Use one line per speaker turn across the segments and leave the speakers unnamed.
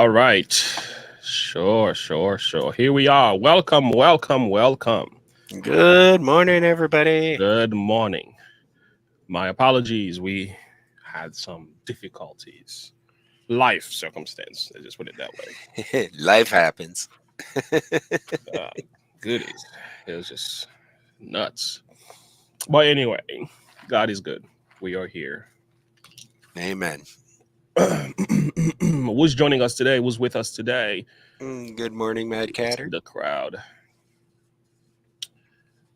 All right. Sure. Here we are. Welcome.
Good morning, everybody.
Good morning. My apologies. We had some difficulties. Life circumstance. Let's just put it that way.
Life happens.
Uh, Goodies. It was just nuts. But anyway, God is good. We are here.
Amen.
Who's joining us today? Who's with us today?
Good morning, Mad Catter.
The crowd.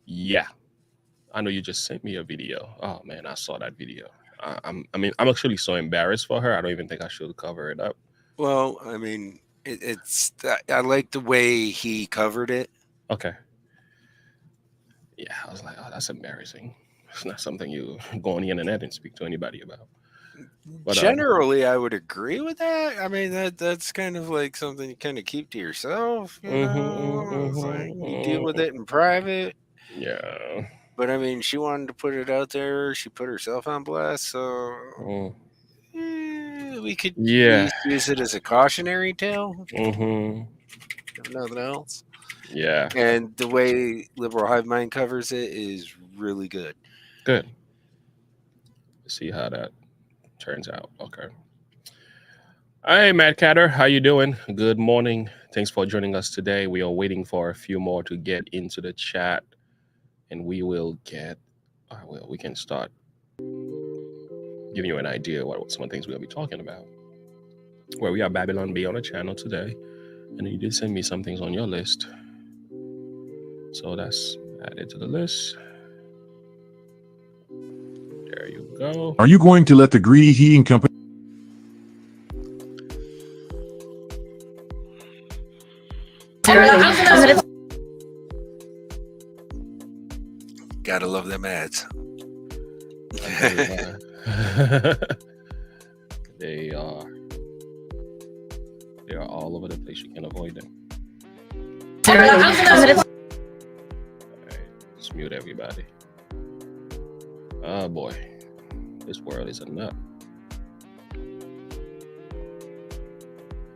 Yeah. I know you just sent me a video. Oh man, I saw that video. I'm actually so embarrassed for her. I don't even think I should cover it up.
Well, I like the way he covered it.
Okay. Yeah, I was like, oh, that's embarrassing. It's not something you go on the internet and speak to anybody about. But,
Generally, I would agree with that. I mean, that's kind of like something you kind of keep to yourself. It's like you deal with it in private.
Yeah.
But I mean, she wanted to put it out there. She put herself on blast, so we could use it as a cautionary tale. If nothing else.
Yeah.
And the way Liberal Hive Mind covers it is really good.
Good. See how that turns out. Okay. Hey, Matt Catter, how you doing? Good morning. Thanks for joining us today. We are waiting for a few more to get into the chat, and we will get. Well, we can start giving you an idea what some of the things we'll be talking about. Where we are Babylon B on the channel today, and you did send me some things on your list, so that's added to the list. There you go.
Are you going to let the greedy heating company?
Gotta love them ads.
They are all over the place. You can't avoid them. All right, let's mute everybody. Oh boy, this world is a nut.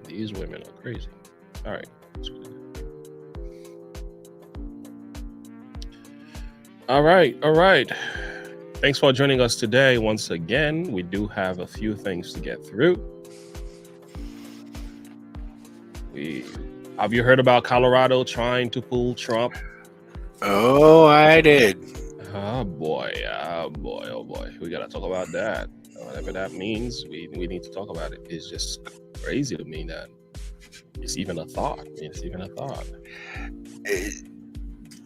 These women are crazy. All right. All right. Thanks for joining us today. Once again, we do have a few things to get through. Have you heard about Colorado trying to pull Trump?
Oh, I did.
Oh boy. We gotta talk about that. Whatever that means, we need to talk about it. It's just crazy to me that it's even a thought.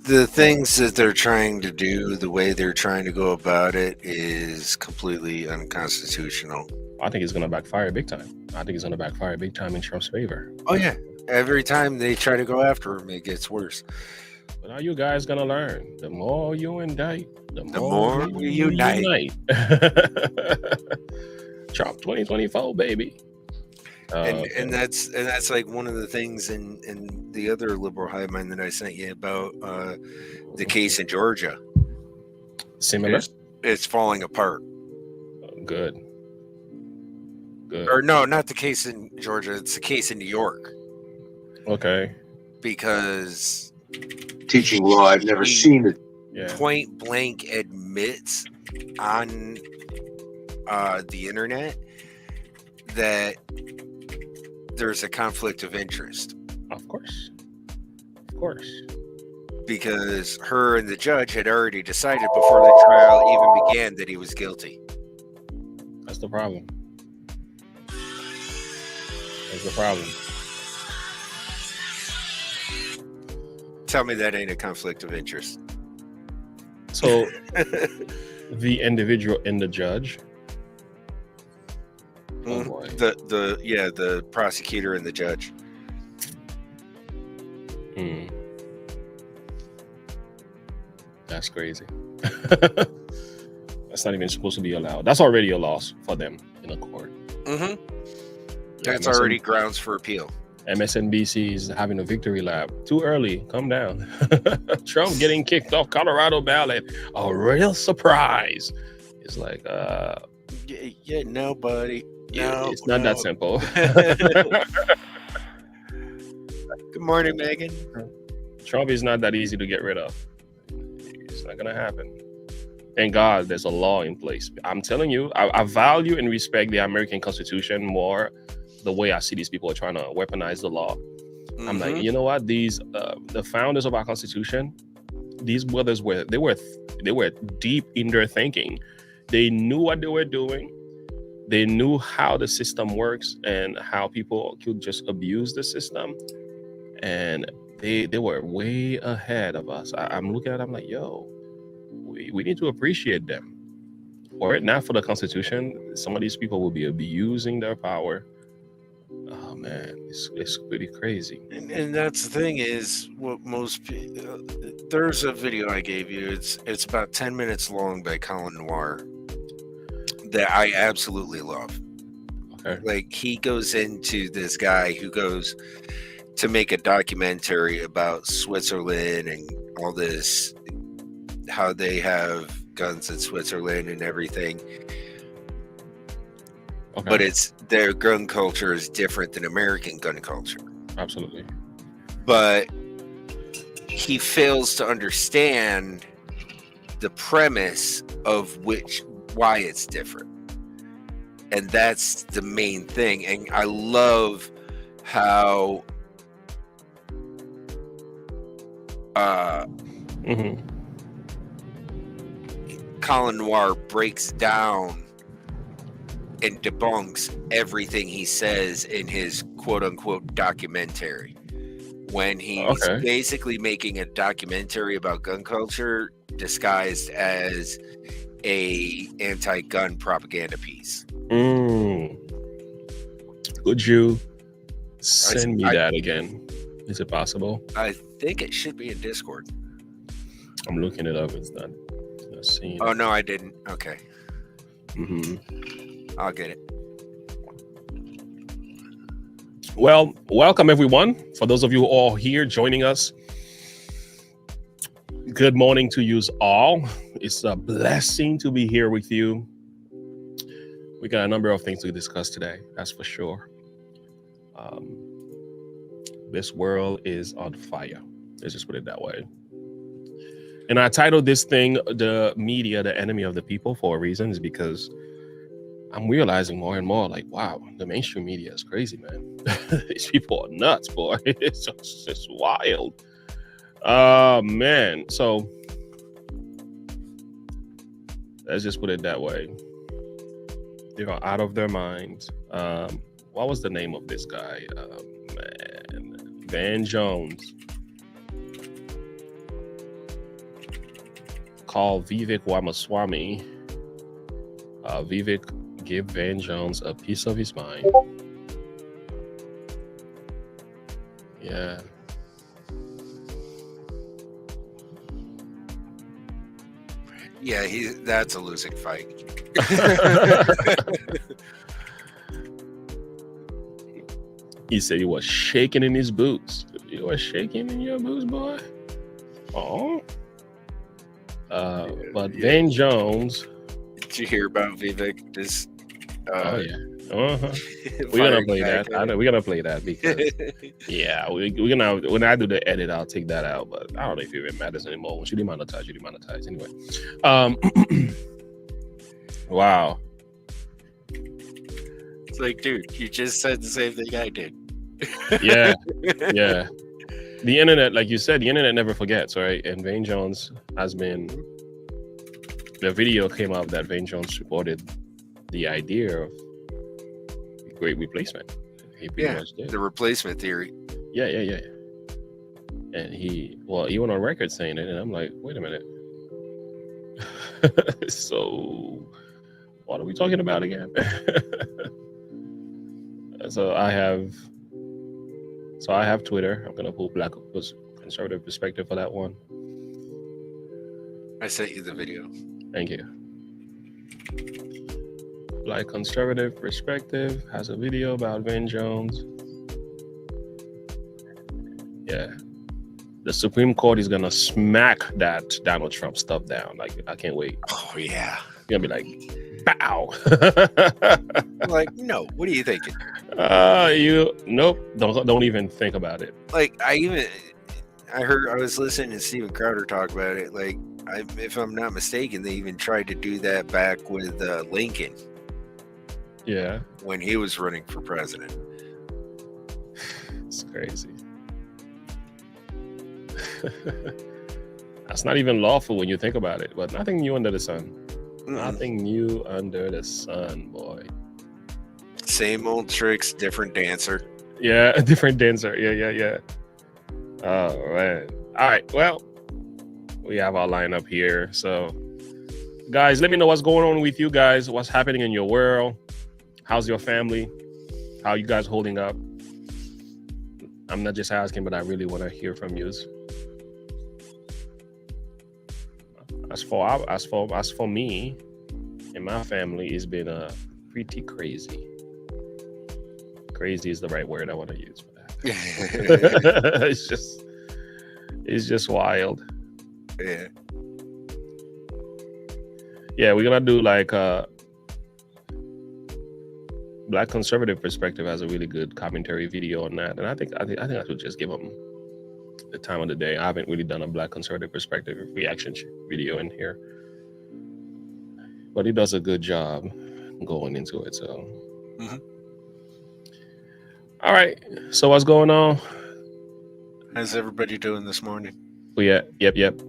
The things that they're trying to do, the way they're trying to go about it, is completely unconstitutional.
I think it's gonna backfire big time. In Trump's favor.
Oh yeah. Every time they try to go after him, it gets worse.
But are you guys gonna learn? The more you indict, the
more we unite.
Trump 2024, baby.
And that's like one of the things in the other Liberal Hive Mind that I sent you about the case in Georgia.
Similar.
It's falling apart.
Good.
Or no, not the case in Georgia. It's the case in New York.
Okay.
Because
teaching law, I've never seen it.
Yeah.
Point blank admits on the internet that there's a conflict of interest.
Of course.
Because her and the judge had already decided before the trial even began that he was guilty.
That's the problem.
Tell me that ain't a conflict of interest.
So the individual and the judge. Oh boy.
The prosecutor and the judge.
That's crazy. That's not even supposed to be allowed. That's already a loss for them in a court.
That's already grounds for appeal.
MSNBC is having a victory lap. Too early. Calm down. Trump getting kicked off Colorado ballot. A real surprise. It's like,
no, buddy. No,
it's not that simple.
Good morning, Megan.
Trump is not that easy to get rid of. It's not gonna happen. Thank God there's a law in place. I'm telling you, I value and respect the American Constitution more the way I see these people are trying to weaponize the law. I'm like, you know what? These the founders of our Constitution, these brothers were deep in their thinking. They knew what they were doing. They knew how the system works and how people could just abuse the system. And they were way ahead of us. I'm looking at it, I'm like, yo, we need to appreciate them. Were it not for the Constitution, some of these people will be abusing their power. Oh man, it's pretty crazy.
And that's the thing is what most people. There's a video I gave you. It's about 10 minutes long by Colin Noir that I absolutely love.
Okay.
Like he goes into this guy who goes to make a documentary about Switzerland and all this, how they have guns in Switzerland and everything.
Okay.
But their gun culture is different than American gun culture.
Absolutely.
But he fails to understand the premise of why it's different. And that's the main thing. And I love how Colin Noir breaks down and debunks everything he says in his quote-unquote documentary. When he's basically making a documentary about gun culture disguised as a anti-gun propaganda piece.
Could you send me that again? Is it possible?
I think it should be in Discord.
I'm looking it up. It's not seen.
Oh, no, I didn't. Okay. I'll get it.
Well, welcome everyone. For those of you all here joining us, good morning to you all. It's a blessing to be here with you. We got a number of things to discuss today, that's for sure. This world is on fire. Let's just put it that way. And I titled this thing, The Media, the Enemy of the People, for a reason, is because I'm realizing more and more, like, wow, the mainstream media is crazy, man. These people are nuts, boy. It's just wild. Man. So let's just put it that way. They are out of their minds. What was the name of this guy? Man, Van Jones. Called Vivek Ramaswamy. Vivek gave Van Jones a piece of his mind. Yeah.
Yeah, that's a losing fight.
He said he was shaking in his boots. You were shaking in your boots, boy? Oh. But Van Jones.
Did you hear about Vivek?
Oh yeah. We're gonna play that. We're gonna play that because yeah, we're gonna, when I do the edit, I'll take that out. But I don't know if it even matters anymore. Once you demonetize, you demonetize anyway. Wow.
It's like, dude, you just said the same thing I did.
Yeah. The internet, like you said, the internet never forgets, right? And Van Jones has been. The video came up that Van Jones supported the idea of the Great Replacement.
The replacement theory.
Yeah. And he went on record saying it, and I'm like, wait a minute. So, what are we talking about again? So I have Twitter. I'm gonna pull Black Conservative Perspective for that one.
I sent you the video.
Thank you. Black Conservative Perspective has a video about Van Jones. Yeah. The Supreme Court is going to smack that Donald Trump stuff down. Like, I can't wait.
Oh, yeah.
You're going to be like, bow.
Like, no, what are you thinking?
Nope. Don't even think about it.
Like I was listening to Steven Crowder talk about it. Like if I'm not mistaken, they even tried to do that back with Lincoln.
Yeah.
When he was running for president.
It's crazy. That's not even lawful when you think about it. But nothing new under the sun. Nothing new under the sun, boy.
Same old tricks, different dancer.
Yeah, a different dancer. Yeah. Oh, man. All right. Well, we have our lineup here. So, guys, let me know what's going on with you guys. What's happening in your world? How's your family? How are you guys holding up? I'm not just asking, but I really want to hear from you. As for me and my family, it's been pretty crazy. Crazy is the right word I want to use for that. it's just wild.
Yeah.
Yeah, we're gonna do like Black Conservative Perspective has a really good commentary video on that, and I think I should just give them the time of the day. I haven't really done a Black Conservative Perspective reaction video in here, but he does a good job going into it. So, All right. So what's going on?
How's everybody doing this morning?
Oh, yeah. Yep.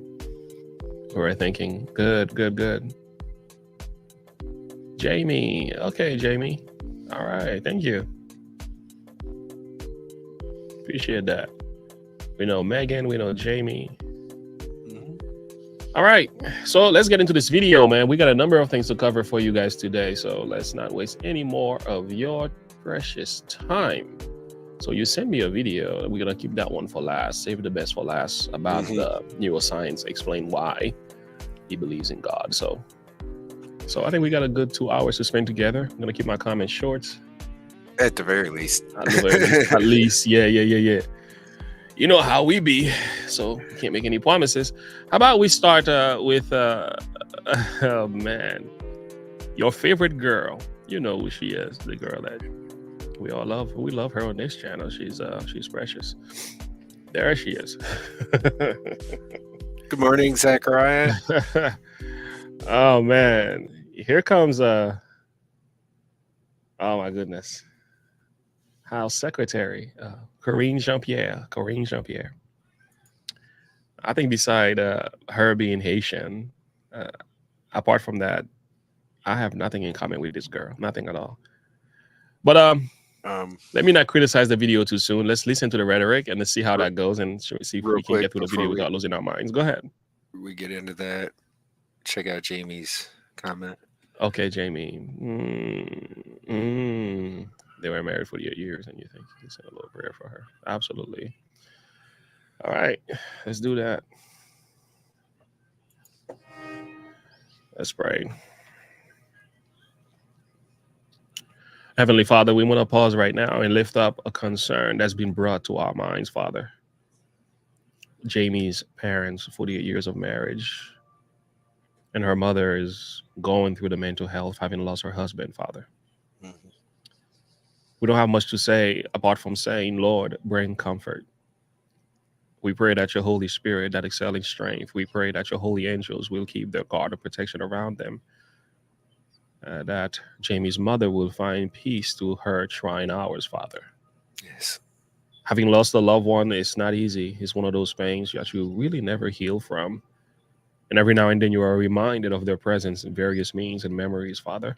We're thinking. Good. Jamie. Okay, Jamie. All right. Thank you. Appreciate that. We know Megan. We know Jamie. All right. So let's get into this video, man. We got a number of things to cover for you guys today. So let's not waste any more of your precious time. So you sent me a video. We're going to keep that one for last. Save the best for last about the neuroscience. Explain why he believes in God. So I think we got a good 2 hours to spend together. I'm going to keep my comments short.
At the very least.
At least. Yeah. You know how we be. So can't make any promises. How about we start with, oh man, your favorite girl. You know who she is. The girl that we all love. We love her on this channel. She's precious. There she is.
Good morning, Zachariah.
Oh man, here comes oh my goodness, House Secretary Corinne Jean-Pierre. I think beside her being Haitian, apart from that, I have nothing in common with this girl. Nothing at all. But let me not criticize the video too soon. Let's listen to the rhetoric and let's see how that goes and see if we can get through the video without losing our minds. Go ahead.
We get into that. Check out Jamie's comment.
Okay, Jamie. They were married for years, and you think you can send a little prayer for her? Absolutely. All right, let's do that. Let's pray. Heavenly Father, we want to pause right now and lift up a concern that's been brought to our minds, Father. Jamie's parents, 48 years of marriage, and her mother is going through the mental health, having lost her husband, Father. We don't have much to say apart from saying, Lord, bring comfort. We pray that your Holy Spirit, that excelling strength, we pray that your holy angels will keep their guard of protection around them. That Jamie's mother will find peace through her trying hours, Father.
Yes.
Having lost a loved one is not easy. It's one of those pains that you really never heal from. And every now and then you are reminded of their presence in various means and memories, Father.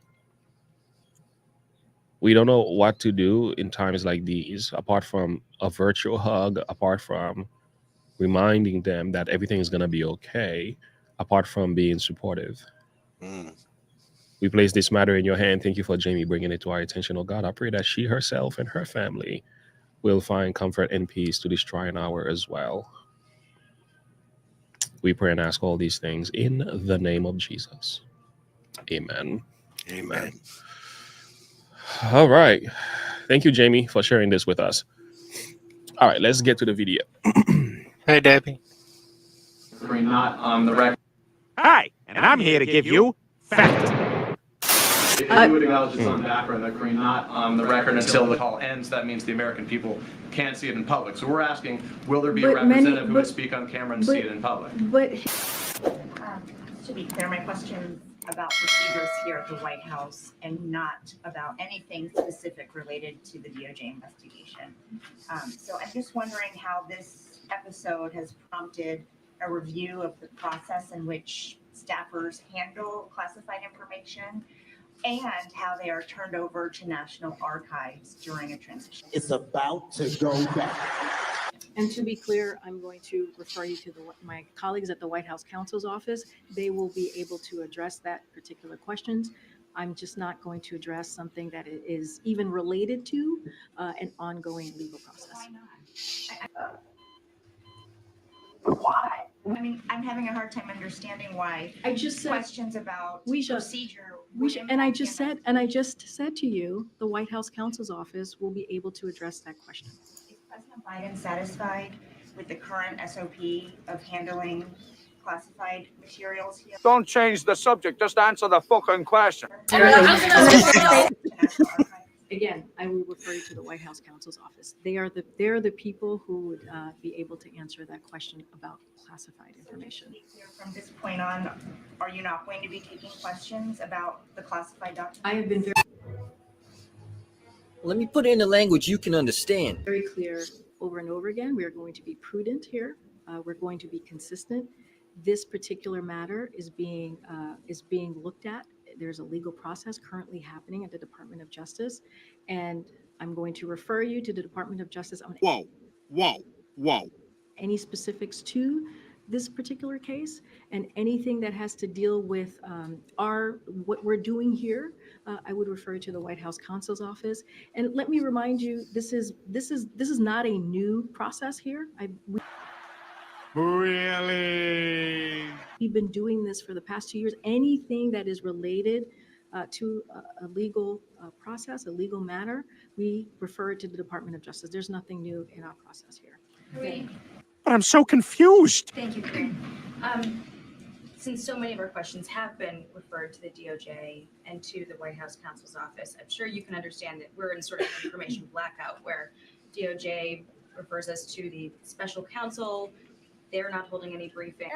We don't know what to do in times like these, apart from a virtual hug, apart from reminding them that everything is going to be okay, apart from being supportive. We place this matter in your hand. Thank you for Jamie bringing it to our attention, oh God. I pray that she herself and her family will find comfort and peace to this trying hour as well. We pray and ask all these things in the name of Jesus. Amen.
Amen.
All right. Thank you, Jamie, for sharing this with us. All right, let's get to the video.
Hey, Debbie.
Not on the record. Hi, and I'm here to give you facts. And you would acknowledge it's on background, that Kareem, not on the record until the call ends. That means the American people can't see it in public. So we're asking, will there be a representative who would speak on camera and see it in public?
To be clear, my question about procedures here at the White House and not about anything specific related to the DOJ investigation. So I'm just wondering how this episode has prompted a review of the process in which staffers handle classified information and how they are turned over to National Archives during a transition.
It's about to go back.
And to be clear, I'm going to refer you to my colleagues at the White House counsel's office. They will be able to address that particular questions. I'm just not going to address something that is even related to an ongoing legal process.
Why not? Why? I mean, I'm having a hard time understanding why.
I just said
questions about procedure.
And I just said to you, the White House counsel's office will be able to address that question.
Is President Biden satisfied with the current SOP of handling classified materials here?
Don't change the subject, just answer the fucking question.
Again, I will refer you to the White House counsel's office. They're the people who would be able to answer that question about classified information.
From this point on, are you not going to be taking questions about the classified documents?
I have been
Let me put it in a language you can understand.
very clear over and over again. We are going to be prudent here. We're going to be consistent. This particular matter is being looked at. There's a legal process currently happening at the Department of Justice, and I'm going to refer you to the Department of Justice on any specifics to this particular case and anything that has to deal with what we're doing here. I would refer you to the White House counsel's office. And let me remind you, this is not a new process here.
Really?
We've been doing this for the past 2 years. Anything that is related to a legal process, a legal matter, we refer it to the Department of Justice. There's nothing new in our process here.
Okay.
But I'm so confused.
Thank you, Kareem. Since so many of our questions have been referred to the DOJ and to the White House counsel's office, I'm sure you can understand that we're in sort of information blackout where DOJ refers us to the special counsel. They're not holding any briefing.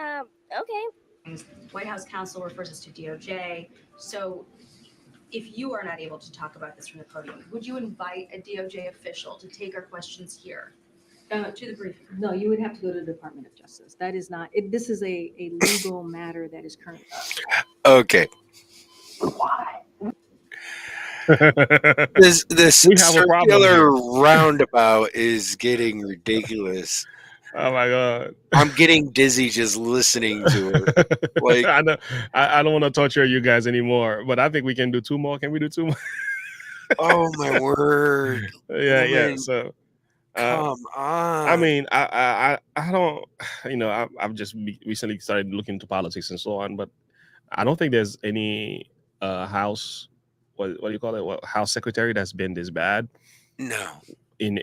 Okay.
White House counsel refers us to DOJ. So if you are not able to talk about this from the podium, would you invite a DOJ official to take our questions here to the briefing?
No, you would have to go to the Department of Justice. That is not, this is a legal matter that is currently.
Okay.
Why?
This
We have a problem
circular
here.
roundabout is getting ridiculous.
Oh my god!
I'm getting dizzy just listening to it. Like,
I know I don't want to torture you guys anymore, but I think we can do 2 more. Can we do 2 more?
oh my word!
Yeah, yeah.
Woman,
So,
come on.
I mean, I don't, I've just recently started looking into politics and so on, but I don't think there's any House, what do you call it? Well, House secretary that's been this bad.
No.
In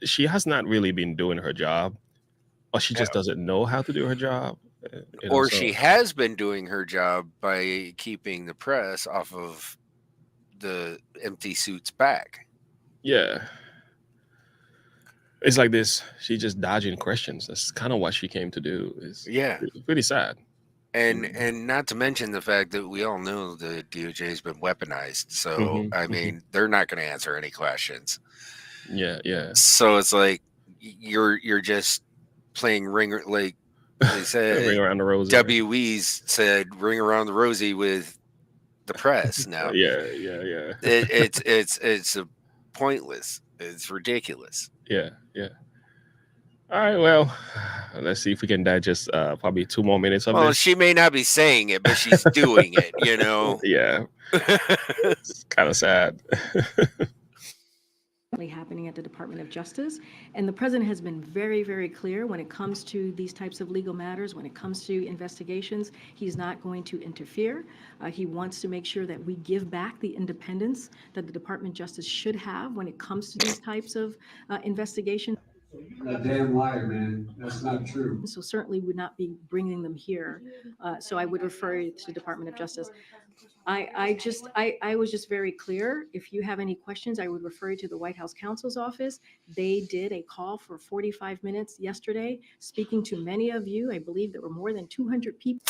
she has not really been doing her job, or she just doesn't know how to do her job.
Or she has been doing her job by keeping the press off of the empty suit's back.
Yeah. It's like this. She's just dodging questions. That's kind of what she came to do. It's pretty sad.
And not to mention the fact that we all know the DOJ has been weaponized. So, I mean, they're not going to answer any questions.
Yeah, yeah.
So it's like you're just playing ring, like they said.
Ring around the rosy.
WE's said ring around the rosy with the press now.
Yeah.
It's a pointless. It's ridiculous.
Yeah. All right, well, let's see if we can digest probably 2 more minutes of this.
She may not be saying it, but she's doing it, you know?
Yeah. It's kind of sad.
Happening at the Department of Justice, and the president has been very, very clear when it comes to these types of legal matters, when it comes to investigations. He's not going to interfere. He wants to make sure that we give back the independence that the Department of Justice should have when it comes to these types of investigations.
You're a damn liar, man. That's not true.
So certainly would not be bringing them here. So I would refer you to the Department of Justice. I was just very clear. If you have any questions, I would refer you to the White House counsel's office. They did a call for 45 minutes yesterday, speaking to many of you. I believe there were more than 200 people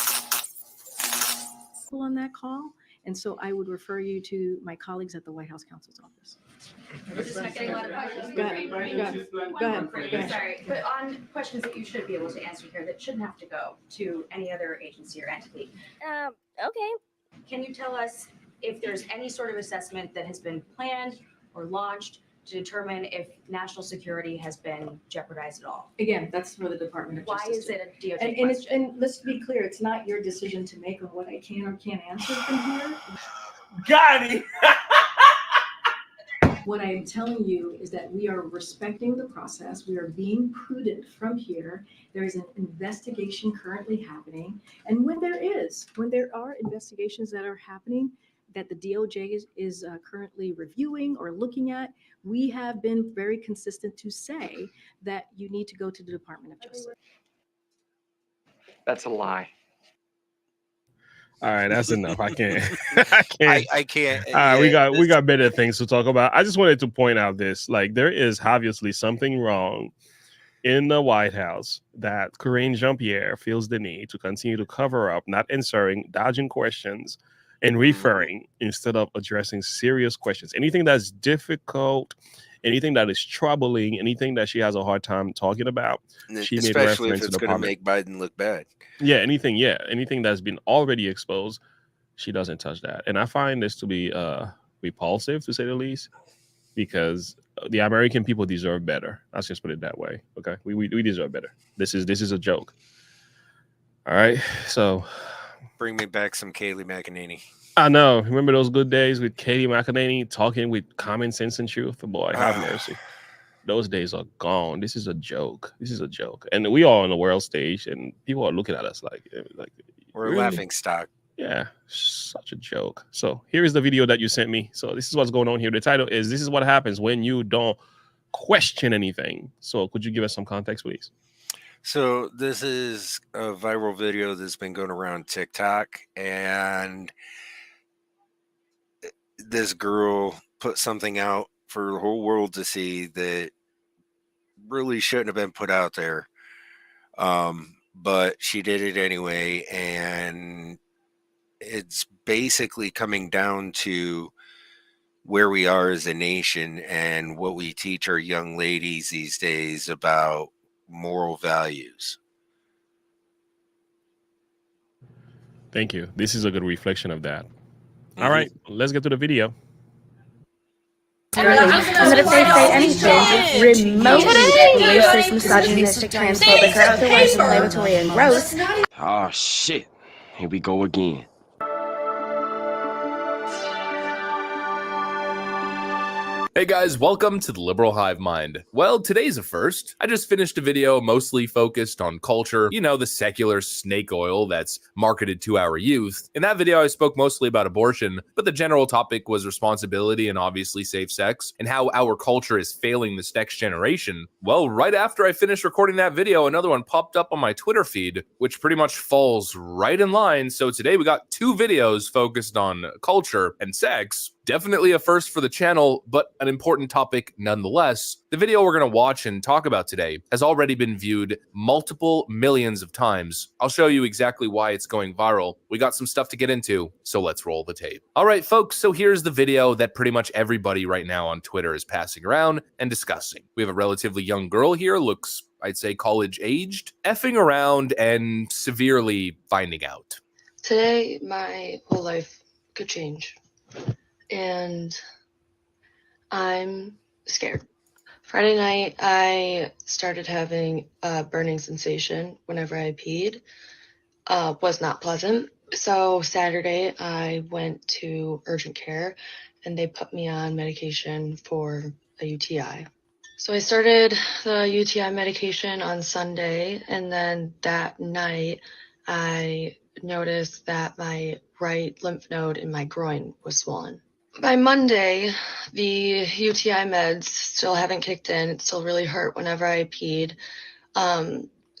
on that call. And so I would refer you to my colleagues at the White House counsel's office.
We're just not getting a lot of questions.
Go ahead.
Sorry, but on questions that you should be able to answer here that shouldn't have to go to any other agency or entity.
Okay.
Can you tell us if there's any sort of assessment that has been planned or launched to determine if national security has been jeopardized at all?
Again, that's for the Department of
Why
Justice.
is it a DOJ
And
question?
and let's be clear, it's not your decision to make on what I can or can't answer from here.
Got it.
What I am telling you is that we are respecting the process. We are being prudent from here. There is an investigation currently happening. And when there are investigations that are happening that the DOJ is currently reviewing or looking at, we have been very consistent to say that you need to go to the Department of Justice.
That's a lie.
All right, that's enough. I can't. I can't.
I can't.
We got better things to talk about. I just wanted to point out this: like, there is obviously something wrong in the White House that Karine Jean-Pierre feels the need to continue to cover up, not answering, dodging questions, and referring instead of addressing serious questions. Anything that's difficult, anything that is troubling, anything that she has a hard time talking about, she made
especially if
reference to
it's
the
going to
public.
make Biden look bad.
Anything that's been already exposed, she doesn't touch that. And I find this to be repulsive, to say the least, because the American people deserve better. Let's just put it that way. Okay, we deserve better. This is a joke. All right, so
Bring me back some Kayleigh McEnany.
I know. Remember those good days with Katie McEnany talking with common sense and truth? Boy, have mercy. Those days are gone. This is a joke. And we are on the world stage, and people are looking at us like
we're
really?
laughing stock.
Yeah, such a joke. So here is the video that you sent me. So this is what's going on here. The title is "This is what happens when you don't question anything." So could you give us some context, please?
So this is a viral video that's been going around TikTok, and this girl put something out for the whole world to see that really shouldn't have been put out there. But she did it anyway, and it's basically coming down to where we are as a nation and what we teach our young ladies these days about moral values.
Thank you. This is a good reflection of that. All right, let's get to the video.
And that if they say anything remotely racist, misogynistic, transphobic, or otherwise inflammatory and gross.
Oh shit. Here we go again.
Hey guys, welcome to the Liberal Hive Mind. Well, today's a first. I just finished a video mostly focused on culture, you know, the secular snake oil that's marketed to our youth. In that video, I spoke mostly about abortion, but the general topic was responsibility and obviously safe sex, and how our culture is failing this next generation. Well, right after I finished recording that video, another one popped up on my Twitter feed, which pretty much falls right in line. So today we got two videos focused on culture and sex. Definitely a first for the channel, but an important topic nonetheless. The video we're going to watch and talk about today has already been viewed multiple millions of times. I'll show you exactly why it's going viral. We got some stuff to get into, so let's roll the tape. All right, folks, so here's the video that pretty much everybody right now on Twitter is passing around and discussing. We have a relatively young girl here, looks, I'd say, college-aged, effing around and severely finding out.
Today, my whole life could change. And I'm scared. Friday night, I started having a burning sensation whenever I peed. Was not pleasant. So Saturday, I went to urgent care and they put me on medication for a UTI. So I started the UTI medication on Sunday, and then that night, I noticed that my right lymph node in my groin was swollen. By Monday, the UTI meds still haven't kicked in. It still really hurt whenever I peed.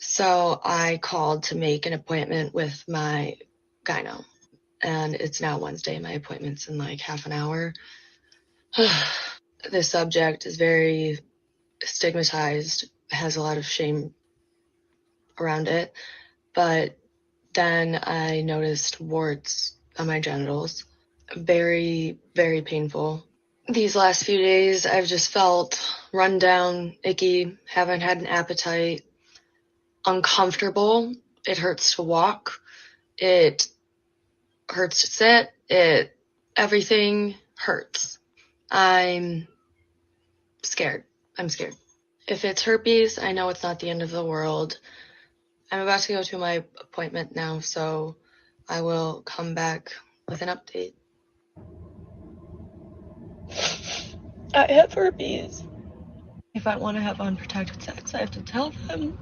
So I called to make an appointment with my gyno. And it's now Wednesday. My appointment's in like half an hour. This subject is very stigmatized, has a lot of shame around it. But then I noticed warts on my genitals. Very, very painful. These last few days, I've just felt run down, icky, haven't had an appetite, uncomfortable. It hurts to walk. It hurts to sit. Everything hurts. I'm scared. I'm scared. If it's herpes, I know it's not the end of the world. I'm about to go to my appointment now, so I will come back with an update. I have herpes. If I want to have unprotected sex, I have to tell them.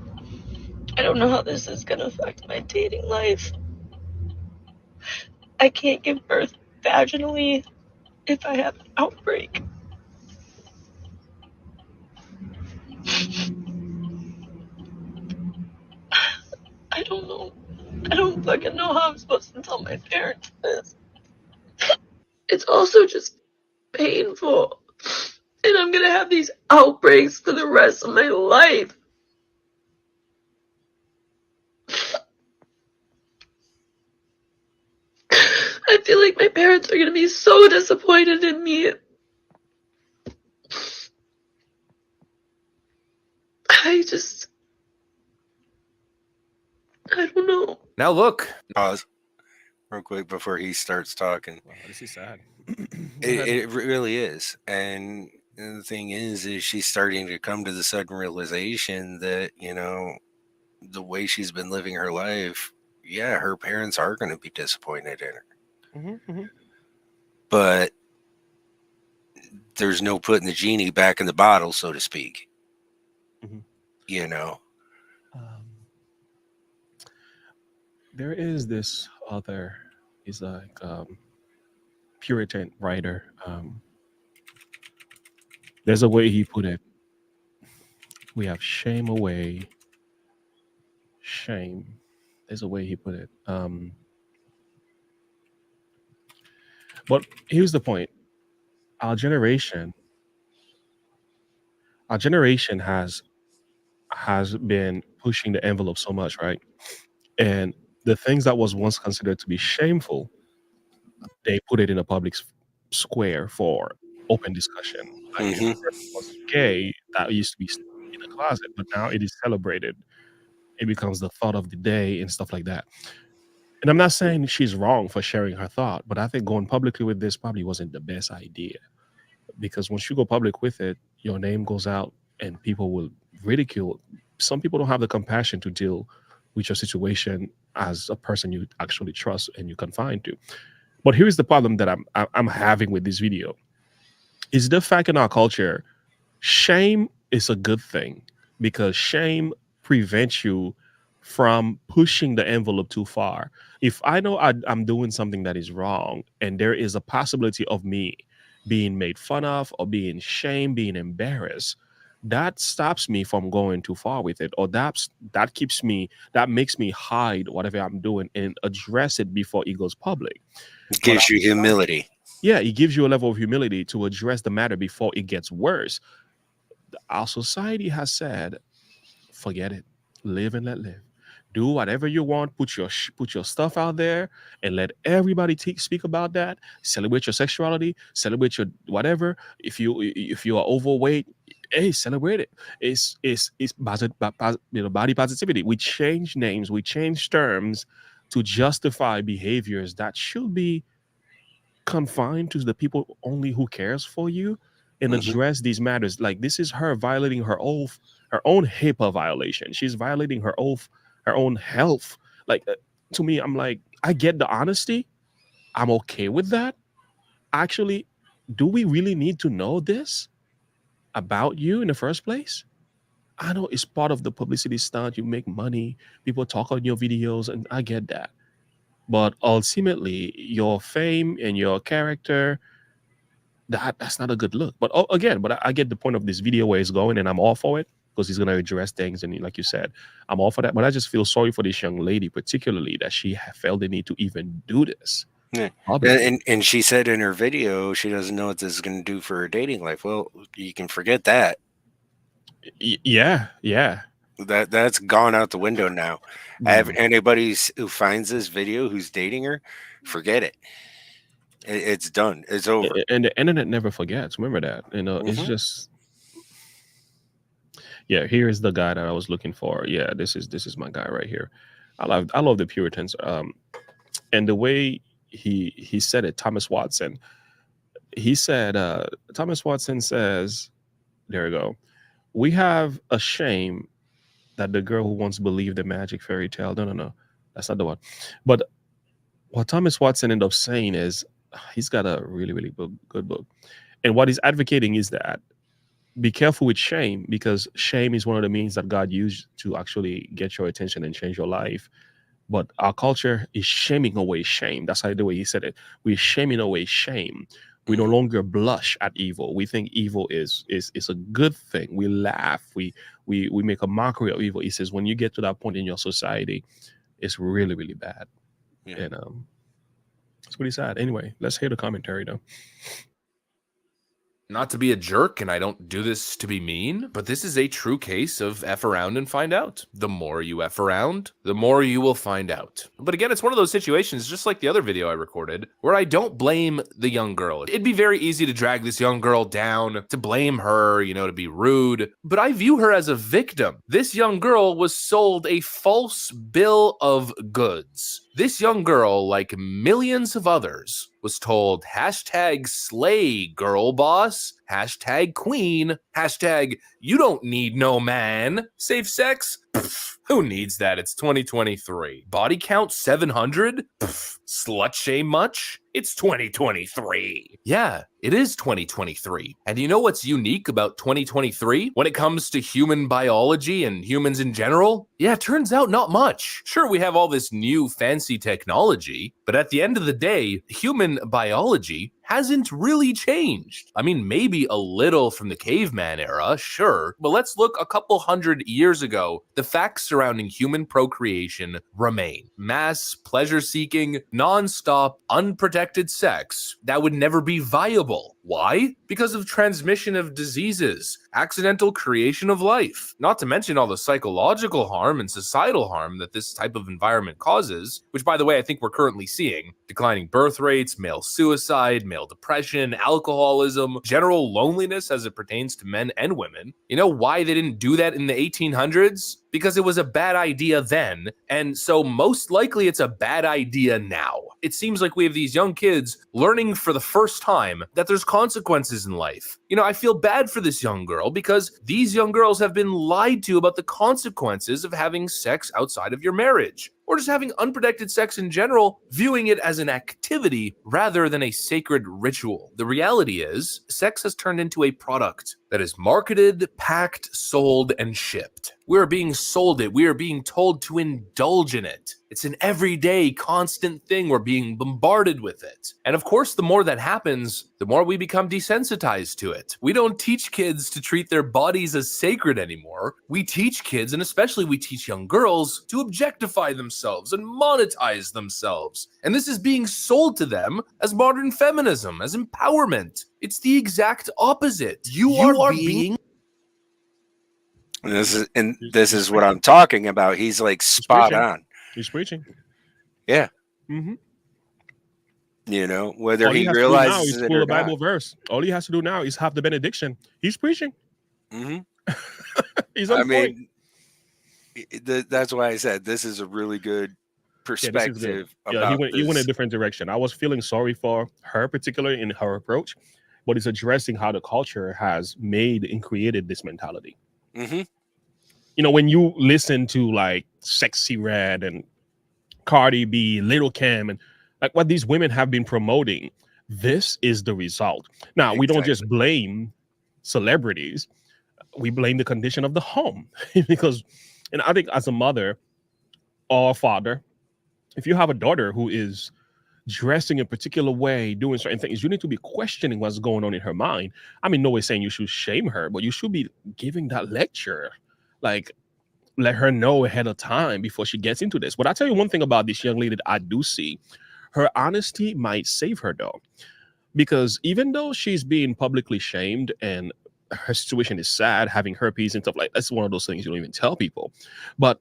I don't know how this is going to affect my dating life. I can't give birth vaginally if I have an outbreak. I don't know. I don't fucking know how I'm supposed to tell my parents this. It's also just painful. And I'm gonna have these outbreaks for the rest of my life. I feel like my parents are gonna be so disappointed in me. I don't know.
Now look.
Pause real quick before he starts talking.
Wow, this is sad.
It really is. And the thing is she's starting to come to the sudden realization that, you know, the way she's been living her life, yeah, her parents are going to be disappointed in her.
Mm-hmm.
But there's no putting the genie back in the bottle, so to speak.
Mm-hmm.
You know?
There is this other, he's like Puritan writer. There's a way he put it. We have shame away. Shame. There's a way he put it. But here's the point. Our generation has been pushing the envelope so much, right? And the things that was once considered to be shameful, they put it in a public square for open discussion. Like if a person was gay, that used to be in a closet, but now it is celebrated. It becomes the thought of the day and stuff like that. And I'm not saying she's wrong for sharing her thought, but I think going publicly with this probably wasn't the best idea. Because once you go public with it, your name goes out and people will ridicule. Some people don't have the compassion to deal with your situation as a person you actually trust and you confide to. But here's the problem that I'm having with this video. Is the fact in our culture, shame is a good thing because shame prevents you from pushing the envelope too far. If I know I'm doing something that is wrong and there is a possibility of me being made fun of or being shamed, being embarrassed, that stops me from going too far with it, or that makes me hide whatever I'm doing and address it before it goes public.
It gives you humility.
Yeah, it gives you a level of humility to address the matter before it gets worse. Our society has said, forget it, live and let live. Do whatever you want. Put your stuff out there and let everybody speak about that. Celebrate your sexuality. Celebrate your whatever. If you are overweight, hey, celebrate it. It's body positivity. We change names. We change terms to justify behaviors that should be confined to the people only who cares for you, and address these matters. Like this is her violating her own HIPAA violation. She's violating her own health. Like to me, I'm like, I get the honesty. I'm okay with that. Actually, do we really need to know this about you in the first place? I know it's part of the publicity stunt. You make money, people talk on your videos, and I get that. But ultimately, your fame and your character that's not a good look. But again, I get the point of this video where it's going, and I'm all for it because he's going to address things. And like you said, I'm all for that. But I just feel sorry for this young lady, particularly that she felt the need to even do this.
Yeah. And she said in her video she doesn't know what this is going to do for her dating life. Well, you can forget that.
Yeah.
That's gone out the window now. Anybody who finds this video who's dating her, forget it. It's done. It's over.
And the internet never forgets. Remember that. It's just. Yeah, here is the guy that I was looking for. Yeah, this is my guy right here. I love the Puritans. And the way he said it, Thomas Watson. He said, Thomas Watson says, there we go. We have a shame that the girl who once believed the magic fairy tale. No, that's not the one. But what Thomas Watson ended up saying is he's got a really, really good book. And what he's advocating is that be careful with shame, because shame is one of the means that God used to actually get your attention and change your life. But our culture is shaming away shame. That's the way he said it. We're shaming away shame. We no longer blush at evil. We think evil is a good thing. We laugh. We make a mockery of evil. He says when you get to that point in your society, it's really, really bad. Yeah. And it's pretty sad. Anyway, let's hear the commentary though.
Not to be a jerk, and I don't do this to be mean, but this is a true case of F around and find out. The more you F around, the more you will find out. But again, it's one of those situations, just like the other video I recorded, where I don't blame the young girl. It'd be very easy to drag this young girl down, to blame her, to be rude, but I view her as a victim. This young girl was sold a false bill of goods. This young girl, like millions of others, was told #slay girl boss, #queen, #you don't need no man, safe sex, pff, who needs that? It's 2023. Body count 700? Pff, slut shame much? It's 2023. Yeah, it is 2023. And you know what's unique about 2023 when it comes to human biology and humans in general? Yeah, it turns out not much. Sure, we have all this new fancy technology, but at the end of the day, human biology hasn't really changed. I mean, maybe a little from the caveman era, sure, but let's look a couple hundred years ago. The facts surrounding human procreation remain. Mass, pleasure-seeking, non-stop, unprotected sex that would never be viable. Why? Because of transmission of diseases, accidental creation of life, not to mention all the psychological harm and societal harm that this type of environment causes, which, by the way, I think we're currently seeing. Declining birth rates, male suicide, male depression, alcoholism, general loneliness as it pertains to men and women. You know why they didn't do that in the 1800s? Because it was a bad idea then, and so most likely it's a bad idea now. It seems like we have these young kids learning for the first time that there's consequences in life. I feel bad for this young girl because these young girls have been lied to about the consequences of having sex outside of your marriage, or just having unprotected sex in general, viewing it as an activity rather than a sacred ritual. The reality is, sex has turned into a product that is marketed, packed, sold, and shipped. We are being sold it. We are being told to indulge in it. It's an everyday, constant thing. We're being bombarded with it. And of course, the more that happens, the more we become desensitized to it. We don't teach kids to treat their bodies as sacred anymore. We teach kids, and especially we teach young girls, to objectify themselves and monetize themselves. And this is being sold to them as modern feminism, as empowerment. It's the exact opposite. You are being...
And this is what I'm talking about. He's like spot on.
He's preaching.
Yeah.
Mm-hmm.
Whether he realizes it or
a Bible verse. All he has to do now is have the benediction. He's preaching.
Mm-hmm.
He's on point.
That's why I said this is a really good perspective.
Yeah, he went a different direction. I was feeling sorry for her, particularly in her approach, but it's addressing how the culture has made and created this mentality.
Mm-hmm.
When you listen to like Sexy Red and Cardi B, Little Kim, and like what these women have been promoting, this is the result. Now, we don't just blame celebrities. We blame the condition of the home because, and I think as a mother or a father, if you have a daughter who is dressing a particular way, doing certain things, you need to be questioning what's going on in her mind. I mean, no way saying you should shame her, but you should be giving that lecture. Like, let her know ahead of time before she gets into this. But I tell you one thing about this young lady that I do see, her honesty might save her though. Because even though she's being publicly shamed and her situation is sad, having herpes and stuff like that's one of those things you don't even tell people. But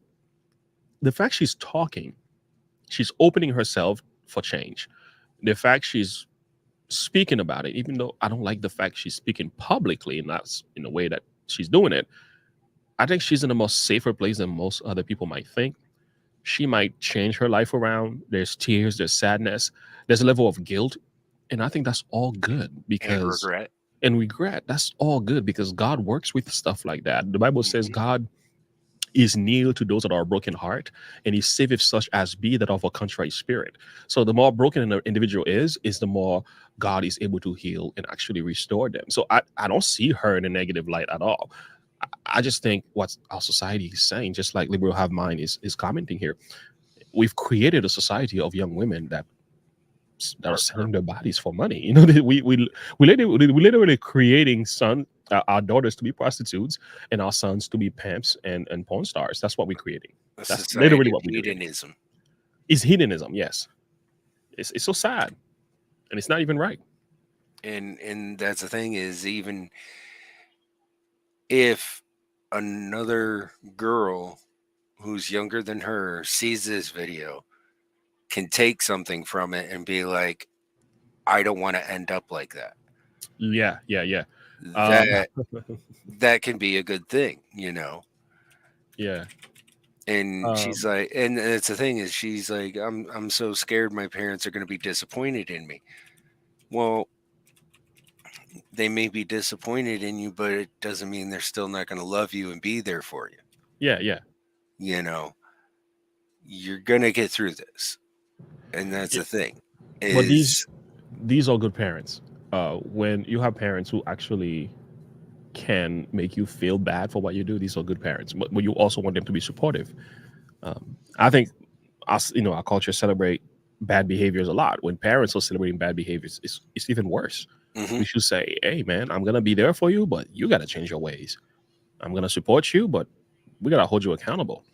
the fact she's talking, she's opening herself for change. The fact she's speaking about it, even though I don't like the fact she's speaking publicly and that's in the way that she's doing it, I think she's in a much safer place than most other people might think. She might change her life around. There's tears, there's sadness, there's a level of guilt. And I think that's all good because regret. That's all good because God works with stuff like that. The Bible says God is near to those that are broken heart, and he saveth such as be that of a contrite spirit. So the more broken an individual is the more God is able to heal and actually restore them. So I don't see her in a negative light at all. I just think what our society is saying, just like Liberal Have Mind is commenting here, we've created a society of young women that are selling their bodies for money. You know, we literally creating our daughters to be prostitutes and our sons to be pimps and porn stars. That's what we're creating. That's literally what we're doing.
Hedonism.
It's hedonism, yes. It's so sad, and it's not even right.
And that's the thing is, even if another girl who's younger than her sees this video, can take something from it and be like, I don't want to end up like that.
Yeah.
That can be a good thing, you know?
Yeah.
And she's like, and it's the thing is, she's like, I'm so scared my parents are going to be disappointed in me. Well, they may be disappointed in you, but it doesn't mean they're still not going to love you and be there for you.
Yeah.
You know, you're going to get through this. And that's the thing.
But these are good parents. When you have parents who actually can make you feel bad for what you do, these are good parents. But you also want them to be supportive. I think us, our culture celebrate bad behaviors a lot. When parents are celebrating bad behaviors, it's even worse. We should say, hey man, I'm gonna be there for you, but you gotta change your ways. I'm gonna support you, but we gotta hold you accountable.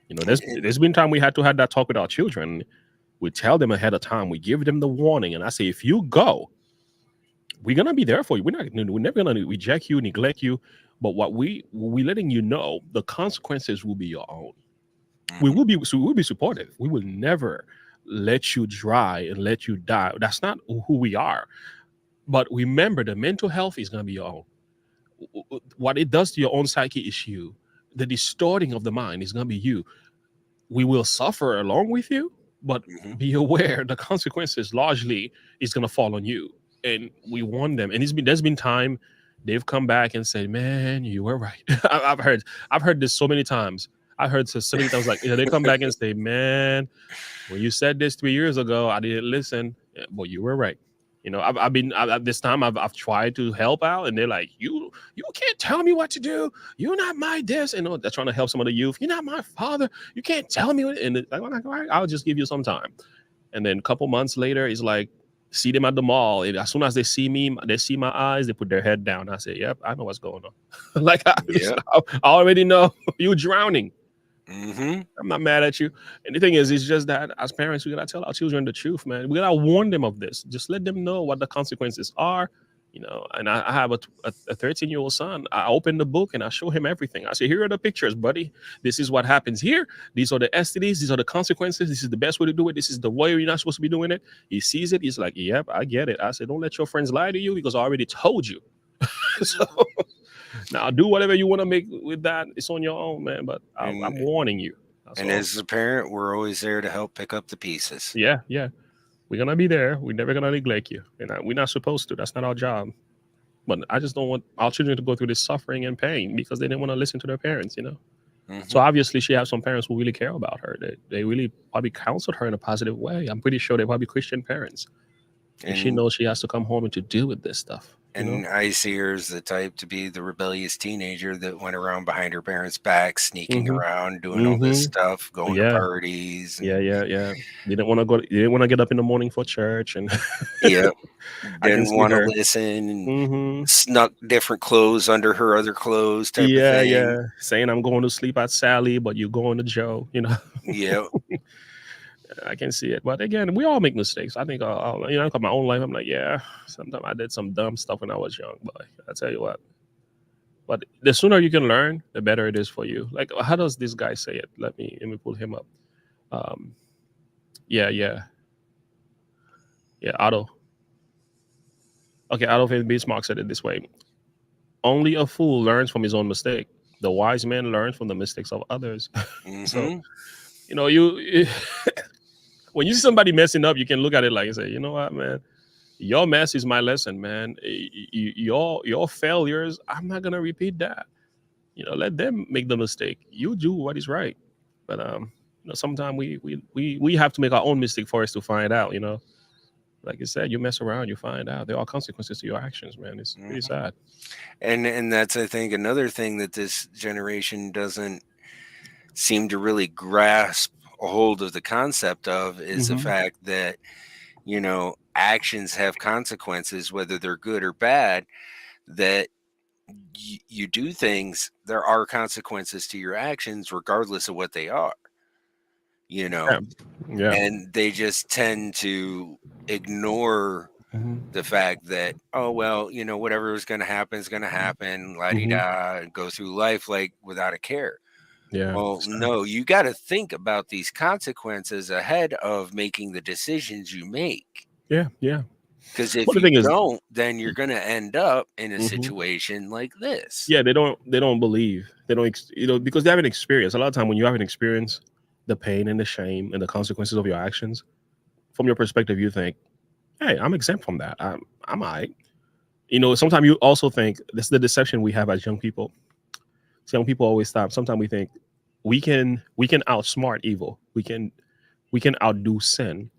There's been time we had to have that talk with our children. We tell them ahead of time. We give them the warning, and I say, if you go, we're gonna be there for you. We're never gonna reject you, neglect you. But what we letting you know, the consequences will be your own. We will be supportive. We will never let you dry and let you die. That's not who we are. But remember, the mental health is gonna be your own. What it does to your own psyche is you. The distorting of the mind is gonna be you. We will suffer along with you. But be aware the consequences largely is going to fall on you. And we warn them. And there's been time they've come back and said, man, you were right. I've heard this so many times. I heard so many times, like, they come back and say, man, when you said this 3 years ago, I didn't listen. But you were right. This time I've tried to help out, and they're like, you can't tell me what to do. You're not my this, and they're trying to help some of the youth. You're not my father. You can't tell me. And I'm like, all right, I'll just give you some time. And then a couple months later, it's like, see them at the mall. And as soon as they see me, they see my eyes, they put their head down. I say, yep, I know what's going on. Like, I already know you're drowning. I'm not mad at you. And the thing is, it's just that as parents, we gotta tell our children the truth, man. We gotta warn them of this. Just let them know what the consequences are, And I have a 13-year-old son. I open the book and I show him everything. I say, here are the pictures, buddy. This is what happens here. These are the STDs. These are the consequences. This is the best way to do it. This is the way you're not supposed to be doing it. He sees it. He's like, yep, I get it. I said, don't let your friends lie to you because I already told you. So now do whatever you want to make with that. It's on your own, man. But I'm warning you.
As a parent, we're always there to help pick up the pieces.
Yeah. We're going to be there. We're never going to neglect you. And we're not supposed to. That's not our job. But I just don't want our children to go through this suffering and pain because they didn't want to listen to their parents, So obviously she has some parents who really care about her. They really probably counseled her in a positive way. I'm pretty sure they're probably Christian parents. And she knows she has to come home and to deal with this stuff.
And I see her as the type to be the rebellious teenager that went around behind her parents' back, sneaking around, doing all this stuff, going to parties. And,
yeah. You didn't want to go. You didn't want to get up in the morning for church, and
yeah,
I can
didn't
see
want to
her.
listen. And snuck different clothes under her other clothes, type of thing.
Yeah. Saying I'm going to sleep at Sally, but you're going to Joe.
Yeah.
I can see it, but again, we all make mistakes. I think, I look at my own life. I'm like, yeah, sometimes I did some dumb stuff when I was young, but I tell you what. But the sooner you can learn, the better it is for you. Like, how does this guy say it? Let me pull him up. Yeah, Otto. Okay, Otto Van Bismarck said it this way: only a fool learns from his own mistake. The wise man learns from the mistakes of others. So, you when you see somebody messing up, you can look at it like and say, you know what, man, your mess is my lesson, man. Your failures, I'm not gonna repeat that. Let them make the mistake. You do what is right. But sometimes we have to make our own mistake for us to find out. Like you said, you mess around, you find out there are consequences to your actions, man. It's pretty sad.
And that's, I think, another thing that this generation doesn't seem to really grasp a hold of the concept of is the fact that, actions have consequences, whether they're good or bad, that you do things, there are consequences to your actions regardless of what they are,
Yeah.
And they just tend to ignore the fact that, oh, well, whatever is going to happen is going to happen, la-di-da, and go through life like without a care.
Yeah.
Well, no, you got to think about these consequences ahead of making the decisions you make.
Yeah.
Because if you don't, then you're going to end up in a situation like this.
Yeah, they don't believe. They don't, because they haven't experienced. A lot of time when you haven't experienced the pain and the shame and the consequences of your actions, from your perspective, you think, hey, I'm exempt from that. I'm all right. Sometimes you also think, this is the deception we have as young people. Young people always stop. Sometimes we think we can outsmart evil. We can outdo sin.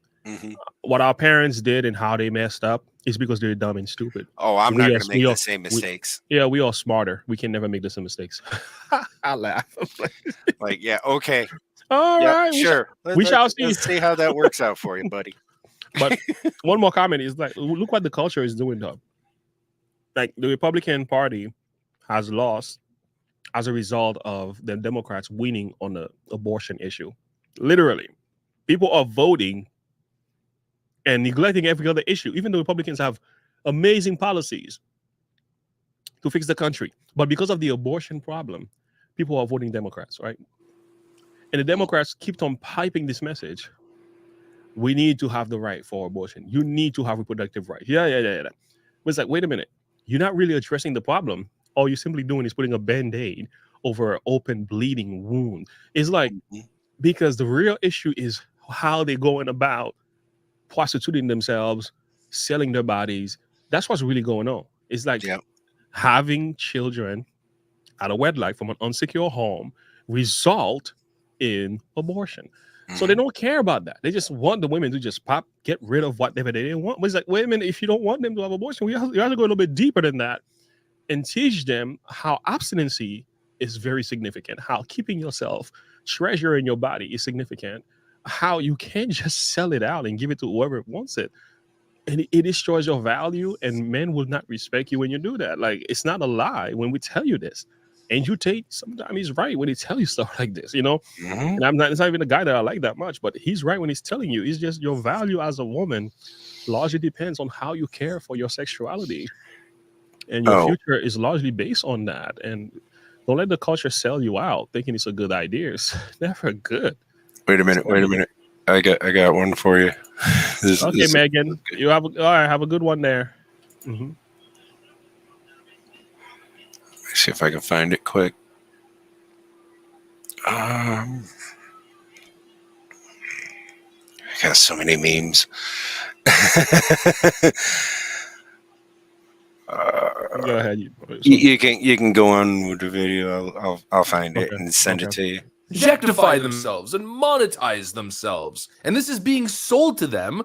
What our parents did and how they messed up is because they're dumb and stupid.
Oh, I'm not going to make the same mistakes.
We are smarter. We can never make the same mistakes. I laugh.
Like, yeah, okay.
All right.
Sure.
We shall see.
Let's see how that works out for you, buddy.
But one more comment is like, look what the culture is doing, though. Like, the Republican Party has lost as a result of the Democrats winning on the abortion issue. Literally, people are voting and neglecting every other issue, even though Republicans have amazing policies to fix the country. But because of the abortion problem, people are voting Democrats, right? And the Democrats keep on piping this message. We need to have the right for abortion. You need to have reproductive rights. Yeah. But it's like, wait a minute. You're not really addressing the problem. All you're simply doing is putting a Band-Aid over an open, bleeding wound. It's like, because the real issue is how they're going about prostituting themselves, selling their bodies. That's what's really going on. It's like having children out of wedlock from an unsecure home result in abortion. So they don't care about that. They just want the women to just get rid of whatever they didn't want. But it's like, wait a minute, if you don't want them to have abortion, you have to go a little bit deeper than that and teach them how abstinency is very significant, how keeping yourself, treasuring your body is significant, how you can't just sell it out and give it to whoever wants it. And it destroys your value, and men will not respect you when you do that. Like, it's not a lie when we tell you this. Andrew Tate, sometimes he's right when he tells you stuff like this, And it's not even a guy that I like that much, but he's right when he's telling you. It's just your value as a woman largely depends on how you care for your sexuality. And your future is largely based on that. And don't let the culture sell you out thinking it's a good idea. It's never good.
Wait a minute. I got one for you.
Okay, Megan. You have a good one there.
See if I can find it quick. I got so many memes.
Go ahead.
You can go on with the video. I'll find it and send it to you.
Objectify themselves and monetize themselves, and this is being sold to them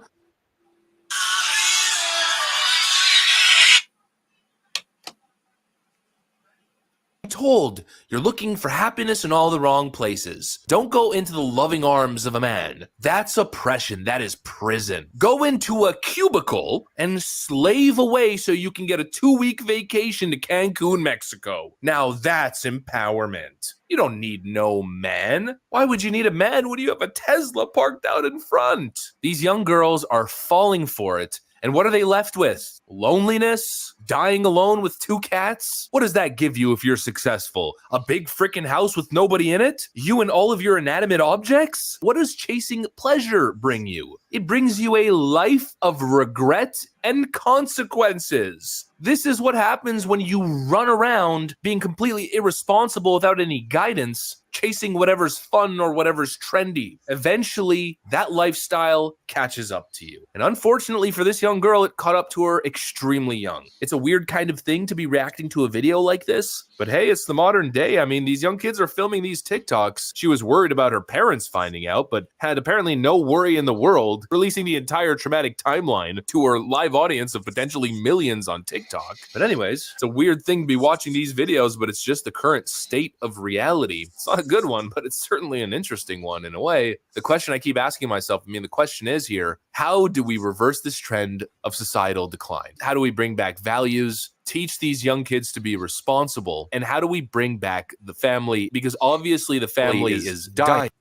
told you're looking for happiness in all the wrong places. Don't go into the loving arms of a man. That's oppression. That is prison. Go into a cubicle and slave away so you can get a 2-week vacation to Cancun, Mexico. Now that's empowerment. You don't need no man. Why would you need a man when you have a Tesla parked out in front? These young girls are falling for it. And what are they left with? Loneliness? Dying alone with 2 cats? What does that give you if you're successful? A big freaking house with nobody in it? You and all of your inanimate objects? What does chasing pleasure bring you? It brings you a life of regret and consequences. This is what happens when you run around being completely irresponsible without any guidance, chasing whatever's fun or whatever's trendy. Eventually, that lifestyle catches up to you. And unfortunately for this young girl, it caught up to her extremely young. It's a weird kind of thing to be reacting to a video like this, but hey, it's the modern day. I mean, these young kids are filming these TikToks. She was worried about her parents finding out, but had apparently no worry in the world, releasing the entire traumatic timeline to her live audience of potentially millions on TikTok. But anyways, it's a weird thing to be watching these videos, but it's just the current state of reality. It's not a good one, but it's certainly an interesting one in a way. The question I keep asking myself, I mean, the question is here, how do we reverse this trend of societal decline? How do we bring back values, teach these young kids to be responsible, and how do we bring back the family? Because obviously the family is dying.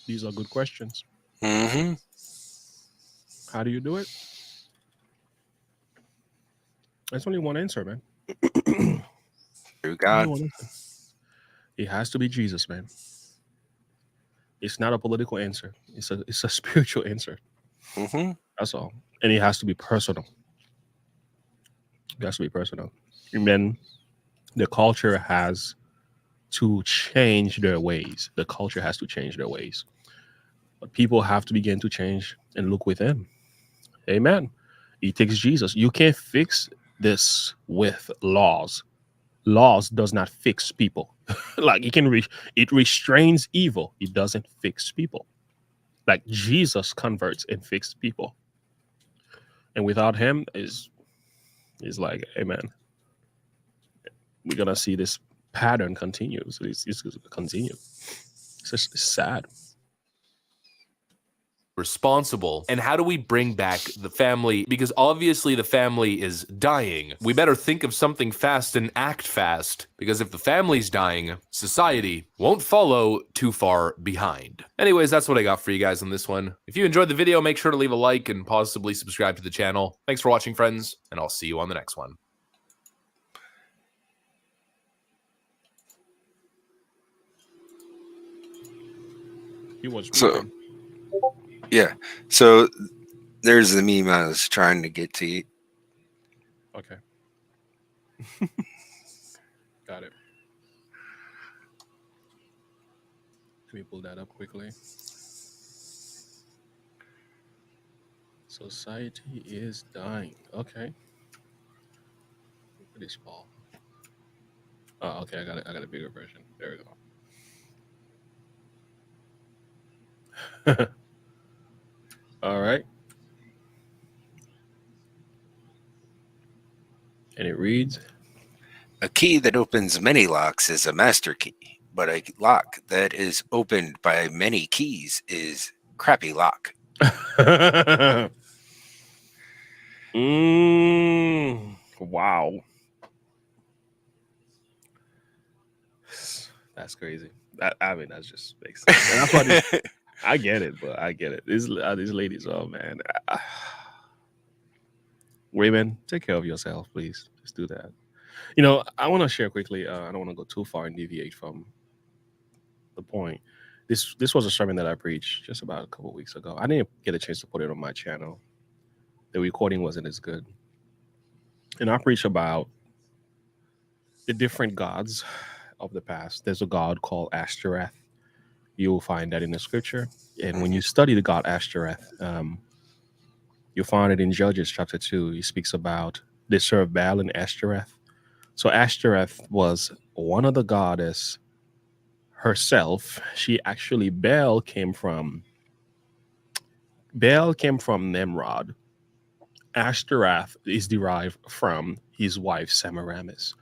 These are good questions.
Mm-hmm.
How do you do it? There's only one answer, man.
Through God.
It has to be Jesus, man. It's not a political answer. It's a spiritual answer.
Mm-hmm.
That's all. And it has to be personal. It has to be personal. And then the culture has to change their ways. The culture has to change their ways. But people have to begin to change and look within. Amen. It takes Jesus. You can't fix this with laws. Laws does not fix people. Like it restrains evil. It doesn't fix people. Like Jesus converts and fixes people. And without him is like, amen. We're gonna see this pattern continue. So it's gonna continue. It's just sad.
Responsible. And how do we bring back the family? Because obviously the family is dying. We better think of something fast and act fast, because if the family's dying, society won't follow too far behind. Anyways, that's what I got for you guys on this one. If you enjoyed the video, make sure to leave a like and possibly subscribe to the channel. Thanks for watching, friends, and I'll see you on the next one.
He was
so. Yeah, so there's the meme I was trying to get to you.
Okay. Got it. Let me pull that up quickly. Society is dying. Okay. Look at this ball. Oh, okay. I got a bigger version. There we go. All right. And it reads,
a key that opens many locks is a master key, but a lock that is opened by many keys is crappy lock.
Wow. That's crazy. I mean, that's just makes sense. And that's why I get it, but I get it. These ladies, oh man. Women, take care of yourself, please. Just do that. You know, I want to share quickly. I don't want to go too far and deviate from the point. This was a sermon that I preached just about a couple of weeks ago. I didn't get a chance to put it on my channel. The recording wasn't as good. And I preached about the different gods of the past. There's a god called Ashtoreth. You'll find that in the scripture. And when you study the god Ashtoreth, you'll find it in Judges chapter 2. He speaks about they serve Baal and Ashtoreth. So Ashtoreth was one of the goddess herself. She actually, Baal came from Nimrod. Ashtoreth is derived from his wife Semiramis.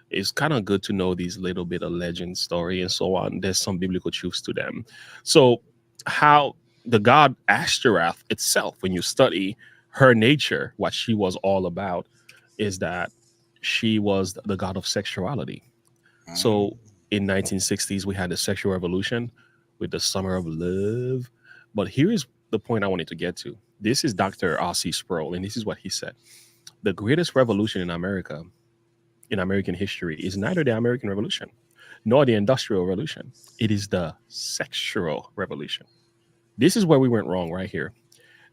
it's kind of good to know these little bit of legend story and so on. There's some biblical truths to them. So how the god Ashtoreth itself, when you study her nature, what she was all about is that she was the god of sexuality. So in 1960s, we had the sexual revolution with the summer of love. But here is the point I wanted to get to. This is Dr. R.C. Sproul, and this is what he said. The greatest revolution in America, in American history, is neither the American Revolution nor the Industrial Revolution. It is the sexual revolution. This is where we went wrong right here.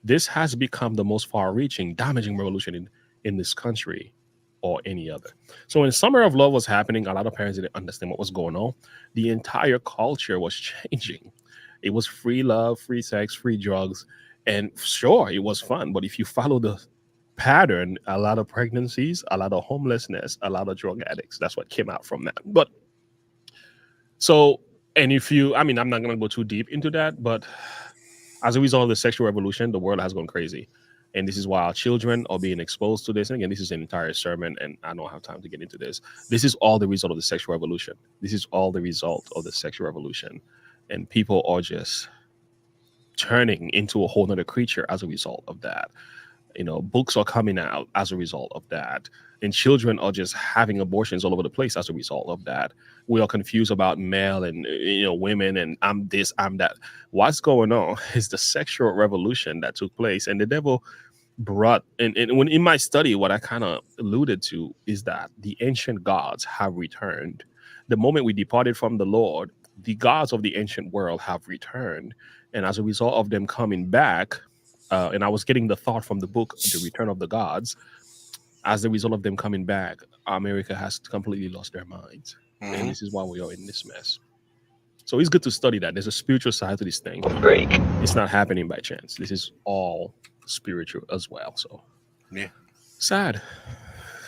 This has become the most far-reaching, damaging revolution in this country or any other. So when Summer of Love was happening, a lot of parents didn't understand what was going on. The entire culture was changing. It was free love, free sex, free drugs. And sure, it was fun. But if you follow the pattern, a lot of pregnancies, a lot of homelessness, a lot of drug addicts. That's what came out from that. But so, and if you, I mean, I'm not going to go too deep into that, but as a result of the sexual revolution, the world has gone crazy. And this is why our children are being exposed to this. And again, this is an entire sermon, and I don't have time to get into this. This is all the result of the sexual revolution. This is all the result of the sexual revolution. And people are just turning into a whole nother creature as a result of that. You know, books are coming out as a result of that. And children are just having abortions all over the place as a result of that. We are confused about male and, you know, women and I'm this, I'm that. What's going on is the sexual revolution that took place. And the devil brought, and when in my study, what I kind of alluded to is that the ancient gods have returned. The moment we departed from the Lord, the gods of the ancient world have returned. And as a result of them coming back, and I was getting the thought from the book, The Return of the Gods, as a result of them coming back, America has completely lost their minds. And this is why we are in this mess. So it's good to study that. There's a spiritual side to this thing.
Break.
It's not happening by chance. This is all spiritual as well. So
yeah,
sad.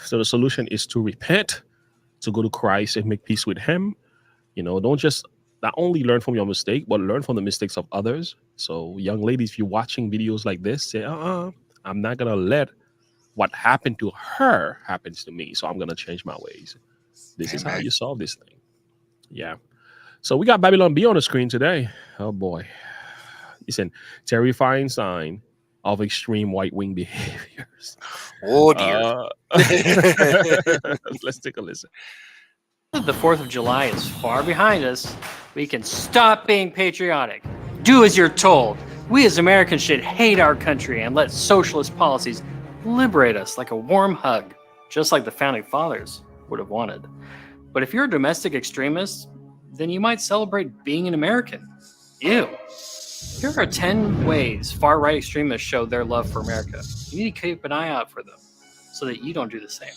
So the solution is to repent, to go to Christ and make peace with him. You know, don't just not only learn from your mistake, but learn from the mistakes of others. So young ladies, if you're watching videos like this, say, I'm not going to let what happened to her happens to me. So I'm going to change my ways. This is how you solve this thing. Yeah. So we got Babylon B on the screen today. Oh boy. Listen, terrifying sign of extreme white wing behaviors.
Oh dear.
Let's take a listen.
The 4th of July is far behind us. We can stop being patriotic. Do as you're told. We as Americans should hate our country and let socialist policies liberate us like a warm hug, just like the founding fathers would have wanted. But if you're a domestic extremist, then you might celebrate being an American. Ew. Here are 10 ways far-right extremists show their love for America. You need to keep an eye out for them so that you don't do the same.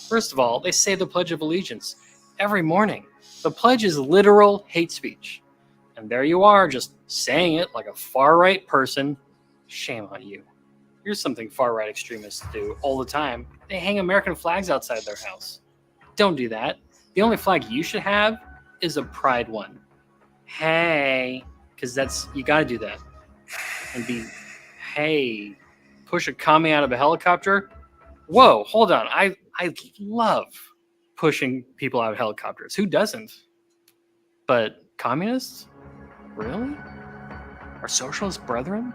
First of all, they say the Pledge of Allegiance every morning. The pledge is literal hate speech. And there you are, just saying it like a far-right person. Shame on you. Here's something far-right extremists do all the time. They hang American flags outside their house. Don't do that. The only flag you should have is a pride one. Hey, because that's, you got to do that. And be, hey, push a commie out of a helicopter? Whoa, hold on. I love pushing people out of helicopters. Who doesn't? But communists? Really? Our socialist brethren?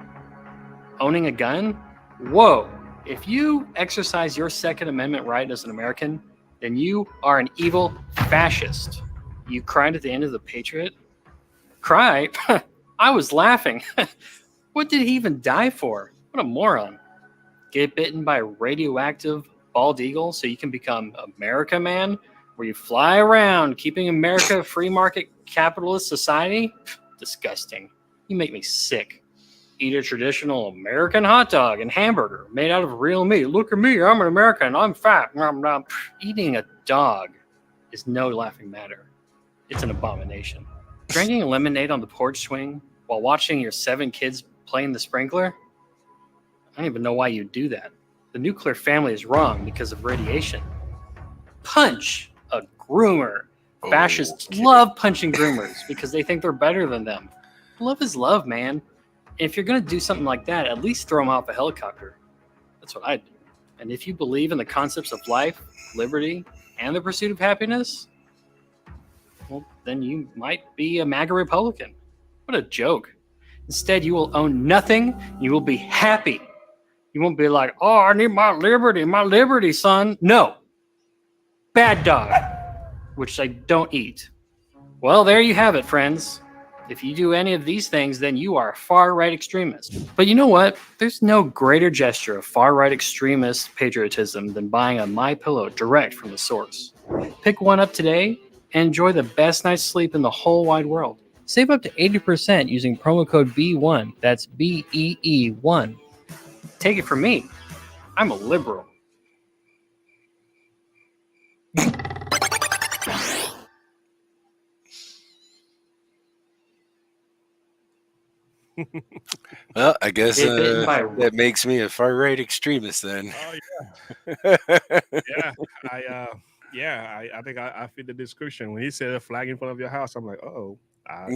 Owning a gun? Whoa. If you exercise your Second Amendment right as an American, then you are an evil fascist. You cried at the end of The Patriot? Cry? I was laughing. What did he even die for? What a moron. Get bitten by a radioactive bald eagle so you can become America Man, where you fly around keeping America a free market capitalist society? Disgusting. You make me sick. Eat a traditional American hot dog and hamburger made out of real meat. Look at me, I'm an American, I'm fat. Nom, nom. Eating a dog is no laughing matter. It's an abomination. Drinking lemonade on the porch swing while watching your 7 kids playing the sprinkler? I don't even know why you do that. The nuclear family is wrong because of radiation. Punch a groomer. Fascists love punching groomers because they think they're better than them. Love is love, man. And if you're going to do something like that, at least throw them off a helicopter. That's what I do. And if you believe in the concepts of life, liberty, and the pursuit of happiness, well, then you might be a MAGA Republican. What a joke. Instead, you will own nothing. You will be happy. You won't be like, oh, I need my liberty, son. No. Bad dog, which I don't eat. Well, there you have it, friends. If you do any of these things, then you are a far-right extremist. But you know what? There's no greater gesture of far-right extremist patriotism than buying a MyPillow direct from the source. Pick one up today and enjoy the best night's sleep in the whole wide world. Save up to 80% using promo code BEE1. That's BEE1. Take it from me. I'm a liberal.
Well, I guess
Get bitten by
that makes me a far-right extremist then.
Oh yeah. I think I fit the description. When he said a flag in front of your house, I'm like, oh. I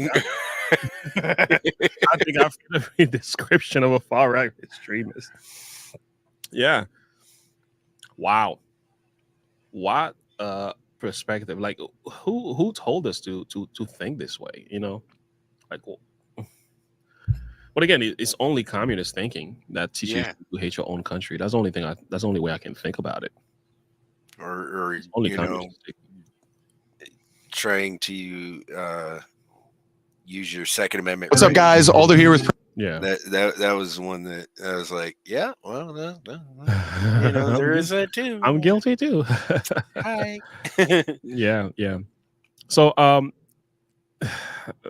think I fit the description of a far-right extremist. Yeah. Wow. What perspective. Like who told us to think this way, you know? Like but again, it's only communist thinking that teaches you to hate your own country. That's the only thing. That's the only way I can think about it.
Or
it's only
you know, trying to use your Second Amendment.
What's up, guys? All they're here is
yeah.
That was one that I was like, yeah, well, no, you know, there is that too.
I'm guilty too.
Hi.
Yeah. So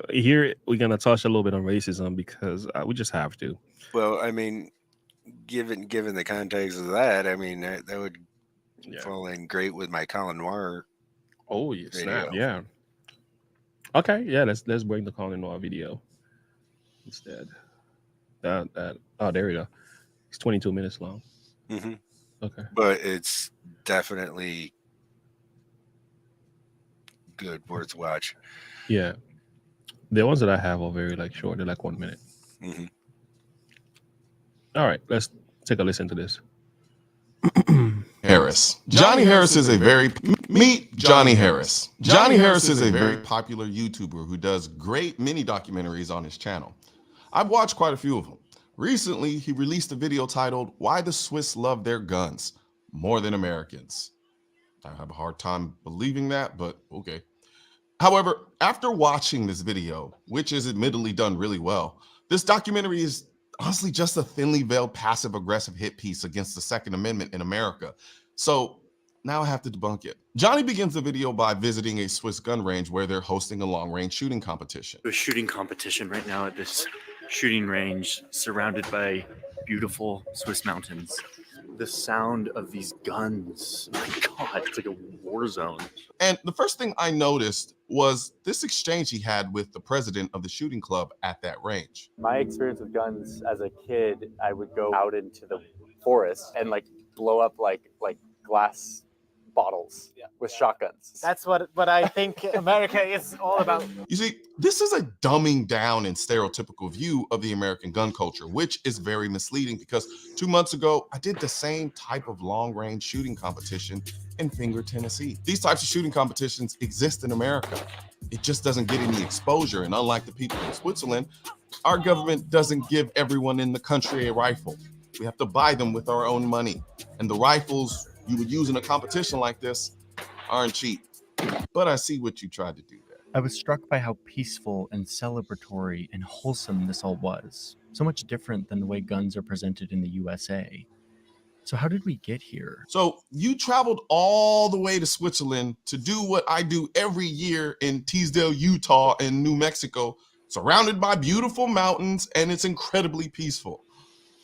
here we're gonna touch a little bit on racism because we just have to.
Well, I mean, given the context of that, I mean that would fall in great with my Colin Noir.
Oh, you snap! Yeah. Okay, yeah. Let's bring the Colin Noir video instead. That oh, there we go. It's 22 minutes long.
Mm-hmm.
Okay,
but it's definitely good, worth watch.
Yeah, the ones that I have are very like short. They're like 1 minute.
Mm-hmm.
All right, let's take a listen to this.
Harris. Johnny Harris is a very meet Johnny Harris. Johnny Harris is a very popular YouTuber who does great mini documentaries on his channel. I've watched quite a few of them. Recently, he released a video titled "Why the Swiss Love Their Guns More Than Americans." I have a hard time believing that, but okay. However, after watching this video, which is admittedly done really well, this documentary is honestly just a thinly veiled passive-aggressive hit piece against the Second Amendment in America. So now I have to debunk it. Johnny begins the video by visiting a Swiss gun range where they're hosting a long-range shooting competition.
A shooting competition right now at this shooting range surrounded by beautiful Swiss mountains. The sound of these guns, my God, it's like a war zone.
And the first thing I noticed was this exchange he had with the president of the shooting club at that range.
My experience with guns as a kid, I would go out into the forest and like blow up like glass bottles with shotguns.
That's what I think America is all about.
You see, this is a dumbing down and stereotypical view of the American gun culture, which is very misleading because 2 months ago, I did the same type of long-range shooting competition in Finger, Tennessee. These types of shooting competitions exist in America. It just doesn't get any exposure. And unlike the people in Switzerland, our government doesn't give everyone in the country a rifle. We have to buy them with our own money. And the rifles you would use in a competition like this aren't cheap. But I see what you tried to do there.
I was struck by how peaceful and celebratory and wholesome this all was. So much different than the way guns are presented in the USA. So how did we get here?
So you traveled all the way to Switzerland to do what I do every year in Teasdale, Utah and New Mexico, surrounded by beautiful mountains, and it's incredibly peaceful.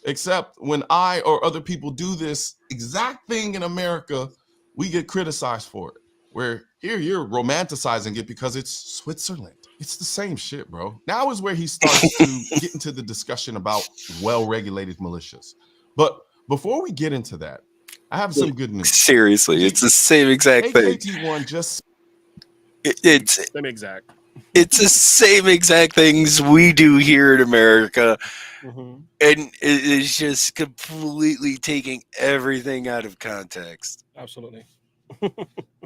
Except when I or other people do this exact thing in America, we get criticized for it. Where here you're romanticizing it because it's Switzerland. It's the same shit, bro. Now is where he starts to get into the discussion about well-regulated militias. But before we get into that, I have some good news.
Seriously, it's the same exact thing.
AKT1 just
it's
same exact.
It's the same exact things we do here in America.
Mm-hmm.
And it is just completely taking everything out of context.
Absolutely.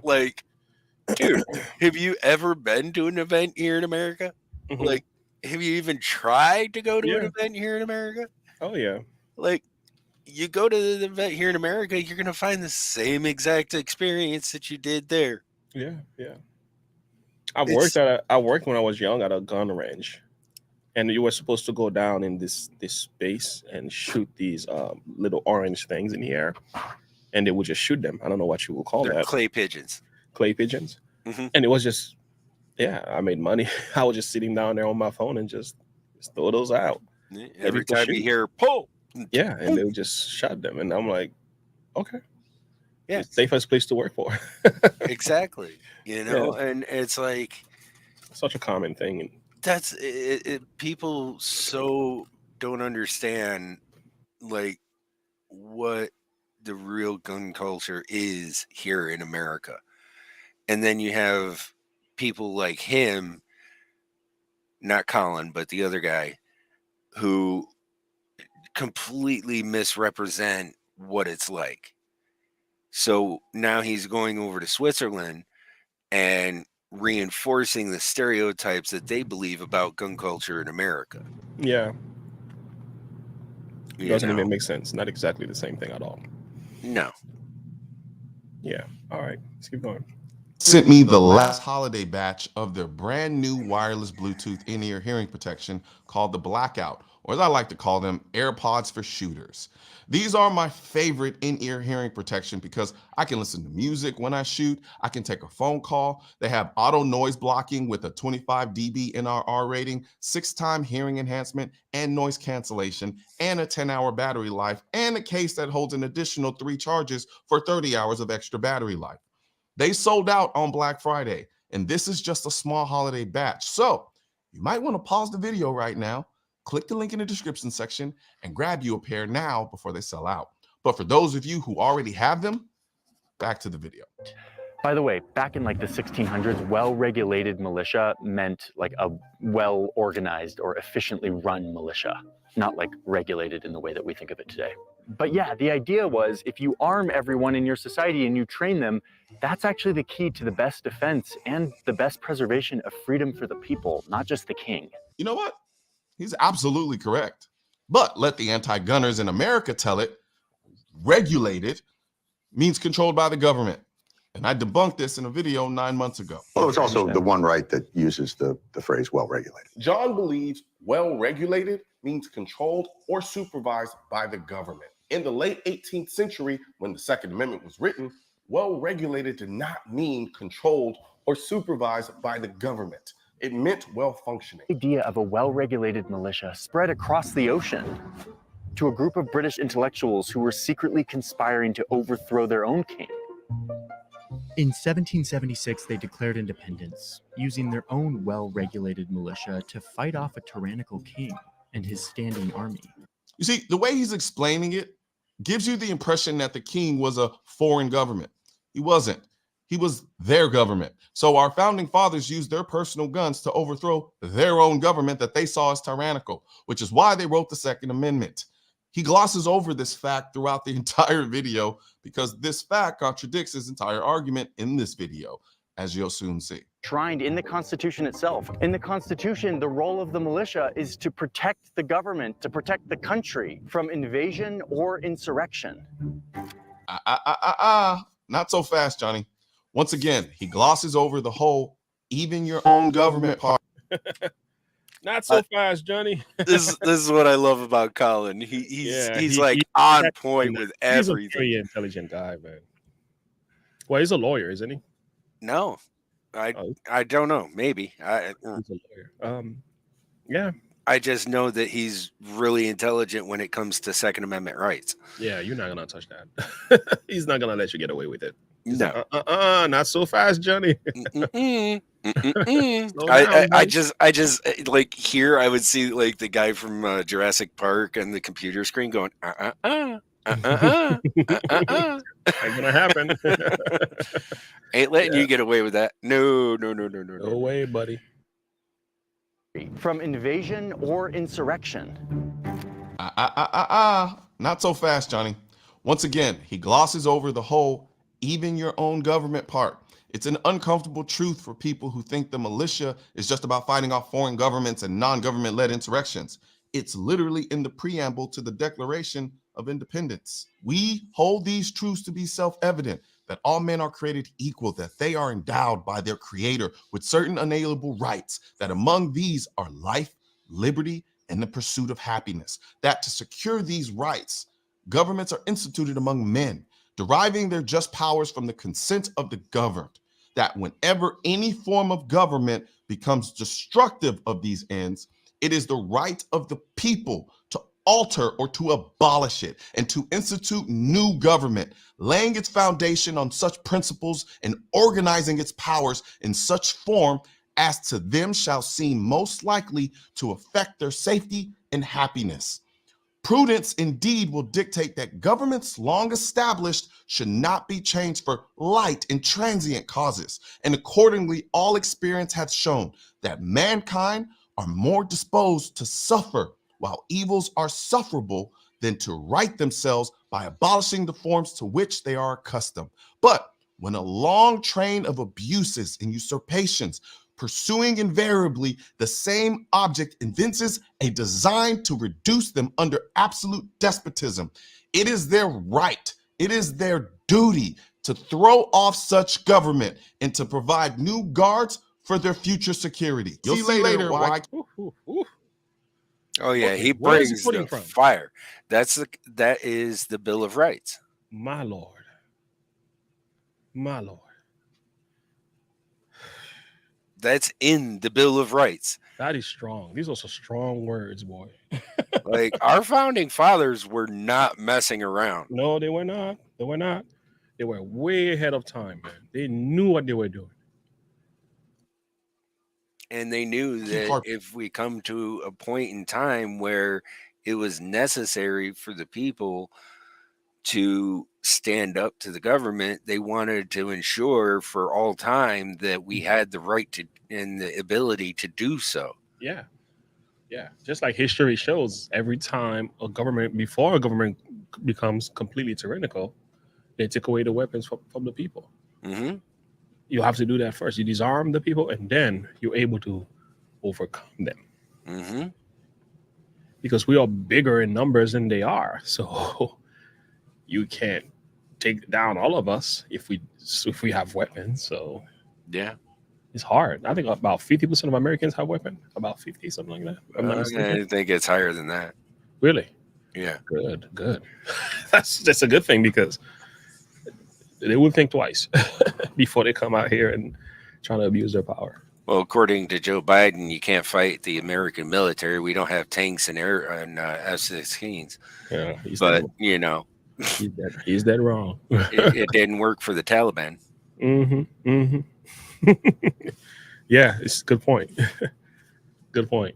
Like, dude, have you ever been to an event here in America?
Mhm.
Like, have you even tried to go to an
Yeah.
event here in America?
Oh yeah.
Like, you go to the event here in America, you're gonna find the same exact experience that you did there.
Yeah. I
It's
worked when I was young at a gun range, and you were supposed to go down in this space and shoot these little orange things in the air, and they would just shoot them. I don't know what you would call
they're
that.
clay pigeons.
Clay pigeons.
Mhm.
And it was just, yeah, I made money. I was just sitting down there on my phone and just throw those out.
Every
people
time you
shoot.
hear pull,
Yeah, and they would just shot them, and I'm like, okay,
yeah,
it's the safest place to work for.
exactly. You know, and it's like
Such a common thing. And
that's it. People so don't understand like what the real gun culture is here in America. And then you have people like him, not Colin, but the other guy, who completely misrepresent what it's like. So now he's going over to Switzerland and reinforcing the stereotypes that they believe about gun culture in America.
yeah,
You
doesn't
know?
even make sense. Not exactly the same thing at all.
No.
Yeah. All right, let's keep going.
Sent me the last holiday batch of their brand new wireless Bluetooth in-ear hearing protection called the Blackout, or as I like to call them, AirPods for shooters. These are my favorite in-ear hearing protection because I can listen to music when I shoot. I can take a phone call. They have auto noise blocking with a 25 dB NRR rating, 6-time hearing enhancement and noise cancellation, and a 10-hour battery life, and a case that holds an additional 3 charges for 30 hours of extra battery life. They sold out on Black Friday, and this is just a small holiday batch. So you might want to pause the video right now, click the link in the description section, and grab you a pair now before they sell out. But for those of you who already have them, back to the video.
By the way, back in like the 1600s, well-regulated militia meant like a well-organized or efficiently run militia, not like regulated in the way that we think of it today. But yeah, the idea was if you arm everyone in your society and you train them, that's actually the key to the best defense and the best preservation of freedom for the people, not just the king.
You know what? He's absolutely correct. But let the anti-gunners in America tell it, regulated means controlled by the government. And I debunked this in a video 9 months ago.
Well, it's also the one right that uses the phrase well-regulated.
John believes well-regulated means controlled or supervised by the government. In the late 18th century, when the Second Amendment was written, well-regulated did not mean controlled or supervised by the government. It meant well-functioning.
The idea of a well-regulated militia spread across the ocean to a group of British intellectuals who were secretly conspiring to overthrow their own king.
In 1776, they declared independence, using their own well-regulated militia to fight off a tyrannical king and his standing army.
You see, the way he's explaining it gives you the impression that the king was a foreign government. He wasn't. He was their government. So our founding fathers used their personal guns to overthrow their own government that they saw as tyrannical, which is why they wrote the Second Amendment. He glosses over this fact throughout the entire video because this fact contradicts his entire argument in this video, as you'll soon see.
Enshrined in the Constitution itself. In the Constitution, the role of the militia is to protect the government, to protect the country from invasion or insurrection.
Not so fast, Johnny. Once again, he glosses over the whole, even your own government part.
Not so fast, Johnny.
This is what I love about Colin. He's like on point with everything.
He's a very intelligent guy, man. Well, he's a lawyer, isn't he?
No, I don't know. Maybe
he's a lawyer. Yeah.
I just know that he's really intelligent when it comes to Second Amendment rights.
Yeah, you're not gonna touch that. He's not gonna let you get away with it. He's
No,
like, not so fast, Johnny.
I just like here I would see like the guy from Jurassic Park and the computer screen going
Ain't gonna happen.
Ain't letting
Yeah.
you get away with that. No.
No way, buddy.
From invasion or insurrection.
Not so fast, Johnny. Once again, he glosses over the whole, even your own government part. It's an uncomfortable truth for people who think the militia is just about fighting off foreign governments and non-government-led insurrections. It's literally in the preamble to the Declaration of Independence. We hold these truths to be self-evident, that all men are created equal, that they are endowed by their creator with certain unalienable rights, that among these are life, liberty, and the pursuit of happiness, that to secure these rights, governments are instituted among men, deriving their just powers from the consent of the governed, that whenever any form of government becomes destructive of these ends, it is the right of the people to alter or to abolish it and to institute new government, laying its foundation on such principles and organizing its powers in such form as to them shall seem most likely to affect their safety and happiness. Prudence indeed will dictate that governments long established should not be changed for light and transient causes, and accordingly all experience hath shown that mankind are more disposed to suffer while evils are sufferable than to right themselves by abolishing the forms to which they are accustomed. But when a long train of abuses and usurpations pursuing invariably the same object evinces a design to reduce them under absolute despotism, it is their right, it is their duty to throw off such government and to provide new guards for their future security. You'll see later why.
Oh yeah,
Okay,
he
where is he
brings
quoting
the
from?
fire. That is the Bill of Rights.
My Lord. My Lord.
That's in the Bill of Rights.
That is strong. These are some strong words, boy.
Like, our founding fathers were not messing around.
No, they were not. They were not. They were way ahead of time, man. They knew what they were doing.
And they knew that if we come to a point in time where it was necessary for the people to stand up to the government, they wanted to ensure for all time that we had the right to and the ability to do so.
Yeah. Yeah. Just like history shows, every time before a government becomes completely tyrannical, they take away the weapons from the people.
Mm-hmm.
You have to do that first. You disarm the people, and then you're able to overcome them.
Mm-hmm.
Because we are bigger in numbers than they are. So you can't take down all of us if we have weapons. So
yeah,
it's hard. I think about 50% of Americans have weapons. About 50, something like that. I'm not mistaken.
I think it's higher than that.
Really?
Yeah.
Good. That's a good thing, because they would think twice before they come out here and try to abuse their power.
Well, according to Joe Biden, you can't fight the American military. We don't have tanks and F-16s.
Yeah,
but you know,
he's dead wrong.
it didn't work for the Taliban.
Yeah, it's a good point. Good point.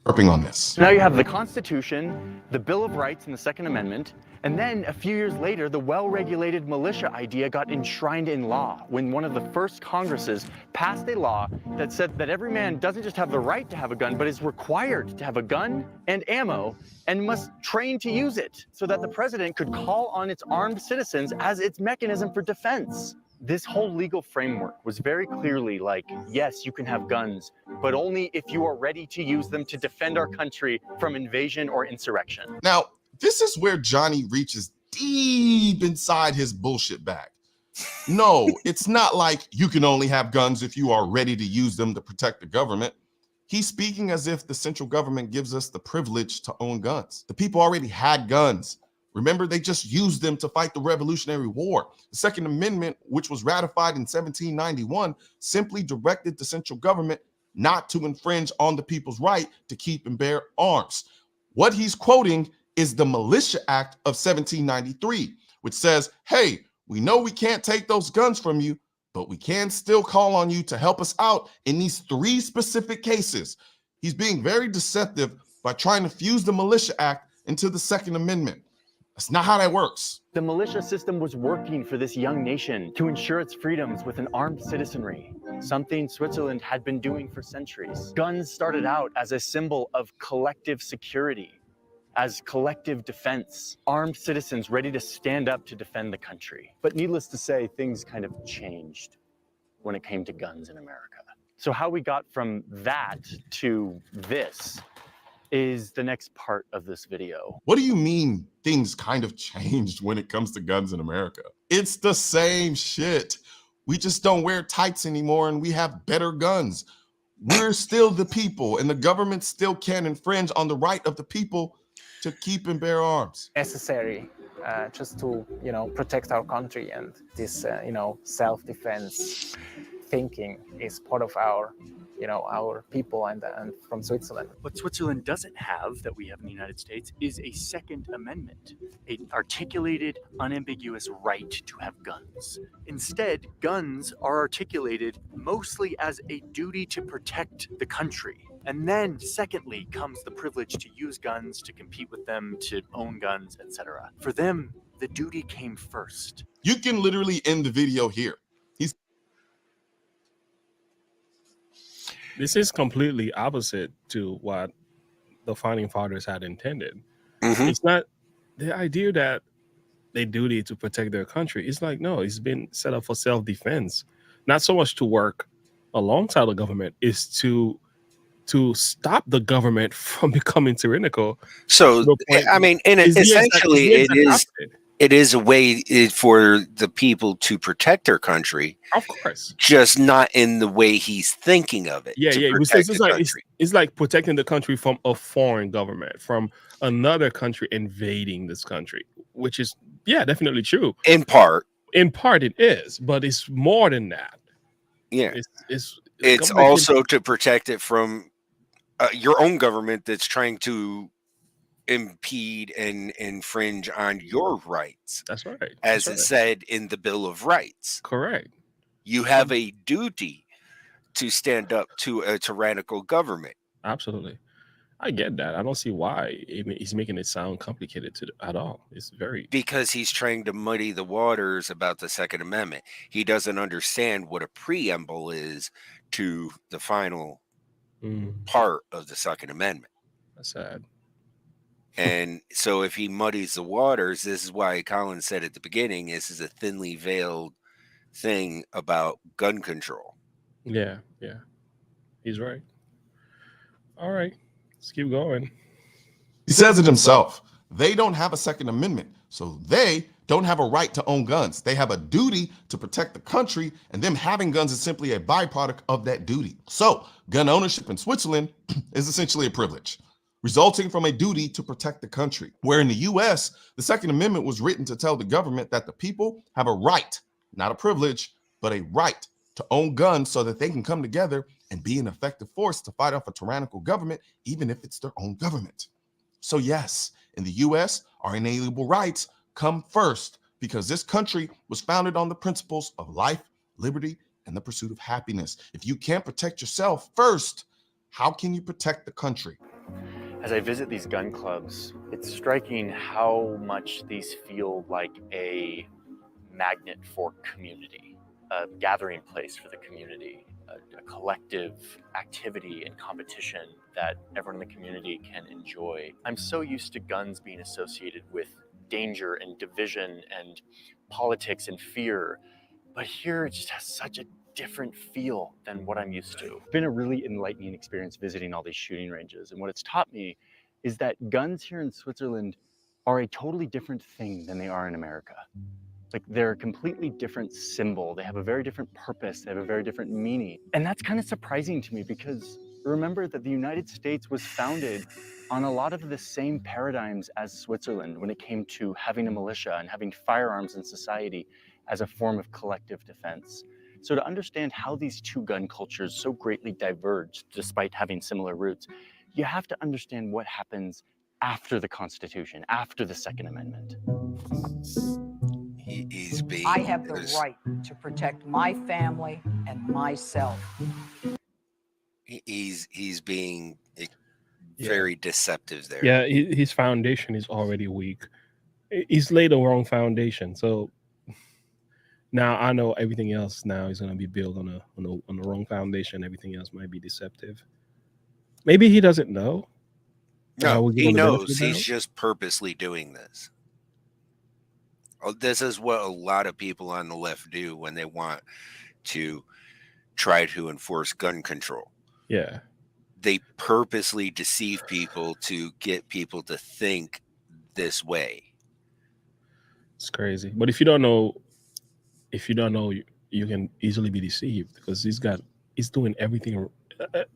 Harping on this.
Now you have the Constitution, the Bill of Rights, and the Second Amendment. And then a few years later, the well-regulated militia idea got enshrined in law when one of the first Congresses passed a law that said that every man doesn't just have the right to have a gun, but is required to have a gun and ammo and must train to use it so that the president could call on its armed citizens as its mechanism for defense. This whole legal framework was very clearly like, yes, you can have guns, but only if you are ready to use them to defend our country from invasion or insurrection.
Now, this is where Johnny reaches deep inside his bullshit bag. No, it's not like you can only have guns if you are ready to use them to protect the government. He's speaking as if the central government gives us the privilege to own guns. The people already had guns. Remember, they just used them to fight the Revolutionary War. The Second Amendment, which was ratified in 1791, simply directed the central government not to infringe on the people's right to keep and bear arms. What he's quoting is the Militia Act of 1793, which says, hey, we know we can't take those guns from you, but we can still call on you to help us out in these 3 specific cases. He's being very deceptive by trying to fuse the Militia Act into the Second Amendment. That's not how that works.
The militia system was working for this young nation to ensure its freedoms with an armed citizenry, something Switzerland had been doing for centuries. Guns started out as a symbol of collective security. as collective defense, armed citizens ready to stand up to defend the country. But needless to say, things kind of changed when it came to guns in America. So how we got from that to this is the next part of this video.
What do you mean things kind of changed when it comes to guns in America? It's the same shit. We just don't wear tights anymore and we have better guns. We're still the people and the government still can infringe on the right of the people to keep and bear arms.
Necessary just to, protect our country, and this, self-defense thinking is part of our people and from Switzerland.
What Switzerland doesn't have that we have in the United States is a Second Amendment, an articulated, unambiguous right to have guns. Instead, guns are articulated mostly as a duty to protect the country. And then, secondly, comes the privilege to use guns, to compete with them, to own guns, etc. For them, the duty came first.
You can literally end the video here.
This is completely opposite to what the founding fathers had intended. It's not the idea that they duty to protect their country. It's like, no, it's been set up for self-defense. Not so much to work alongside the government, is to stop the government from becoming tyrannical.
So, I mean, essentially, it is a way for the people to protect their country.
Of course.
Just not in the way he's thinking of it.
Yeah. It's like protecting the country from a foreign government, from another country invading this country, which is, definitely true.
In part
it is, but it's more than that.
Yeah. It's also to protect it from your own government that's trying to impede and infringe on your rights.
That's right.
As it said in the Bill of Rights.
Correct.
You have a duty to stand up to a tyrannical government.
Absolutely. I get that. I don't see why he's making it sound complicated at all. It's
because he's trying to muddy the waters about the Second Amendment. He doesn't understand what a preamble is to the final part of the Second Amendment.
That's sad.
And so if he muddies the waters, this is why Colin said at the beginning, this is a thinly veiled thing about gun control.
Yeah. He's right. All right. Let's keep going.
He says it himself. They don't have a Second Amendment, so they don't have a right to own guns. They have a duty to protect the country, and them having guns is simply a byproduct of that duty. So gun ownership in Switzerland is essentially a privilege, resulting from a duty to protect the country. Where in the US, the Second Amendment was written to tell the government that the people have a right, not a privilege, but a right to own guns so that they can come together and be an effective force to fight off a tyrannical government, even if it's their own government. So yes, in the US, our inalienable rights come first because this country was founded on the principles of life, liberty, and the pursuit of happiness. If you can't protect yourself first, how can you protect the country?
As I visit these gun clubs, it's striking how much these feel like a magnet for community, a gathering place for the community, a collective activity and competition that everyone in the community can enjoy. I'm so used to guns being associated with danger and division and politics and fear, but here it just has such a different feel than what I'm used to.
It's been a really enlightening experience visiting all these shooting ranges, and what it's taught me is that guns here in Switzerland are a totally different thing than they are in America. Like, they're a completely different symbol. They have a very different purpose. They have a very different meaning. And that's kind of surprising to me because remember that the United States was founded on a lot of the same paradigms as Switzerland when it came to having a militia and having firearms in society as a form of collective defense. So to understand how these two gun cultures so greatly diverged despite having similar roots, you have to understand what happens after the Constitution, after the Second Amendment.
I have the right to protect my family and myself.
He's being very deceptive there.
Yeah, his foundation is already weak. He's laid a wrong foundation. So now I know everything else now is going to be built on a wrong foundation. Everything else might be deceptive. Maybe he doesn't know.
No, he knows he's just purposely doing this. This is what a lot of people on the left do when they want to try to enforce gun control.
Yeah.
They purposely deceive people to get people to think this way.
It's crazy. But if you don't know, you can easily be deceived because he's doing everything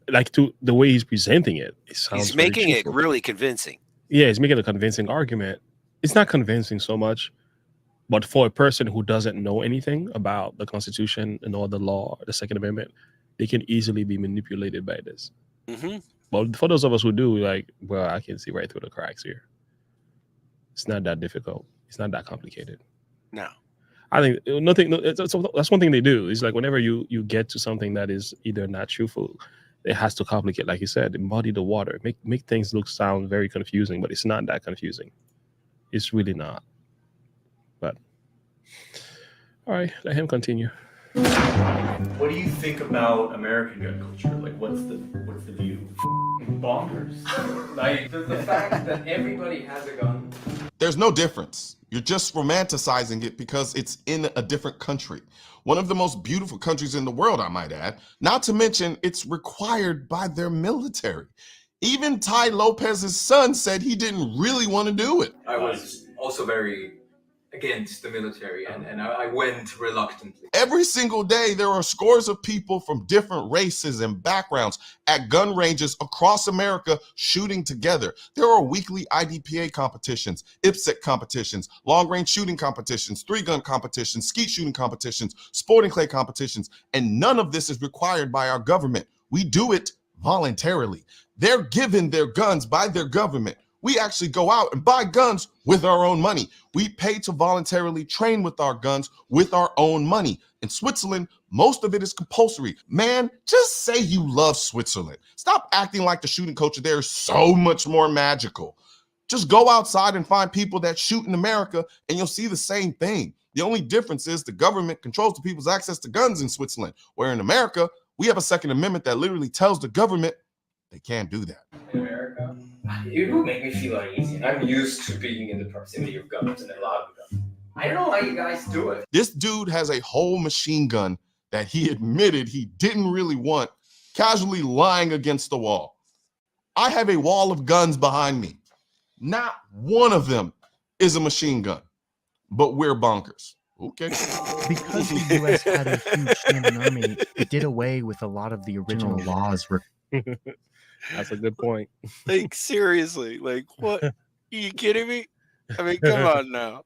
like to the way he's presenting it. It sounds
He's making it
truthful.
really convincing.
Yeah, he's making a convincing argument. It's not convincing so much, but for a person who doesn't know anything about the Constitution and all the law, the Second Amendment, they can easily be manipulated by this.
Mm-hmm.
But for those of us who do, like, well, I can see right through the cracks here. It's not that difficult. It's not that complicated.
No.
I think nothing. That's one thing they do. It's like whenever you get to something that is either not truthful, it has to complicate, like you said, muddy the water, make things sound very confusing, but it's not that confusing. It's really not. But all right, let him continue.
What do you think about American gun culture? Like, what's the view? Bonkers.
Like the fact that everybody has a gun.
There's no difference. You're just romanticizing it because it's in a different country. One of the most beautiful countries in the world, I might add. Not to mention, it's required by their military. Even Ty Lopez's son said he didn't really want to do it.
I was also very against the military, and I went reluctantly.
Every single day, there are scores of people from different races and backgrounds at gun ranges across America shooting together. There are weekly IDPA competitions, IPSC competitions, long-range shooting competitions, three-gun competitions, skeet shooting competitions, sporting clay competitions, and none of this is required by our government. We do it voluntarily. They're given their guns by their government. We actually go out and buy guns with our own money. We pay to voluntarily train with our guns with our own money. In Switzerland, most of it is compulsory. Man, just say you love Switzerland. Stop acting like the shooting culture there is so much more magical. Just go outside and find people that shoot in America and you'll see the same thing. The only difference is the government controls the people's access to guns in Switzerland, where in America, we have a Second Amendment that literally tells the government they can't do that.
In America, it will make me feel uneasy. I'm used to being in the proximity of guns and a lot of guns. I don't know how you guys do it.
This dude has a whole machine gun that he admitted he didn't really want, casually lying against the wall. I have a wall of guns behind me. Not one of them is a machine gun, but we're bonkers. Okay.
Because the U.S. had a huge standing army, it did away with a lot of the original laws.
That's a good point.
Like, seriously, like, what? Are you kidding me? I mean, come on now.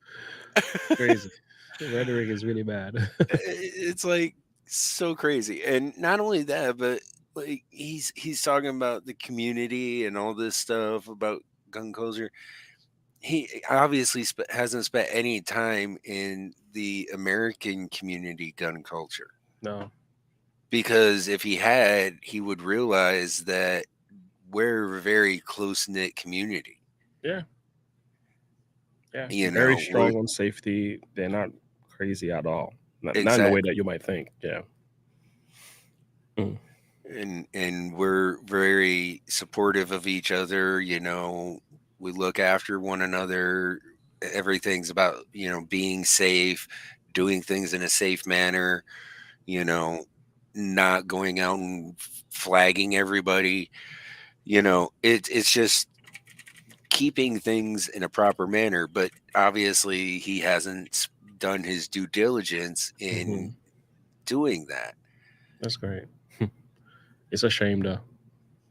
Crazy. The rhetoric is really bad.
It's like so crazy. And not only that, but like he's talking about the community and all this stuff about gun culture. He obviously hasn't spent any time in the American community gun culture.
No. Because
if he had, he would realize that we're a very close-knit community.
Yeah. Yeah.
You
very
know,
strong on safety. They're not crazy at all. Not in the
Exactly.
way that you might think. Yeah.
And we're very supportive of each other. You know, we look after one another. Everything's about, you know, being safe, doing things in a safe manner, you know, not going out and flagging everybody. You know, it's just keeping things in a proper manner. But obviously he hasn't done his due diligence in doing that.
That's great. It's a shame though.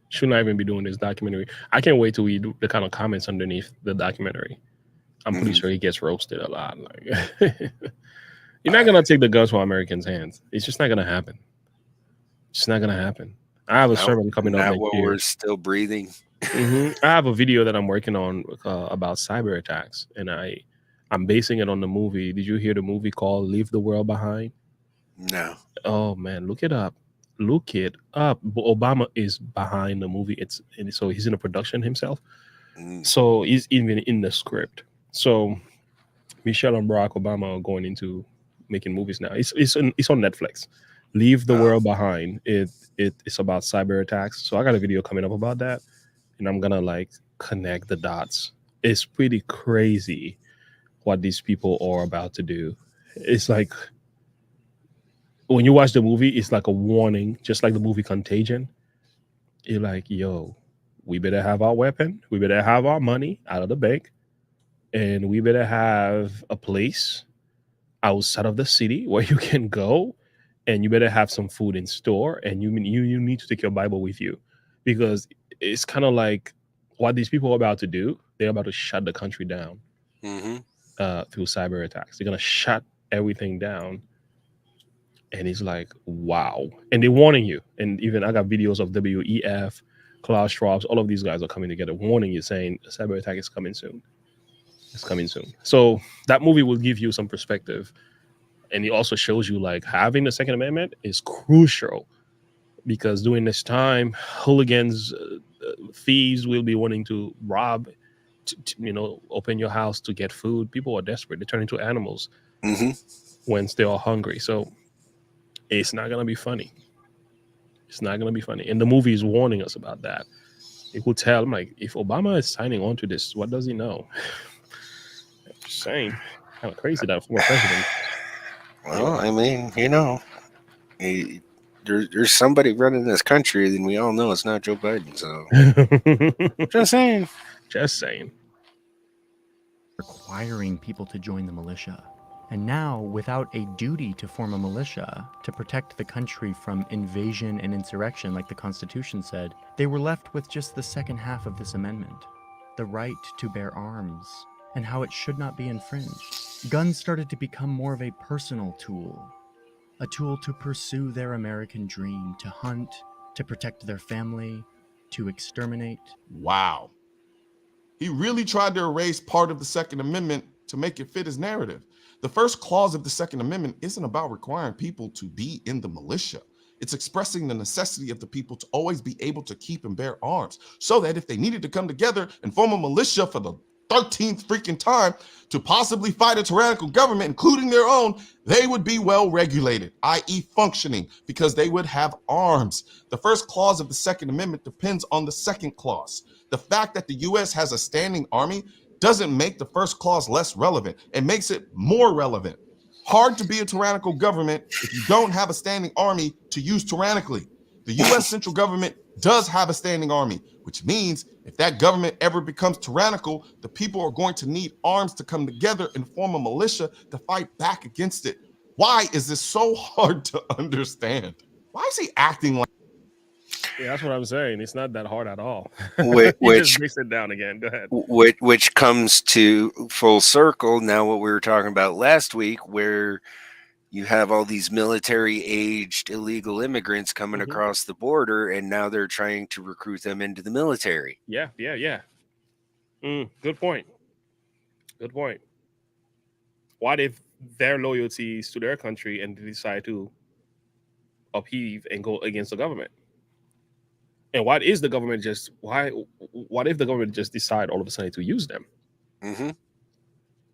Should not even be doing this documentary. I can't wait till we do the kind of comments underneath the documentary. I'm pretty sure he gets roasted a lot. Like, you're not gonna take the guns from Americans' hands. It's just not gonna happen. It's not gonna happen. I have a sermon coming up next year.
We're still breathing.
I have a video that I'm working on about cyber attacks, and I'm basing it on the movie. Did you hear the movie called "Leave the World Behind"?
No.
Oh man, look it up. Look it up. Obama is behind the movie. So he's in the production himself. So he's even in the script. So Michelle and Barack Obama are going into making movies now. It's on Netflix. Leave the World Behind. It's about cyber attacks. So I got a video coming up about that, and I'm gonna like connect the dots. It's pretty crazy what these people are about to do. It's like when you watch the movie, it's like a warning, just like the movie Contagion. You're like, yo, we better have our weapon, we better have our money out of the bank, and we better have a place outside of the city where you can go, and you better have some food in store, and you need to take your Bible with you, because it's kind of like what these people are about to do. They're about to shut the country down through cyber attacks. They're gonna shut everything down, and it's like, wow. And they're warning you. And even I got videos of WEF, Klaus Schwab, all of these guys are coming together, warning you, saying a cyber attack is coming soon. It's coming soon. So that movie will give you some perspective. And it also shows you like having the Second Amendment is crucial, because during this time, hooligans, thieves will be wanting to rob, open your house to get food. People are desperate. They turn into animals when they are hungry. So it's not going to be funny. It's not going to be funny. And the movie is warning us about that. It will tell, I'm like, if Obama is signing on to this, what does he know? Just saying. Kind of crazy that former president.
Well, I mean, there's somebody running this country, then we all know it's not Joe Biden. So just saying.
Just saying.
Requiring people to join the militia. And now, without a duty to form a militia to protect the country from invasion and insurrection, like the Constitution said, they were left with just the second half of this amendment, the right to bear arms, and how it should not be infringed. Guns started to become more of a personal tool, a tool to pursue their American dream, to hunt, to protect their family, to exterminate.
Wow. He really tried to erase part of the Second Amendment to make it fit his narrative. The first clause of the Second Amendment isn't about requiring people to be in the militia. It's expressing the necessity of the people to always be able to keep and bear arms, so that if they needed to come together and form a militia for the 13th freaking time to possibly fight a tyrannical government, including their own, they would be well regulated, i.e. functioning, because they would have arms. The first clause of the Second Amendment depends on the second clause. The fact that the U.S. has a standing army doesn't make the first clause less relevant. It makes it more relevant. Hard to be a tyrannical government if you don't have a standing army to use tyrannically. The U.S. central government does have a standing army, which means if that government ever becomes tyrannical, the people are going to need arms to come together and form a militia to fight back against it. Why is this so hard to understand? Why is he acting like?
Yeah, that's what I'm saying. It's not that hard at all.
Which
just mix it down again. Go ahead.
Which comes to full circle now what we were talking about last week, where you have all these military-aged illegal immigrants coming across the border, and now they're trying to recruit them into the military.
Yeah. Good point. Good point. What if their loyalty is to their country and they decide to upheave and go against the government? And what if the government just decide all of a sudden to use them?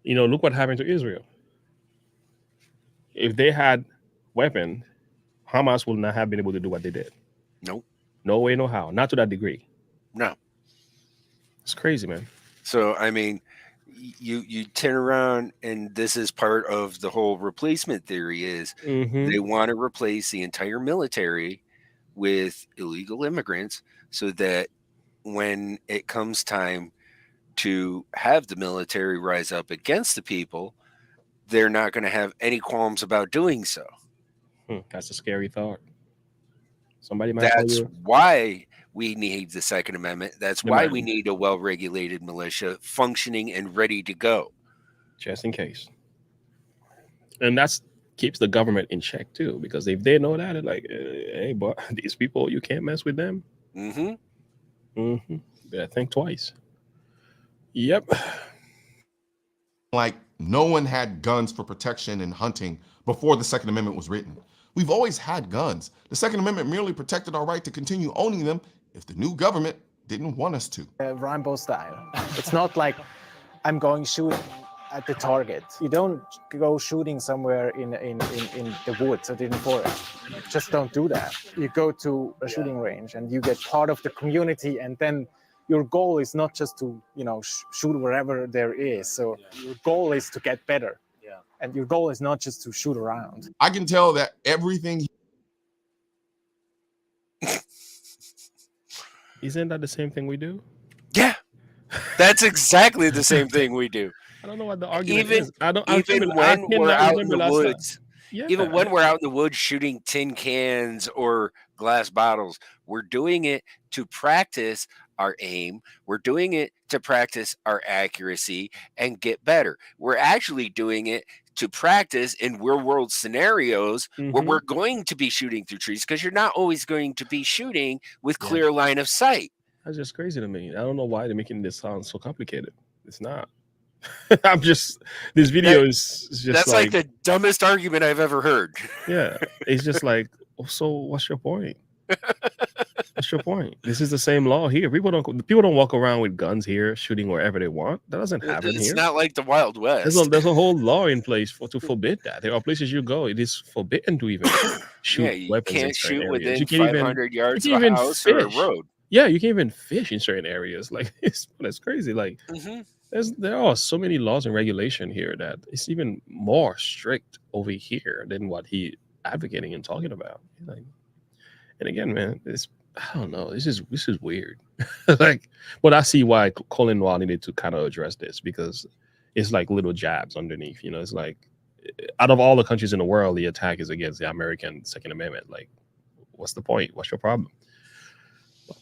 Look what happened to Israel. If they had weapons, Hamas would not have been able to do what they did.
Nope.
No way, no how. Not to that degree.
No.
It's crazy, man.
So, I mean, you turn around, and this is part of the whole replacement theory is they want to replace the entire military with illegal immigrants so that when it comes time to have the military rise up against the people, they're not going to have any qualms about doing so.
That's a scary thought. Somebody might tell
That's
you.
why we need the Second Amendment. That's why we need a well-regulated militia functioning and ready to go.
Just in case. And that's keeps the government in check too, because if they know that, they're like, hey, but these people, you can't mess with them. Better think twice. Yep.
Like no one had guns for protection and hunting before the Second Amendment was written. We've always had guns. The Second Amendment merely protected our right to continue owning them if the new government didn't want us to.
Rambo style. It's not like I'm going shooting at the target. You don't go shooting somewhere in the woods or in the forest. Just don't do that. You go to a shooting range and you get part of the community, and then your goal is not just to, shoot wherever there is. So your goal is to get better. Yeah. And your goal is not just to shoot around.
I can tell that everything.
Isn't that the same thing we do?
Yeah, that's exactly the same thing we do.
I don't know what the argument is. I cannot
remember
last time.
Yeah. Even when we're out in the woods shooting tin cans or glass bottles, we're doing it to practice our aim. We're doing it to practice our accuracy and get better. We're actually doing it to practice in real world scenarios where we're going to be shooting through trees, because you're not always going to be shooting with clear line of sight.
That's just crazy to me. I don't know why they're making this sound so complicated. It's not. I'm just, this video is just
that's like the dumbest argument I've ever heard.
Yeah, it's just like, so what's your point? What's your point? This is the same law here. People don't walk around with guns here shooting wherever they want. That doesn't happen here.
It's not like the Wild West.
There's a whole law in place to forbid that. There are places you go, it is forbidden to even shoot weapons.
You can't shoot
areas.
within 500 yards of a house or a road.
Yeah, you can't even fish in certain areas. Like that's crazy. Like there are so many laws and regulation here that it's even more strict over here than what he advocating and talking about. Like, and again, man, I don't know. This is weird. Like, but I see why Colin Wall needed to kind of address this, because it's like little jabs underneath. It's like, out of all the countries in the world, the attack is against the American Second Amendment. Like, what's the point? What's your problem? But,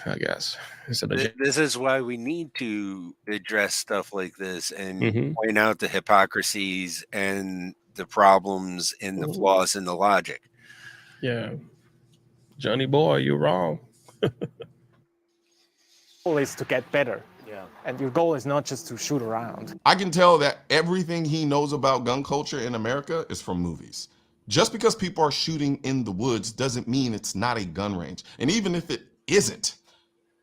I guess
this is why we need to address stuff like this and point out the hypocrisies and the problems and the flaws in the logic.
Yeah. Johnny boy, you're wrong.
Goal is to get better. Yeah. And your goal is not just to shoot around.
I can tell that everything he knows about gun culture in America is from movies. Just because people are shooting in the woods doesn't mean it's not a gun range. And even if it isn't,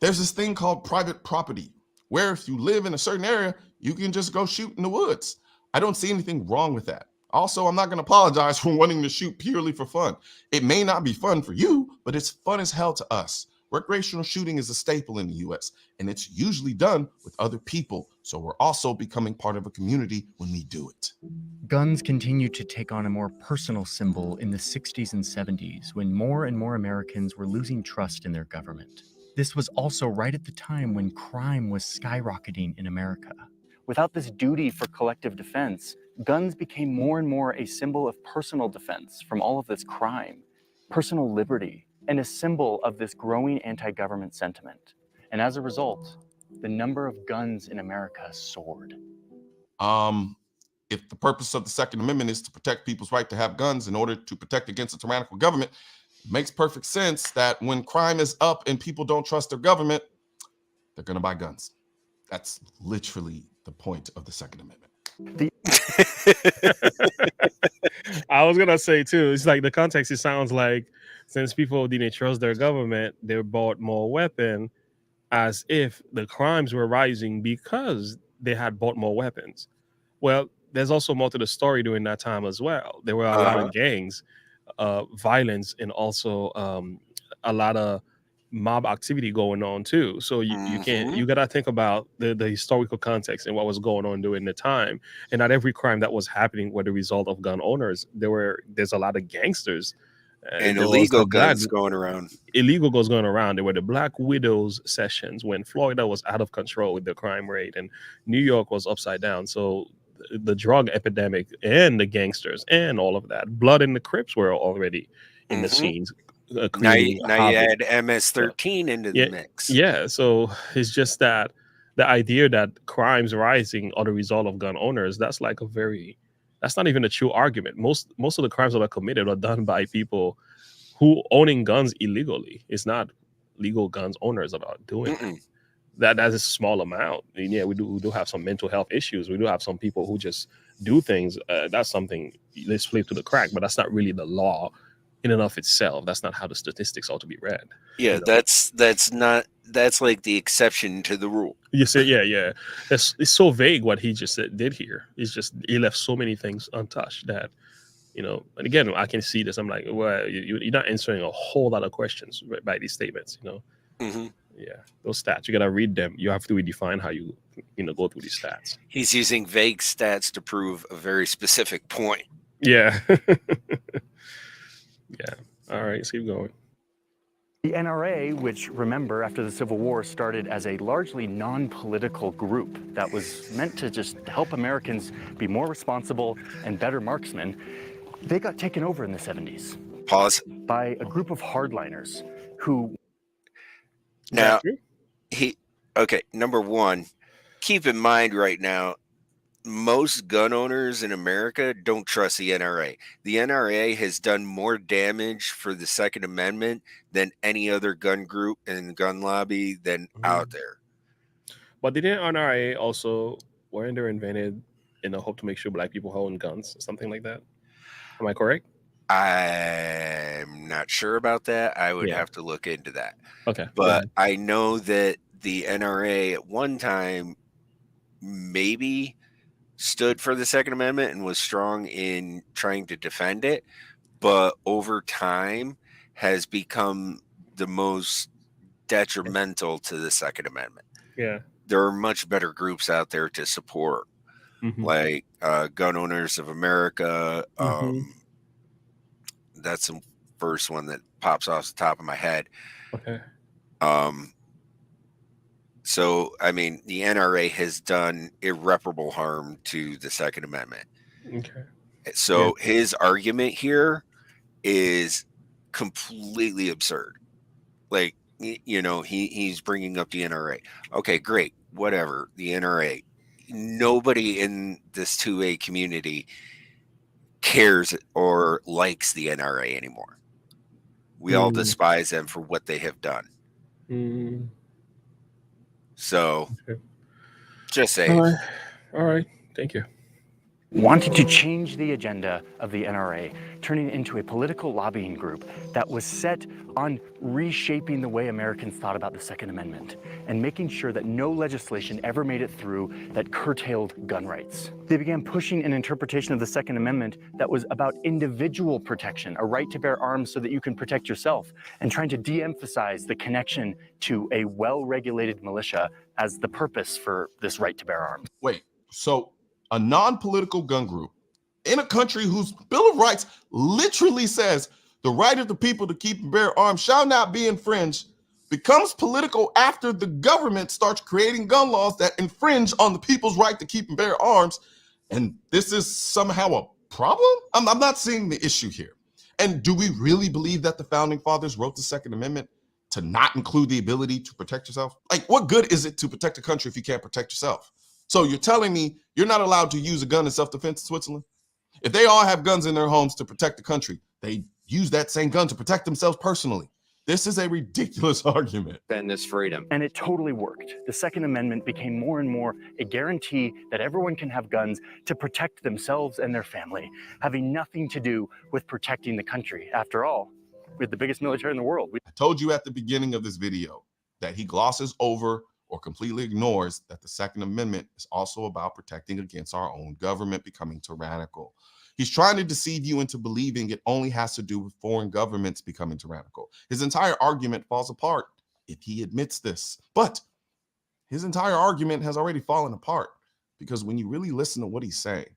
there's this thing called private property, where if you live in a certain area, you can just go shoot in the woods. I don't see anything wrong with that. Also, I'm not going to apologize for wanting to shoot purely for fun. It may not be fun for you, but it's fun as hell to us. Recreational shooting is a staple in the US, and it's usually done with other people. So we're also becoming part of a community when we do it.
Guns continued to take on a more personal symbol in the 60s and 70s, when more and more Americans were losing trust in their government. This was also right at the time when crime was skyrocketing in America.
Without this duty for collective defense, guns became more and more a symbol of personal defense from all of this crime, personal liberty, and a symbol of this growing anti-government sentiment. And as a result, the number of guns in America soared.
If the purpose of the Second Amendment is to protect people's right to have guns in order to protect against a tyrannical government, it makes perfect sense that when crime is up and people don't trust their government, they're going to buy guns. That's literally the point of the Second Amendment.
I was gonna say too, it's like the context, it sounds like since people didn't trust their government, they bought more weapons, as if the crimes were rising because they had bought more weapons. Well, there's also more to the story during that time as well. There were a lot of gangs, violence, and also a lot of mob activity going on too. So you gotta think about the historical context and what was going on during the time. And not every crime that was happening were the result of gun owners. There's a lot of gangsters
and illegal guns going around.
Illegal guns going around. There were the Black Widows sessions when Florida was out of control with the crime rate and New York was upside down. So the drug epidemic and the gangsters and all of that. Blood and the Crips were already in the scenes.
Now you add MS-13 into the mix.
Yeah, so it's just that the idea that crimes rising are the result of gun owners, that's like that's not even a true argument. Most of the crimes that are committed are done by people who owning guns illegally. It's not legal guns owners that are doing it. That is a small amount. And yeah, we do have some mental health issues. We do have some people who just do things. That's something, let's flip to the crack, but that's not really the law in and of itself. That's not how the statistics ought to be read.
Yeah, that's like the exception to the rule.
You say, yeah. It's so vague what he just did here. It's just, he left so many things untouched that, and again, I can see this. I'm like, well, you're not answering a whole lot of questions by these statements, Yeah, those stats, you gotta read them. You have to redefine how you go through these stats.
He's using vague stats to prove a very specific point.
Yeah. Yeah. All right, let's keep going.
The NRA, which, remember, after the Civil War started as a largely non-political group that was meant to just help Americans be more responsible and better marksmen, they got taken over in the 70s.
Pause.
By a group of hardliners who...
Now, number one, keep in mind right now, most gun owners in America don't trust the NRA. The NRA has done more damage for the Second Amendment than any other gun group and gun lobby than out there.
But didn't NRA also, weren't they invented in the hope to make sure black people own guns, something like that? Am I correct?
I'm not sure about that. I would have to look into that.
Okay.
But I know that the NRA at one time maybe stood for the Second Amendment and was strong in trying to defend it, but over time has become the most detrimental to the Second Amendment.
Yeah.
There are much better groups out there to support, like Gun Owners of America. That's the first one that pops off the top of my head.
Okay.
So, I mean, the NRA has done irreparable harm to the Second Amendment.
Okay.
So his argument here is completely absurd. Like, he's bringing up the NRA. Okay, great. Whatever. The NRA. Nobody in this 2A community cares or likes the NRA anymore. We all despise them for what they have done. So, just say.
All right. Thank you.
Wanted to change the agenda of the NRA, turning it into a political lobbying group that was set on reshaping the way Americans thought about the Second Amendment and making sure that no legislation ever made it through that curtailed gun rights. They began pushing an interpretation of the Second Amendment that was about individual protection, a right to bear arms so that you can protect yourself, and trying to de-emphasize the connection to a well-regulated militia as the purpose for this right to bear arms.
Wait, so a non-political gun group in a country whose Bill of Rights literally says the right of the people to keep and bear arms shall not be infringed becomes political after the government starts creating gun laws that infringe on the people's right to keep and bear arms. And this is somehow a problem? I'm not seeing the issue here. And do we really believe that the founding fathers wrote the Second Amendment to not include the ability to protect yourself? Like, what good is it to protect a country if you can't protect yourself? So you're telling me you're not allowed to use a gun in self-defense in Switzerland? If they all have guns in their homes to protect the country, they use that same gun to protect themselves personally. This is a ridiculous argument.
Defend this freedom.
And it totally worked. The Second Amendment became more and more a guarantee that everyone can have guns to protect themselves and their family, having nothing to do with protecting the country. After all, we're the biggest military in the world.
I told you at the beginning of this video that he glosses over or completely ignores that the Second Amendment is also about protecting against our own government becoming tyrannical. He's trying to deceive you into believing it only has to do with foreign governments becoming tyrannical. His entire argument falls apart if he admits this. But his entire argument has already fallen apart because when you really listen to what he's saying,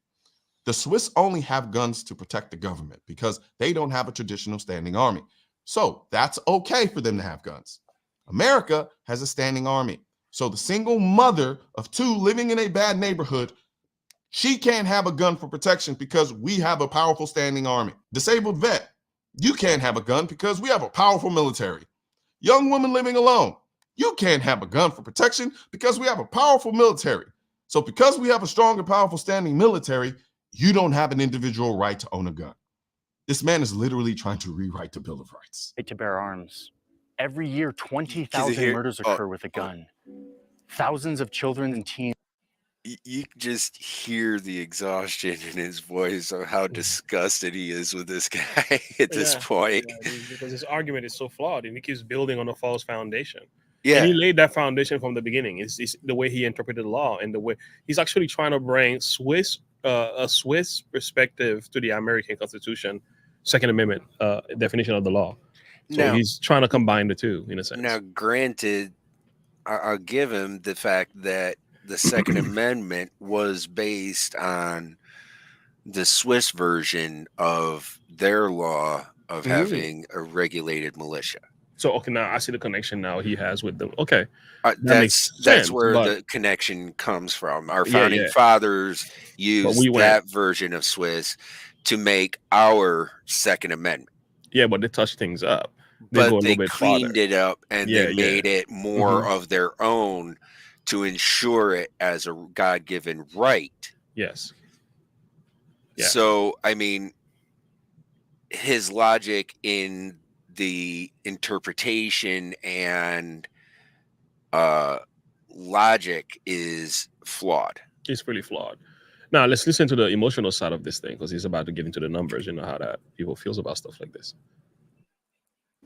the Swiss only have guns to protect the government because they don't have a traditional standing army. So that's okay for them to have guns. America has a standing army. So the single mother of two living in a bad neighborhood, she can't have a gun for protection because we have a powerful standing army. Disabled vet, you can't have a gun because we have a powerful military. Young woman living alone, you can't have a gun for protection because we have a powerful military. So because we have a strong and powerful standing military, you don't have an individual right to own a gun. This man is literally trying to rewrite the Bill of Rights.
Right to bear arms. Every year, 20,000 murders occur with a gun. Thousands of children and teens.
You just hear the exhaustion in his voice of how disgusted he is with this guy at this point.
Yeah, because his argument is so flawed and he keeps building on a false foundation.
Yeah.
And he laid that foundation from the beginning. It's the way he interpreted the law and the way he's actually trying to bring a Swiss perspective to the American Constitution, Second Amendment definition of the law. So he's trying to combine the two in a sense.
Now, granted, I'll give him the fact that the Second Amendment was based on the Swiss version of their law of having a regulated militia.
So okay, now I see the connection now he has with them. Okay,
that's where the connection comes from. Our founding fathers used that version of Swiss to make our Second Amendment.
Yeah, but they touched things up.
But they cleaned it up and they made it more of their own to ensure it as a God-given right.
Yes.
Yeah. So, I mean, his logic in the interpretation and logic is flawed.
It's pretty flawed. Now, let's listen to the emotional side of this thing, because he's about to get into the numbers. You know how that people feels about stuff like this.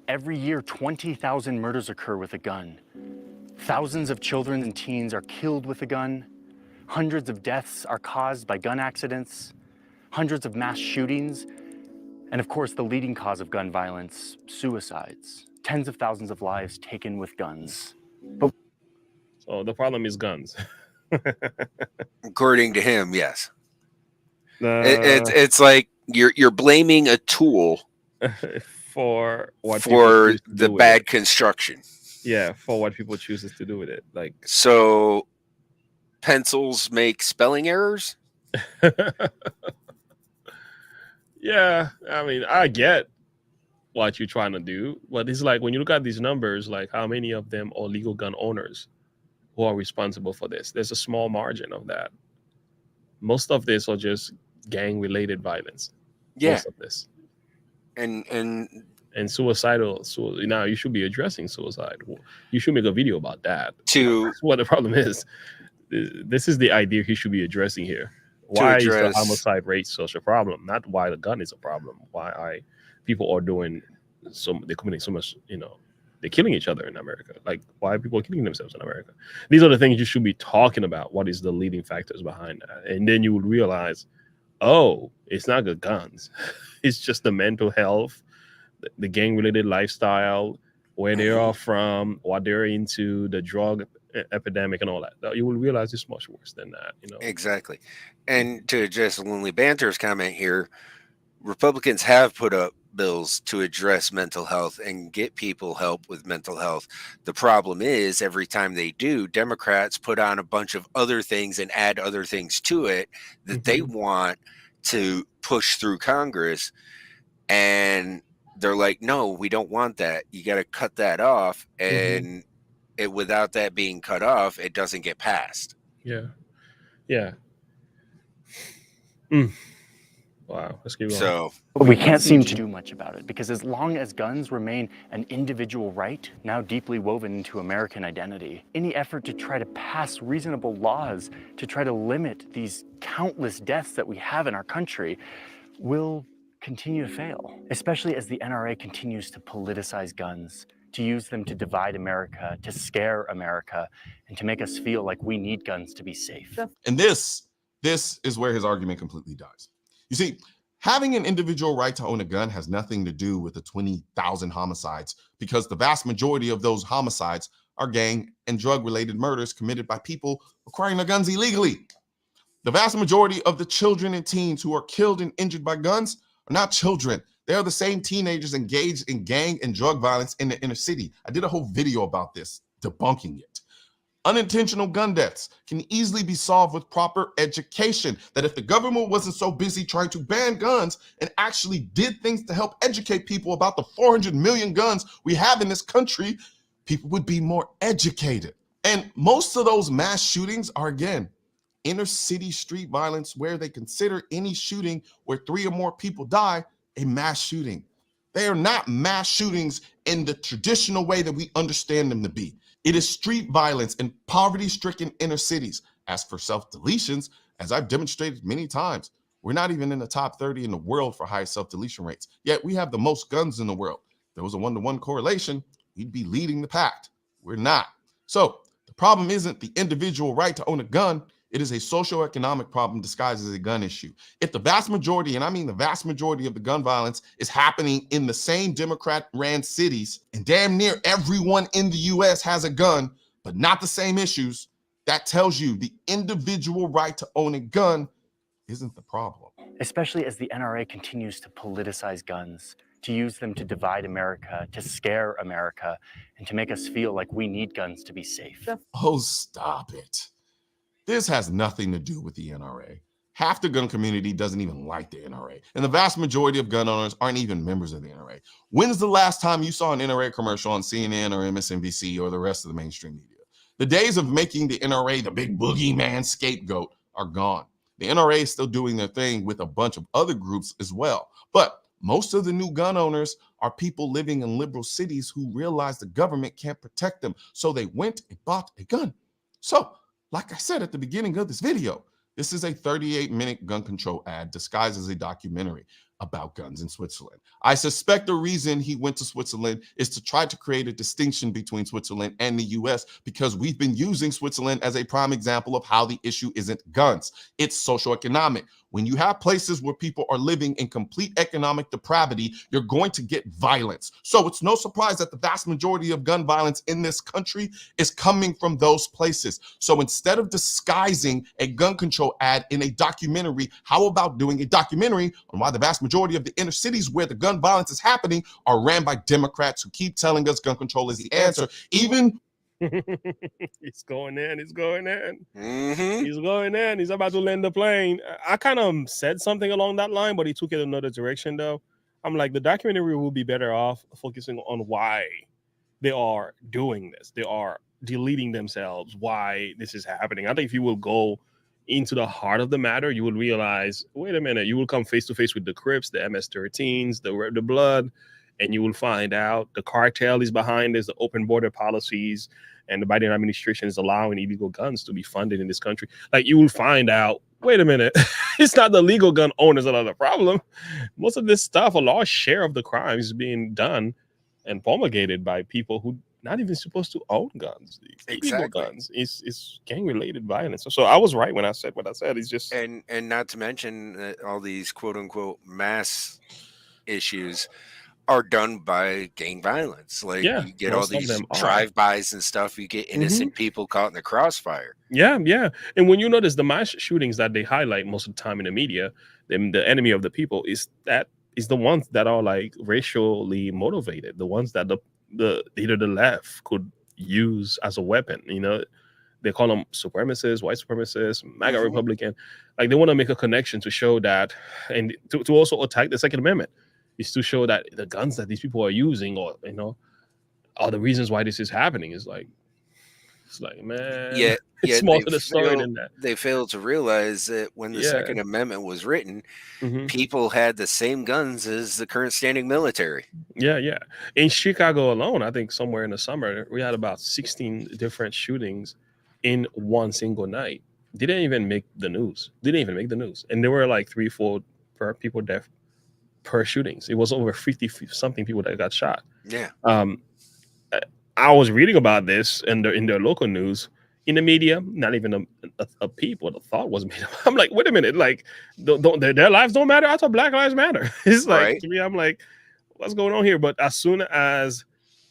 Every year, 20,000 murders occur with a gun. Thousands of children and teens are killed with a gun. Hundreds of deaths are caused by gun accidents. Hundreds of mass shootings. And of course, the leading cause of gun violence, suicides. Tens of thousands of lives taken with guns.
So the problem is guns.
According to him, yes. It's like you're blaming a tool
for what
for the bad construction.
Yeah, for what people chooses to do with it. Like,
so pencils make spelling errors.
Yeah, I mean, I get what you're trying to do, but it's like when you look at these numbers, like how many of them are legal gun owners who are responsible for this? There's a small margin of that. Most of this are just gang-related violence.
Yeah.
Most of this.
And
suicidal. So now you should be addressing suicide. You should make a video about that. That's what the problem is. This is the idea he should be addressing here. Why is the homicide rate such a problem? Not why the gun is a problem. Why people are doing they're committing so much, they're killing each other in America. Like, why are people killing themselves in America? These are the things you should be talking about. What is the leading factors behind that? And then you would realize, oh, it's not the guns. It's just the mental health, the gang-related lifestyle, where they are from, what they're into, the drug epidemic and all that. You will realize it's much worse than that.
Exactly. And to address Lonely Banter's comment here, Republicans have put up bills to address mental health and get people help with mental health. The problem is every time they do, Democrats put on a bunch of other things and add other things to it that they want to push through Congress. And they're like, no, we don't want that. You got to cut that off. And without that being cut off, it doesn't get passed.
Yeah. Yeah. Wow. Let's keep going.
But we can't seem to do much about it, because as long as guns remain an individual right, now deeply woven into American identity, any effort to try to pass reasonable laws to try to limit these countless deaths that we have in our country will continue to fail, especially as the NRA continues to politicize guns, to use them to divide America, to scare America, and to make us feel like we need guns to be safe.
And this is where his argument completely dies. You see, having an individual right to own a gun has nothing to do with the 20,000 homicides, because the vast majority of those homicides are gang and drug-related murders committed by people acquiring their guns illegally. The vast majority of the children and teens who are killed and injured by guns are not children. They are the same teenagers engaged in gang and drug violence in the inner city. I did a whole video about this, debunking it. Unintentional gun deaths can easily be solved with proper education. That if the government wasn't so busy trying to ban guns and actually did things to help educate people about the 400 million guns we have in this country, people would be more educated. And most of those mass shootings are, again, inner city street violence, where they consider any shooting where 3 or more people die a mass shooting. They are not mass shootings in the traditional way that we understand them to be. It is street violence in poverty-stricken inner cities. As for self-deletions, as I've demonstrated many times, we're not even in the top 30 in the world for high self-deletion rates. Yet we have the most guns in the world. If there was a one-to-one correlation, we'd be leading the pack. We're not. So the problem isn't the individual right to own a gun. It is a socioeconomic problem disguised as a gun issue. If the vast majority, and I mean the vast majority of the gun violence, is happening in the same Democrat-ran cities, and damn near everyone in the U.S. has a gun, but not the same issues. That tells you the individual right to own a gun isn't the problem.
Especially as the NRA continues to politicize guns, to use them to divide America, to scare America, and to make us feel like we need guns to be safe.
Oh, stop it. This has nothing to do with the NRA. Half the gun community doesn't even like the NRA, and the vast majority of gun owners aren't even members of the NRA. When's the last time you saw an NRA commercial on CNN or MSNBC or the rest of the mainstream media? The days of making the NRA the big boogeyman scapegoat are gone. The NRA is still doing their thing with a bunch of other groups as well. But most of the new gun owners are people living in liberal cities who realize the government can't protect them, so they went and bought a gun. So, like I said at the beginning of this video, this is a 38-minute gun control ad disguised as a documentary about guns in Switzerland. I suspect the reason he went to Switzerland is to try to create a distinction between Switzerland and the US, because we've been using Switzerland as a prime example of how the issue isn't guns, it's socioeconomic. When you have places where people are living in complete economic depravity, you're going to get violence. So it's no surprise that the vast majority of gun violence in this country is coming from those places. So instead of disguising a gun control ad in a documentary, how about doing a documentary on why the vast majority of the inner cities where the gun violence is happening are ran by Democrats who keep telling us gun control is the answer, even
He's going in. He's going in. He's going in. He's about to land the plane. I kind of said something along that line, but he took it another direction, though. I'm like, the documentary will be better off focusing on why they are doing this. They are deleting themselves, why this is happening. I think if you will go into the heart of the matter, you will realize, wait a minute, you will come face to face with the Crips, the MS-13s, the Blood, and you will find out the cartel is behind this, the open border policies, and the Biden administration is allowing illegal guns to be funded in this country. Like, you will find out, wait a minute, it's not the legal gun owners that are the problem. Most of this stuff, a large share of the crimes is being done and promulgated by people who not even supposed to own guns. Illegal guns. It's gang-related violence. So I was right when I said what I said. It's just
and not to mention all these quote-unquote mass issues are done by gang violence. Like, you get all these drive-bys and stuff. You get innocent people caught in the crossfire.
Yeah. And when you notice the mass shootings that they highlight most of the time in the media, then the enemy of the people is the ones that are like racially motivated, the ones that either the left could use as a weapon. You know, they call them supremacists, white supremacists, MAGA Republican. Like, they want to make a connection to show that, and to also attack the Second Amendment, is to show that the guns that these people are using, or are the reasons why this is happening. It's like, man, it's more to the story than that.
They failed to realize that when the Second Amendment was written, people had the same guns as the current standing military.
Yeah. In Chicago alone, I think somewhere in the summer, we had about 16 different shootings in one single night. Didn't even make the news. And there were like 3-4 people dead per shootings. It was over 50 something people that got shot.
Yeah.
I was reading about this in their local news, in the media. Not even a peep what the thought was made of. I'm like, wait a minute, like, don't their lives don't matter? I thought Black Lives Matter. It's like, to me, I'm like, what's going on here? But as soon as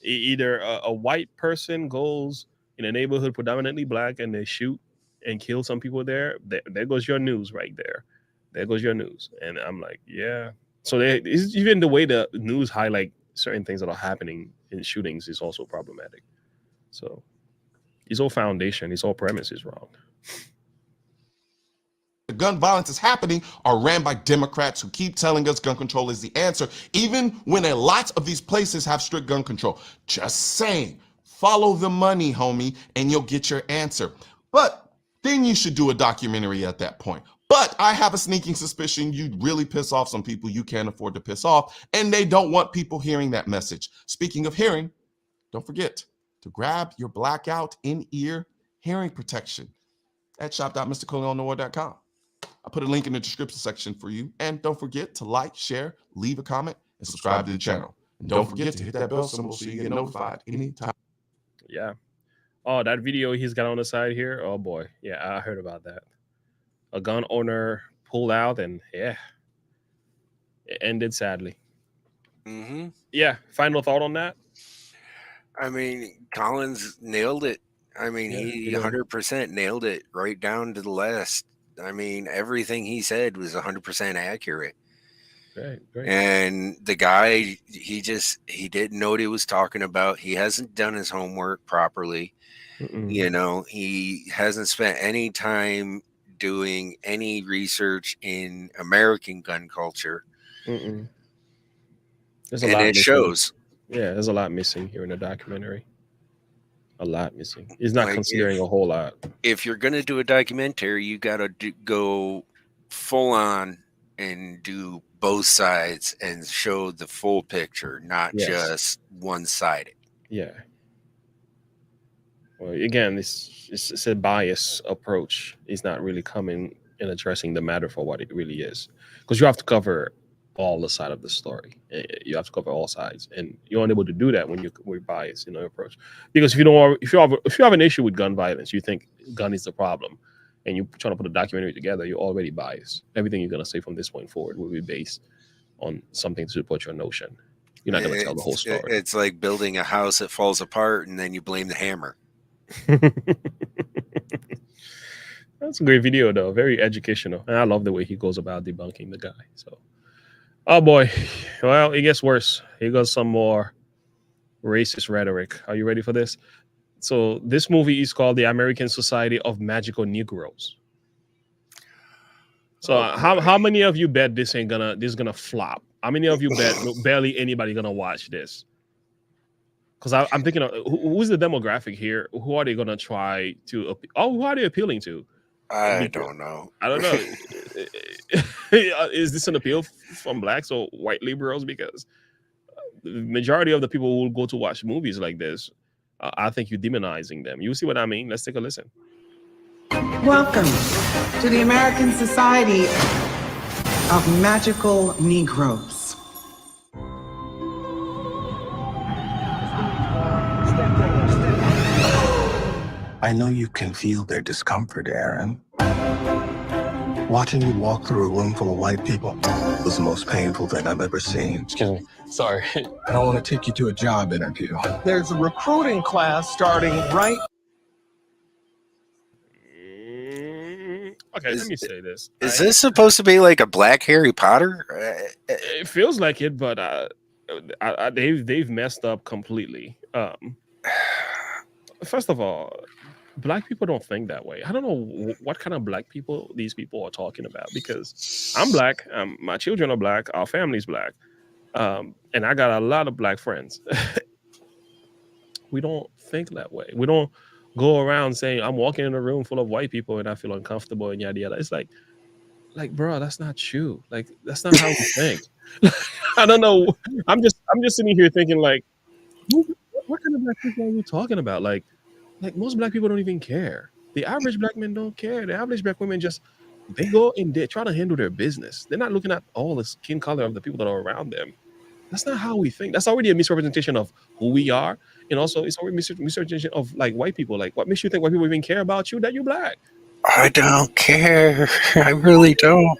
either a white person goes in a neighborhood predominantly Black and they shoot and kill some people there goes your news right there. There goes your news. And I'm like, yeah. So even the way the news highlight certain things that are happening in shootings is also problematic. So his whole foundation, his whole premise is wrong.
The gun violence is happening are ran by Democrats who keep telling us gun control is the answer, even when a lot of these places have strict gun control. Just saying, follow the money, homie, and you'll get your answer. But then you should do a documentary at that point. But I have a sneaking suspicion you'd really piss off some people you can't afford to piss off, and they don't want people hearing that message. Speaking of hearing, don't forget to grab your blackout in-ear hearing protection at shop.mrcoleonnoir.com. I put a link in the description section for you. And don't forget to like, share, leave a comment, and subscribe to the channel. And don't forget to hit that bell symbol so you get notified anytime.
Yeah. Oh, that video he's got on the side here. Oh boy. Yeah, I heard about that. A gun owner pulled out, and it ended sadly. Yeah. Final thought on that?
I mean, Collins nailed it. I mean, he 100% nailed it right down to the last. I mean, everything he said was 100% accurate.
Great.
And the guy, he didn't know what he was talking about. He hasn't done his homework properly. You know, he hasn't spent any time doing any research in American gun culture.
There's a
and
lot
it
missing.
shows.
Yeah, there's a lot missing here in the documentary. A lot missing. He's not
Like,
considering a whole lot.
If you're going to do a documentary, you got to go full on and do both sides and show the full picture, not just one-sided.
Yeah. Well, again, it's a biased approach. He's not really coming and addressing the matter for what it really is, because you have to cover all the side of the story. You have to cover all sides, and you're unable to do that when you're biased in your approach. Because if you have an issue with gun violence, you think gun is the problem, and you're trying to put a documentary together, you're already biased. Everything you're gonna say from this point forward will be based on something to support your notion. You're not gonna tell the whole story.
It's like building a house that falls apart, and then you blame the hammer.
That's a great video, though. Very educational, and I love the way he goes about debunking the guy. So, oh boy, well, it gets worse. Here goes some more racist rhetoric. Are you ready for this? So, this movie is called The American Society of Magical Negroes. So, how many of you bet this is gonna flop? How many of you bet barely anybody gonna watch this? Because I'm thinking of who's the demographic here? Who are they gonna try to? Who are they appealing to?
I don't know.
I don't know. Is this an appeal from blacks or white liberals? Because the majority of the people who will go to watch movies like this, I think you're demonizing them. You see what I mean? Let's take a listen.
Welcome to the American Society of Magical Negroes.
I know you can feel their discomfort, Aaron. Watching you walk through a room full of white people was the most painful thing I've ever seen.
Excuse me. Sorry.
I don't want to take you to a job interview. There's a recruiting class starting right.
Okay, let me say this.
Is this supposed to be like a black Harry Potter?
It feels like it, but they've messed up completely. First of all, black people don't think that way. I don't know what kind of black people these people are talking about, because I'm black. My children are black. Our family's black. And I got a lot of black friends. We don't think that way. We don't go around saying, I'm walking in a room full of white people and I feel uncomfortable and yada yada. It's like, bro, that's not true. Like, that's not how we think. I don't know. I'm just sitting here thinking, like, what kind of black people are you talking about? Like most black people don't even care. The average black men don't care. The average black women they go and they try to handle their business. They're not looking at all the skin color of the people that are around them. That's not how we think. That's already a misrepresentation of who we are. And also it's already a misrepresentation of like white people. Like, what makes you think white people even care about you, that you're black?
I don't care. I really don't.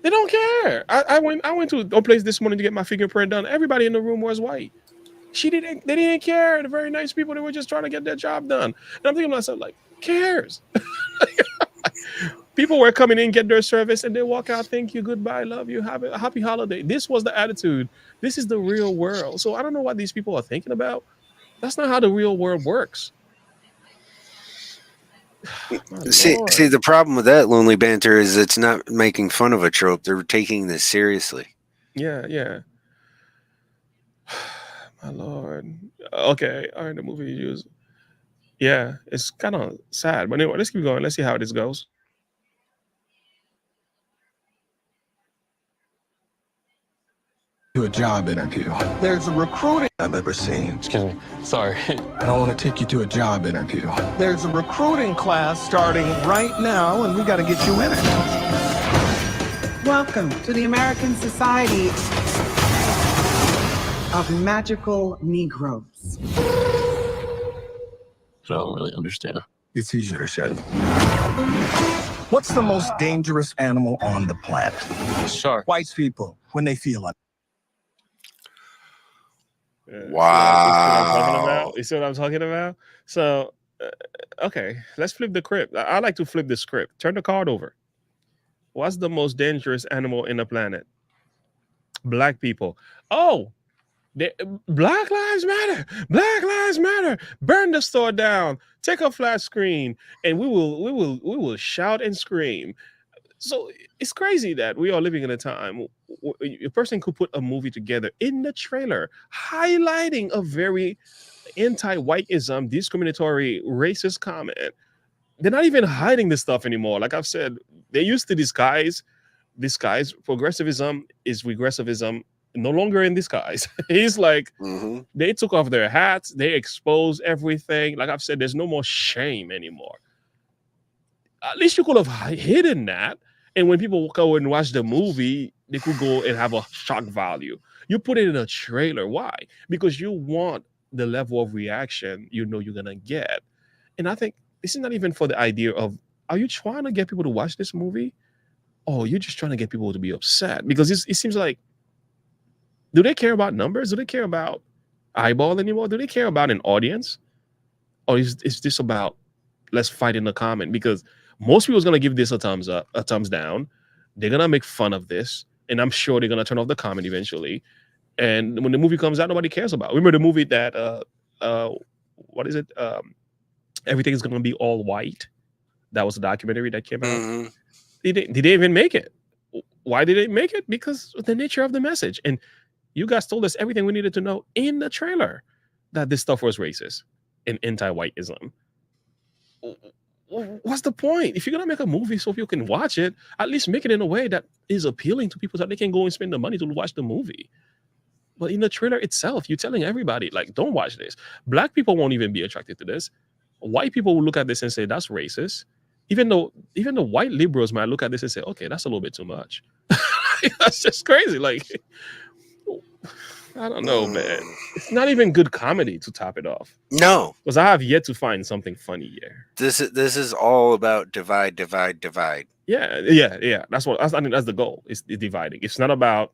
They don't care. I went to a place this morning to get my fingerprint done. Everybody in the room was white. They didn't care. They're very nice people. They were just trying to get their job done. And I'm thinking to myself, like, cares? People were coming in, get their service, and they walk out, thank you, goodbye, love you, have a happy holiday. This was the attitude. This is the real world. So I don't know what these people are thinking about. That's not how the real world works.
See, the problem with that, Lonely Banter, is it's not making fun of a trope. They're taking this seriously.
Yeah. My Lord. Okay. All right. The movie you use. Yeah, it's kind of sad. But anyway, let's keep going. Let's see how this goes.
To a job interview. There's a recruiting I've ever seen.
Excuse me. Sorry.
I don't want to take you to a job interview. There's a recruiting class starting right now, and we got to get you in it.
Welcome to the American Society of Magical Negroes.
I don't really understand.
It's easier to say. What's the most dangerous animal on the planet?
Shark.
White people, when they feel it.
Wow.
You see what I'm talking about? So Okay, let's flip the script. I like to flip the script. Turn the card over. What's the most dangerous animal in the planet? Black people. Oh, Black Lives Matter. Black Lives Matter. Burn the store down. Take a flat screen, and we will shout and scream. So it's crazy that we are living in a time a person could put a movie together in the trailer highlighting a very anti-whiteism, discriminatory, racist comment. They're not even hiding this stuff anymore. Like I've said, they used to disguise progressivism is regressivism, no longer in disguise. It's like they took off their hats, they exposed everything. Like I've said, there's no more shame anymore. At least you could have hidden that. And when people go and watch the movie, they could go and have a shock value. You put it in a trailer. Why? Because you want the level of reaction you know you're gonna get. And I think this is not even for the idea of, are you trying to get people to watch this movie? Or you're just trying to get people to be upset? Because it seems like, do they care about numbers? Do they care about eyeball anymore? Do they care about an audience? Or is this about, let's fight in the comment? Because most people's gonna give this a thumbs up, a thumbs down. They're gonna make fun of this, and I'm sure they're gonna turn off the comment eventually. And when the movie comes out, nobody cares about. Remember the movie that what is it? Everything is gonna be all white. That was a documentary that came out. Did they even make it? Why did they make it? Because of the nature of the message. And you guys told us everything we needed to know in the trailer, that this stuff was racist and anti-whiteism. What's the point? If you're gonna make a movie so people can watch it, at least make it in a way that is appealing to people so that they can go and spend the money to watch the movie. But in the trailer itself, you're telling everybody, like, don't watch this. Black people won't even be attracted to this. White people will look at this and say that's racist. Even though the white liberals might look at this and say, okay, that's a little bit too much. That's just crazy. Like, I don't know, man. It's not even good comedy to top it off.
No,
because I have yet to find something funny here.
This is all about divide.
Yeah. I think that's the goal. It's dividing. It's not about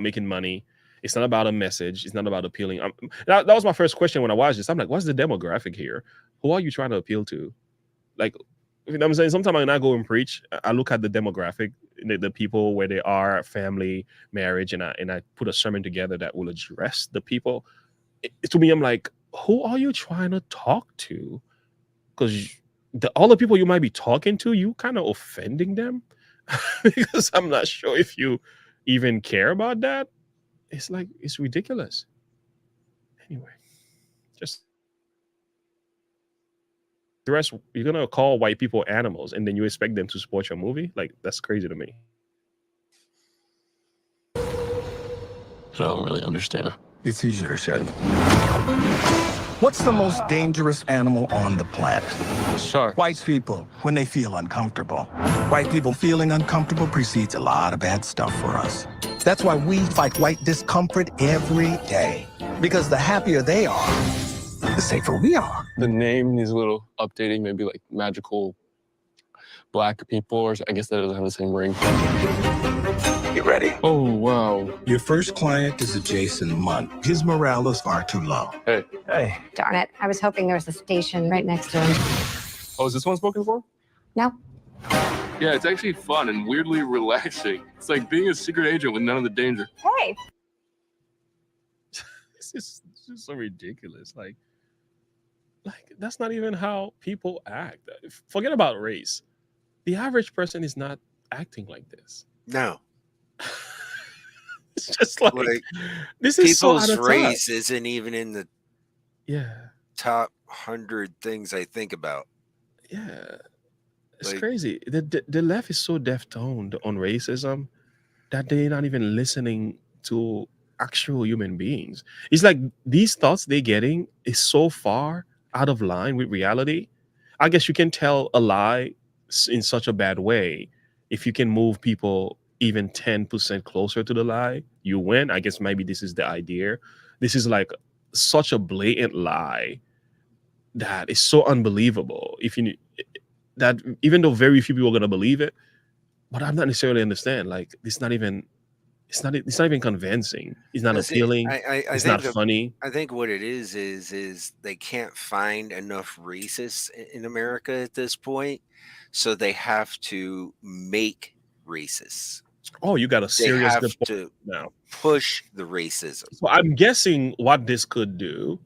making money. It's not about a message. It's not about appealing. That was my first question when I watched this. I'm like, what's the demographic here? Who are you trying to appeal to? Like, you know what I'm saying? Sometimes when I go and preach, I look at the demographic, the people, where they are, family, marriage, and I put a sermon together that will address the people. To me, I'm like, who are you trying to talk to? Because all the people you might be talking to, you kind of offending them. Because I'm not sure if you even care about that. It's like, it's ridiculous. Anyway, just the rest, you're gonna call white people animals and then you expect them to support your movie? Like, that's crazy to me.
I don't really understand.
It's easier said. What's the most dangerous animal on the planet?
Shark.
White people, when they feel uncomfortable. White people feeling uncomfortable precedes a lot of bad stuff for us. That's why we fight white discomfort every day. Because the happier they are, the safer we are.
The name needs a little updating, maybe like magical black people, or I guess that doesn't have the same ring.
You ready?
Oh, wow.
Your first client is a Jason Munn. His morale is far too low.
Hey.
Hey.
Darn it. I was hoping there was a station right next to him.
Oh, is this one spoken for?
No.
Yeah, it's actually fun and weirdly relaxing. It's like being a secret agent with none of the danger.
Hey.
This is so ridiculous. Like that's not even how people act. Forget about race. The average person is not acting like this.
No.
It's just like this is so out
people's
of
race
touch.
isn't even in the top 100 things I think about.
Yeah. It's crazy. The left is so deaf-toned on racism that they're not even listening to actual human beings. It's like these thoughts they're getting is so far out of line with reality. I guess you can tell a lie in such a bad way. If you can move people even 10% closer to the lie, you win. I guess maybe this is the idea. This is like such a blatant lie that is so unbelievable. That even though very few people are gonna believe it, but I'm not necessarily understand. Like, it's not even It's not even convincing. It's not appealing. It's not funny.
I think what it is they can't find enough racists in America at this point, so they have to make racists.
Oh, you got a serious good point
to
now.
Push the racism.
So I'm guessing what this could do,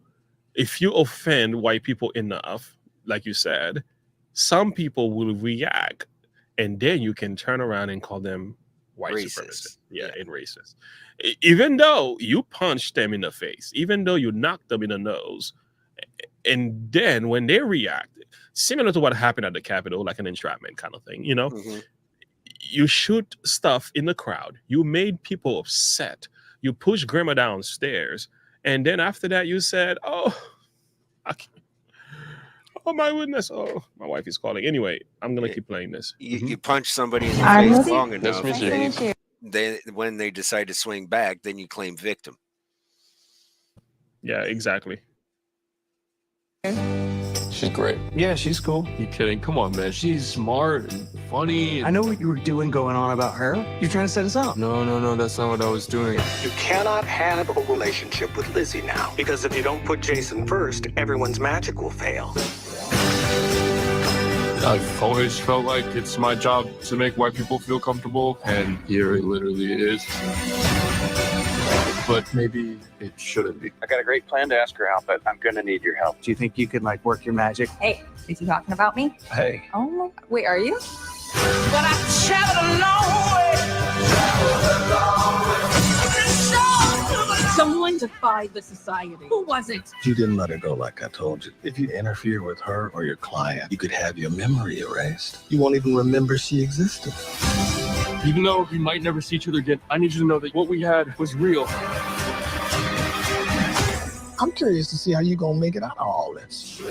if you offend white people enough, like you said, some people will react, and then you can turn around and call them white supremacists. Yeah, and racist. Even though you punched them in the face, even though you knocked them in the nose, and then when they react, similar to what happened at the Capitol, like an entrapment kind of thing, you know, you shoot stuff in the crowd, you made people upset, you push grandma downstairs, and then after that you said, oh my goodness, oh, my wife is calling. Anyway, I'm gonna keep playing this.
You punch somebody in the face long enough, when they decide to swing back, then you claim victim.
Yeah, exactly.
She's great.
Yeah, she's cool.
You kidding? Come on, man. She's smart and funny.
I know what you were doing going on about her. You're trying to set us up.
No, that's not what I was doing.
You cannot have a relationship with Lizzie now, because if you don't put Jason first, everyone's magic will fail.
I've always felt like it's my job to make white people feel comfortable, and here it literally is. But maybe it shouldn't be.
I got a great plan to ask her out, but I'm gonna need your help. Do you think you could work your magic?
Hey, is he talking about me?
Hey.
Oh my, wait, are you?
But I traveled a long way.
Someone defied the society. Who was it?
You didn't let her go like I told you. If you interfere with her or your client, you could have your memory erased. You won't even remember she existed.
Even though we might never see each other again, I need you to know that what we had was real.
I'm curious to see how you're gonna make it out of all this.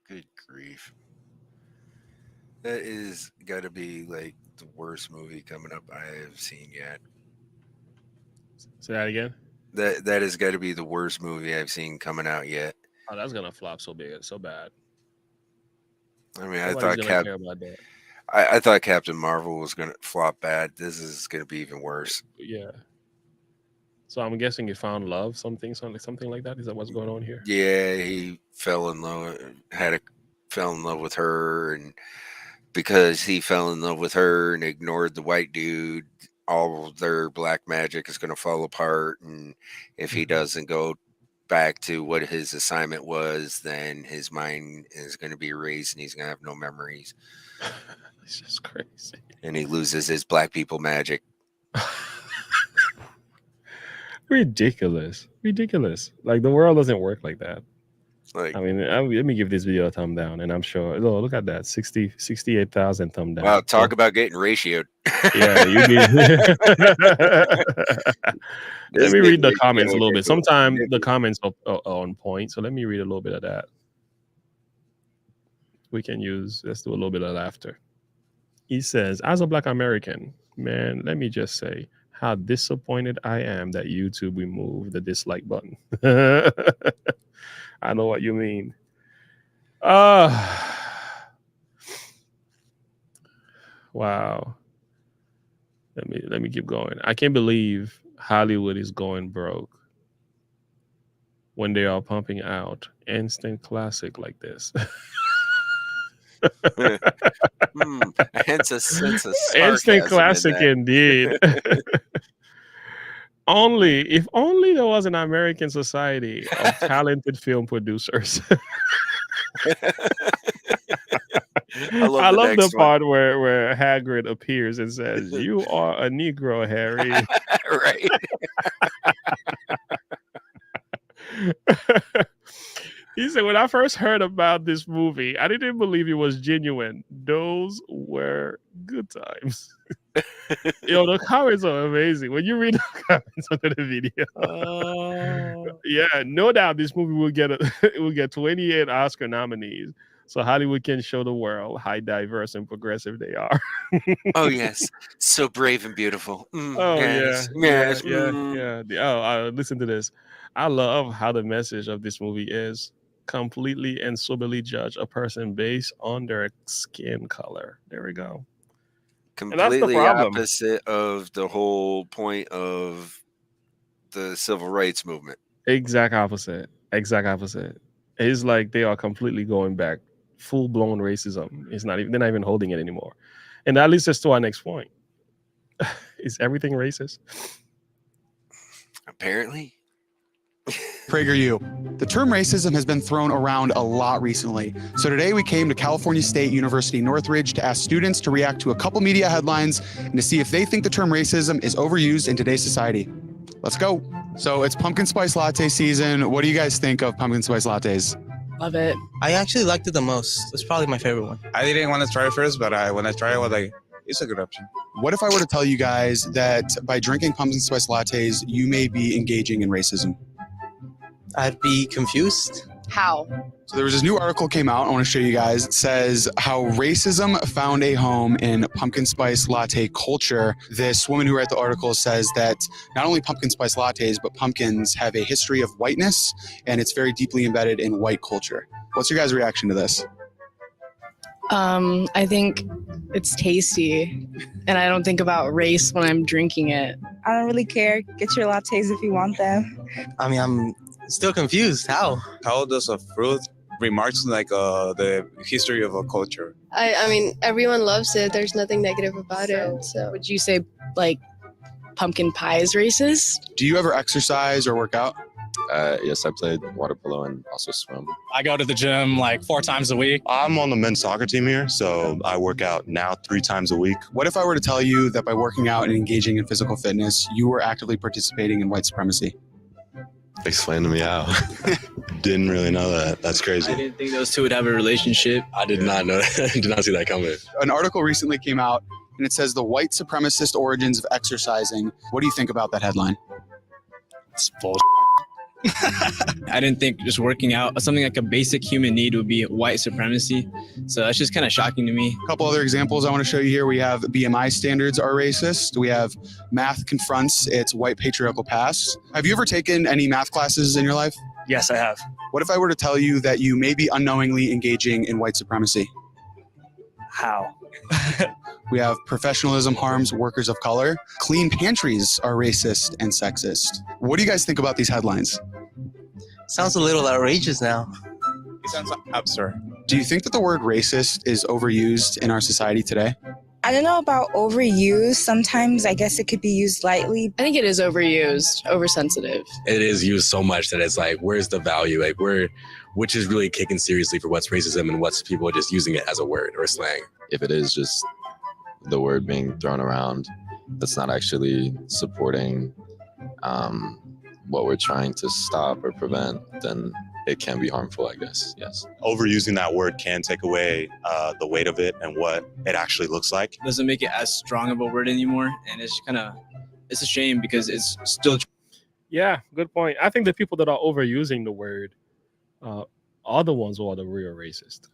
Good grief. That is got to be the worst movie coming up I have seen yet.
Say that again.
That has got to be the worst movie I've seen coming out yet.
Oh, that's gonna flop so big, so bad.
I mean, I thought Captain Marvel was gonna flop bad. This is gonna be even worse.
Yeah. So I'm guessing you found love, something like that. Is that what's going on here?
Yeah, he fell in love with her, and because he fell in love with her and ignored the white dude, all of their black magic is going to fall apart. And if he doesn't go back to what his assignment was, then his mind is going to be erased and he's going to have no memories.
It's just crazy.
And he loses his black people magic.
Ridiculous. Like, the world doesn't work like that. I mean, let me give this video a thumb down, and I'm sure. Oh, look at that, 68,000 thumb down.
Wow, talk about getting ratioed.
Yeah, you need. Let me read the comments a little bit. Sometimes the comments are on point, so let me read a little bit of that. Let's do a little bit of laughter. He says, as a Black American, man, let me just say how disappointed I am that YouTube removed the dislike button. I know what you mean. Wow. Let me keep going. I can't believe Hollywood is going broke when they are pumping out instant classic like this.
Hence a sense of
instant classic indeed. If only there was an American society of talented film producers. I love the part where Hagrid appears and says, "You are a Negro, Harry."
Right.
He said, when I first heard about this movie, I didn't believe it was genuine. Those were good times. The comments are amazing. When you read the comments under the video, yeah, no doubt this movie will get 28 Oscar nominees. So Hollywood can show the world how diverse and progressive they are.
Oh yes, so brave and beautiful.
Oh
yes,
yeah,
yes.
Listen to this. I love how the message of this movie is completely and soberly judge a person based on their skin color. There we go. And that's the
Completely
problem.
opposite of the whole point of the civil rights movement.
Exact opposite. Exact opposite. It's like they are completely going back, full blown racism. It's not even, they're not even holding it anymore. And that leads us to our next point. Is everything racist?
Apparently.
PragerU. The term racism has been thrown around a lot recently. So today we came to California State University Northridge to ask students to react to a couple media headlines and to see if they think the term racism is overused in today's society. Let's go. So it's pumpkin spice latte season. What do you guys think of pumpkin spice lattes?
Love it. I actually liked it the most. It's probably my favorite one.
I didn't want to try it first, but when I tried it, I was like, it's a good option.
What if I were to tell you guys that by drinking pumpkin spice lattes, you may be engaging in racism?
I'd be confused.
How?
So there was this new article came out. I want to show you guys. It says how racism found a home in pumpkin spice latte culture. This woman who wrote the article says that not only pumpkin spice lattes, but pumpkins have a history of whiteness, and it's very deeply embedded in white culture. What's your guys' reaction to this?
I think it's tasty, and I don't think about race when I'm drinking it.
I don't really care. Get your lattes if you want them.
I mean, I'm still confused. How?
How does a fruit remarks like the history of a culture?
I mean, everyone loves it. There's nothing negative about it. So
would you say like pumpkin pie is racist?
Do you ever exercise or work out?
Yes, I played water polo and also swim.
I go to the gym like 4 times a week.
I'm on the men's soccer team here, so I work out now 3 times a week.
What if I were to tell you that by working out and engaging in physical fitness, you were actively participating in white supremacy?
Explain to me how. Didn't really know that. That's crazy.
I didn't think those two would have a relationship.
I did not know that. Did not see that coming.
An article recently came out and it says the white supremacist origins of exercising. What do you think about that headline?
It's bullshit. I didn't think just working out, something like a basic human need would be white supremacy. So that's just kind of shocking to me.
A couple other examples I want to show you here. We have BMI standards are racist. We have math confronts its white patriarchal past. Have you ever taken any math classes in your life?
Yes, I have.
What if I were to tell you that you may be unknowingly engaging in white supremacy?
How?
We have professionalism harms workers of color. Clean pantries are racist and sexist. What do you guys think about these headlines?
Sounds a little outrageous now.
It sounds absurd.
Do you think that the word racist is overused in our society today?
I don't know about overused. Sometimes I guess it could be used lightly.
I think it is overused, oversensitive.
It is used so much that it's like, where's the value? Like, which is really kicking seriously for what's racism and what's people just using it as a word or a slang? If it is just the word being thrown around, that's not actually supporting what we're trying to stop or prevent, then it can be harmful, I guess. Yes.
Overusing that word can take away the weight of it and what it actually looks like.
It doesn't make it as strong of a word anymore. And it's a shame because it's still.
Yeah, good point. I think the people that are overusing the word are the ones who are the real racist.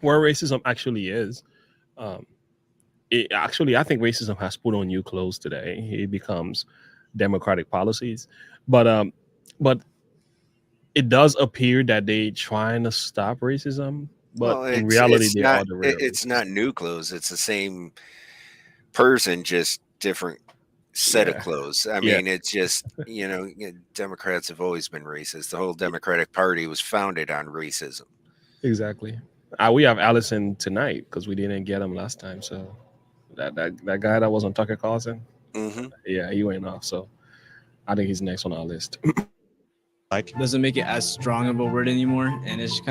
Where racism actually is. I think racism has put on new clothes today. It becomes democratic policies, but it does appear that they trying to stop racism, but in reality they are the real.
It's not new clothes. It's the same person, just different set of clothes. I mean, it's just, Democrats have always been racist. The whole Democratic Party was founded on racism.
Exactly. We have Allison tonight because we didn't get him last time. So that guy that was on Tucker Carlson, yeah, he went off. So I think he's next on our list.
Doesn't make it as strong of a word anymore, and it's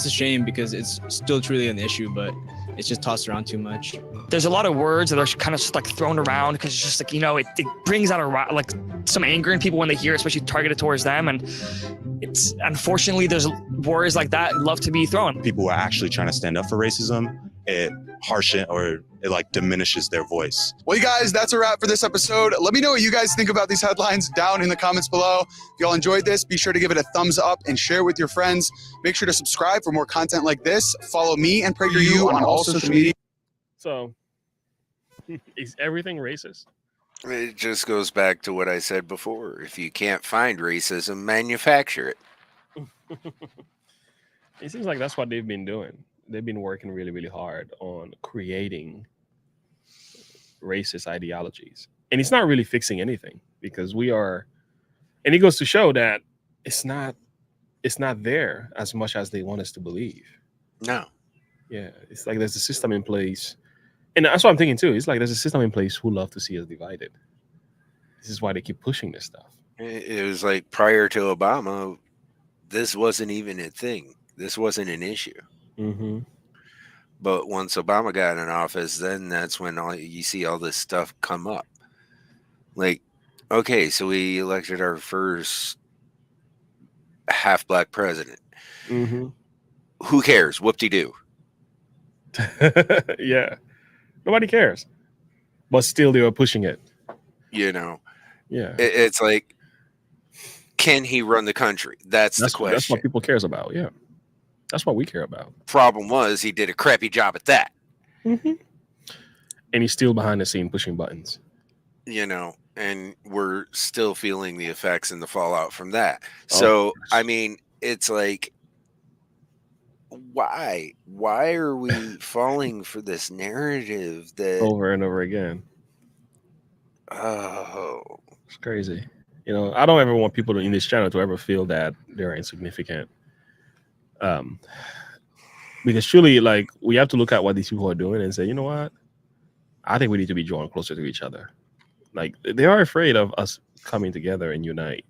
a shame because it's still truly an issue, but it's just tossed around too much.
There's a lot of words that are kind of just like thrown around because it's just like, it brings out like some anger in people when they hear it, especially targeted towards them. And it's unfortunately there's words like that love to be thrown.
People who are actually trying to stand up for racism it harshen or it like diminishes their voice.
Well, you guys, that's a wrap for this episode. Let me know what you guys think about these headlines down in the comments below. If y'all enjoyed this, be sure to give it a thumbs up and share with your friends. Make sure to subscribe for more content like this. Follow me and PragerU on all social media.
So, is everything racist?
It just goes back to what I said before. If you can't find racism, manufacture it.
It seems like that's what they've been doing. They've been working really, really hard on creating racist ideologies. And it's not really fixing anything because we are, and it goes to show that it's not there as much as they want us to believe.
No.
Yeah. It's like there's a system in place. And that's what I'm thinking too. It's like there's a system in place who love to see us divided. This is why they keep pushing this stuff.
It was like prior to Obama, this wasn't even a thing. This wasn't an issue.
Mm-hmm.
But once Obama got in office, then that's when you see all this stuff come up. Like, okay, so we elected our first half-black president.
Mm-hmm.
Who cares? Whoop-de-doo.
Yeah. Nobody cares. But still they were pushing it.
You know?
Yeah.
It's like, can he run the country? That's the question.
That's what people cares about. Yeah. That's what we care about.
Problem was he did a crappy job at that.
Mm-hmm. And he's still behind the scene pushing buttons.
You know, and we're still feeling the effects and the fallout from that. So, I mean, it's like, why are we falling for this narrative that
over and over again?
Oh,
it's crazy. You know, I don't ever want people in this channel to ever feel that they're insignificant. Because truly, like, we have to look at what these people are doing and say, you know what? I think we need to be drawn closer to each other. Like, they are afraid of us coming together and unite.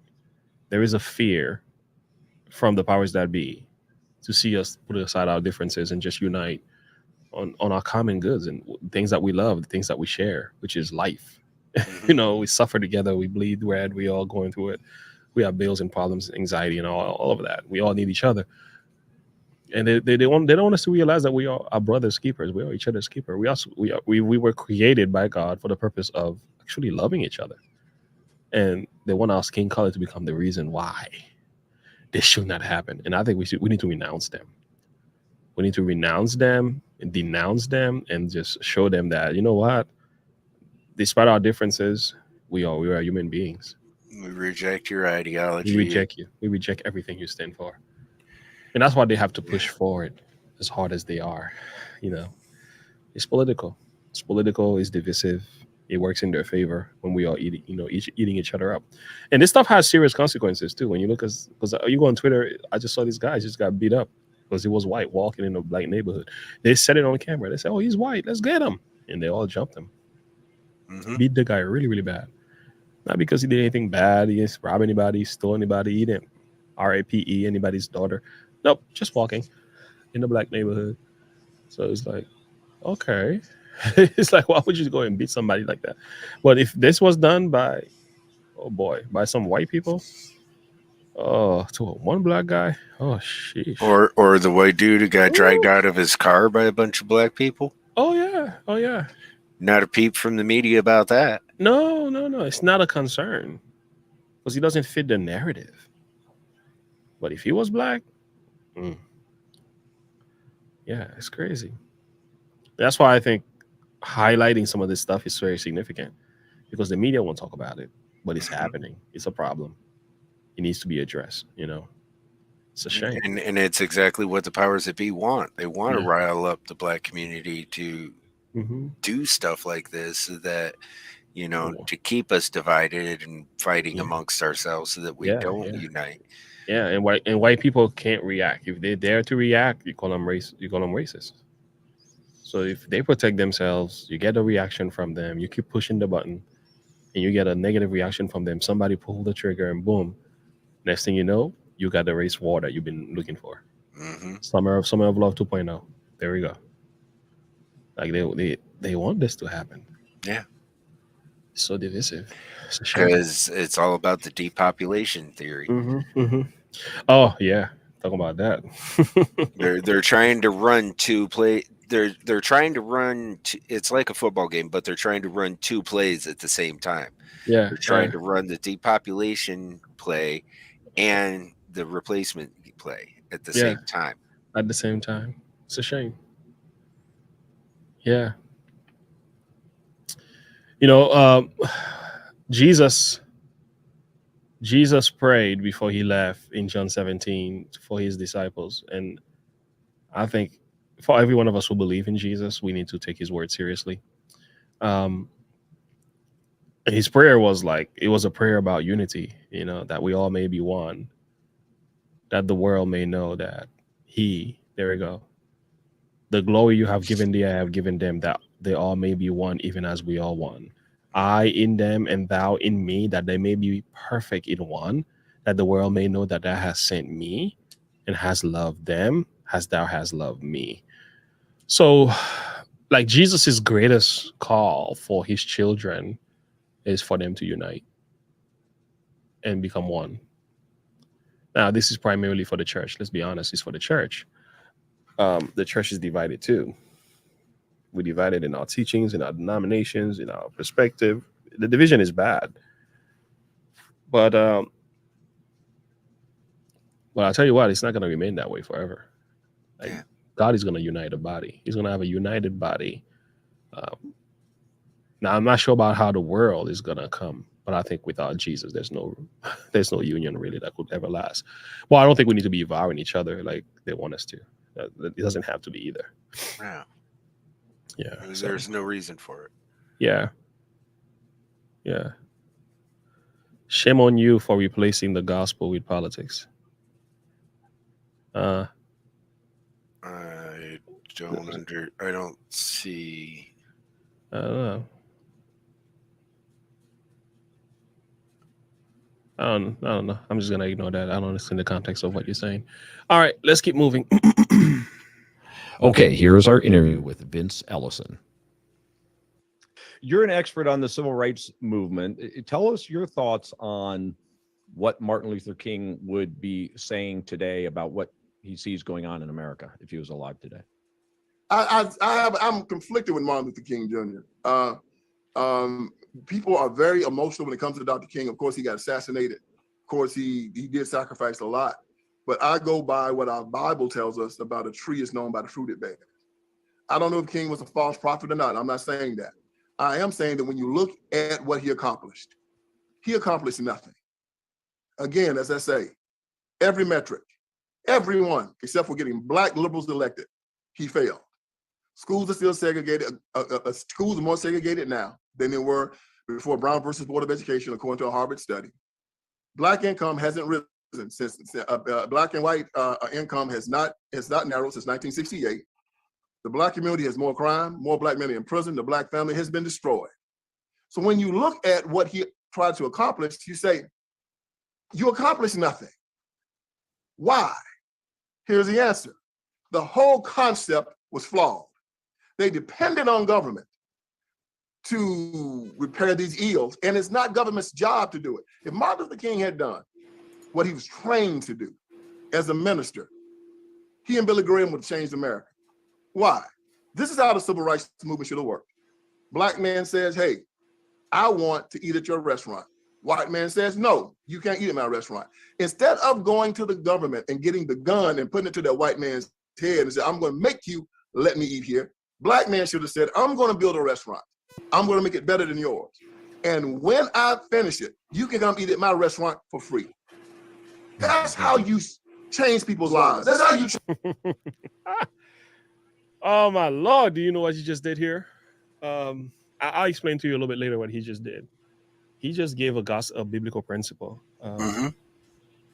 There is a fear from the powers that be to see us put aside our differences and just unite on our common goods and things that we love, the things that we share, which is life. You know, we suffer together, we bleed red, we all going through it. We have bills and problems, anxiety, and all of that. We all need each other. And they don't want us to realize that we are our brother's keepers. We are each other's keeper. We were created by God for the purpose of actually loving each other. And they want our skin color to become the reason why this should not happen. And I think we need to renounce them. We need to renounce them and denounce them and just show them that, you know what? Despite our differences, we are human beings.
We reject your ideology.
We reject you. We reject everything you stand for. And that's why they have to push forward as hard as they are. You know, it's political. It's political. It's divisive. It works in their favor when we are eating each other up. And this stuff has serious consequences too. When you look, because you go on Twitter, I just saw this guy just got beat up because he was white walking in a black neighborhood. They said it on camera. They said, "Oh, he's white. Let's get him." And they all jumped him. Mm-hmm. Beat the guy really, really bad. Not because he did anything bad. He didn't rob anybody, stole anybody. He didn't RAPE anybody's daughter. Nope, just walking in the black neighborhood. So it's like, okay. It's like, why would you go and beat somebody like that? But if this was done by, by some white people, to one black guy, sheesh.
Or the white dude who got dragged out of his car by a bunch of black people.
Oh yeah.
Not a peep from the media about that.
No. It's not a concern because he doesn't fit the narrative. But if he was black, yeah, it's crazy. That's why I think highlighting some of this stuff is very significant because the media won't talk about it, but it's happening. It's a problem. It needs to be addressed. You know, it's a shame.
And it's exactly what the powers that be want. They want to rile up the black community to do stuff like this so that, you know, to keep us divided and fighting amongst ourselves so that we don't unite.
Yeah, and white people can't react. If they dare to react, you call them racist. So if they protect themselves, you get a reaction from them. You keep pushing the button, and you get a negative reaction from them. Somebody pull the trigger, and boom. Next thing you know, you got the race war that you've been looking for. Summer of Love 2.0. There we go. Like they want this to happen.
Yeah.
It's so divisive.
Because it's all about the depopulation theory.
Oh yeah, talking about that.
They're trying to run two they're trying to run. It's like a football game, but they're trying to run two plays at the same time.
Yeah,
they're trying to run the depopulation play and the replacement play at the same time.
At the same time, it's a shame. Yeah, you know, Jesus prayed before he left in John 17 for his disciples, and I think for every one of us who believe in Jesus, we need to take his word seriously. His prayer was like, it was a prayer about unity, you know, that we all may be one, that the world may know that there we go, the glory you have given thee, I have given them, that they all may be one, even as we are one. I in them and thou in me, that they may be perfect in one, that the world may know that thou hast sent me and has loved them as thou hast loved me. So, like, Jesus's greatest call for his children is for them to unite and become one. Now, this is primarily for the church. Let's be honest, it's for the church. The church is divided too. We're divided in our teachings, in our denominations, in our perspective. The division is bad. But I'll tell you what, it's not going to remain that way forever. Like, God is going to unite a body. He's going to have a united body. Now, I'm not sure about how the world is going to come, but I think without Jesus, there's no union really that could ever last. Well, I don't think we need to be devouring each other like they want us to. It doesn't have to be either.
Yeah.
Yeah.
There's no reason for it.
Yeah. Yeah. Shame on you for replacing the gospel with politics.
I don't see.
I don't know. I don't know. I'm just gonna ignore that. I don't understand the context of what you're saying. All right, let's keep moving.
Okay, here's our interview with Vince Ellison.
You're an expert on the civil rights movement. Tell us your thoughts on what Martin Luther King would be saying today about what he sees going on in America if he was alive today.
I'm conflicted with Martin Luther King Jr. People are very emotional when it comes to Dr. King. Of course, he got assassinated. Of course, he did sacrifice a lot. But I go by what our Bible tells us about a tree is known by the fruit it bears. I don't know if King was a false prophet or not. I'm not saying that. I am saying that when you look at what he accomplished nothing. Again, as I say, every metric, everyone except for getting black liberals elected, he failed. Schools are still segregated. Schools are more segregated now than they were before Brown versus Board of Education, according to a Harvard study. Black income hasn't risen since black and white income has not narrowed since 1968. The black community has more crime, more black men in prison. The black family has been destroyed. So when you look at what he tried to accomplish, you say, you accomplished nothing. Why? Here's the answer. The whole concept was flawed. They depended on government to repair these ills, and it's not government's job to do it. If Martin Luther King had done what he was trained to do as a minister, he and Billy Graham would have changed America. Why? This is how the civil rights movement should have worked. Black man says, hey, I want to eat at your restaurant. White man says, no, you can't eat at my restaurant. Instead of going to the government and getting the gun and putting it to that white man's head and say, I'm going to make you let me eat here, black man should have said, I'm going to build a restaurant. I'm going to make it better than yours. And when I finish it, you can come eat at my restaurant for free. That's how you change people's lives. That's how you.
Oh my Lord! Do you know what you just did here? I'll explain to you a little bit later what he just did. He just gave a biblical principle. A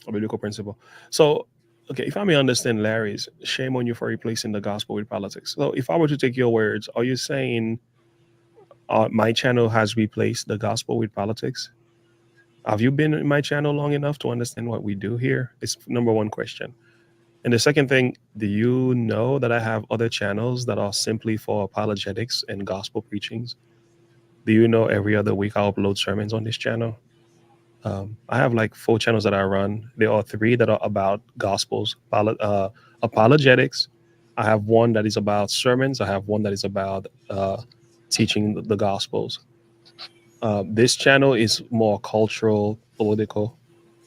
biblical principle. So, okay, if I may understand Larry's, shame on you for replacing the gospel with politics. So, if I were to take your words, are you saying my channel has replaced the gospel with politics? Have you been in my channel long enough to understand what we do here? It's number one question. And the second thing, do you know that I have other channels that are simply for apologetics and gospel preachings? Do you know every other week I upload sermons on this channel? I have like 4 channels that I run. There are 3 that are about gospels, apologetics, I have one that is about sermons. I have one that is about teaching the Gospels. This channel is more cultural, political.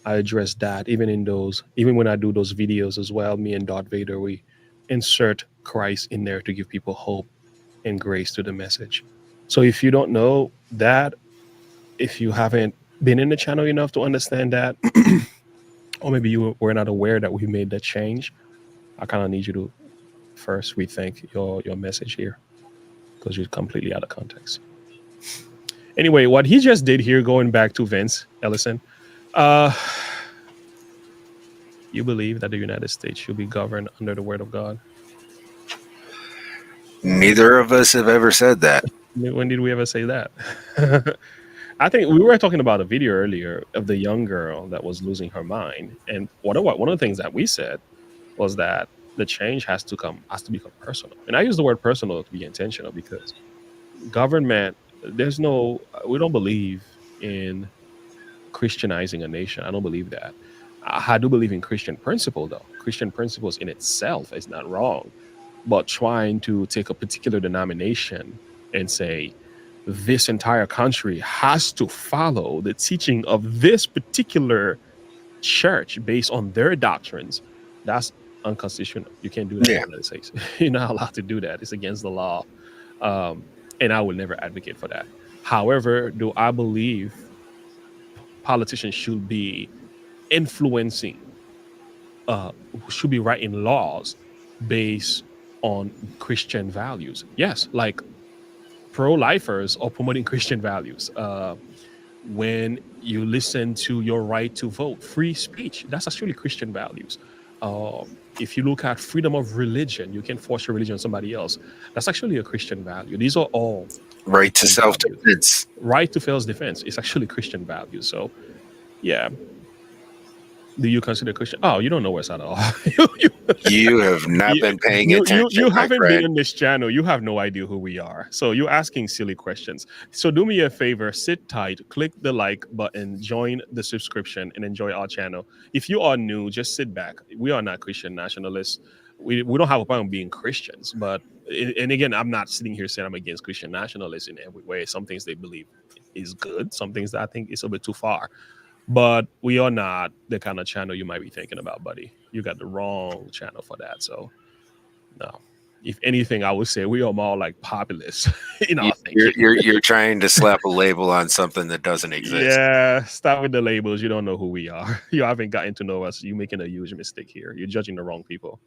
I address that even when I do those videos as well. Me and Darth Vader, we insert Christ in there to give people hope and grace to the message. So if you don't know that, if you haven't been in the channel enough to understand that, or maybe you were not aware that we made that change, I kind of need you to first rethink your message here, because you're completely out of context. Anyway, what he just did here, going back to Vince Ellison, you believe that the United States should be governed under the word of God?
Neither of us have ever said that.
When did we ever say that? I think we were talking about a video earlier of the young girl that was losing her mind, and one of the things that we said was that the change has to become personal. And I use the word personal to be intentional, because government, we don't believe in Christianizing a nation. I don't believe that. I do believe in Christian principle, though. Christian principles in itself is not wrong, but trying to take a particular denomination and say this entire country has to follow the teaching of this particular church based on their doctrines, that's unconstitutional. You can't do that in the United States. You're not allowed to do that. It's against the law. And I would never advocate for that. However, do I believe politicians should be influencing, should be writing laws based on Christian values? Yes, like pro-lifers are promoting Christian values. When you listen to your right to vote, free speech, that's actually Christian values. If you look at freedom of religion, you can force your religion on somebody else. That's actually a Christian value. These are all
right to self-defense.
Right to self-defense is actually Christian values. So, yeah. Do you consider Christian? Oh, you don't know what's at all.
You have not been paying attention.
You haven't been in this channel. You have no idea who we are. So you're asking silly questions. So do me a favor, sit tight, click the like button, join the subscription, and enjoy our channel. If you are new, just sit back. We are not Christian nationalists. We don't have a problem being Christians. But, and again, I'm not sitting here saying I'm against Christian nationalists in every way. Some things they believe is good. Some things that I think is a bit too far. But we are not the kind of channel you might be thinking about, buddy. You got the wrong channel for that. So, no. If anything, I would say we are more like populists.
You're trying to slap a label on something that doesn't exist.
Yeah, stop with the labels. You don't know who we are. You haven't gotten to know us. You're making a huge mistake here. You're judging the wrong people.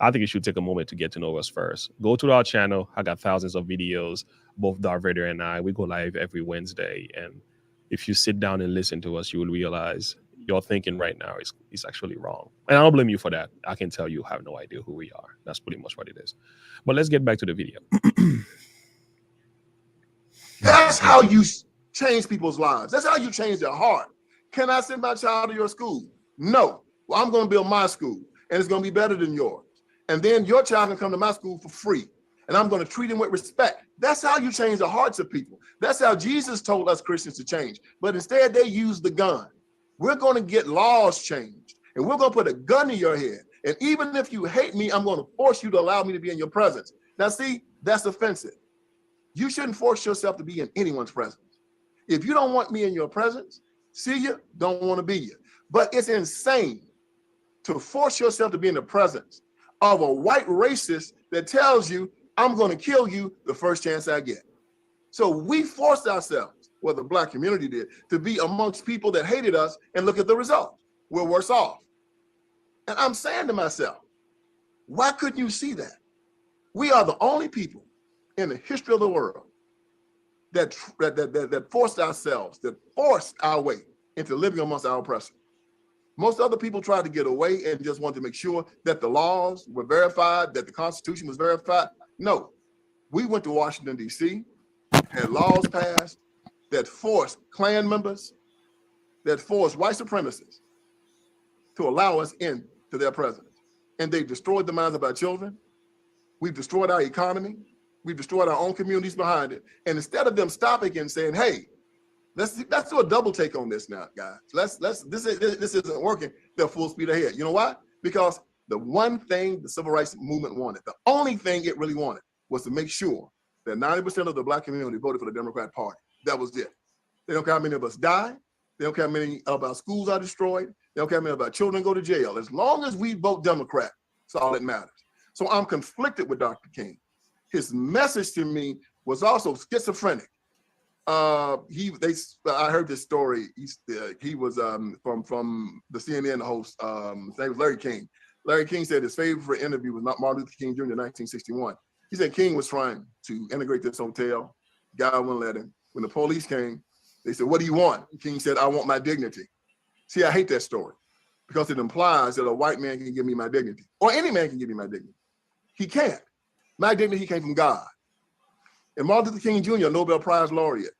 I think you should take a moment to get to know us first. Go to our channel. I got thousands of videos. Both Darth Vader and I, we go live every Wednesday, and if you sit down and listen to us, you will realize your thinking right now is actually wrong. And I don't blame you for that. I can tell you have no idea who we are. That's pretty much what it is. But let's get back to the video.
That's how you change people's lives. That's how you change their heart. Can I send my child to your school? No. Well, I'm going to build my school, and it's going to be better than yours. And then your child can come to my school for free, and I'm going to treat him with respect. That's how you change the hearts of people. That's how Jesus told us Christians to change. But instead, they use the gun. We're going to get laws changed, and we're going to put a gun in your head. And even if you hate me, I'm going to force you to allow me to be in your presence. Now, see, that's offensive. You shouldn't force yourself to be in anyone's presence. If you don't want me in your presence, see you, don't want to be you. But it's insane to force yourself to be in the presence of a white racist that tells you, I'm going to kill you the first chance I get. So we forced ourselves, well, the Black community did, to be amongst people that hated us, and look at the result. We're worse off. And I'm saying to myself, why couldn't you see that? We are the only people in the history of the world that forced ourselves, that forced our way into living amongst our oppressors. Most other people tried to get away and just wanted to make sure that the laws were verified, that the Constitution was verified. No, we went to Washington, D.C., had laws passed that forced Klan members, that forced white supremacists to allow us into their presence. And they destroyed the minds of our children. We've destroyed our economy. We've destroyed our own communities behind it. And instead of them stopping and saying, hey, let's do a double take on this now, guys. This isn't working. They're full speed ahead. You know why? Because The one thing the civil rights movement wanted, the only thing it really wanted, was to make sure that 90% of the black community voted for the Democrat Party. That was it. They don't care how many of us die. They don't care how many of our schools are destroyed. They don't care how many of our children go to jail. As long as we vote Democrat, that's all that matters. So I'm conflicted with Dr. King. His message to me was also schizophrenic. I heard this story. He was from the CNN host. His name was Larry King. Larry King said his favorite interview was not Martin Luther King Jr. in 1961. He said King was trying to integrate this hotel. Guy wouldn't let him. When the police came, they said, "What do you want?" King said, "I want my dignity." See, I hate that story because it implies that a white man can give me my dignity, or any man can give me my dignity. He can't. My dignity came from God. And Martin Luther King Jr., Nobel Prize laureate,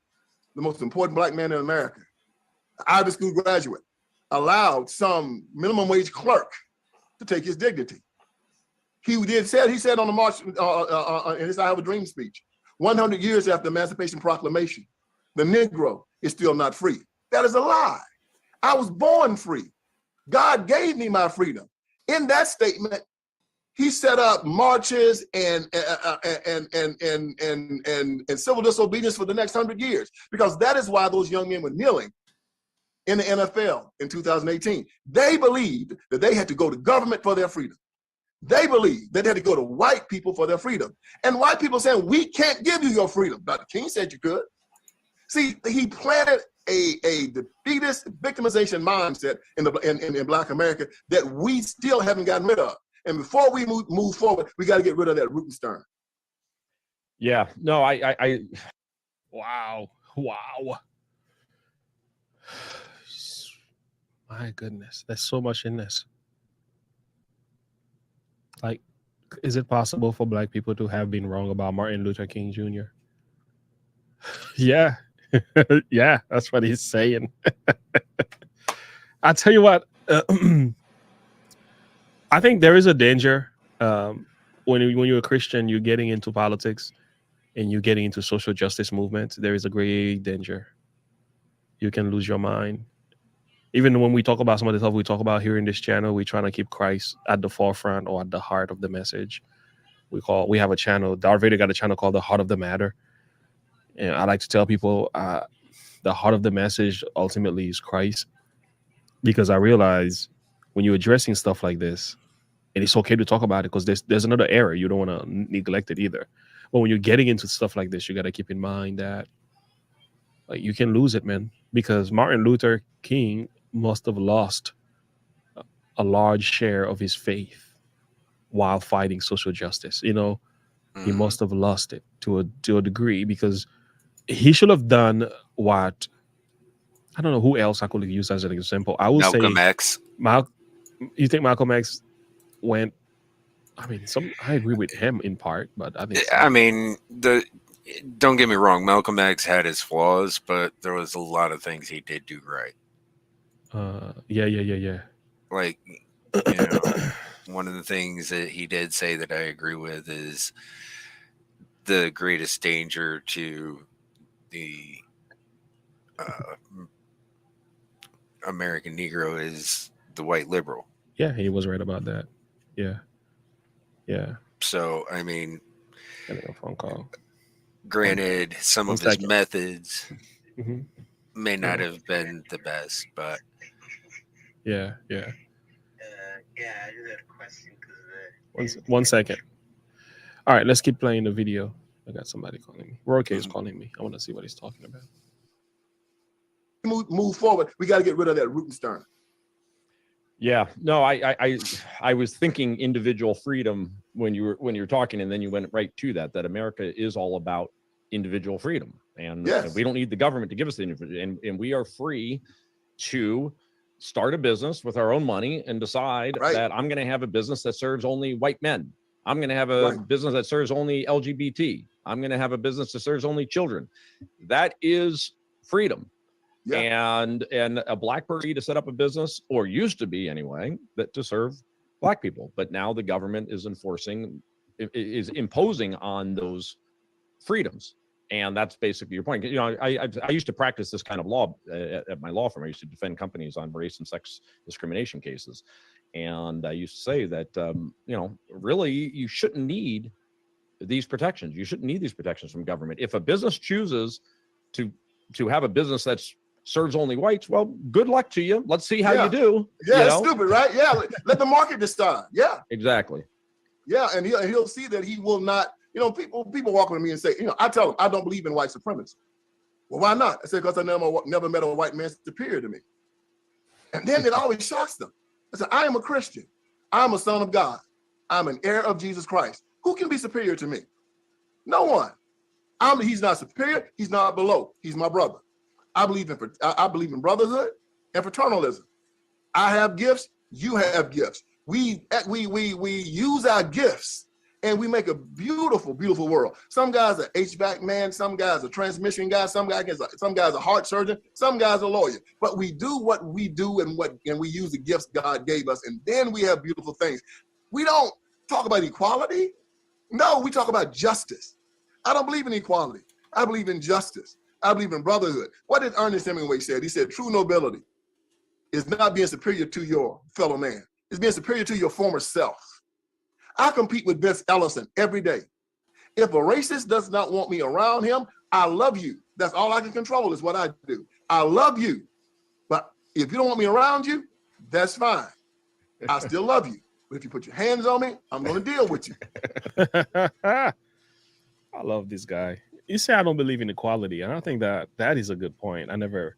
the most important black man in America, Ivy School graduate, allowed some minimum wage clerk to take his dignity. He said on the march, in his I Have a Dream speech, 100 years after the Emancipation Proclamation, the Negro is still not free. That is a lie. I was born free. God gave me my freedom. In that statement, he set up marches and civil disobedience for the next 100 years, because that is why those young men were kneeling in the NFL in 2018. They believed that they had to go to government for their freedom. They believed that they had to go to white people for their freedom. And white people saying, "We can't give you your freedom." Dr. King said you could. See, he planted a defeatist victimization mindset in Black America that we still haven't gotten rid of. And before we move forward, we got to get rid of that root and stern.
Yeah, no,
wow. My goodness, there's so much in this. Like, is it possible for black people to have been wrong about Martin Luther King Jr.? Yeah. Yeah, that's what he's saying. I tell you what, I think there is a danger when you're a Christian, you're getting into politics and you're getting into social justice movements. There is a great danger. You can lose your mind. Even when we talk about some of the stuff we talk about here in this channel, we're trying to keep Christ at the forefront or at the heart of the message. We have a channel. Darth Vader got a channel called The Heart of the Matter. And I like to tell people the heart of the message ultimately is Christ. Because I realize when you're addressing stuff like this, and it's okay to talk about it because there's another area. You don't want to neglect it either. But when you're getting into stuff like this, you got to keep in mind that like you can lose it, man. Because Martin Luther King must have lost a large share of his faith while fighting social justice. You know, he must have lost it to a degree, because he should have done what, I don't know who else I could use as an example. I would say
Malcolm X.
You think Malcolm X went? I mean, I agree with him in part, but I think.
I mean, don't get me wrong. Malcolm X had his flaws, but there was a lot of things he did do right.
Yeah.
Like, you know, one of the things that he did say that I agree with is the greatest danger to the American Negro is the white liberal.
Yeah, he was right about that. Yeah.
So, I mean,
getting a phone call.
Granted, some of his methods may not have been the best, but
yeah. One second. All right, let's keep playing the video. I got somebody calling me. Roke is calling me. I want to see what he's talking about.
Move forward. We got to get rid of that root and stern.
Yeah, no, I was thinking individual freedom when you were talking, and then you went right to that America is all about individual freedom, and we don't need the government to give us the individual, and we are free to start a business with our own money and decide that I'm going to have a business that serves only white men. I'm going to have a business that serves only LGBT. I'm going to have a business that serves only children. That is freedom. Yeah. And a black person to set up a business, or used to be anyway, that to serve black people. But now the government is imposing on those freedoms. And that's basically your point. You know, I used to practice this kind of law at my law firm. I used to defend companies on race and sex discrimination cases. And I used to say that, really you shouldn't need these protections. You shouldn't need these protections from government. If a business chooses to have a business that serves only whites, well, good luck to you. Let's see how you do.
Yeah, it's stupid, right? Yeah, let the market decide. Yeah,
exactly.
Yeah, and he'll see that he will not. People walk with me and say, I tell them I don't believe in white supremacy. Well, why not? I said because I never met a white man superior to me. And then it always shocks them. I said, I am a Christian. I'm a son of God. I'm an heir of Jesus Christ. Who can be superior to me? No one. He's not superior. He's not below. He's my brother. I believe in brotherhood and fraternalism. I have gifts. You have gifts. We use our gifts and we make a beautiful, beautiful world. Some guys are HVAC man. Some guys are transmission guys. Some guys are heart surgeon. Some guys are lawyer. But we do what we do and we use the gifts God gave us, and then we have beautiful things. We don't talk about equality. No, we talk about justice. I don't believe in equality. I believe in justice. I believe in brotherhood. What did Ernest Hemingway say? He said, true nobility is not being superior to your fellow man. It's being superior to your former self. I compete with Vince Ellison every day. If a racist does not want me around him, I love you. That's all I can control is what I do. I love you. But if you don't want me around you, that's fine. I still love you. But if you put your hands on me, I'm going to deal with you.
I love this guy. You say I don't believe in equality, and I think that is a good point. I never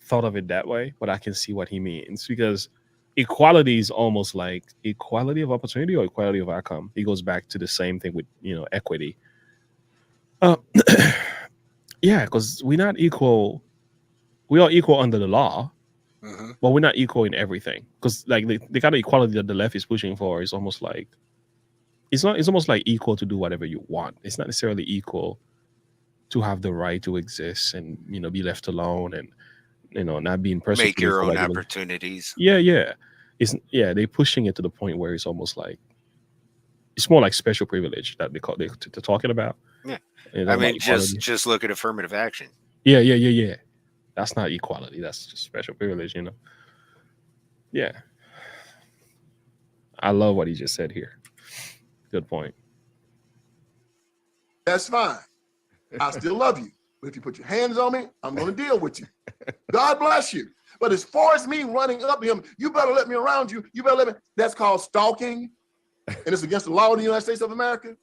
thought of it that way, but I can see what he means, because equality is almost like equality of opportunity or equality of outcome. It goes back to the same thing with equity. Yeah, because we're not equal. We are equal under the law, but we're not equal in everything. Because like the kind of equality that the left is pushing for is almost like it's almost like equal to do whatever you want. It's not necessarily equal to have the right to exist and be left alone and not being persecuted.
Make your own opportunities.
Yeah. They're pushing it to the point where it's almost like it's more like special privilege that they're talking about.
Yeah, I mean, just look at affirmative action.
Yeah. That's not equality. That's just special privilege, Yeah. I love what he just said here. Good point.
That's fine. I still love you. But if you put your hands on me, I'm going to deal with you. God bless you. But as far as me running up to him, you better let me around you. You better let me. That's called stalking. And it's against the law of the United States of America.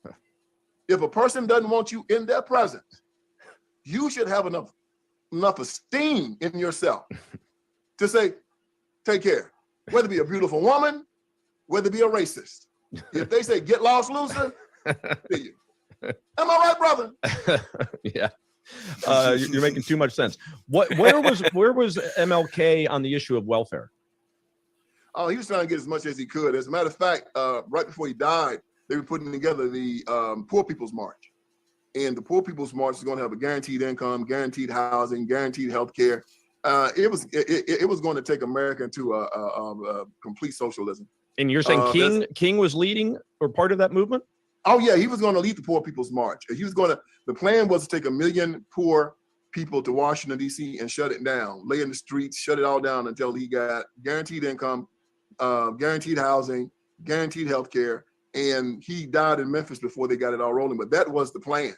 If a person doesn't want you in their presence, you should have enough esteem in yourself to say, take care. Whether it be a beautiful woman, whether it be a racist. If they say, get lost, loser, see you. Am I right, brother?
Yeah. You're making too much sense. Where was MLK on the issue of welfare?
Oh, he was trying to get as much as he could. As a matter of fact, right before he died, they were putting together the Poor People's March. And the Poor People's March is going to have a guaranteed income, guaranteed housing, guaranteed health care. It was going to take America into a complete socialism.
And you're saying King was leading or part of that movement?
Oh yeah, he was going to lead the Poor People's March. The plan was to take 1 million poor people to Washington, D.C. and shut it down, lay in the streets, shut it all down until he got guaranteed income, guaranteed housing, guaranteed health care. And he died in Memphis before they got it all rolling. But that was the plan.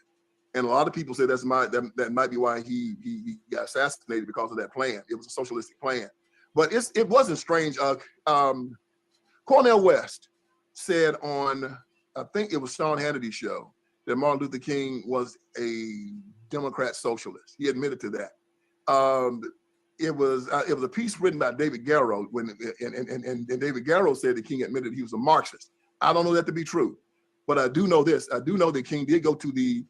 And a lot of people say that might be why he got assassinated, because of that plan. It was a socialistic plan. But it wasn't strange. Cornel West said on, I think it was Sean Hannity's show, that Martin Luther King was a Democrat socialist. He admitted to that. It was a piece written by David Garrow and David Garrow said that King admitted he was a Marxist. I don't know that to be true, but I do know this. I do know that King did go to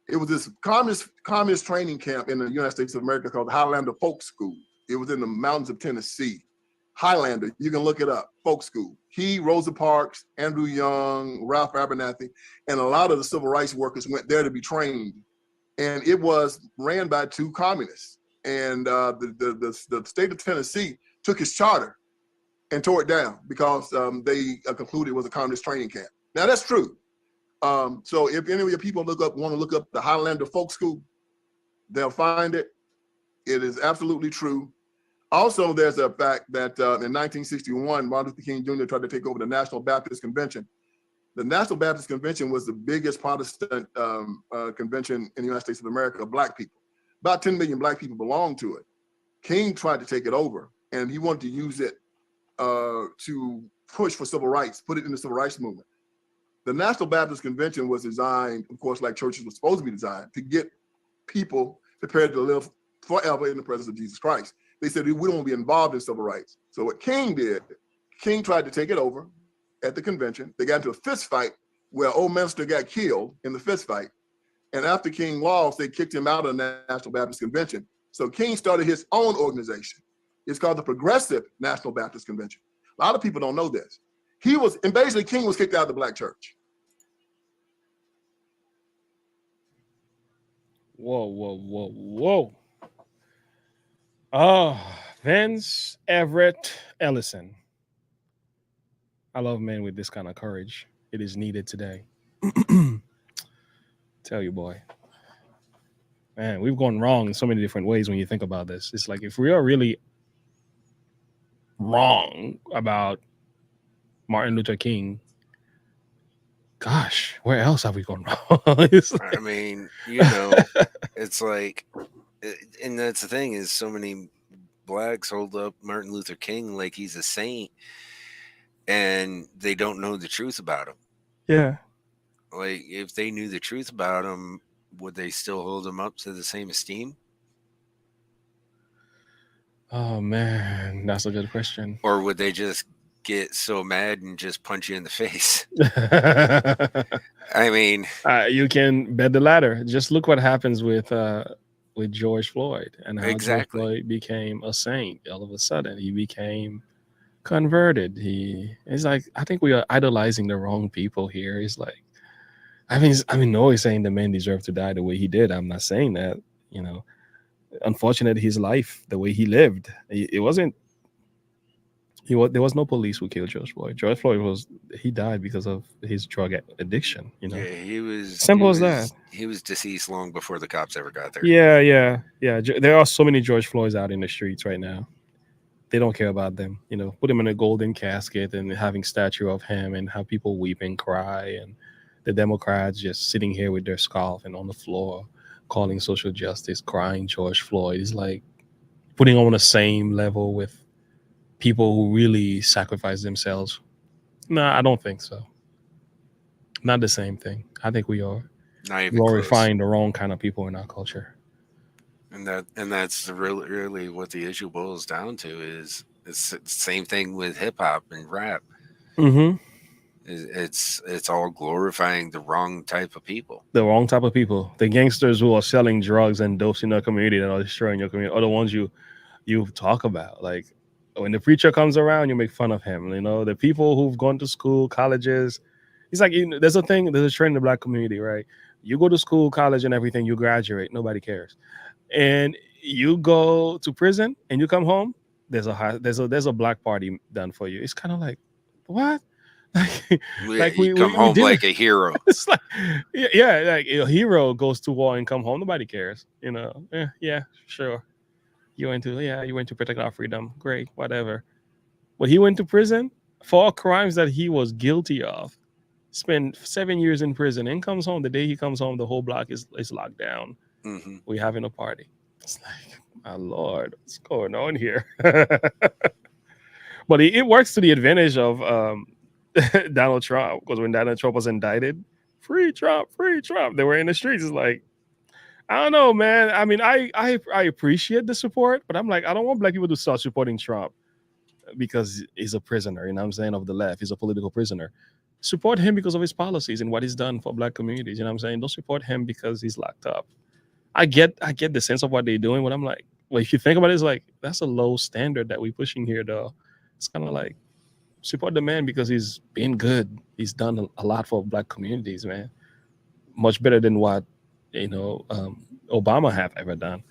it was this communist training camp in the United States of America called the Highlander Folk School. It was in the mountains of Tennessee. Highlander, you can look it up, folk school. He, Rosa Parks, Andrew Young, Ralph Abernathy, and a lot of the civil rights workers went there to be trained. And it was ran by 2 communists. And the state of Tennessee took his charter and tore it down because they concluded it was a communist training camp. Now that's true. So if any of your people want to look up the Highlander Folk School, they'll find it. It is absolutely true. Also, there's a fact that in 1961, Martin Luther King Jr. tried to take over the National Baptist Convention. The National Baptist Convention was the biggest Protestant convention in the United States of America of Black people. About 10 million Black people belonged to it. King tried to take it over, and he wanted to use it to push for civil rights, put it in the civil rights movement. The National Baptist Convention was designed, of course, like churches were supposed to be designed, to get people prepared to live forever in the presence of Jesus Christ. They said, we don't want to be involved in civil rights. So what King did, King tried to take it over at the convention. They got into a fist fight where old minister got killed in the fist fight. And after King lost, they kicked him out of the National Baptist Convention. So King started his own organization. It's called the Progressive National Baptist Convention. A lot of people don't know this. And basically King was kicked out of the Black church.
Whoa, whoa, whoa, whoa. Oh, Vince Everett Ellison. I love men with this kind of courage. It is needed today. Tell you, boy. Man, we've gone wrong in so many different ways when you think about this. It's like if we are really wrong about Martin Luther King, gosh, where else have we gone wrong?
I mean, it's like, and that's the thing is so many Blacks hold up Martin Luther King like he's a saint, and they don't know the truth about him.
Yeah.
Like, if they knew the truth about him, would they still hold him up to the same esteem?
Oh, man, that's a good question.
Or would they just get so mad and just punch you in the face? I mean,
you can bet the latter. Just look what happens with George Floyd and how George Floyd became a saint. All of a sudden, he became converted. It's like, I think we are idolizing the wrong people here. It's like, I mean, no one's saying the man deserved to die the way he did. I'm not saying that. Unfortunately, his life, the way he lived, there was no police who killed George Floyd. George Floyd he died because of his drug addiction.
Yeah, he was
simple as that.
He was deceased long before the cops ever got there.
Yeah. There are so many George Floyds out in the streets right now. They don't care about them. Put him in a golden casket and having statue of him and have people weep and cry, and the Democrats just sitting here with their scarf and on the floor calling social justice, crying George Floyd. Is like putting on the same level with people who really sacrifice themselves. No, I don't think so. Not the same thing. I think we are glorifying the wrong kind of people in our culture.
And that's really what the issue boils down to is it's the same thing with hip hop and rap.
Mm-hmm.
It's all glorifying the wrong type of people.
The wrong type of people. The gangsters who are selling drugs and dopes in our community that are destroying your community are the ones you talk about. Like when the preacher comes around, you make fun of him. The people who've gone to school, colleges. It's like there's a trend in the Black community, right? You go to school, college, and everything. You graduate, nobody cares. And you go to prison and you come home. There's a Black party done for you. It's kind of like, what?
You come home like a hero.
It's like, like a hero goes to war and come home. Nobody cares. Yeah, sure. You went to protect our freedom. Great, whatever. But he went to prison for crimes that he was guilty of. Spent 7 years in prison and comes home. The day he comes home, the whole block is locked down.
Mm-hmm.
We're having a party. It's like, my Lord, what's going on here? But it works to the advantage of Donald Trump, because when Donald Trump was indicted, free Trump, they were in the streets. It's like, I don't know, man. I mean, I appreciate the support, but I'm like, I don't want Black people to start supporting Trump because he's a prisoner, what I'm saying, of the left. He's a political prisoner. Support him because of his policies and what he's done for Black communities, what I'm saying? Don't support him because he's locked up. I get the sense of what they're doing, but I'm like, well, if you think about it, it's like, that's a low standard that we're pushing here, though. It's kind of like, support the man because he's been good. He's done a lot for Black communities, man. Much better than what, Obama have ever done.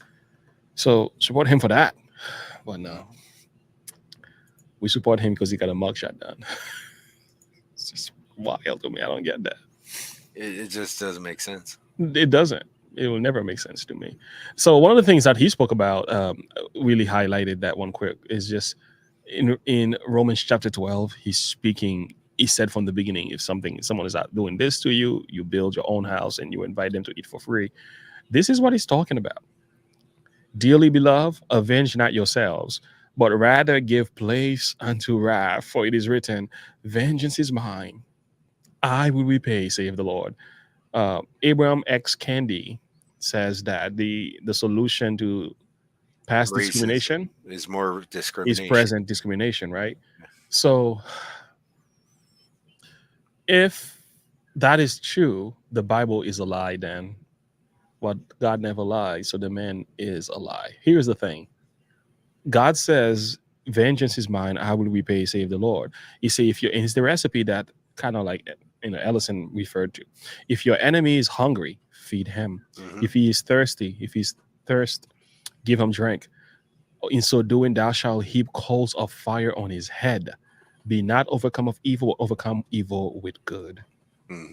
So support him for that. But no, we support him because he got a mugshot done. It's just wild to me. I don't get that.
It just doesn't make sense.
It doesn't. It will never make sense to me. So one of the things that he spoke about, really highlighted that one quick, is just in Romans chapter 12, he's speaking. He said from the beginning, if someone is out doing this to you, you build your own house and you invite them to eat for free. This is what he's talking about. Dearly beloved, avenge not yourselves, but rather give place unto wrath, for it is written, vengeance is mine, I will repay, saith the Lord. Abraham X Candy says that the solution to past discrimination
is more
is
discrimination.
present discrimination, right? So if that is true, the Bible is a lie then. What God never lies, so the man is a lie. Here's the thing. God says, vengeance is mine, I will repay, save the Lord. You see, if you're, and it's the recipe that kind of like, Ellison referred to. If your enemy is hungry, feed him. If he is thirsty, give him drink. In so doing, thou shalt heap coals of fire on his head. Be not overcome of evil, overcome evil with good.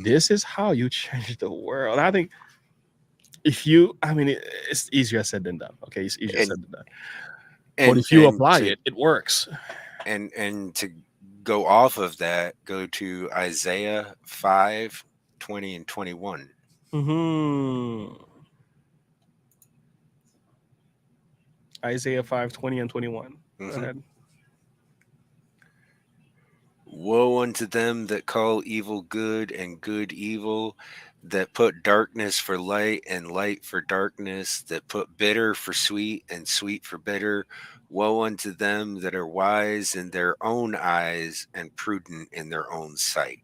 This is how you change the world. I think it's easier said than done. Okay, it's easier said than done. But if you apply it, it works.
And to go off of that, go to Isaiah 5:20 and 21.
Isaiah 5:20 and 21. Go ahead.
Woe unto them that call evil good and good evil, that put darkness for light and light for darkness, that put bitter for sweet and sweet for bitter. Woe unto them that are wise in their own eyes and prudent in their own sight.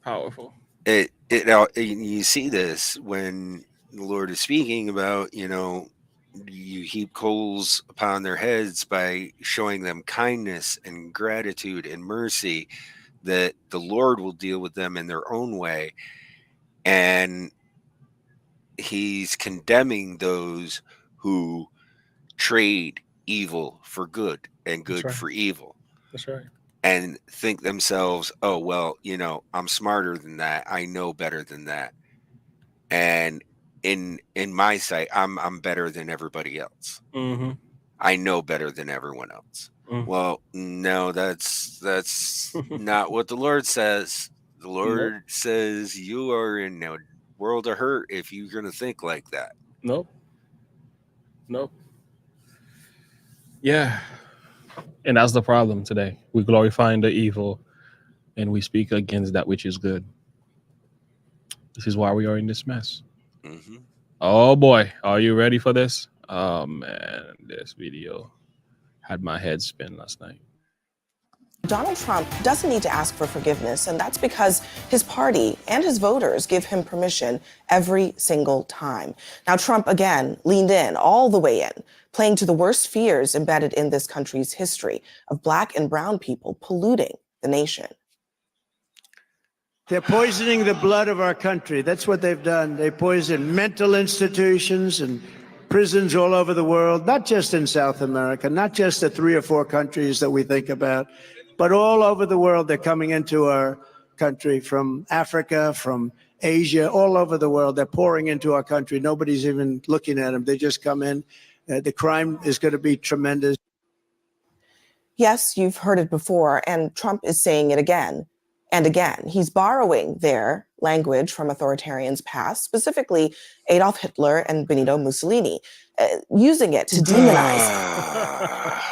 Powerful.
You see this when the Lord is speaking about, you heap coals upon their heads by showing them kindness and gratitude and mercy, that the Lord will deal with them in their own way. And he's condemning those who trade evil for good and good for evil.
That's right.
And think themselves, oh, well, I'm smarter than that. I know better than that. And in my sight, I'm better than everybody else. I know better than everyone else. Well, no, that's not what the Lord says. The Lord says you are in a world of hurt if you're going to think like that.
Nope. Yeah. And that's the problem today. We glorify the evil and we speak against that which is good. This is why we are in this mess. Oh boy, are you ready for this? Oh man, this video had my head spin last night.
Donald Trump doesn't need to ask for forgiveness, and that's because his party and his voters give him permission every single time. Now, Trump again leaned in, all the way in, playing to the worst fears embedded in this country's history of Black and brown people polluting the nation.
They're poisoning the blood of our country. That's what they've done. They poison mental institutions and prisons all over the world, not just in South America, not just the 3 or 4 countries that we think about, but all over the world. They're coming into our country from Africa, from Asia, all over the world. They're pouring into our country. Nobody's even looking at them. They just come in. The crime is going to be tremendous.
Yes, you've heard it before, and Trump is saying it again and again. He's borrowing their language from authoritarians past, specifically Adolf Hitler and Benito Mussolini, using it to demonize.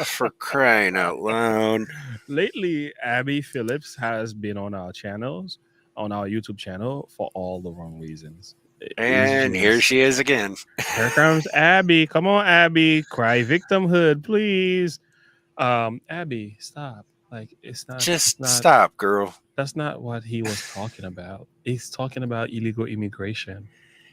For crying out loud.
Lately, Abby Phillips has been on our channels, on our YouTube channel, for all the wrong reasons.
And here she is again.
Here comes Abby. Come on, Abby. Cry victimhood, please. Abby, stop. Like, it's not.
Stop, girl.
That's not what he was talking about. He's talking about illegal immigration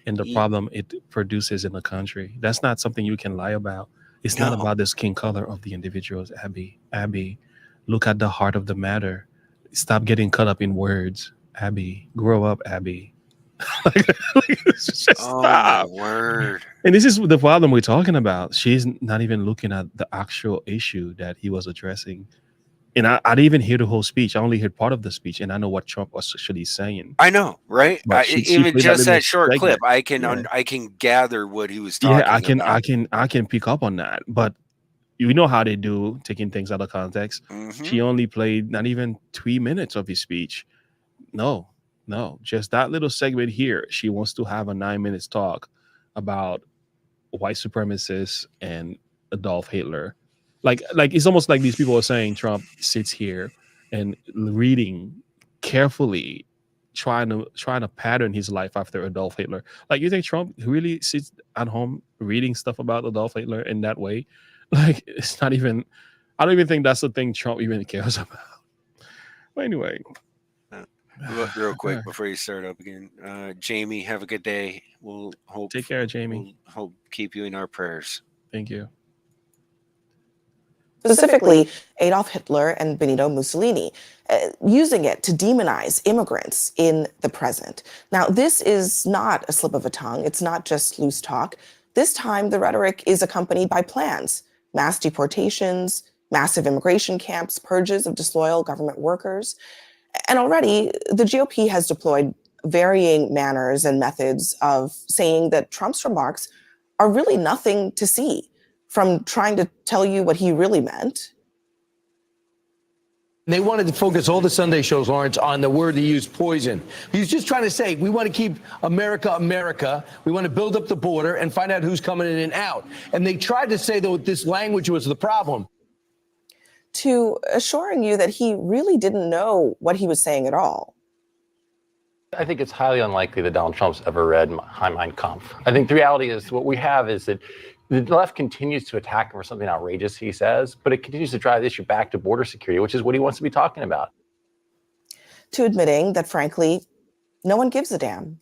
and the problem it produces in the country. That's not something you can lie about. It's not about the skin color of the individuals, Abby. Abby, look at the heart of the matter. Stop getting caught up in words. Abby, grow up, Abby. Just stop.
My word.
And this is the problem we're talking about. She's not even looking at the actual issue that he was addressing And I didn't even hear the whole speech. I only heard part of the speech, and I know what Trump was actually saying.
I know, right? Even just that short clip, I can gather what he was talking about.
I can pick up on that. But you know how they do, taking things out of context. She only played not even 3 minutes of his speech. No, just that little segment here. She wants to have a 9 minutes talk about white supremacists and Adolf Hitler. Like it's almost like these people are saying Trump sits here and reading carefully, trying to pattern his life after Adolf Hitler. Like, you think Trump really sits at home reading stuff about Adolf Hitler in that way? Like, it's not even. I don't even think that's the thing Trump even cares about. But anyway,
real quick before you start up again, Jamie, have a good day. We'll hope.
Take care, Jamie.
We'll hope keep you in our prayers.
Thank you.
Specifically, Adolf Hitler and Benito Mussolini, using it to demonize immigrants in the present. Now, this is not a slip of a tongue. It's not just loose talk. This time, the rhetoric is accompanied by plans: mass deportations, massive immigration camps, purges of disloyal government workers. And already, the GOP has deployed varying manners and methods of saying that Trump's remarks are really nothing to see, from trying to tell you what he really meant.
They wanted to focus all the Sunday shows, Lawrence, on the word he used, poison. He was just trying to say, we want to keep America, America. We want to build up the border and find out who's coming in and out. And they tried to say, though, this language was the problem.
To assuring you that he really didn't know what he was saying at all.
I think it's highly unlikely that Donald Trump's ever read Mein Kampf. I think the reality is what we have is that the left continues to attack him for something outrageous he says, but it continues to drive the issue back to border security, which is what he wants to be talking about.
To admitting that, frankly, no one gives a damn.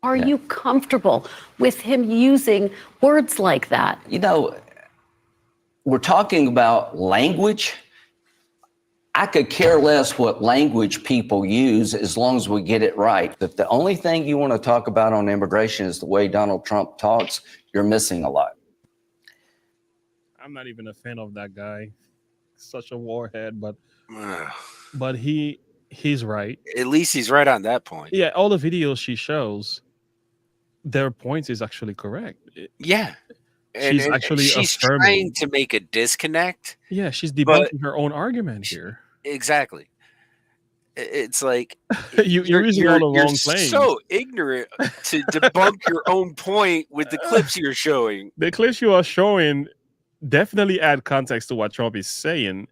Are you comfortable with him using words like that?
You know, we're talking about language. I could care less what language people use as long as we get it right. If the only thing you want to talk about on immigration is the way Donald Trump talks, you're missing a lot.
I'm not even a fan of that guy. Such a warhead, but he's right.
At least he's right on that point.
Yeah, all the videos she shows, their point is actually correct.
Yeah.
She's actually
she's trying to make a disconnect.
Yeah, she's debunking her own argument here.
Exactly. It's like
you're using all the wrong claims.
So ignorant to debunk your own point with the clips you're showing.
The clips you are showing definitely add context to what Trump is saying,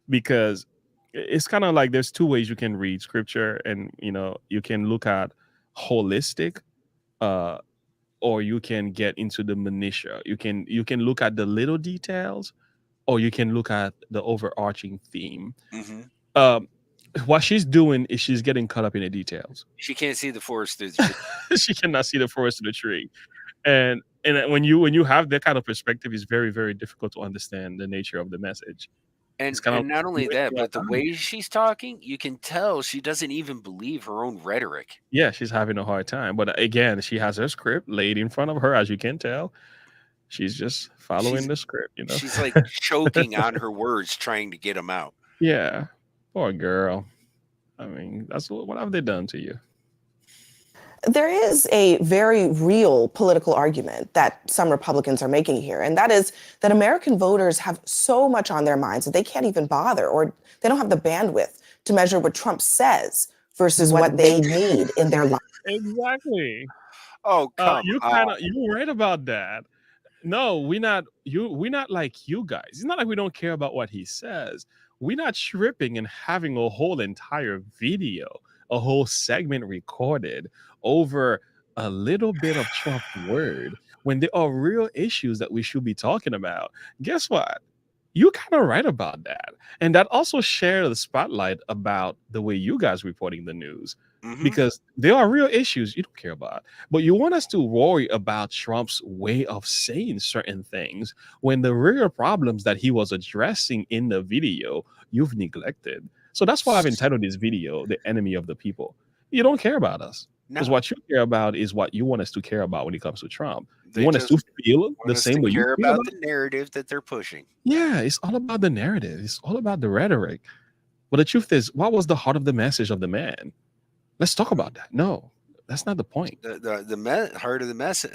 because it's kind of like there's two ways you can read scripture, and you can look at holistic, or you can get into the minutia. You can look at the little details, or you can look at the overarching theme. What she's doing is she's getting caught up in the details.
She can't see the forest through the tree.
She cannot see the forest through the tree. And when you have that kind of perspective, it's very, very difficult to understand the nature of the message.
And not only that, but the way she's talking, you can tell she doesn't even believe her own rhetoric.
Yeah, she's having a hard time. But again, she has her script laid in front of her, as you can tell. She's just following the script,
She's like choking on her words, trying to get them out.
Yeah, poor girl. I mean, what have they done to you?
There is a very real political argument that some Republicans are making here, and that is that American voters have so much on their minds that they can't even bother, or they don't have the bandwidth to measure what Trump says versus what they need in their life.
Exactly.
Oh, come on.
You're right about that. No, we're not like you guys. It's not like we don't care about what he says. We're not tripping and having a whole entire video, a whole segment recorded over a little bit of Trump word when there are real issues that we should be talking about. Guess what? You're kind of right about that. And that also shares the spotlight about the way you guys reporting the news. Because there are real issues you don't care about. But you want us to worry about Trump's way of saying certain things when the real problems that he was addressing in the video, you've neglected. So that's why I've entitled this video, "The Enemy of the People." You don't care about us. Because what you care about is what you want us to care about when it comes to Trump.
They
You want us to feel the same way you
care
feel
about the narrative that they're pushing.
Yeah, it's all about the narrative. It's all about the rhetoric. But the truth is, what was the heart of the message of the man? Let's talk about that. No, that's not the point.
Heart of the message,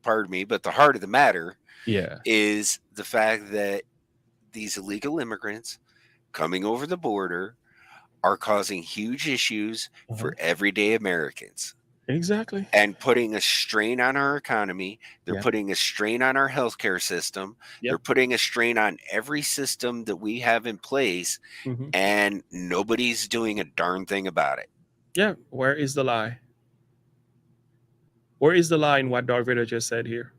pardon me, but the heart of the matter is the fact that these illegal immigrants coming over the border are causing huge issues for everyday Americans.
Exactly.
And putting a strain on our economy. They're putting a strain on our healthcare system. They're putting a strain on every system that we have in place. And nobody's doing a darn thing about it.
Yeah. Where is the lie? Where is the lie in what Darth Vader just said here?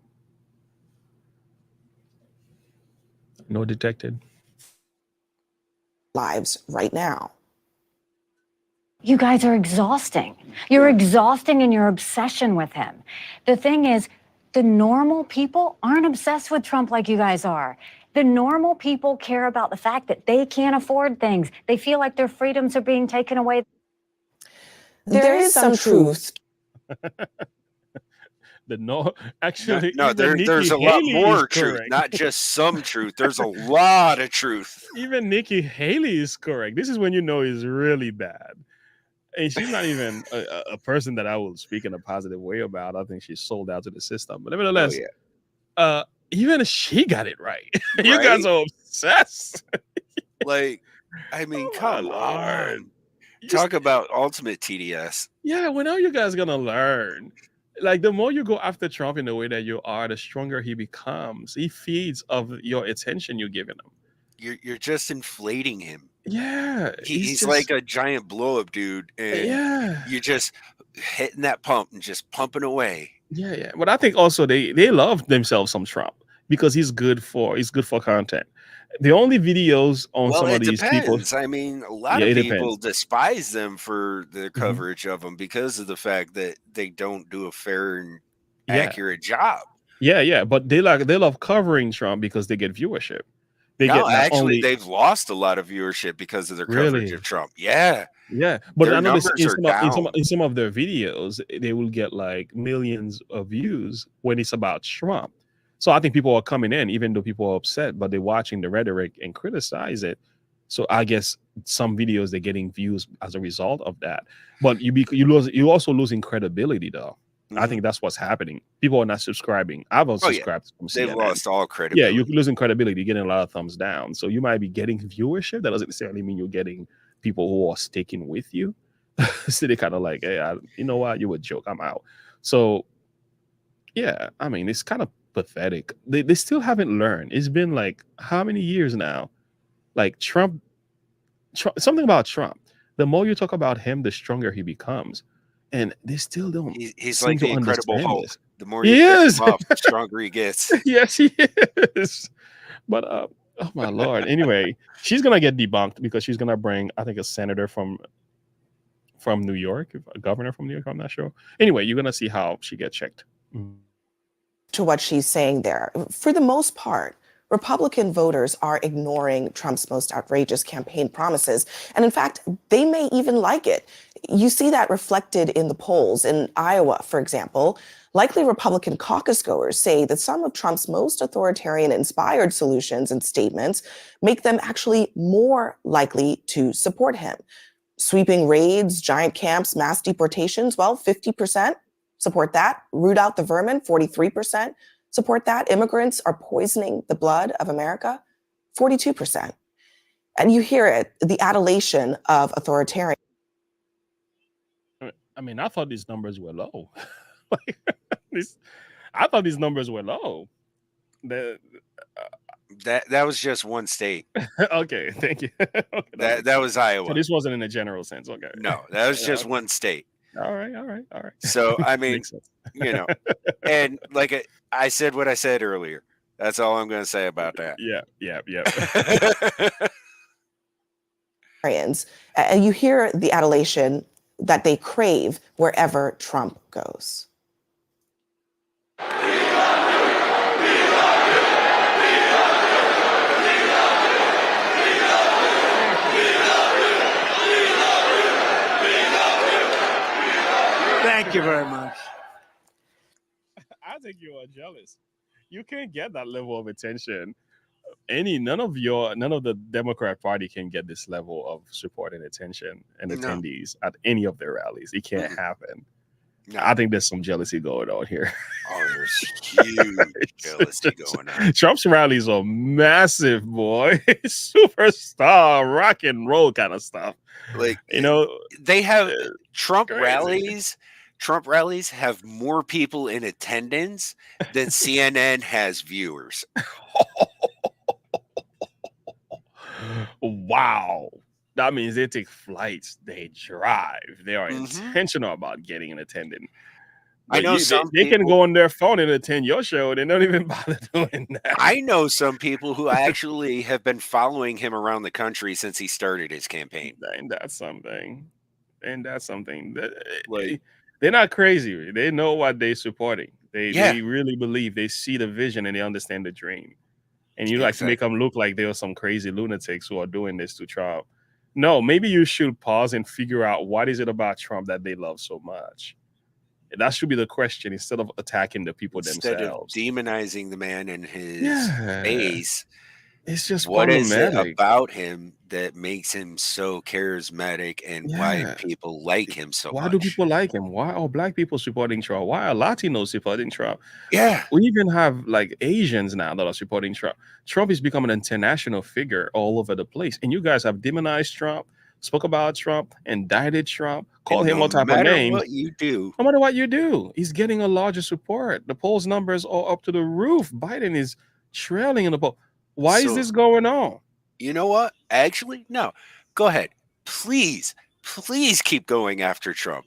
No detected.
Lives right now.
You guys are exhausting. You're exhausting in your obsession with him. The thing is, the normal people aren't obsessed with Trump like you guys are. The normal people care about the fact that they can't afford things. They feel like their freedoms are being taken away.
There is some truth.
Actually,
there's a lot more truth, not just some truth. There's a lot of truth.
Even Nikki Haley is correct. This is when you know he's really bad. And she's not even a person that I will speak in a positive way about. I think she's sold out to the system. But nevertheless, even she got it right. You guys are obsessed.
Come on. Talk about ultimate TDS.
Yeah, when are you guys going to learn? Like, the more you go after Trump in the way that you are, the stronger he becomes. He feeds of your attention you're giving him.
You're just inflating him.
Yeah.
He's just like a giant blow-up dude. And you're just hitting that pump and just pumping away.
Yeah. But I think also they love themselves some Trump because he's good for content. The only videos on some of these people.
I mean, a lot of people despise them for their coverage of them because of the fact that they don't do a fair and accurate job.
Yeah. But they love covering Trump because they get viewership.
They've lost a lot of viewership because of their coverage of Trump. Yeah.
But I know in some of their videos, they will get like millions of views when it's about Trump. So I think people are coming in, even though people are upset, but they're watching the rhetoric and criticize it. So I guess some videos they're getting views as a result of that. But you're also losing credibility, though. I think that's what's happening. People are not subscribing. I've unsubscribed from CNN.
They've lost all credibility.
Yeah, you're losing credibility, getting a lot of thumbs down. So you might be getting viewership. That doesn't necessarily mean you're getting people who are sticking with you. So they kind of like, hey, you know what? You a joke. I'm out. So yeah, I mean, it's kind of pathetic. They still haven't learned. It's been like how many years now? Like Trump, something about Trump. The more you talk about him, the stronger he becomes. And they still don't.
He's like the Incredible Hulk.
This.
The more you pick him up, the stronger he gets.
Yes, he is. But oh my Lord. Anyway, she's gonna get debunked because she's gonna bring, I think, a senator from New York, a governor from New York. I'm not sure. Anyway, you're gonna see how she gets checked.
To what she's saying there, for the most part, Republican voters are ignoring Trump's most outrageous campaign promises. And in fact, they may even like it. You see that reflected in the polls. In Iowa, for example, likely Republican caucus goers say that some of Trump's most authoritarian-inspired solutions and statements make them actually more likely to support him. Sweeping raids, giant camps, mass deportations, well, 50% support that. Root out the vermin, 43%. Support that. Immigrants are poisoning the blood of America, 42%. And you hear it, the adulation of authoritarian.
I mean, I thought these numbers were low. I thought these numbers were low.
That was just one state.
Okay, thank you.
Okay, that was Iowa.
So this wasn't in a general sense. Okay.
No, that was just one state.
All right.
So, I mean, you know, and like I said what I said earlier. That's all I'm going to say about that.
Yeah.
And you hear the adulation that they crave wherever Trump goes.
Thank you very much.
I think you are jealous. You can't get that level of attention. None of the Democrat Party can get this level of support and attention and attendees at any of their rallies. It can't happen.
No.
I think there's some jealousy going on here.
Oh, there's huge jealousy going on.
Trump's rallies are massive, boy. Superstar, rock and roll kind of stuff.
Like,
they
have Trump rallies. Trump rallies have more people in attendance than CNN has viewers.
Wow. That means they take flights, they drive, they are intentional about getting an attendant.
I know
they can go on their phone and attend your show. They don't even bother doing that.
I know some people who actually have been following him around the country since he started his campaign.
And that's something. They're not crazy. They know what they're supporting. They really believe. They see the vision and they understand the dream. And you like to make them look like they are some crazy lunatics who are doing this to Trump. No, maybe you should pause and figure out what is it about Trump that they love so much. That should be the question instead of attacking the people themselves.
Instead of demonizing the man and his face.
It's just
what is it about him that makes him so charismatic and why people like him so much?
Why do people like him? Why are Black people supporting Trump? Why are Latinos supporting Trump?
Yeah.
We even have like Asians now that are supporting Trump. Trump is becoming an international figure all over the place. And you guys have demonized Trump, spoke about Trump, indicted Trump, called him all type of names.
No matter what you do.
No matter what you do, he's getting a larger support. The polls numbers are up to the roof. Biden is trailing in the poll. Why is this going on?
You know what? Actually, no. Go ahead. Please keep going after Trump.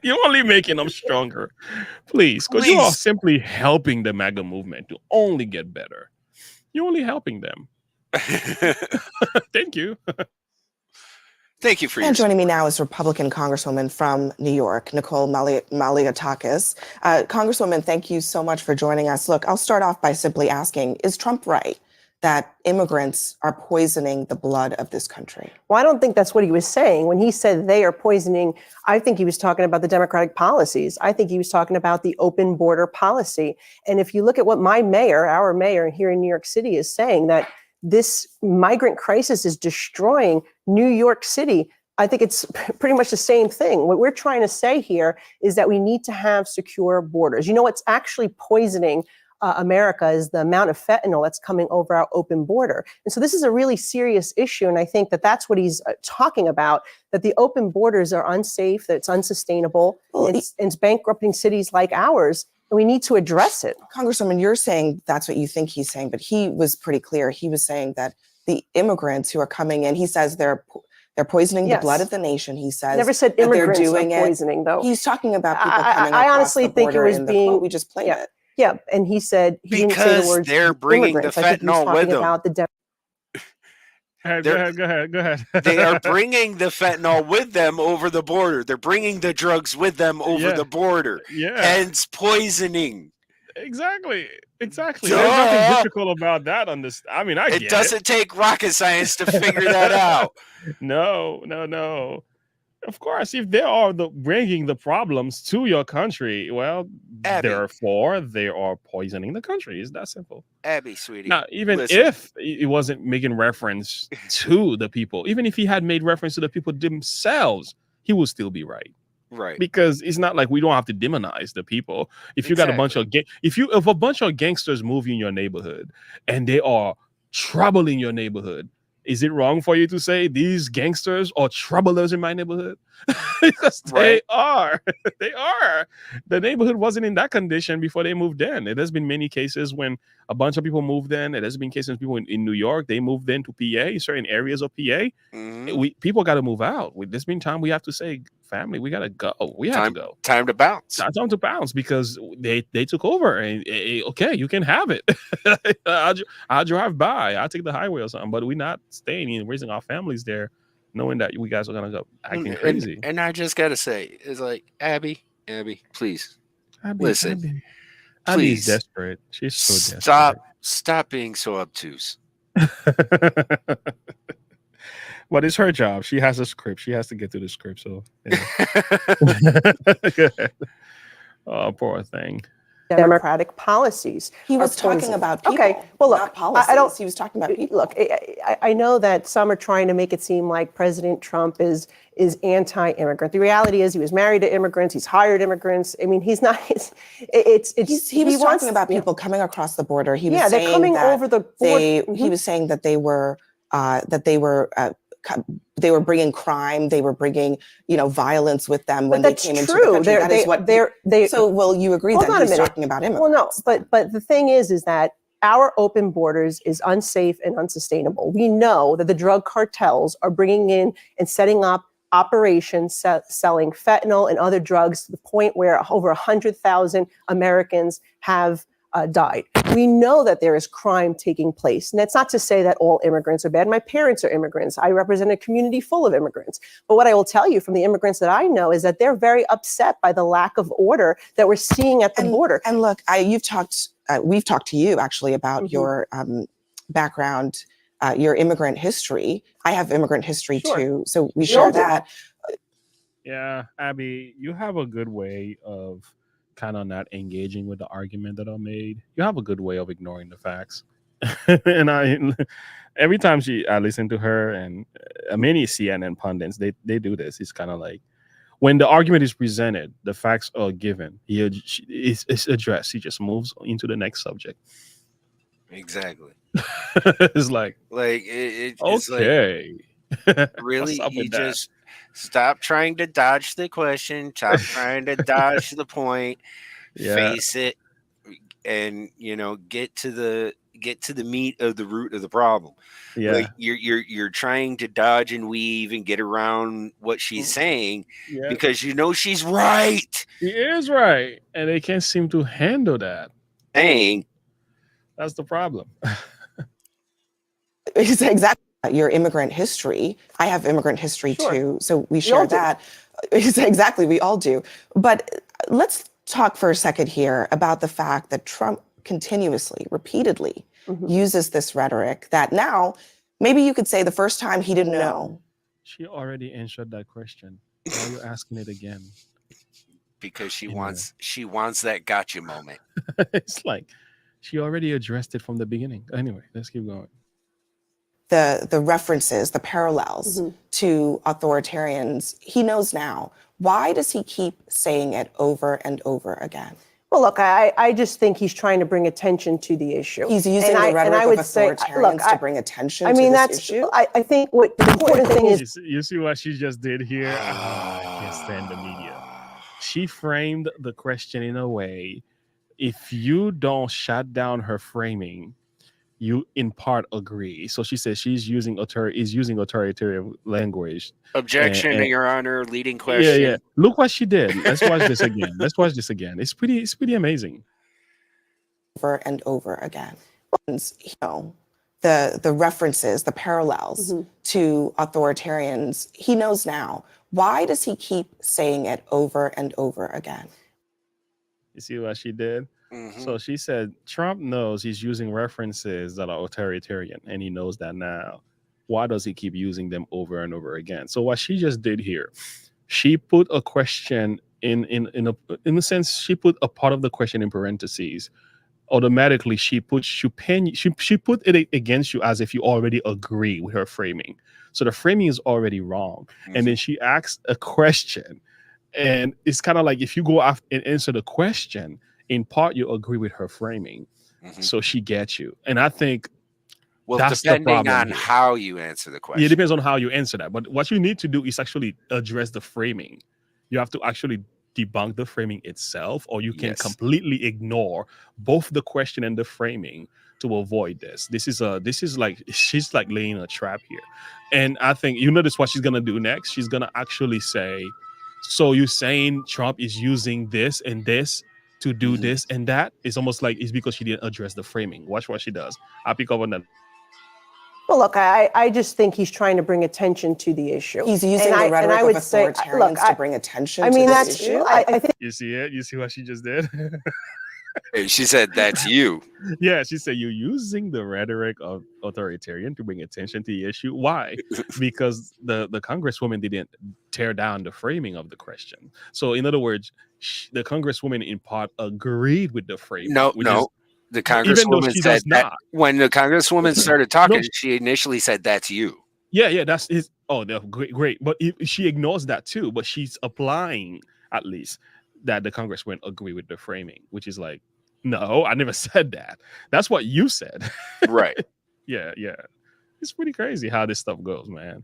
You're only making them stronger. Please, because you are simply helping the MAGA movement to only get better. You're only helping them. Thank you.
Thank you for
And joining me now is Republican Congresswoman from New York, Nicole Malliotakis. Congresswoman, thank you so much for joining us. Look, I'll start off by simply asking, is Trump right that immigrants are poisoning the blood of this country?
Well, I don't think that's what he was saying. When he said they are poisoning, I think he was talking about the Democratic policies. I think he was talking about the open border policy. And if you look at what our mayor here in New York City is saying, that this migrant crisis is destroying New York City, I think it's pretty much the same thing. What we're trying to say here is that we need to have secure borders. You know, what's actually poisoning America is the amount of fentanyl that's coming over our open border. And so this is a really serious issue. And I think that that's what he's talking about, that the open borders are unsafe, that it's unsustainable, it's bankrupting cities like ours. And we need to address it.
Congresswoman, you're saying that's what you think he's saying, but he was pretty clear. He was saying that the immigrants who are coming in, he says they're poisoning the blood of the nation. He says
never said immigrants are poisoning, though.
He's talking about people coming
I
across
honestly
the
think it
border
was
in
being.
We just played it.
Yeah, and he said he didn't say the words
they're bringing the
immigrants. I think he was
fentanyl with
talking
them.
about the
Go ahead.
They are bringing the fentanyl with them over the border. They're bringing the drugs with them over the border. Hence poisoning.
Exactly.
Duh.
There's nothing difficult about that. I mean,
it doesn't take rocket science to figure that out.
No. Of course, if they are bringing the problems to your country, well, therefore they are poisoning the country. It's that simple.
Abby, sweetie.
Now, even if he wasn't making reference to the people, even if he had made reference to the people themselves, he would still be right.
Right.
Because it's not like we don't have to demonize the people. If you got a bunch of if a bunch of gangsters move in your neighborhood and they are troubling your neighborhood, is it wrong for you to say these gangsters are troublers in my neighborhood? Because they are. They are. The neighborhood wasn't in that condition before they moved in. It has been many cases when a bunch of people moved in. It has been cases people in New York, they moved into PA, certain areas of PA. People got to move out. There's been time we have to say, family, we got to go. We have to go.
Time to bounce.
Time to bounce because they took over. And okay, you can have it. I'll drive by. I'll take the highway or something. But we're not staying and raising our families there, knowing that you guys are gonna go acting crazy.
And I just gotta say, it's like Abby, please, listen.
Abby's desperate. She's so desperate.
Stop being so obtuse.
But it's her job. She has a script. She has to get to the script. So, yeah. Oh, poor thing.
Democratic policies.
He was
are poison.
talking about people,
okay. Well, look,
not policies.
I don't.
He was talking about people.
Look, I know that some are trying to make it seem like President Trump is anti-immigrant. The reality is, he was married to immigrants. He's hired immigrants. I mean, he's not.
He was talking about people coming across the border. He was saying
they're coming
that
over the border.
He was saying that they were bringing crime. They were bringing, violence with them when they came into the country. That is what they. So, will you agree that he's talking about immigrants?
Well, no, but the thing is that our open borders is unsafe and unsustainable. We know that the drug cartels are bringing in and setting up operations selling fentanyl and other drugs to the point where over 100,000 Americans have died. We know that there is crime taking place. And that's not to say that all immigrants are bad. My parents are immigrants. I represent a community full of immigrants. But what I will tell you from the immigrants that I know is that they're very upset by the lack of order that we're seeing at the border.
And look, we've talked to you actually about your background, your immigrant history. I have immigrant history too. So we share that.
Yeah, Abby, you have a good way of kind of not engaging with the argument that I made. You have a good way of ignoring the facts. And every time I listen to her, and many CNN pundits, they do this. It's kind of like when the argument is presented, the facts are given. It's addressed. He just moves into the next subject.
Exactly.
It's like
it's
okay.
Like, really, you just stop trying to dodge the question. Stop trying to dodge the point.
Yeah.
Face it, and get to the meat of the root of the problem.
Yeah.
Like you're trying to dodge and weave and get around what she's saying because she's right.
She is right, and they can't seem to handle that.
Dang.
That's the problem.
Exactly. Your immigrant history. I have immigrant history too. So we share that. Exactly. We all do. But let's talk for a second here about the fact that Trump continuously, repeatedly uses this rhetoric that now maybe you could say the first time he didn't know.
She already answered that question. Why are you asking it again?
Because she wants that gotcha moment.
It's like she already addressed it from the beginning. Anyway, let's keep going.
The references, the parallels to authoritarians, he knows now. Why does he keep saying it over and over again?
Well, look, I just think he's trying to bring attention to the issue.
He's using the rhetoric of authoritarians to bring attention to this issue.
I think what the important thing is...
You see what she just did here? I can't stand the media. She framed the question in a way, if you don't shut down her framing, you in part agree. So she says she's using authoritarian language.
Objection, Your Honor. Leading question.
Yeah. Look what she did. Let's watch this again. It's pretty amazing.
Over and over again. The references, the parallels to authoritarians, he knows now. Why does he keep saying it over and over again?
You see what she did? So she said, Trump knows he's using references that are authoritarian, and he knows that now. Why does he keep using them over and over again? So what she just did here, she put a question in a sense, she put a part of the question in parentheses. Automatically, she put it against you as if you already agree with her framing. So the framing is already wrong. And then she asks a question, and it's kind of like if you go after and answer the question, in part, you agree with her framing. So she gets you. And I think that's
depending on how you answer the question.
It depends on how you answer that. But what you need to do is actually address the framing. You have to actually debunk the framing itself, or you can completely ignore both the question and the framing to avoid this. This is like she's like laying a trap here. And I think you notice what she's gonna do next. She's gonna actually say, so you're saying Trump is using this and this to do this and that? It's almost like it's because she didn't address the framing. Watch what she does. I'll pick up on that.
Well, look, I just think he's trying to bring attention to the issue.
He's using the rhetoric of authoritarians to bring attention to this issue.
I think
You see it? You see what she just did?
She said, "That's you."
Yeah, she said, you're using the rhetoric of authoritarian to bring attention to the issue. Why? Because the congresswoman didn't tear down the framing of the question. So, in other words, the congresswoman in part agreed with the framing.
No,
which
no.
is,
The
even though
congresswoman
she
said
does
that
not.
when the congresswoman started
No,
talking, she initially said, "That's you."
Yeah, that's his. Oh, no, great. But she ignores that too. But she's applying at least that the congresswoman agree with the framing, which is like, no, I never said that. That's what you said.
Right.
Yeah. It's pretty crazy how this stuff goes, man.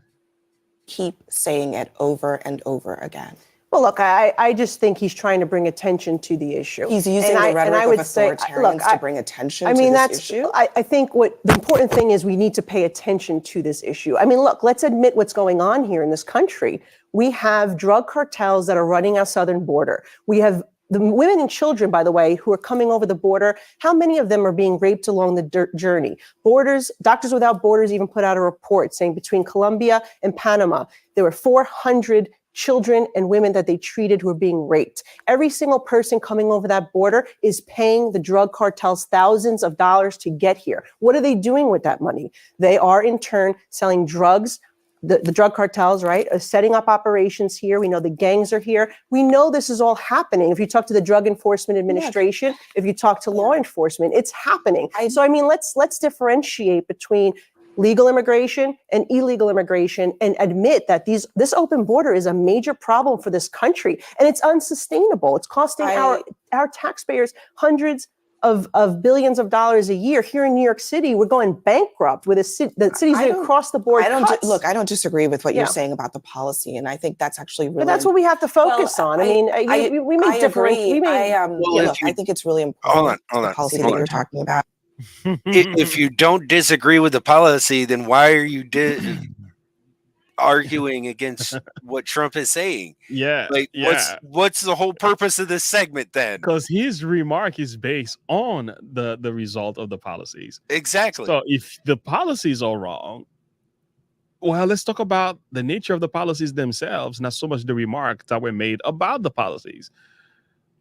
Keep saying it over and over again.
Well, look, I just think he's trying to bring attention to the issue.
He's using the rhetoric of authoritarians to bring attention to this issue.
I think what the important thing is we need to pay attention to this issue. I mean, look, let's admit what's going on here in this country. We have drug cartels that are running our southern border. We have the women and children, by the way, who are coming over the border. How many of them are being raped along the journey? Doctors Without Borders even put out a report saying between Colombia and Panama, there were 400 children and women that they treated who were being raped. Every single person coming over that border is paying the drug cartels thousands of dollars to get here. What are they doing with that money? They are in turn selling drugs. The drug cartels, right, are setting up operations here. We know the gangs are here. We know this is all happening. If you talk to the Drug Enforcement Administration, if you talk to law enforcement, it's happening. So, I mean, let's differentiate between legal immigration and illegal immigration and admit that this open border is a major problem for this country and it's unsustainable. It's costing our taxpayers hundreds of billions of dollars a year. Here in New York City, we're going bankrupt with the cities that across the board.
I don't disagree with what you're saying about the policy, and I think that's actually really.
But that's what we have to focus on. I mean, we make different.
I think it's really important.
Hold on.
The policy that you're talking about.
If you don't disagree with the policy, then why are you arguing against what Trump is saying? What's the whole purpose of this segment then?
Because his remark is based on the result of the policies.
Exactly.
So if the policies are wrong, well, let's talk about the nature of the policies themselves, not so much the remarks that were made about the policies.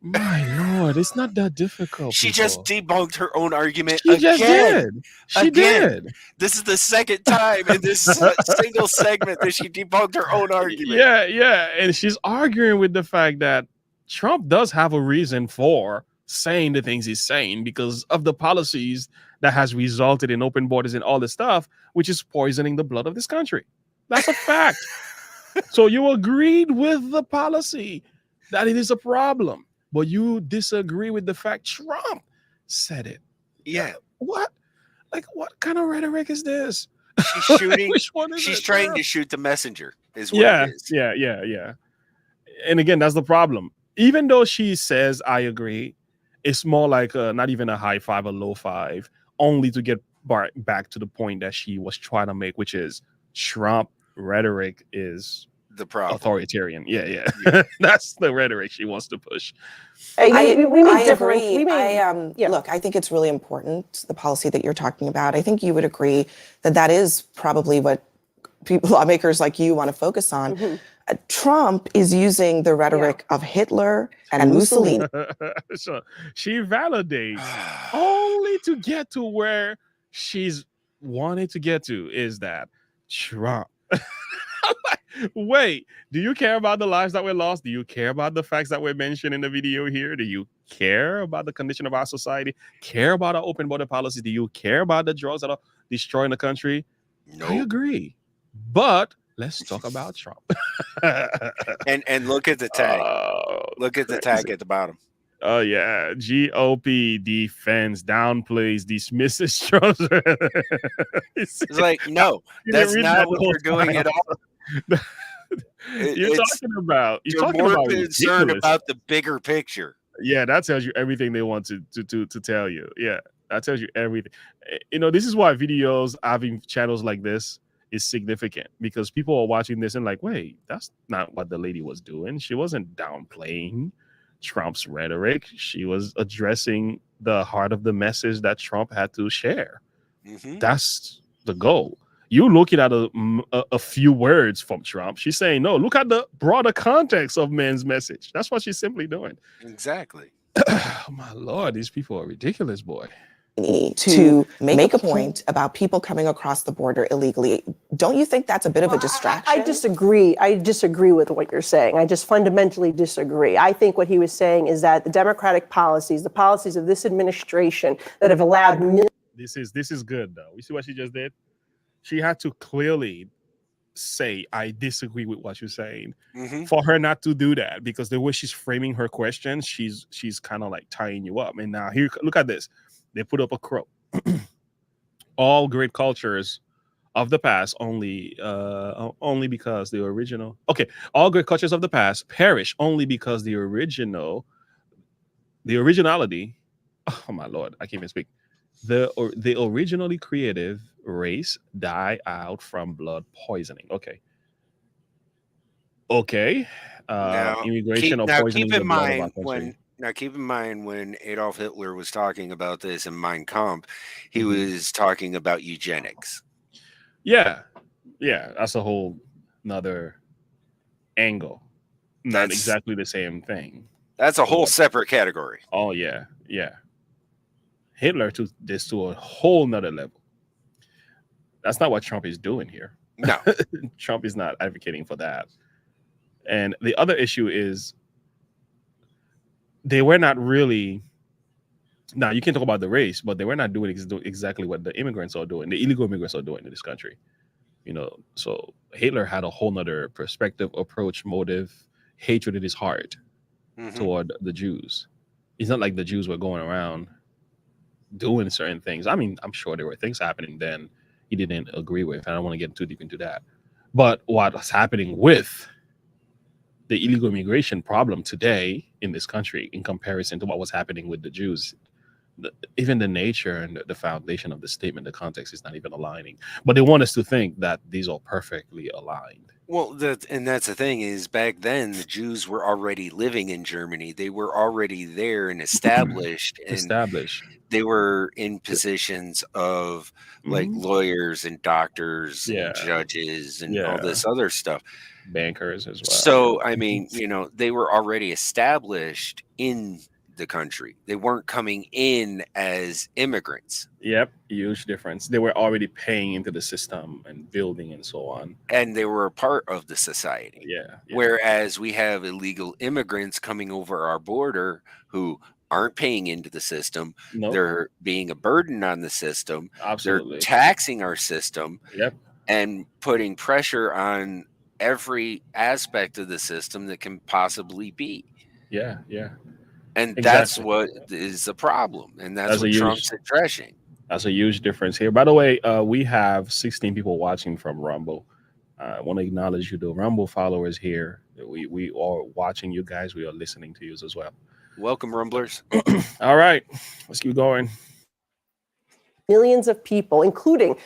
My Lord, it's not that difficult.
She just debunked her own argument
She just did. She did.
This is the second time in this single segment that she debunked her own argument.
Yeah. And she's arguing with the fact that Trump does have a reason for saying the things he's saying because of the policies that has resulted in open borders and all this stuff, which is poisoning the blood of this country. That's a fact. So you agreed with the policy that it is a problem. But you disagree with the fact Trump said it.
Yeah.
What? Like, what kind of rhetoric is this?
She's shooting.
Which one is
she's
it,
trying
girl?
to shoot the messenger. Is what it is.
Yeah. And again, that's the problem. Even though she says, I agree, it's more like not even a high five, a low five, only to get back to the point that she was trying to make, which is Trump rhetoric is
the problem.
Authoritarian. Yeah. That's the rhetoric she wants to push.
I agree. Look, I think it's really important, the policy that you're talking about. I think you would agree that that is probably what lawmakers like you want to focus on.
Mm-hmm.
Trump is using the rhetoric of Hitler and Mussolini.
So she validates only to get to where she's wanted to get to is that Trump. Wait, do you care about the lives that were lost? Do you care about the facts that were mentioned in the video here? Do you care about the condition of our society? Care about our open border policy? Do you care about the drugs that are destroying the country?
No.
I agree. But let's talk about Trump.
and look at the tag. Look at the tag at the bottom.
Oh yeah, GOP defends, downplays, dismisses Trump.
It's like, no, that's not what we're doing at all.
You're
more concerned about the bigger picture.
Yeah, that tells you everything they want to tell you. Yeah, that tells you everything. You know, this is why videos having channels like this is significant, because people are watching this and like, wait, that's not what the lady was doing. She wasn't downplaying Trump's rhetoric. She was addressing the heart of the message that Trump had to share.
Mm-hmm.
That's the goal. You looking at a few words from Trump. She's saying, no, look at the broader context of man's message. That's what she's simply doing.
Exactly.
Oh my Lord, these people are ridiculous, boy.
To make a point about people coming across the border illegally. Don't you think that's a bit of a distraction?
I disagree. I disagree with what you're saying. I just fundamentally disagree. I think what he was saying is that the democratic policies, the policies of this administration that have allowed
This is good though. You see what she just did? She had to clearly say, I disagree with what you're saying. For her not to do that, because the way she's framing her questions, she's kind of like tying you up. And now here, look at this. They put up a quote. All great cultures of the past only because the original. Okay, all great cultures of the past perish only because the originality. Oh my Lord, I can't even speak. The originally creative race die out from blood poisoning. Okay. Immigration or poisoning the blood of our country.
Now, keep in mind when Adolf Hitler was talking about this in Mein Kampf, he was talking about eugenics.
Yeah, that's a whole another angle. Not exactly the same thing.
That's a whole separate category.
Oh yeah. Hitler took this to a whole nother level. That's not what Trump is doing here.
No,
Trump is not advocating for that. And the other issue is they were not really. Now you can talk about the race, but they were not doing exactly what the immigrants are doing. The illegal immigrants are doing in this country. So Hitler had a whole nother perspective, approach, motive, hatred in his heart toward the Jews. It's not like the Jews were going around doing certain things. I mean, I'm sure there were things happening then he didn't agree with. I don't want to get too deep into that. But what's happening with the illegal immigration problem today in this country in comparison to what was happening with the Jews, even the nature and the foundation of the statement, the context is not even aligning. But they want us to think that these are perfectly aligned.
Well, that's the thing is back then the Jews were already living in Germany. They were already there and established. They were in positions of like lawyers and doctors and judges and all this other stuff.
Bankers as well.
So, I mean, they were already established in the country. They weren't coming in as immigrants.
Yep, huge difference. They were already paying into the system and building and so on.
And they were a part of the society.
Yeah.
Whereas we have illegal immigrants coming over our border who aren't paying into the system.
Nope.
They're being a burden on the system.
Absolutely.
They're taxing our system.
Yep.
And putting pressure on every aspect of the system that can possibly be.
Yeah.
And that's what is the problem. And that's what Trump's addressing.
That's a huge difference here. By the way, we have 16 people watching from Rumble. I want to acknowledge you, the Rumble followers here. We are watching you guys. We are listening to you as well.
Welcome, Rumblers.
All right, let's keep going.
Millions of people, including,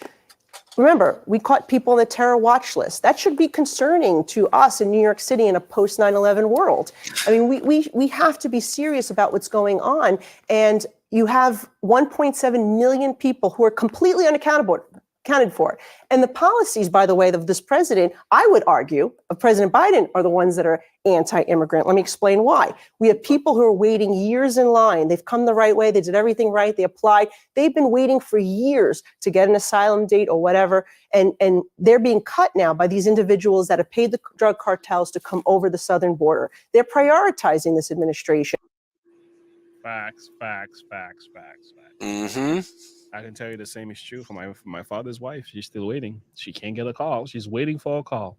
remember, we caught people on the terror watch list. That should be concerning to us in New York City in a post 9/11 world. I mean, we have to be serious about what's going on. And you have 1.7 million people who are completely accounted for. And the policies, by the way, of this president, I would argue, of President Biden, are the ones that are anti-immigrant. Let me explain why. We have people who are waiting years in line. They've come the right way. They did everything right. They applied. They've been waiting for years to get an asylum date or whatever. And they're being cut now by these individuals that have paid the drug cartels to come over the southern border. They're prioritizing this administration.
Facts.
Mm-hmm.
I can tell you the same is true for my father's wife. She's still waiting. She can't get a call. She's waiting for a call.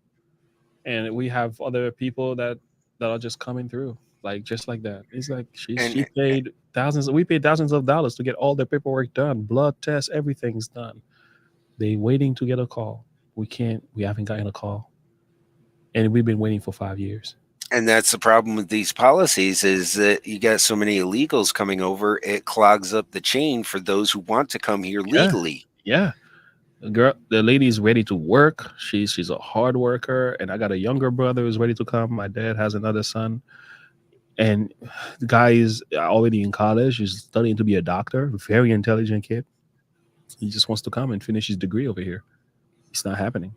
And we have other people that are just coming through, just like that. It's like she paid thousands. We paid thousands of dollars to get all the paperwork done, blood tests, everything's done. They waiting to get a call. We haven't gotten a call, and we've been waiting for 5 years.
And that's the problem with these policies is that you got so many illegals coming over. It clogs up the chain for those who want to come here legally.
Yeah. The lady is ready to work. She's a hard worker. And I got a younger brother who's ready to come. My dad has another son. And the guy is already in college. He's studying to be a doctor. Very intelligent kid. He just wants to come and finish his degree over here. It's not happening.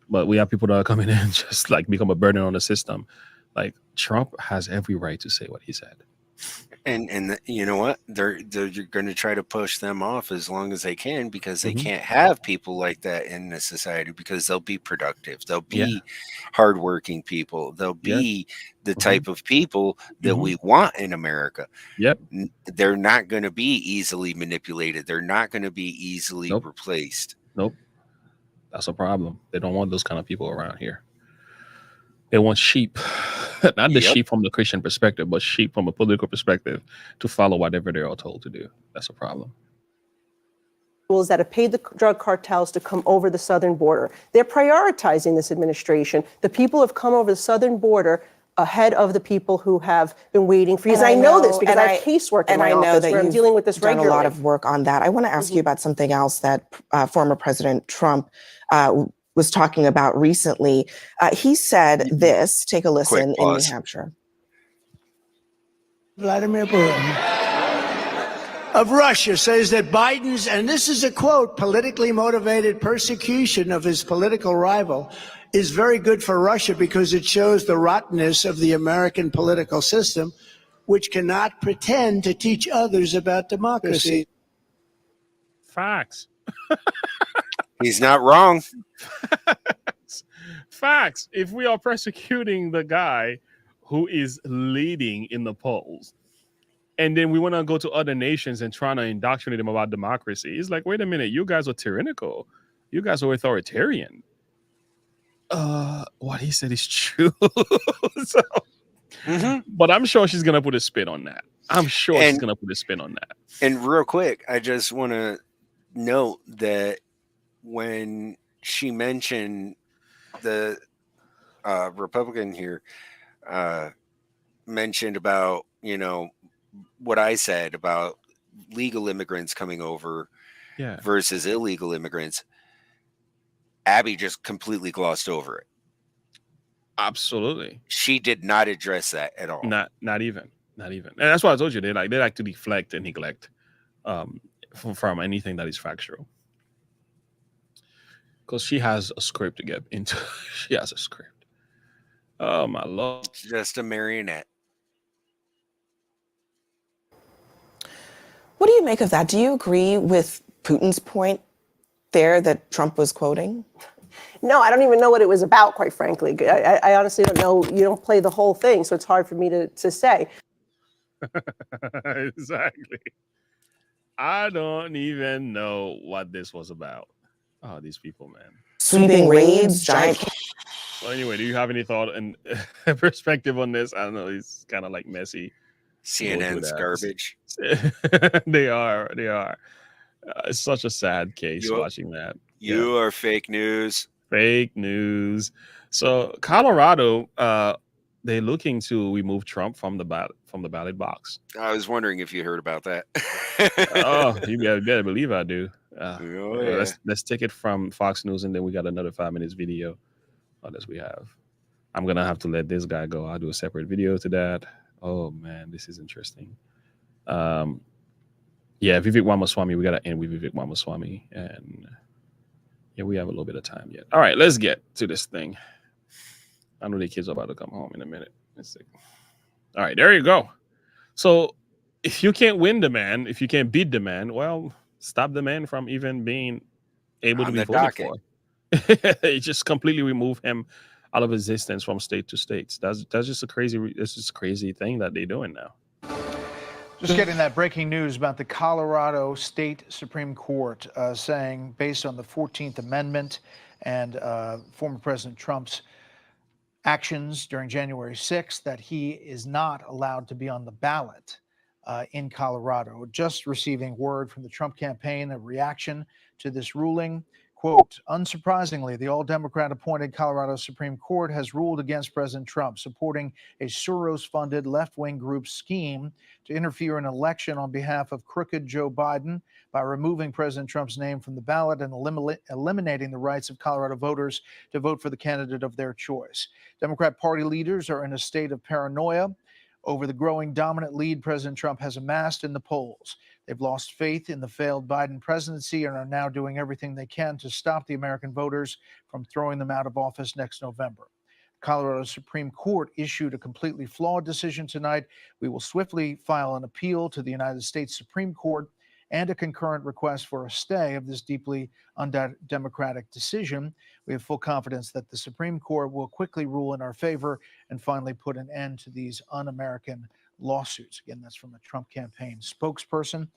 But we have people that are coming in just become a burden on the system. Like, Trump has every right to say what he said.
And you know what? They're going to try to push them off as long as they can, because they
Mhm.
can't have people like that in the society, because they'll be productive. They'll
Yeah.
be hardworking people. They'll
Yeah.
be the type of people that
Mhm.
we want in America.
Yep.
They're not going to be easily manipulated. They're not going to be easily
Nope.
replaced.
Nope. That's a problem. They don't want those kind of people around here. They want sheep, not the
Yep.
sheep from the Christian perspective, but sheep from a political perspective to follow whatever they're all told to do. That's a problem.
That have paid the drug cartels to come over the southern border. They're prioritizing this administration. The people have come over the southern border ahead of the people who have been waiting for years.
And
I know this because
and
I have casework in
and
my
I know
office
that
where I'm
you've
dealing with this
done
regularly.
a lot of work on that. I want to ask you about something else that former President Trump was talking about recently. He said this. Take a listen in New
pause.
Hampshire.
Vladimir Putin of Russia says that Biden's, and this is a quote, politically motivated persecution of his political rival is very good for Russia because it shows the rottenness of the American political system, which cannot pretend to teach others about democracy.
Facts.
He's not wrong.
Facts. If we are persecuting the guy who is leading in the polls, and then we want to go to other nations and trying to indoctrinate them about democracy, it's like, wait a minute, you guys are tyrannical. You guys are authoritarian. What he said is true. So, but I'm sure she's gonna put a spin on that. I'm sure she's gonna put a spin on that.
And real quick, I just want to note that when she mentioned the Republican here mentioned about, you know, what I said about legal immigrants coming over versus illegal immigrants, Abby just completely glossed over it.
Absolutely.
She did not address that at all.
Not even. And that's why I told you they like to deflect and neglect from anything that is factual. Because she has a script to get into. She has a script. Oh my Lord.
Just a marionette.
What do you make of that? Do you agree with Putin's point there that Trump was quoting?
No, I don't even know what it was about, quite frankly. I honestly don't know. You don't play the whole thing, so it's hard for me to say.
Exactly. I don't even know what this was about. Oh, these people, man.
Sweeping raids, giant.
Well, anyway, do you have any thought and perspective on this? I don't know. It's kind of like messy.
CNN's garbage.
They are. It's such a sad case watching that.
You are fake news.
Fake news. So Colorado, they're looking to remove Trump from the ballot box.
I was wondering if you heard about that.
Oh, you better believe I do. Let's take it from Fox News, and then we got another 5 minutes video on this we have. I'm gonna have to let this guy go. I'll do a separate video to that. Oh man, this is interesting. Vivek Ramaswamy, we gotta end with Vivek Ramaswamy, and we have a little bit of time yet. All right, let's get to this thing. I know the kids are about to come home in a minute. Let's see. All right, there you go. So if you can't win the man, if you can't beat the man, well, stop the man from even being able to be voted for. You just completely remove him out of existence from state to state. That's just a crazy thing that they're doing now.
Just getting that breaking news about the Colorado State Supreme Court saying, based on the 14th Amendment and former President Trump's actions during January 6th, that he is not allowed to be on the ballot in Colorado. Just receiving word from the Trump campaign, a reaction to this ruling. Quote, unsurprisingly, the all-Democrat appointed Colorado Supreme Court has ruled against President Trump, supporting a Soros-funded left-wing group's scheme to interfere in an election on behalf of crooked Joe Biden by removing President Trump's name from the ballot and eliminating the rights of Colorado voters to vote for the candidate of their choice. Democrat Party leaders are in a state of paranoia over the growing dominant lead President Trump has amassed in the polls. They've lost faith in the failed Biden presidency and are now doing everything they can to stop the American voters from throwing them out of office next November. Colorado Supreme Court issued a completely flawed decision tonight. We will swiftly file an appeal to the United States Supreme Court and a concurrent request for a stay of this deeply undemocratic decision. We have full confidence that the Supreme Court will quickly rule in our favor and finally put an end to these un-American lawsuits. Again, that's from a Trump campaign spokesperson.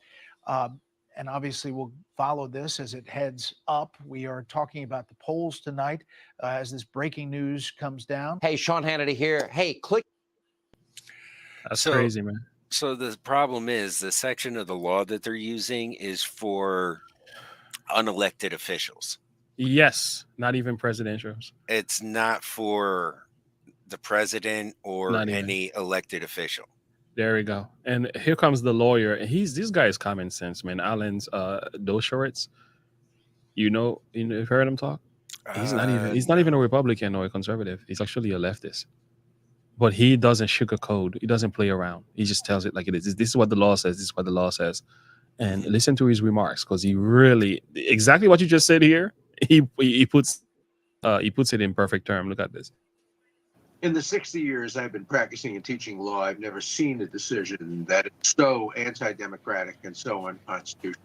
And obviously, we'll follow this as it heads up. We are talking about the polls tonight as this breaking news comes down.
Hey, Sean Hannity here. Hey, click.
That's crazy, man.
So the problem is the section of the law that they're using is for unelected officials.
Yes, not even presidentials.
It's not for the president or any elected official.
There we go. And here comes the lawyer. And this guy is common sense, man. Alan's Dershowitz. You've heard him talk? He's not even a Republican or a conservative. He's actually a leftist. But he doesn't sugarcoat. He doesn't play around. He just tells it like it is. This is what the law says. This is what the law says. And listen to his remarks, because he really, exactly what you just said here, he puts it in perfect term. Look at this.
In the 60 years I've been practicing and teaching law, I've never seen a decision that is so anti-democratic and so unconstitutional.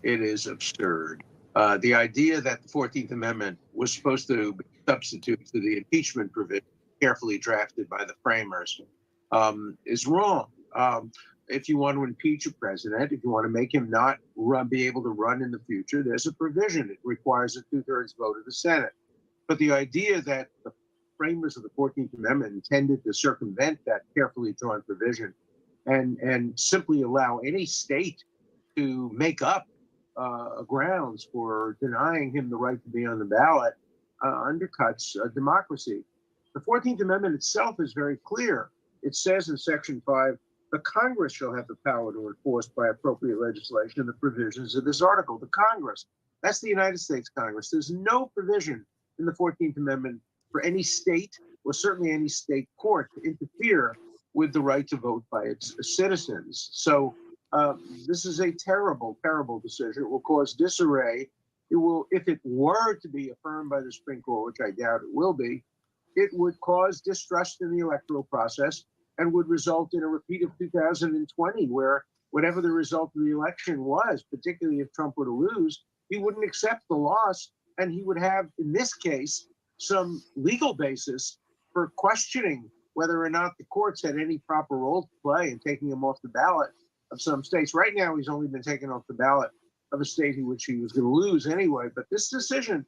It is absurd. The idea that the 14th Amendment was supposed to be a substitute to the impeachment provision carefully drafted by the framers is wrong. If you want to impeach a president, if you want to make him not be able to run in the future, there's a provision. It requires a 2/3 vote of the Senate. But the idea that the framers of the 14th Amendment intended to circumvent that carefully drawn provision and simply allow any state to make up grounds for denying him the right to be on the ballot undercuts democracy. The 14th Amendment itself is very clear. It says in Section 5, the Congress shall have the power to enforce by appropriate legislation the provisions of this article. The Congress, that's the United States Congress. There's no provision in the 14th Amendment for any state, or certainly any state court, to interfere with the right to vote by its citizens. So this is a terrible, terrible decision. It will cause disarray. It will, if it were to be affirmed by the Supreme Court, which I doubt it will be, it would cause distrust in the electoral process and would result in a repeat of 2020, where whatever the result of the election was, particularly if Trump were to lose, he wouldn't accept the loss, and he would have, in this case, some legal basis for questioning whether or not the courts had any proper role to play in taking him off the ballot of some states. Right now, he's only been taken off the ballot of a state in which he was going to lose anyway. But this decision,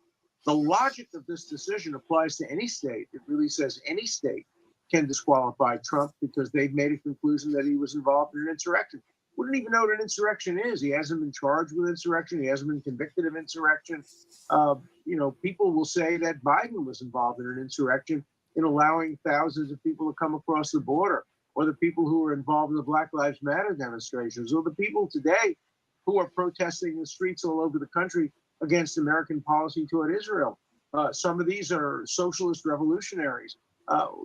the logic of this decision applies to any state. It really says any state can disqualify Trump because they've made a conclusion that he was involved in an insurrection. Wouldn't even know what an insurrection is. He hasn't been charged with insurrection. He hasn't been convicted of insurrection. People will say that Biden was involved in an insurrection in allowing thousands of people to come across the border, or the people who were involved in the Black Lives Matter demonstrations, or the people today who are protesting in the streets all over the country against American policy toward Israel. Some of these are socialist revolutionaries.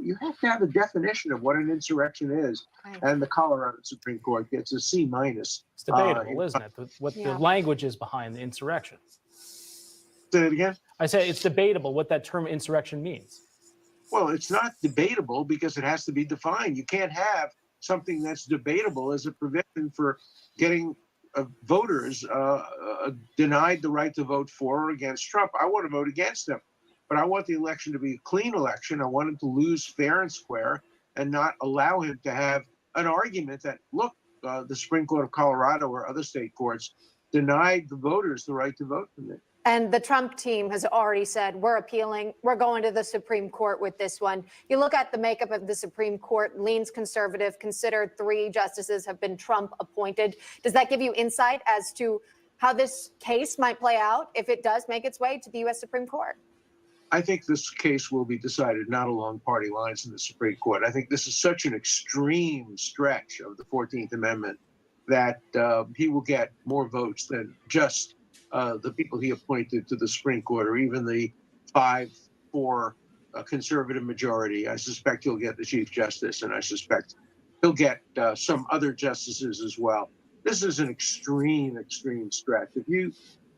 You have to have a definition of what an insurrection is, and the Colorado Supreme Court gets a C-.
It's debatable, isn't it? What the language is behind the insurrection.
Say it again?
I say it's debatable what that term insurrection means.
Well, it's not debatable because it has to be defined. You can't have something that's debatable as a provision for getting voters denied the right to vote for or against Trump. I want to vote against him, but I want the election to be a clean election. I want him to lose fair and square and not allow him to have an argument that, look, the Supreme Court of Colorado or other state courts denied the voters the right to vote for me.
And the Trump team has already said, we're appealing, we're going to the Supreme Court with this one. You look at the makeup of the Supreme Court, leans conservative, considered 3 justices have been Trump appointed. Does that give you insight as to how this case might play out if it does make its way to the U.S. Supreme Court?
I think this case will be decided not along party lines in the Supreme Court. I think this is such an extreme stretch of the 14th Amendment that he will get more votes than just the people he appointed to the Supreme Court, or even the 5-4 conservative majority. I suspect he'll get the Chief Justice, and I suspect he'll get some other justices as well. This is an extreme, extreme stretch. If you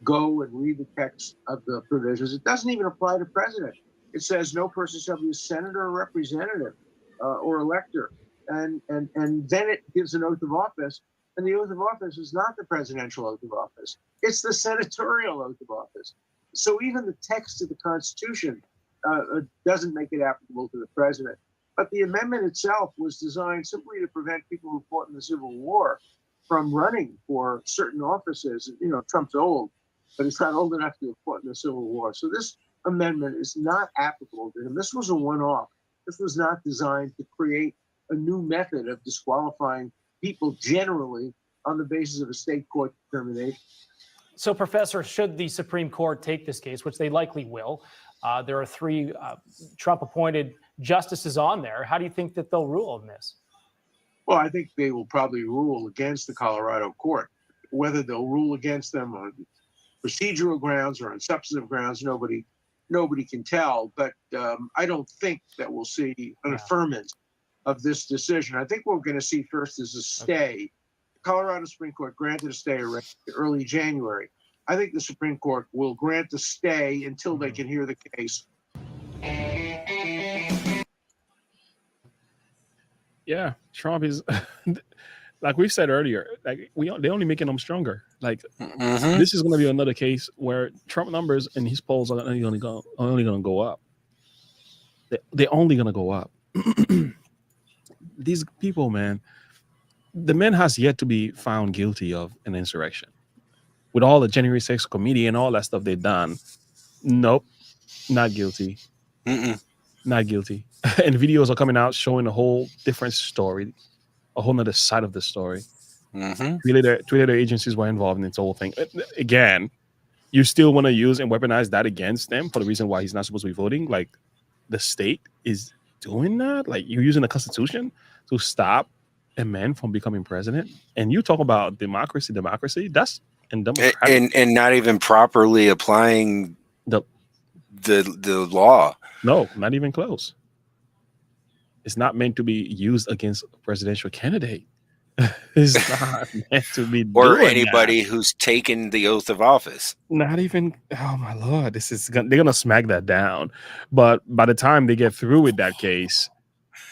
go and read the text of the provisions, it doesn't even apply to president. It says no person shall be a senator or representative or elector. And then it gives an oath of office. And the oath of office is not the presidential oath of office. It's the senatorial oath of office. So even the text of the Constitution doesn't make it applicable to the president. But the amendment itself was designed simply to prevent people who fought in the Civil War from running for certain offices. You know, Trump's old, but he's not old enough to have fought in the Civil War. So this amendment is not applicable to him. This was a one-off. This was not designed to create a new method of disqualifying people generally on the basis of a state court determination.
So, Professor, should the Supreme Court take this case, which they likely will, there are 3 Trump-appointed justices on there. How do you think that they'll rule on this?
Well, I think they will probably rule against the Colorado court. Whether they'll rule against them on procedural grounds or on substantive grounds, nobody can tell. But I don't think that we'll see an affirmance of this decision. I think what we're going to see first is a stay. The Colorado Supreme Court granted a stay early January. I think the Supreme Court will grant the stay until they can hear the case.
Yeah, Trump is like we said earlier. Like they're only making them stronger. Like this is going to be another case where Trump numbers and his polls are only going to go up. They're only going to go up. These people, man, the man has yet to be found guilty of an insurrection. With all the January 6th committee and all that stuff they've done, nope, not guilty. Not guilty. And videos are coming out showing a whole different story, a whole other side of the story. Twitter agencies were involved in this whole thing. Again, you still want to use and weaponize that against them for the reason why he's not supposed to be voting? Like, the state is doing that? Like, you're using the Constitution to stop a man from becoming president? And you talk about democracy, that's
and not even properly applying the law.
No, not even close. It's not meant to be used against a presidential candidate. It's not meant to be
or anybody who's taken the oath of office.
Not even. Oh my Lord, they're gonna smack that down. But by the time they get through with that case,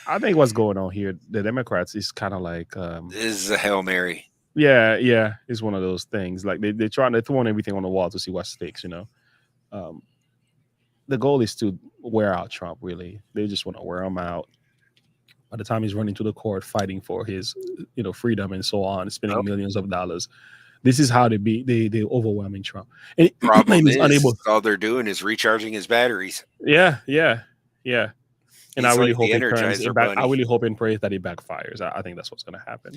I think what's going on here, the Democrats is kind of like
this is a Hail Mary.
Yeah, it's they're throwing everything on the wall to see what sticks. You know, the goal is to wear out Trump. Really, they just want to wear him out. By the time he's running to the court fighting for his, freedom and so on, spending millions of dollars, this is how they overwhelming Trump. And
problem is, all they're doing is recharging his batteries.
Yeah. And I really hope
I
really hope and pray that it backfires. I think that's what's going to happen.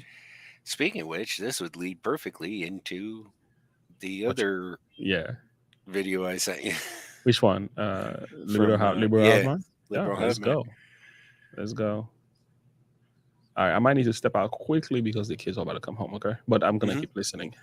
Speaking of which, this would lead perfectly into the other video I sent you.
Which one? Liberal House Mind?
Yeah,
Let's go. All right, I might need to step out quickly because the kids are about to come home, okay? But I'm going to keep listening.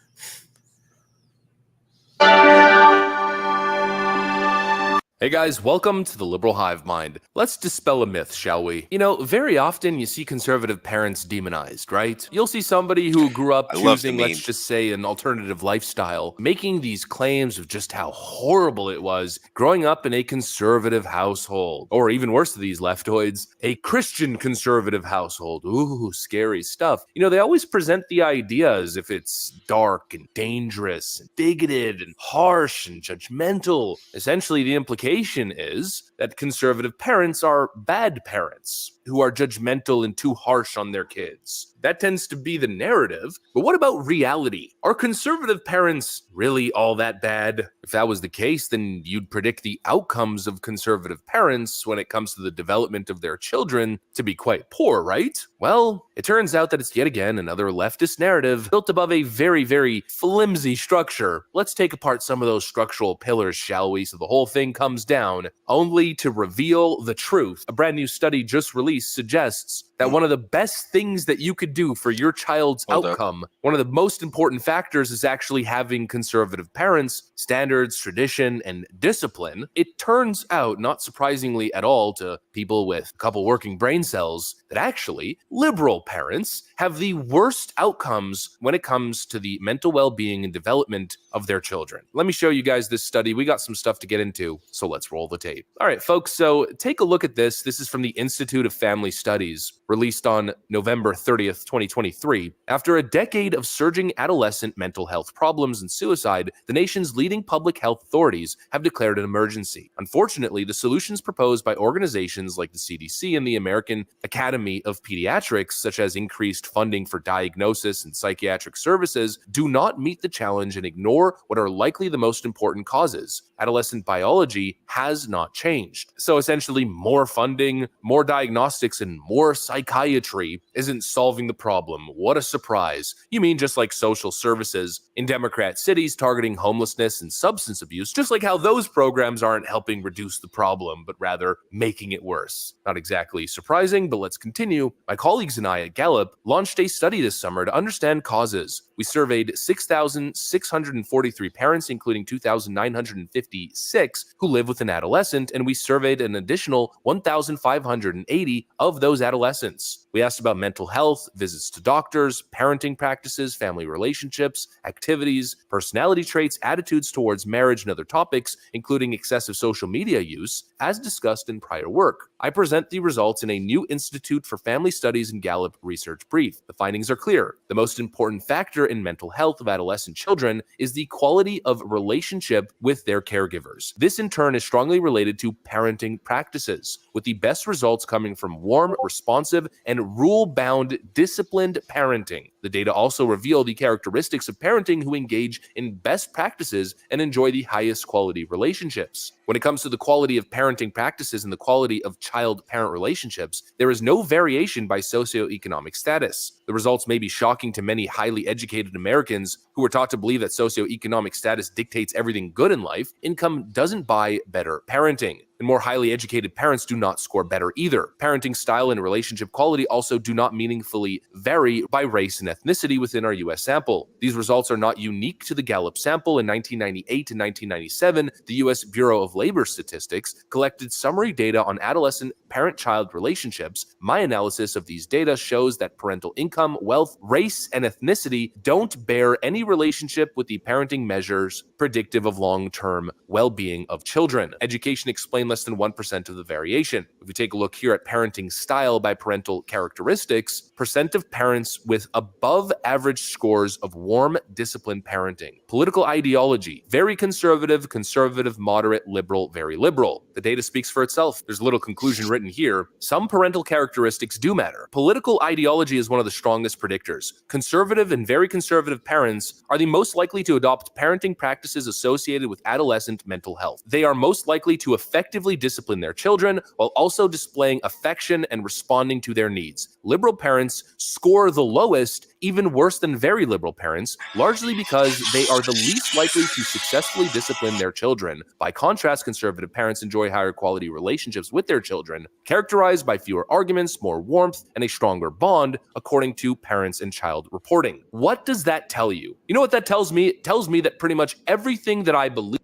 Hey guys, welcome to the Liberal Hive Mind. Let's dispel a myth, shall we? You know, very often you see conservative parents demonized, right? You'll see somebody who grew up choosing, let's just say, an alternative lifestyle, making these claims of just how horrible it was growing up in a conservative household. Or even worse to these leftoids, a Christian conservative household. Ooh, scary stuff. You know, they always present the idea as if it's dark and dangerous and bigoted and harsh and judgmental. Essentially, the implication is that conservative parents are bad parents who are judgmental and too harsh on their kids. That tends to be the narrative. But what about reality? Are conservative parents really all that bad? If that was the case, then you'd predict the outcomes of conservative parents when it comes to the development of their children to be quite poor, right? Well, it turns out that it's yet again another leftist narrative built above a very, very flimsy structure. Let's take apart some of those structural pillars, shall we, so the whole thing comes down, only to reveal the truth. A brand new study just released suggests that one of the best things that you could do for your child's outcome, one of the most important factors is actually having conservative parents, standards, tradition, and discipline. It turns out, not surprisingly at all to people with a couple working brain cells, that actually liberal parents have the worst outcomes when it comes to the mental well-being and development of their children. Let me show you guys this study. We got some stuff to get into, so let's roll the tape. All right, folks, so take a look at this. This is from the Institute of Family Studies, released on November 30th, 2023. After a decade of surging adolescent mental health problems and suicide, the nation's leading public health authorities have declared an emergency. Unfortunately, the solutions proposed by organizations like the CDC and the American Academy of Pediatrics, such as increased funding for diagnosis and psychiatric services, do not meet the challenge and ignore what are likely the most important causes. Adolescent biology has not changed. So essentially, more funding, more diagnostics, and more psychiatry isn't solving the problem. What a surprise. You mean just like social services in Democrat cities targeting homelessness and substance abuse, just like how those programs aren't helping reduce the problem, but rather making it worse. Not exactly surprising, but let's continue. My colleagues and I at Gallup launched a study this summer to understand causes. We surveyed 6,643 parents, including 2,956 who live with an adolescent, and we surveyed an additional 1,580 of those adolescents. We asked about mental health, visits to doctors, parenting practices, family relationships, activities, personality traits, attitudes towards marriage, and other topics, including excessive social media use, as discussed in prior work. I present the results in a new Institute for Family Studies and Gallup research brief. The findings are clear. The most important factor in mental health of adolescent children is the quality of relationship with their caregivers. This in turn is strongly related to parenting practices, with the best results coming from warm, responsive, and rule-bound, disciplined parenting. The data also reveal the characteristics of parenting who engage in best practices and enjoy the highest quality relationships. When it comes to the quality of parenting practices and the quality of child-parent relationships, there is no variation by socioeconomic status. The results may be shocking to many highly educated Americans who are taught to believe that socioeconomic status dictates everything good in life. Income doesn't buy better parenting. And more highly educated parents do not score better either. Parenting style and relationship quality also do not meaningfully vary by race and ethnicity within our U.S. sample. These results are not unique to the Gallup sample. In 1998 to 1997, the U.S. Bureau of Labor Statistics collected summary data on adolescent parent-child relationships. My analysis of these data shows that parental income, wealth, race, and ethnicity don't bear any relationship with the parenting measures predictive of long-term well-being of children. Education explains less than 1% of the variation. If we take a look here at parenting style by parental characteristics, percent of parents with above average scores of warm, disciplined parenting. Political ideology, very conservative, conservative, moderate, liberal, very liberal. The data speaks for itself. There's a little conclusion written here. Some parental characteristics do matter. Political ideology is one of the strongest predictors. Conservative and very conservative parents are the most likely to adopt parenting practices associated with adolescent mental health. They are most likely to effectively discipline their children while also displaying affection and responding to their needs. Liberal parents score the lowest, even worse than very liberal parents, largely because they are the least likely to successfully discipline their children. By contrast, conservative parents enjoy higher quality relationships with their children, characterized by fewer arguments, more warmth, and a stronger bond, according to parents and child reporting. What does that tell you? You know what that tells me? It tells me that pretty much everything that I believe.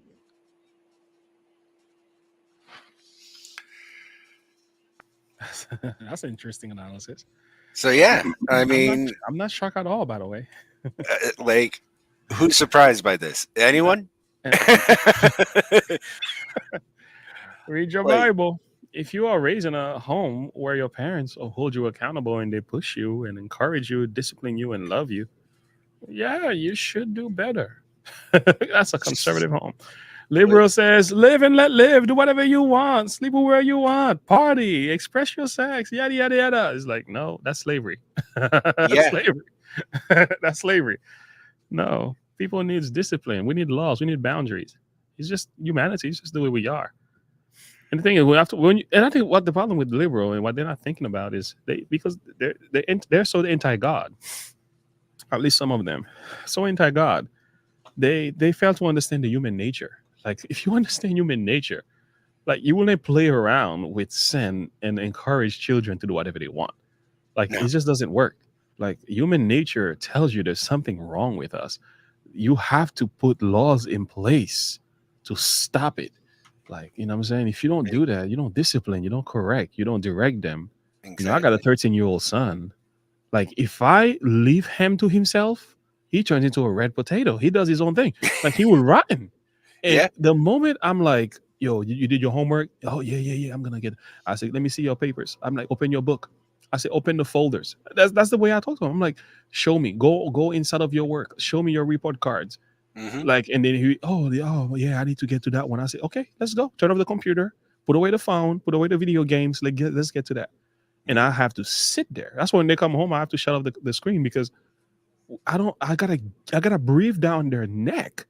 That's an interesting analysis.
So yeah, I mean,
I'm not shocked at all, by the way.
Like, who's surprised by this? Anyone?
Read your Bible. If you are raised in a home where your parents will hold you accountable and they push you and encourage you, discipline you, and love you, yeah, you should do better. That's a conservative home. Liberal says, live and let live. Do whatever you want. Sleep where you want. Party. Express your sex. Yada, yada, yada. It's like, no, that's slavery. That's slavery. That's slavery. No. People needs discipline. We need laws. We need boundaries. It's just humanity. It's just the way we are. And the thing is, I think what the problem with liberal and what they're not thinking about is because they're so anti-God. At least some of them. So anti-God. They fail to understand the human nature. Like, if you understand human nature, like, you wouldn't play around with sin and encourage children to do whatever they want. Like it just doesn't work. Like human nature tells you there's something wrong with us. You have to put laws in place to stop it. Like, you know what I'm saying? If you don't do that, you don't discipline, you don't correct, you don't direct them. You know, I got a 13-year-old son. Like, if I leave him to himself, he turns into a red potato. He does his own thing. Like, he will rotten. And the moment I'm like, yo, you did your homework? Oh, yeah. I'm going to get it. I say, let me see your papers. I'm like, open your book. I say, open the folders. That's the way I talk to him. I'm like, show me. Go inside of your work. Show me your report cards. Like, and then yeah, I need to get to that one. I say, okay, let's go. Turn off the computer. Put away the phone. Put away the video games. Let's get to that. And I have to sit there. That's when they come home. I have to shut off the screen because I gotta breathe down their neck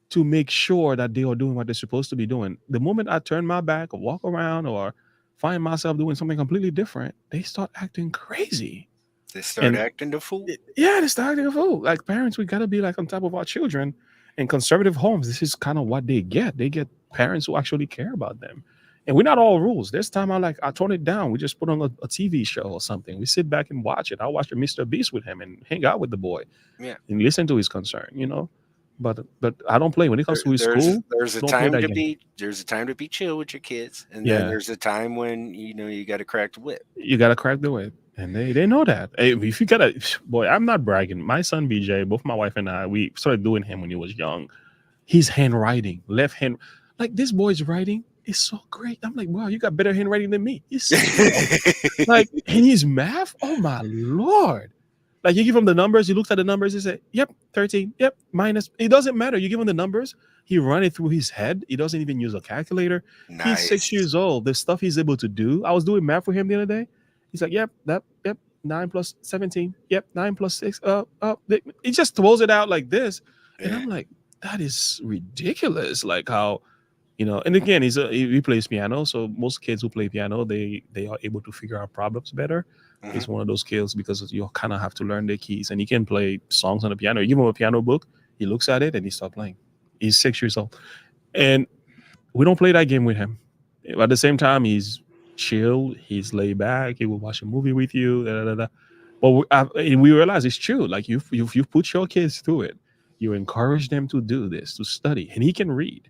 to make sure that they are doing what they're supposed to be doing. The moment I turn my back or walk around or find myself doing something completely different, they start acting crazy.
They start acting the fool.
Yeah, they start acting a fool. Like parents, we gotta be like on top of our children. In conservative homes, this is kind of what they get. They get parents who actually care about them. And we're not all rules. This time I tone it down. We just put on a TV show or something. We sit back and watch it. I'll watch a Mr. Beast with him and hang out with the boy.
Yeah.
And listen to his concern, you know. But I don't play when it comes to his school.
There's a time to be chill with your kids, and then there's a time when you got to crack the whip.
You got to crack the whip, and they know that. Hey, if you gotta, boy, I'm not bragging. My son BJ, both my wife and I, we started doing him when he was young. His handwriting, left hand, like this boy's writing is so great. I'm like, wow, you got better handwriting than me. He's so like, and his math, oh my Lord. Like you give him the numbers, he looks at the numbers, he said, yep, 13, yep, minus. It doesn't matter. You give him the numbers, he run it through his head. He doesn't even use a calculator.
Nice.
He's 6 years old. The stuff he's able to do. I was doing math for him the other day. He's like, yep, 9 plus 17. Yep, 9 plus 6. He just throws it out like this. And I'm like, that is ridiculous. Like how, and again, he plays piano. So most kids who play piano, they are able to figure out problems better. It's one of those skills because you kind of have to learn the keys, and he can play songs on the piano. You give him a piano book, he looks at it and he starts playing. He's 6 years old, and we don't play that game with him. At the same time, he's chill, he's laid back. He will watch a movie with you. But we realize it's true. Like you put your kids through it. You encourage them to do this, to study, and he can read.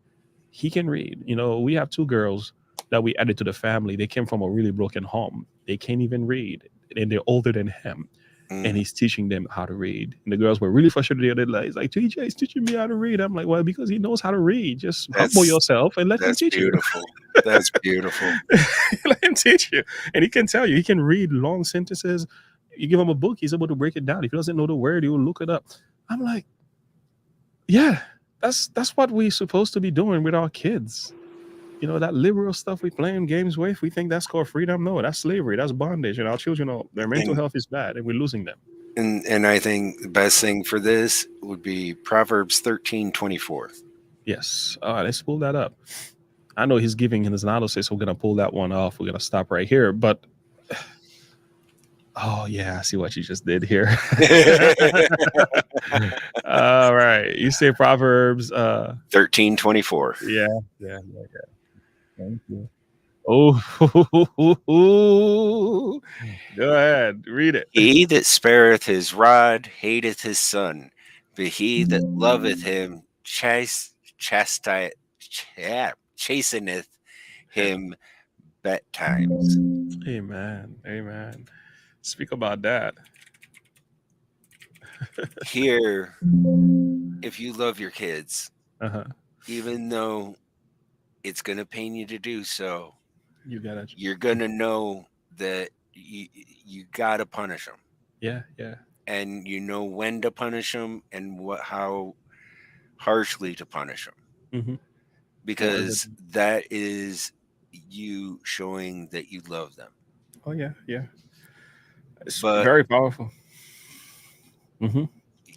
He can read. We have 2 girls that we added to the family. They came from a really broken home. They can't even read, and they're older than him. And he's teaching them how to read. And the girls were really frustrated the other day. He's like, TJ is teaching me how to read. I'm like, well, because he knows how to read. Just humble yourself and let him teach you.
That's beautiful.
Let him teach you. And he can tell you. He can read long sentences. You give him a book, he's able to break it down. If he doesn't know the word, he will look it up. I'm like, yeah, that's what we're supposed to be doing with our kids. That liberal stuff we playing games with, we think that's called freedom. No, that's slavery. That's bondage. And our children, their mental health is bad, and we're losing them.
And I think the best thing for this would be Proverbs 13:24.
Yes. All right, let's pull that up. I know he's giving his analysis. So we're going to pull that one off. We're going to stop right here. But, oh, yeah, I see what you just did here. All right. You say Proverbs
13:24.
Yeah. Thank you. Oh, go ahead. Read it.
He that spareth his rod hateth his son, but he that loveth him chasteneth him betimes.
Amen. Speak about that.
Here, if you love your kids, even though it's going to pain you to do so, you're going to know that you got to punish them.
Yeah.
And you know when to punish them and how harshly to punish them. Because that is you showing that you love them.
Oh, yeah. It's very powerful.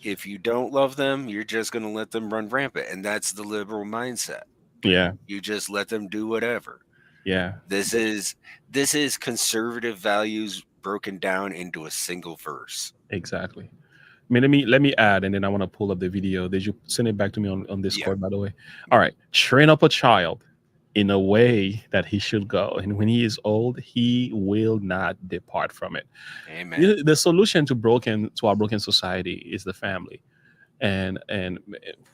If you don't love them, you're just going to let them run rampant. And that's the liberal mindset.
Yeah.
You just let them do whatever.
Yeah.
This is conservative values broken down into a single verse.
Exactly. I mean, let me add, and then I want to pull up the video. Did you send it back to me on Discord, by the way? All right. Train up a child in a way that he should go. And when he is old, he will not depart from it.
Amen.
The solution to our broken society is the family and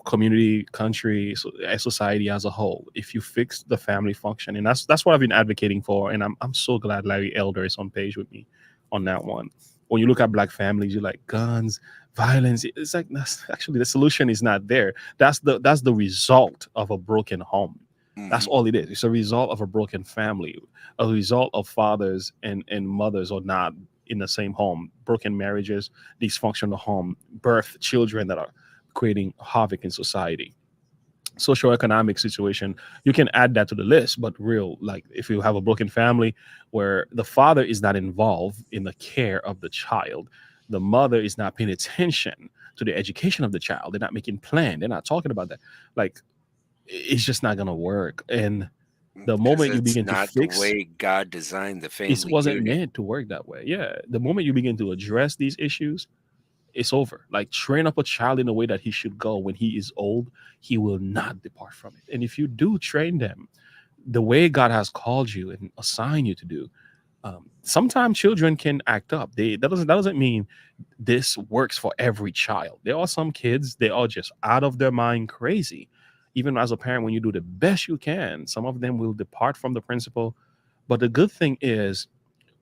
community, country, society as a whole. If you fix the family function, and that's what I've been advocating for, and I'm so glad Larry Elder is on page with me on that one. When you look at Black families, you're like guns, violence. It's like actually the solution is not there. That's the result of a broken home. That's all it is. It's a result of a broken family, a result of fathers and mothers are not in the same home, broken marriages, dysfunctional home, birth children that are creating havoc in society. Socioeconomic situation, you can add that to the list, but like if you have a broken family where the father is not involved in the care of the child, the mother is not paying attention to the education of the child, they're not making plan, they're not talking about that, like it's just not gonna work. And the moment you begin to fix,
the way God designed the family,
it wasn't meant to work that way. Yeah, the moment you begin to address these issues, it's over. Like train up a child in a way that he should go. When he is old, he will not depart from it. And if you do train them the way God has called you and assigned you to do, sometimes children can act up. That doesn't mean this works for every child. There are some kids, they are just out of their mind crazy. Even as a parent, when you do the best you can, some of them will depart from the principle. But the good thing is,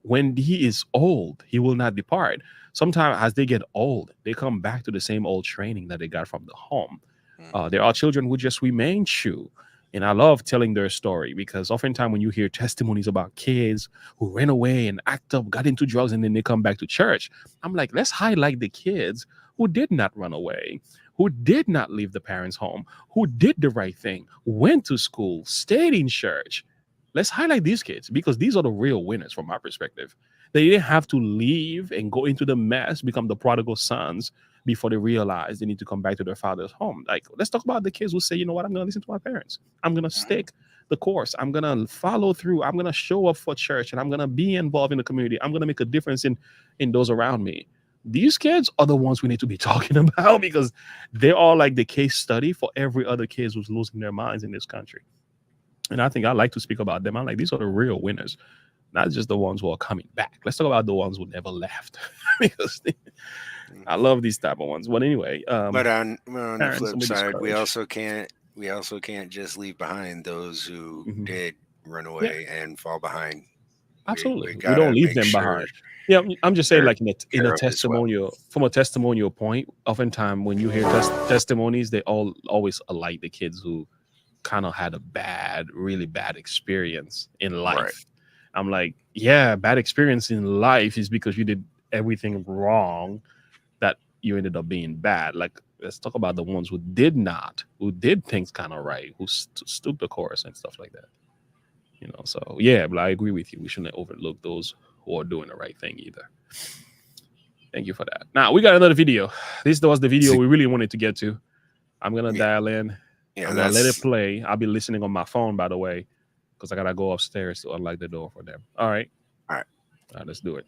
when he is old, he will not depart. Sometimes as they get old, they come back to the same old training that they got from the home. There are children who just remain true. And I love telling their story, because oftentimes when you hear testimonies about kids who ran away and act up, got into drugs, and then they come back to church, I'm like, let's highlight the kids who did not run away, who did not leave the parents' home, who did the right thing, went to school, stayed in church. Let's highlight these kids, because these are the real winners from my perspective. They didn't have to leave and go into the mess, become the prodigal sons before they realize they need to come back to their father's home. Like, let's talk about the kids who say, you know what, I'm going to listen to my parents. I'm going to stick the course. I'm going to follow through. I'm going to show up for church, and I'm going to be involved in the community. I'm going to make a difference in those around me. These kids are the ones we need to be talking about, because they are like the case study for every other kid who's losing their minds in this country. And I think I like to speak about them. I'm like, these are the real winners, not just the ones who are coming back. Let's talk about the ones who never left, because I love these type of ones. But anyway,
but on the flip side, we also can't just leave behind those who did run away and fall behind.
Absolutely, we don't leave them behind. Yeah, I'm just saying, like in a testimonial, from a testimonial point, oftentimes when you hear testimonies, they always alike the kids who kind of had a really bad experience in life. Right. I'm like, yeah, bad experience in life is because you did everything wrong that you ended up being bad. Like, let's talk about the ones who did things kind of right, who stood the course and stuff like that. You know, so yeah, but I agree with you. We shouldn't overlook those who are doing the right thing either. Thank you for that. Now we got another video. This was the video we really wanted to get to. I'm gonna dial in. Yeah, I'm gonna let it play. I'll be listening on my phone, by the way, because I gotta go upstairs to unlock the door for them. All right, let's do it.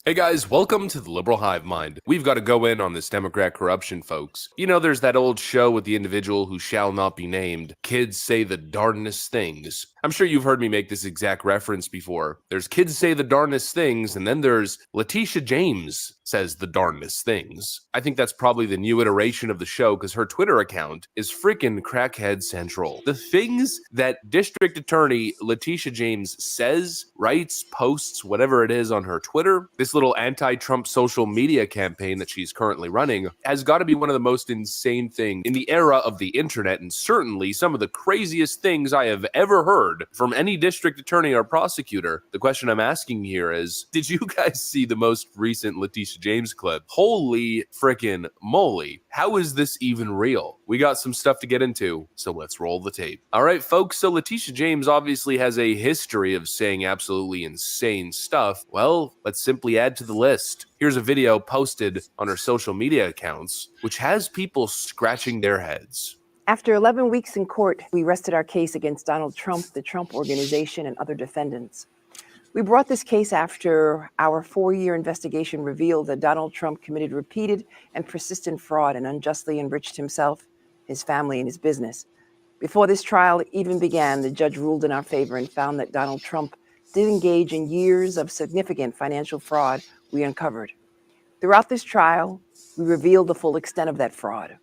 Hey guys, welcome to the Liberal Hive Mind. We've got to go in on this Democrat corruption, folks. You know, there's that old show with the individual who shall not be named. Kids say the darndest things. I'm sure you've heard me make this exact reference before. There's kids say the darndest things, and then there's Letitia James says the darndest things. I think that's probably the new iteration of the show, because her Twitter account is freaking crackhead central. The things that District Attorney Letitia James says, writes, posts, whatever it is on her Twitter, this little anti-Trump social media campaign that she's currently running, has got to be one of the most insane things in the era of the internet, and certainly some of the craziest things I have ever heard from any district attorney or prosecutor. The question I'm asking here is, did you guys see the most recent Letitia James clip? Holy frickin' moly. How is this even real? We got some stuff to get into, so let's roll the tape. All right, folks, so Letitia James obviously has a history of saying absolutely insane stuff. Well, let's simply add to the list. Here's a video posted on her social media accounts, which has people scratching their heads.
After 11 weeks in court, we rested our case against Donald Trump, the Trump Organization, and other defendants. We brought this case after our 4-year investigation revealed that Donald Trump committed repeated and persistent fraud and unjustly enriched himself, his family, and his business. Before this trial even began, the judge ruled in our favor and found that Donald Trump did engage in years of significant financial fraud we uncovered. Throughout this trial, we revealed the full extent of that fraud.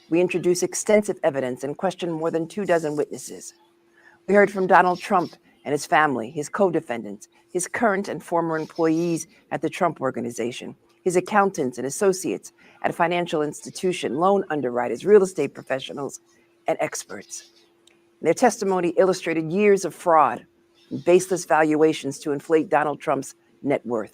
We introduced extensive evidence and questioned more than 24 witnesses. We heard from Donald Trump and his family, his co-defendants, his current and former employees at the Trump Organization, his accountants and associates at financial institutions, loan underwriters, real estate professionals, and experts. Their testimony illustrated years of fraud and baseless valuations to inflate Donald Trump's net worth.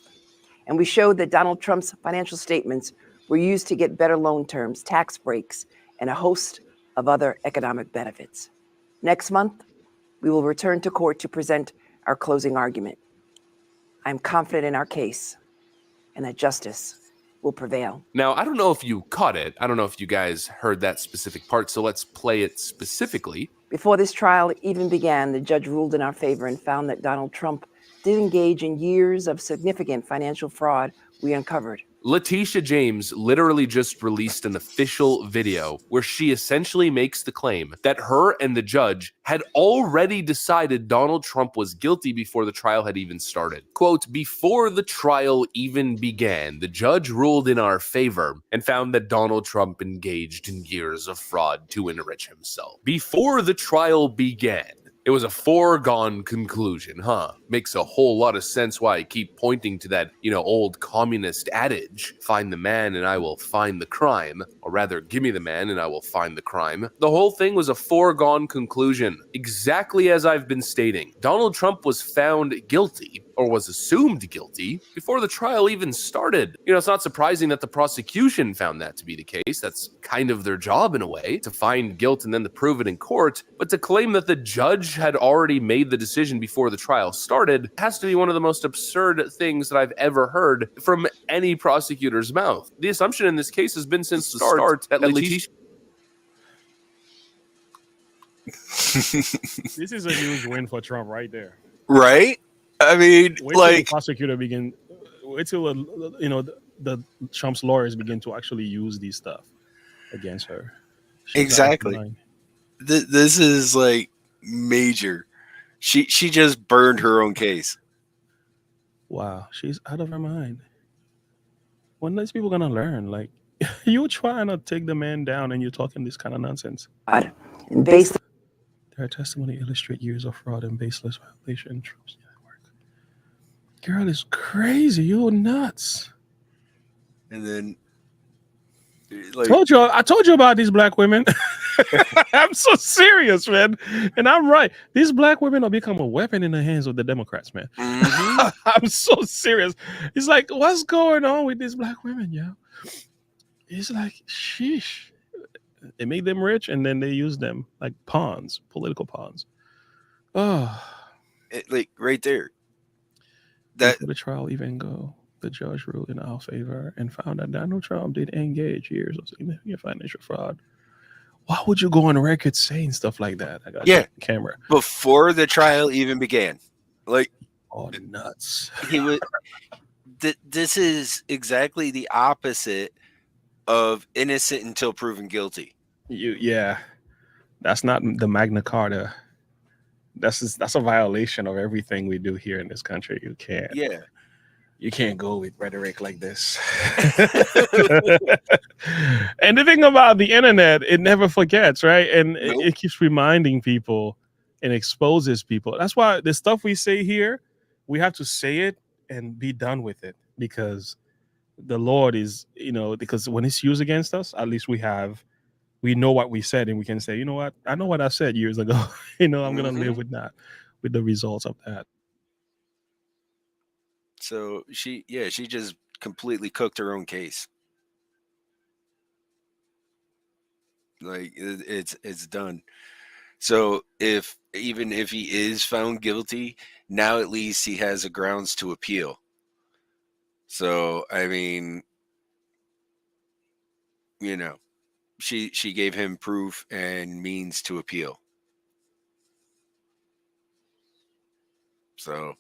And we showed that Donald Trump's financial statements were used to get better loan terms, tax breaks, and a host of other economic benefits. Next month, we will return to court to present our closing argument. I'm confident in our case and that justice will prevail.
Now, I don't know if you caught it. I don't know if you guys heard that specific part, so let's play it specifically.
Before this trial even began, the judge ruled in our favor and found that Donald Trump did engage in years of significant financial fraud we uncovered.
Letitia James literally just released an official video where she essentially makes the claim that her and the judge had already decided Donald Trump was guilty before the trial had even started. Quote, before the trial even began, the judge ruled in our favor and found that Donald Trump engaged in years of fraud to enrich himself. Before the trial began. It was a foregone conclusion, huh? Makes a whole lot of sense why I keep pointing to that, old communist adage, find the man and I will find the crime, or rather, give me the man and I will find the crime. The whole thing was a foregone conclusion, exactly as I've been stating. Donald Trump was found guilty, or was assumed guilty, before the trial even started. It's not surprising that the prosecution found that to be the case. That's kind of their job in a way, to find guilt and then to prove it in court. But to claim that the judge had already made the decision before the trial started has to be one of the most absurd things that I've ever heard from any prosecutor's mouth. The assumption in this case has been since the start that Letitia...
This is a huge win for Trump right there.
Right? I mean,
wait till the prosecutor begin. Wait till the Trump's lawyers begin to actually use these stuff against her.
Exactly. This is like major. She just burned her own case.
Wow, she's out of her mind. When these people gonna learn? Like, you trying to take the man down and you're talking this kind of nonsense. Their testimony illustrate years of fraud and baseless violation. Trump's network. Girl is crazy. You're nuts.
And then,
I told you about these black women. I'm so serious, man. And I'm right. These black women will become a weapon in the hands of the Democrats, man. Mm-hmm. I'm so serious. It's like, what's going on with these black women, yo? It's like, sheesh. They made them rich and then they use them like pawns, political pawns. Oh,
right there.
Before the trial even go, the judge ruled in our favor and found that Donald Trump did engage years of significant financial fraud. Why would you go on record saying stuff like that? I got the camera.
Before the trial even began. Like,
oh, nuts.
He was. This is exactly the opposite of innocent until proven guilty.
That's not the Magna Carta. That's a violation of everything we do here in this country. You can't go with rhetoric like this. And the thing about the internet, it never forgets, right? And it keeps reminding people and exposes people. That's why the stuff we say here, we have to say it and be done with it, because the Lord is, because when it's used against us, at least we know what we said and we can say, you know what? I know what I said years ago. I'm going to live with that, with the results of that.
So she just completely cooked her own case. Like, it's done. So even if he is found guilty, now at least he has a grounds to appeal. So, I mean, she gave him proof and means to appeal. So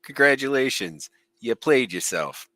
Congratulations. You played yourself.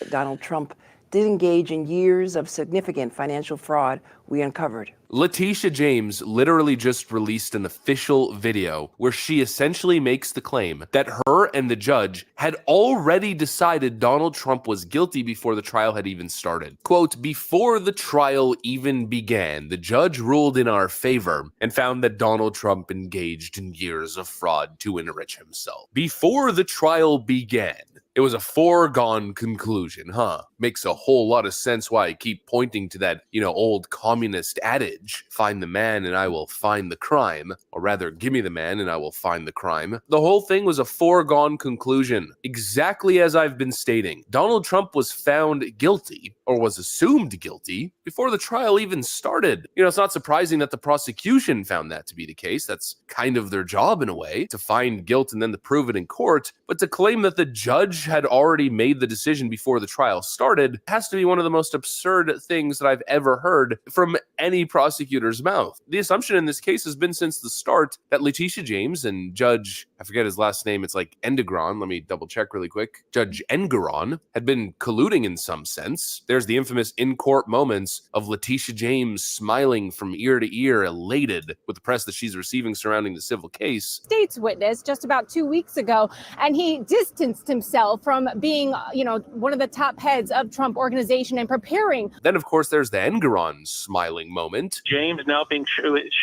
Donald Trump did engage in years of significant financial fraud we uncovered.
Letitia James literally just released an official video where she essentially makes the claim that her and the judge had already decided Donald Trump was guilty before the trial had even started. Quote, before the trial even began, the judge ruled in our favor and found that Donald Trump engaged in years of fraud to enrich himself. Before the trial began. It was a foregone conclusion, huh? Makes a whole lot of sense why I keep pointing to that, old communist adage, find the man and I will find the crime, or rather, give me the man and I will find the crime. The whole thing was a foregone conclusion, exactly as I've been stating. Donald Trump was found guilty, or was assumed guilty, before the trial even started. It's not surprising that the prosecution found that to be the case. That's kind of their job in a way, to find guilt and then to prove it in court, but to claim that the judge had already made the decision before the trial started has to be one of the most absurd things that I've ever heard from any prosecutor's mouth. The assumption in this case has been since the start that Letitia James and Judge, I forget his last name, it's like Endigron, let me double check really quick, Judge Engeron had been colluding in some sense. There's the infamous in-court moments of Letitia James smiling from ear to ear, elated with the press that she's receiving surrounding the civil case.
State's witness just about 2 weeks ago, and he distanced himself from being, one of the top heads of Trump organization and preparing.
Then, of course, there's the Engeron smiling moment.
James now being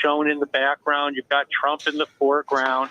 shown in the background. You've got Trump in the foreground.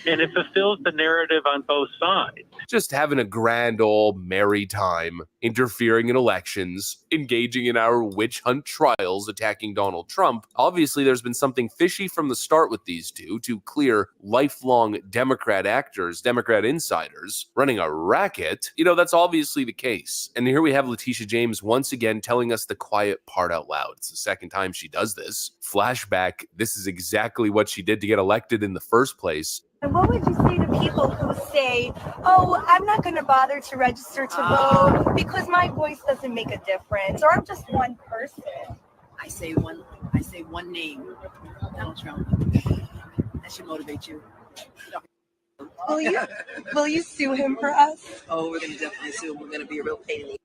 And it fulfills the narrative on both sides.
Just having a grand old merry time, interfering in elections, engaging in our witch hunt trials, attacking Donald Trump. Obviously, there's been something fishy from the start with these two clear lifelong Democrat actors, Democrat insiders, running a racket. That's obviously the case. And here we have Letitia James once again telling us the quiet part out loud. It's the second time she does this. Flashback, this is exactly what she did to get elected in the first place.
And what would you say to people who say, oh, I'm not going to bother to register to vote because my voice doesn't make a difference, or I'm just one person?
I say one name, Donald Trump. That should motivate you.
Will you sue him for us?
Oh, we're going to definitely sue him. We're going to be a real pain in the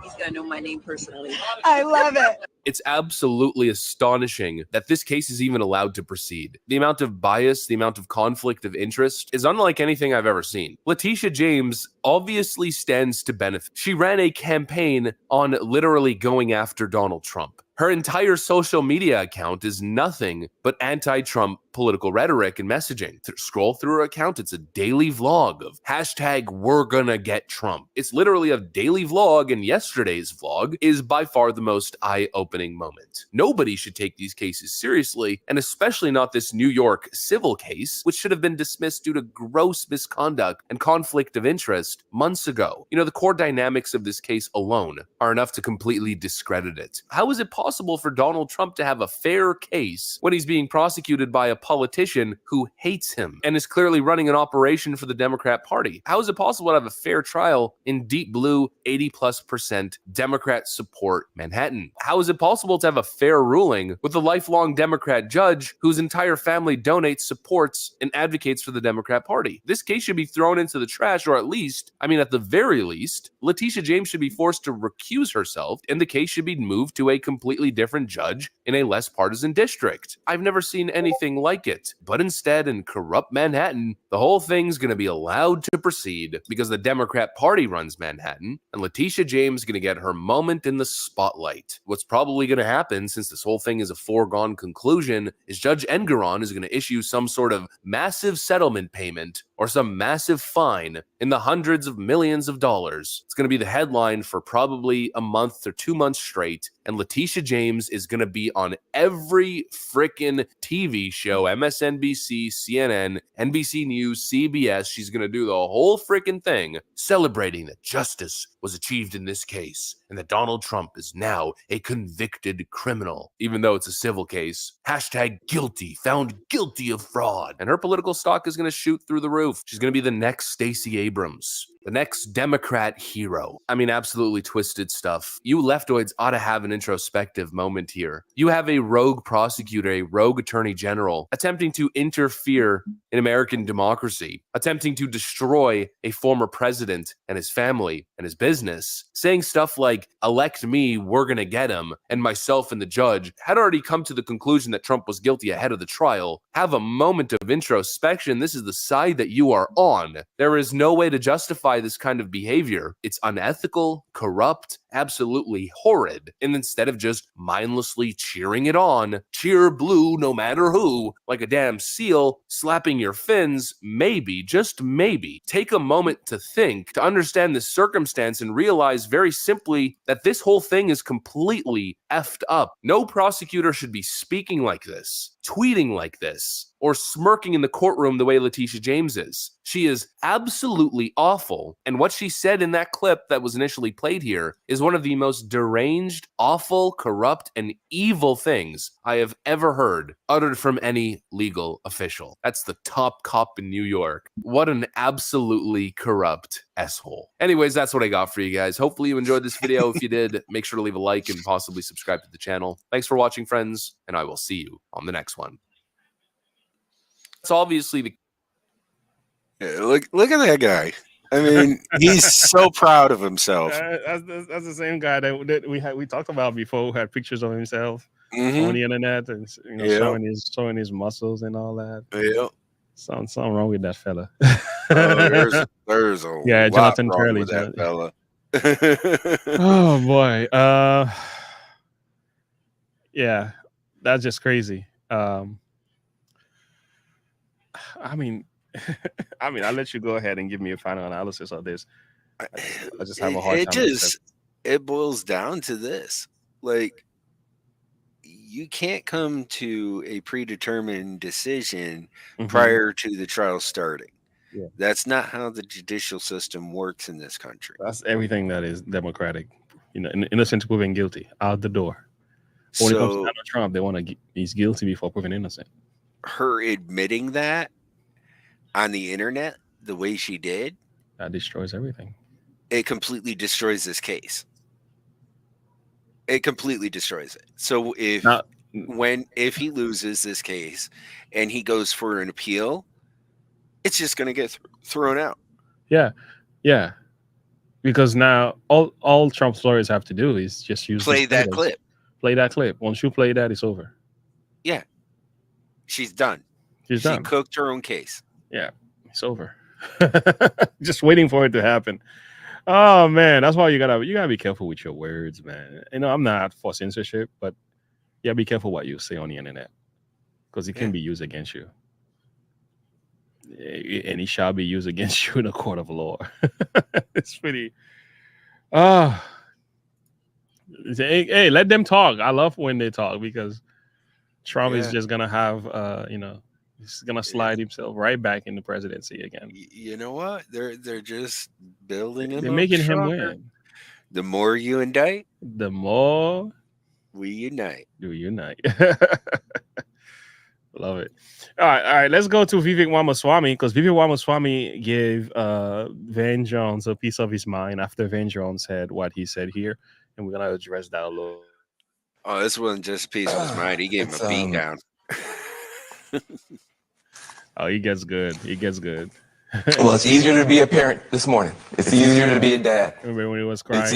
He's going to know my name personally.
I love it.
It's absolutely astonishing that this case is even allowed to proceed. The amount of bias, the amount of conflict of interest is unlike anything I've ever seen. Letitia James obviously stands to benefit. She ran a campaign on literally going after Donald Trump. Her entire social media account is nothing but anti-Trump political rhetoric and messaging. Scroll through her account, it's a daily vlog of hashtag we're gonna get Trump. It's literally a daily vlog, and yesterday's vlog is by far the most eye-opening moment. Nobody should take these cases seriously, and especially not this New York civil case, which should have been dismissed due to gross misconduct and conflict of interest months ago. The core dynamics of this case alone are enough to completely discredit it. How is it possible for Donald Trump to have a fair case when he's being prosecuted by a politician who hates him and is clearly running an operation for the Democrat Party? How is it possible to have a fair trial in deep blue 80+% Democrat support Manhattan? How is it possible to have a fair ruling with a lifelong Democrat judge whose entire family donates, supports, and advocates for the Democrat Party? This case should be thrown into the trash, or at the very least, Letitia James should be forced to recuse herself, and the case should be moved to a completely different judge in a less partisan district. I've never seen anything like it. But instead, in corrupt Manhattan, the whole thing's going to be allowed to proceed because the Democrat Party runs Manhattan, and Letitia James is going to get her moment in the spotlight. What's probably going to happen, since this whole thing is a foregone conclusion, is Judge Engeron is going to issue some sort of massive settlement payment or some massive fine in the hundreds of millions of dollars. It's going to be the headline for probably a month or 2 months straight, and Letitia James is going to be on every frickin' TV show, MSNBC, CNN, NBC News, CBS. She's going to do the whole frickin' thing, celebrating that justice was achieved in this case and that Donald Trump is now a convicted criminal, even though it's a civil case. Hashtag guilty, found guilty of fraud. And her political stock is going to shoot through the roof. She's going to be the next Stacey Abrams. The next Democrat hero. I mean, absolutely twisted stuff. You leftoids ought to have an introspective moment here. You have a rogue prosecutor, a rogue attorney general, attempting to interfere in American democracy, attempting to destroy a former president and his family and his business, saying stuff like, elect me, we're gonna get him, and myself and the judge had already come to the conclusion that Trump was guilty ahead of the trial. Have a moment of introspection. This is the side that you are on. There is no way to justify this kind of behavior. It's unethical, corrupt, absolutely horrid. And instead of just mindlessly cheering it on, cheer blue no matter who, like a damn seal, slapping your fins, maybe, just maybe, take a moment to think, to understand this circumstance and realize very simply that this whole thing is completely effed up. No prosecutor should be speaking like this, tweeting like this, or smirking in the courtroom the way Letitia James is. She is absolutely awful. And what she said in that clip that was initially played here is one of the most deranged, awful, corrupt, and evil things I have ever heard uttered from any legal official. That's the top cop in New York. What an absolutely corrupt asshole. Anyways, that's what I got for you guys. Hopefully you enjoyed this video. If you did, make sure to leave a like and possibly subscribe to the channel. Thanks for watching, friends, and I will see you on the next one. It's obviously the
look at that guy. I mean, he's so proud of himself.
That's the same guy that we talked about before, who had pictures of himself on the internet and showing his muscles and all that.
Yeah,
something wrong with that fella.
There's a lot
Jonathan
wrong
Turley,
with that fella.
Oh boy, yeah, that's just crazy. I mean, I'll let you go ahead and give me a final analysis of this. I just have a hard time.
It boils down to this: like, you can't come to a predetermined decision prior to the trial starting. Yeah. That's not how the judicial system works in this country.
That's everything that is democratic. You know, innocent proven guilty, out the door. When it comes to Donald Trump, they want to he's guilty before proven innocent.
Her admitting that on the internet the way she did,
that destroys everything.
It completely destroys this case. It completely destroys it. So if he loses this case and he goes for an appeal, it's just going to get thrown out.
Yeah. Because now all Trump's lawyers have to do is just
play that clip.
Play that clip. Once you play that, it's over.
Yeah. She's done.
She
cooked her own case.
Yeah, it's over. Just waiting for it to happen. Oh man, that's why you gotta be careful with your words, man. You know, I'm not for censorship, but yeah, be careful what you say on the internet, because it can be used against you, and it shall be used against you in a court of law. It's pretty. Hey, let them talk. I love when they talk, because Trump is just gonna have he's gonna slide himself right back in the presidency again.
You know what? They're just building him.
They're making him win.
The more you indict,
the more
we unite.
We unite. Love it. All right. Let's go to Vivek Ramaswamy, because Vivek Ramaswamy gave Van Jones a piece of his mind after Van Jones said what he said here, and we're gonna address that a little.
Oh, this wasn't just a piece of his mind. He gave him a beat down.
Oh, he gets good.
Well, it's easier to be a parent this morning. It's easier to be a dad.
Remember when he was crying?
It's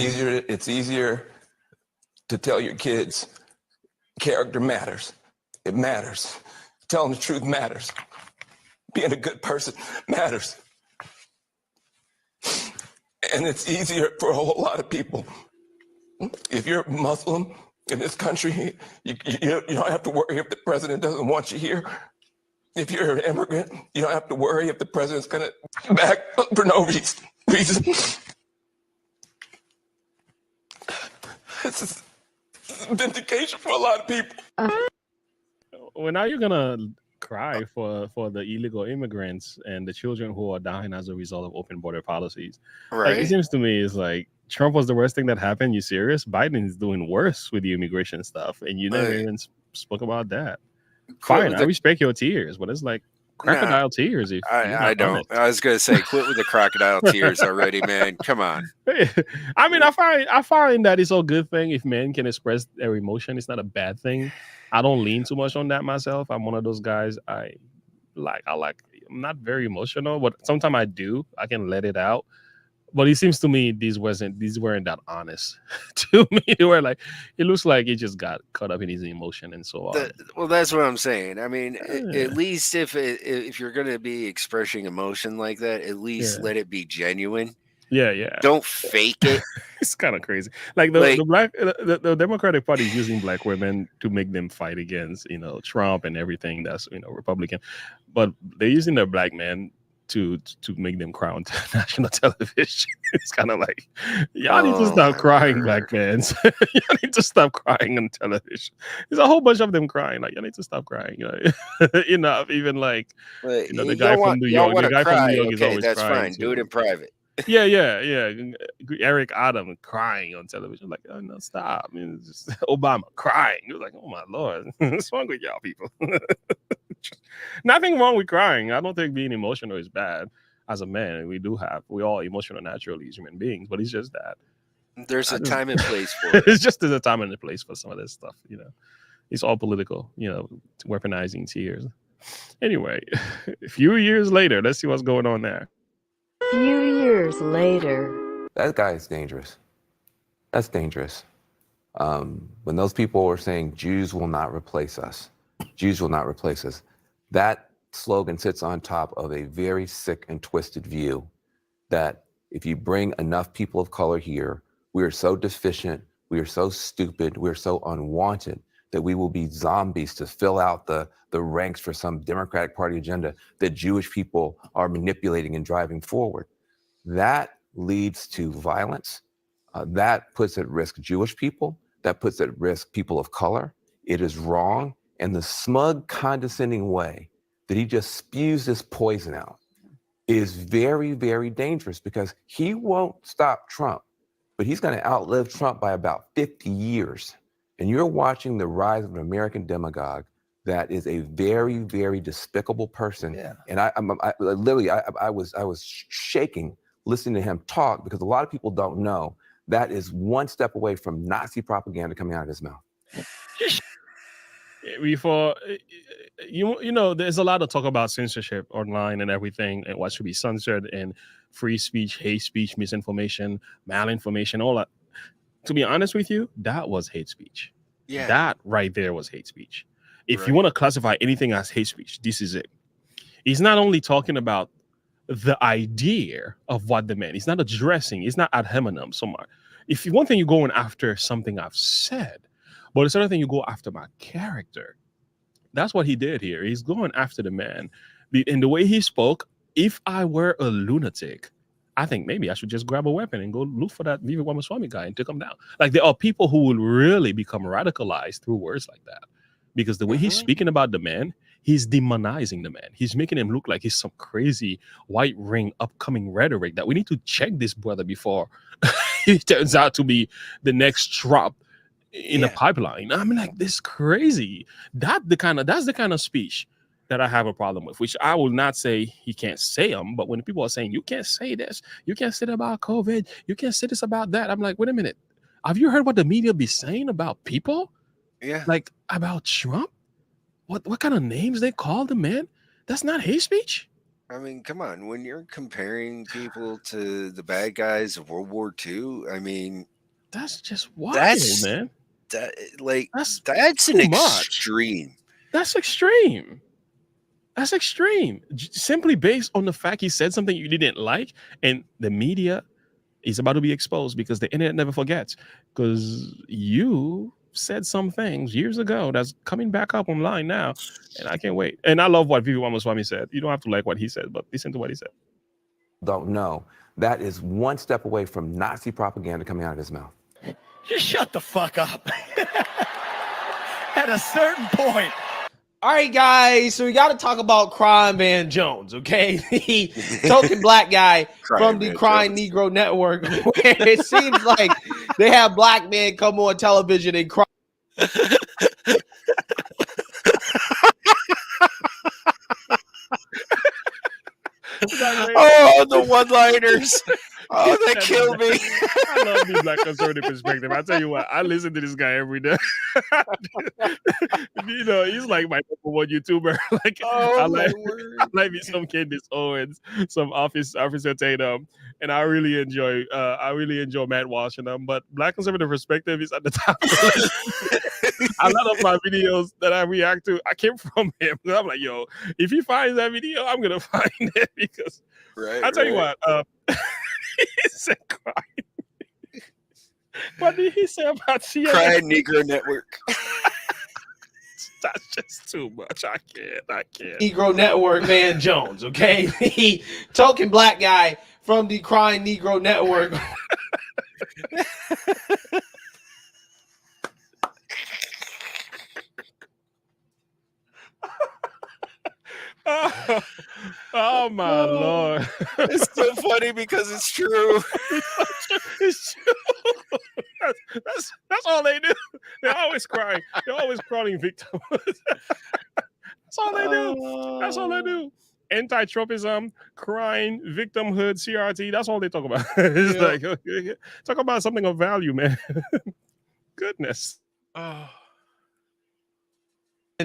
easier to tell your kids character matters. It matters. Telling the truth matters. Being a good person matters. And it's easier for a whole lot of people. If you're Muslim in this country, you don't have to worry if the president doesn't want you here. If you're an immigrant, you don't have to worry if the president's going to come back for no reason. This is vindication for a lot of people.
Well, now you're going to cry for the illegal immigrants and the children who are dying as a result of open border policies.
Right.
Like, it seems to me it's like Trump was the worst thing that happened. You serious? Biden is doing worse with the immigration stuff, and you never even spoke about that. Fine, I respect your tears, but it's like, crocodile tears. If you're
I
not
don't.
honest.
I was gonna say, quit with the crocodile tears already, man. Come on.
I mean, I find that it's a good thing if men can express their emotion. It's not a bad thing. I don't lean too much on that myself. I'm one of those guys. I'm not very emotional, but sometimes I do. I can let it out. But it seems to me these weren't that honest to me. They were like, it looks like he just got caught up in his emotion and so on.
Well, that's what I'm saying. I mean, at least if you're going to be expressing emotion like that, at least let it be genuine.
Yeah.
Don't fake it.
It's kind of crazy. Like the Democratic Party is using black women to make them fight against, Trump and everything that's, Republican. But they're using their black men to make them cry on national television. It's kind of like, y'all need to stop crying, black fans. Y'all need to stop crying on television. There's a whole bunch of them crying. Like, y'all need to stop crying. Even like, the guy from New York. The guy from New York is always
that's
crying.
Fine. Do it in private.
Yeah. Eric Adam crying on television. Like, oh no, stop. I mean, it's just Obama crying. It was like, oh my Lord, what's wrong with y'all people? Nothing wrong with crying. I don't think being emotional is bad. As a man, we all emotional naturally as human beings, but it's just that
there's a time and place for it.
It's just there's a time and a place for some of this stuff. It's all political. Weaponizing tears. Anyway, a few years later, let's see what's going on there.
Few years later.
That guy is dangerous. That's dangerous. When those people are saying Jews will not replace us, Jews will not replace us, that slogan sits on top of a very sick and twisted view that if you bring enough people of color here, we are so deficient, we are so stupid, we're so unwanted that we will be zombies to fill out the ranks for some Democratic Party agenda that Jewish people are manipulating and driving forward. That leads to violence. That puts at risk Jewish people. That puts at risk people of color. It is wrong. And the smug, condescending way that he just spews this poison out is very, very dangerous because he won't stop Trump, but he's going to outlive Trump by about 50 years. And you're watching the rise of an American demagogue that is a very, very despicable person. Yeah. And I was shaking listening to him talk because a lot of people don't know that is one step away from Nazi propaganda coming out of his mouth.
Before, there's a lot of talk about censorship online and everything and what should be censored and free speech, hate speech, misinformation, malinformation, all that. To be honest with you, that was hate speech.
Yeah.
That right there was hate speech. If you want to classify anything as hate speech, this is it. He's not only talking about the idea of what the man, he's not addressing, it's not ad hominem so much. If one thing you're going after something I've said, but it's another thing you go after my character. That's what he did here. He's going after the man. In the way he spoke, if I were a lunatic, I think maybe I should just grab a weapon and go look for that Viva Ramaswamy guy and take him down. Like, there are people who will really become radicalized through words like that. Because the way he's speaking about the man, he's demonizing the man. He's making him look like he's some crazy white ring upcoming rhetoric that we need to check this brother before he turns out to be the next Trump in the pipeline. I mean, like, this crazy. That's the kind of speech that I have a problem with, which I will not say he can't say them, but when people are saying, you can't say this, you can't say that about COVID, you can't say this about that, I'm like, wait a minute. Have you heard what the media be saying about people?
Yeah.
Like, about Trump? What kind of names they call the man? That's not hate speech.
I mean, come on. When you're comparing people to the bad guys of World War II, I mean,
that's just wild, man.
That's an extreme.
That's extreme. That's extreme. Simply based on the fact he said something you didn't like, and the media is about to be exposed because the internet never forgets. Because you said some things years ago that's coming back up online now, and I can't wait. And I love what Viva Ramaswamy said. You don't have to like what he said, but listen to what he said.
Don't know. That is one step away from Nazi propaganda coming out of his mouth.
Just shut the fuck up. At a certain point. All right, guys, so we got to talk about Crying Van Jones, okay? The token black guy from the Crying Negro Network, where it seems like they have black men come on television and cry.
Oh, the one-liners. Oh, that killed me.
I love the black conservative perspective. I tell you what, I listen to this guy every day. You know, he's like my number one YouTuber. Like, I like me some Candace Owens, some Officer Tatum, and I really enjoy Matt Walsh and them. But black conservative perspective is at the top of the list. A lot of my videos that I react to, I came from him. I'm like, yo, if he finds that video, I'm gonna find it because I tell you what, he said crying. What did he say about CNN?
Crying Negro Network.
That's just too much. I can't.
Negro Network Van Jones, okay? He token black guy from the Crying Negro Network.
Oh my Lord.
It's so funny because it's true.
It's true. That's all they do. They're always crying. They're always crying victims. That's all they do. That's all they do. Anti-Trumpism, crying, victimhood, CRT. That's all they talk about. It's like, okay, talk about something of value, man. Goodness.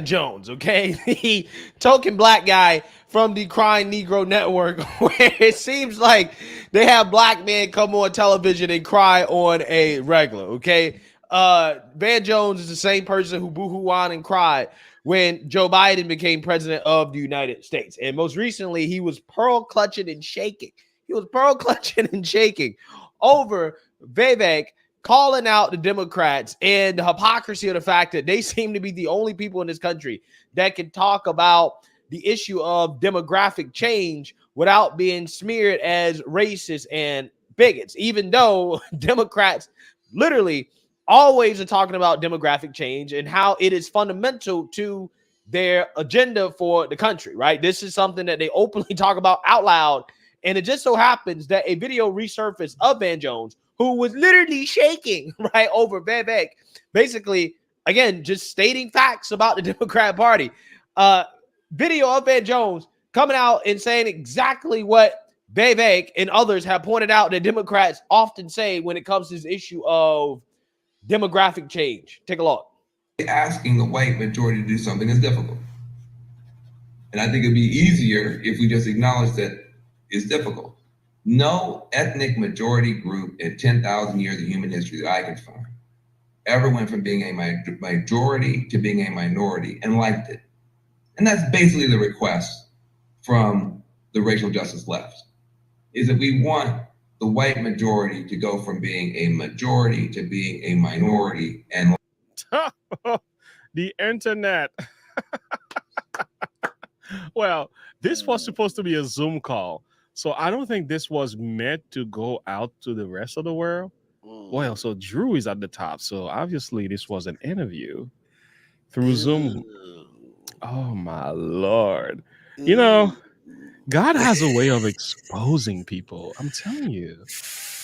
Jones, okay? He token black guy from the Crying Negro Network, where it seems like they have black men come on television and cry on a regular, okay? Van Jones is the same person who boo-hoo-whined and cried when Joe Biden became president of the United States. And most recently, he was pearl clutching and shaking. He was pearl clutching and shaking over Vivek calling out the Democrats and the hypocrisy of the fact that they seem to be the only people in this country that can talk about the issue of demographic change without being smeared as racist and bigots, even though Democrats literally always are talking about demographic change and how it is fundamental to their agenda for the country, right? This is something that they openly talk about out loud. And it just so happens that a video resurfaced of Van Jones, who was literally shaking, right, over Vivek, basically, again, just stating facts about the Democrat Party. Video of Van Jones coming out and saying exactly what Vivek and others have pointed out that Democrats often say when it comes to this issue of demographic change. Take a look.
Asking the white majority to do something is difficult. And I think it'd be easier if we just acknowledge that it's difficult. No ethnic majority group in 10,000 years of human history that I can find ever went from being a majority to being a minority and liked it. And that's basically the request from the racial justice left, is that we want the white majority to go from being a majority to being a minority. And
the internet. Well, this was supposed to be a Zoom call. So I don't think this was meant to go out to the rest of the world. Well, so Drew is at the top. So obviously this was an interview through Zoom. Oh my Lord. You know, God has a way of exposing people. I'm telling you.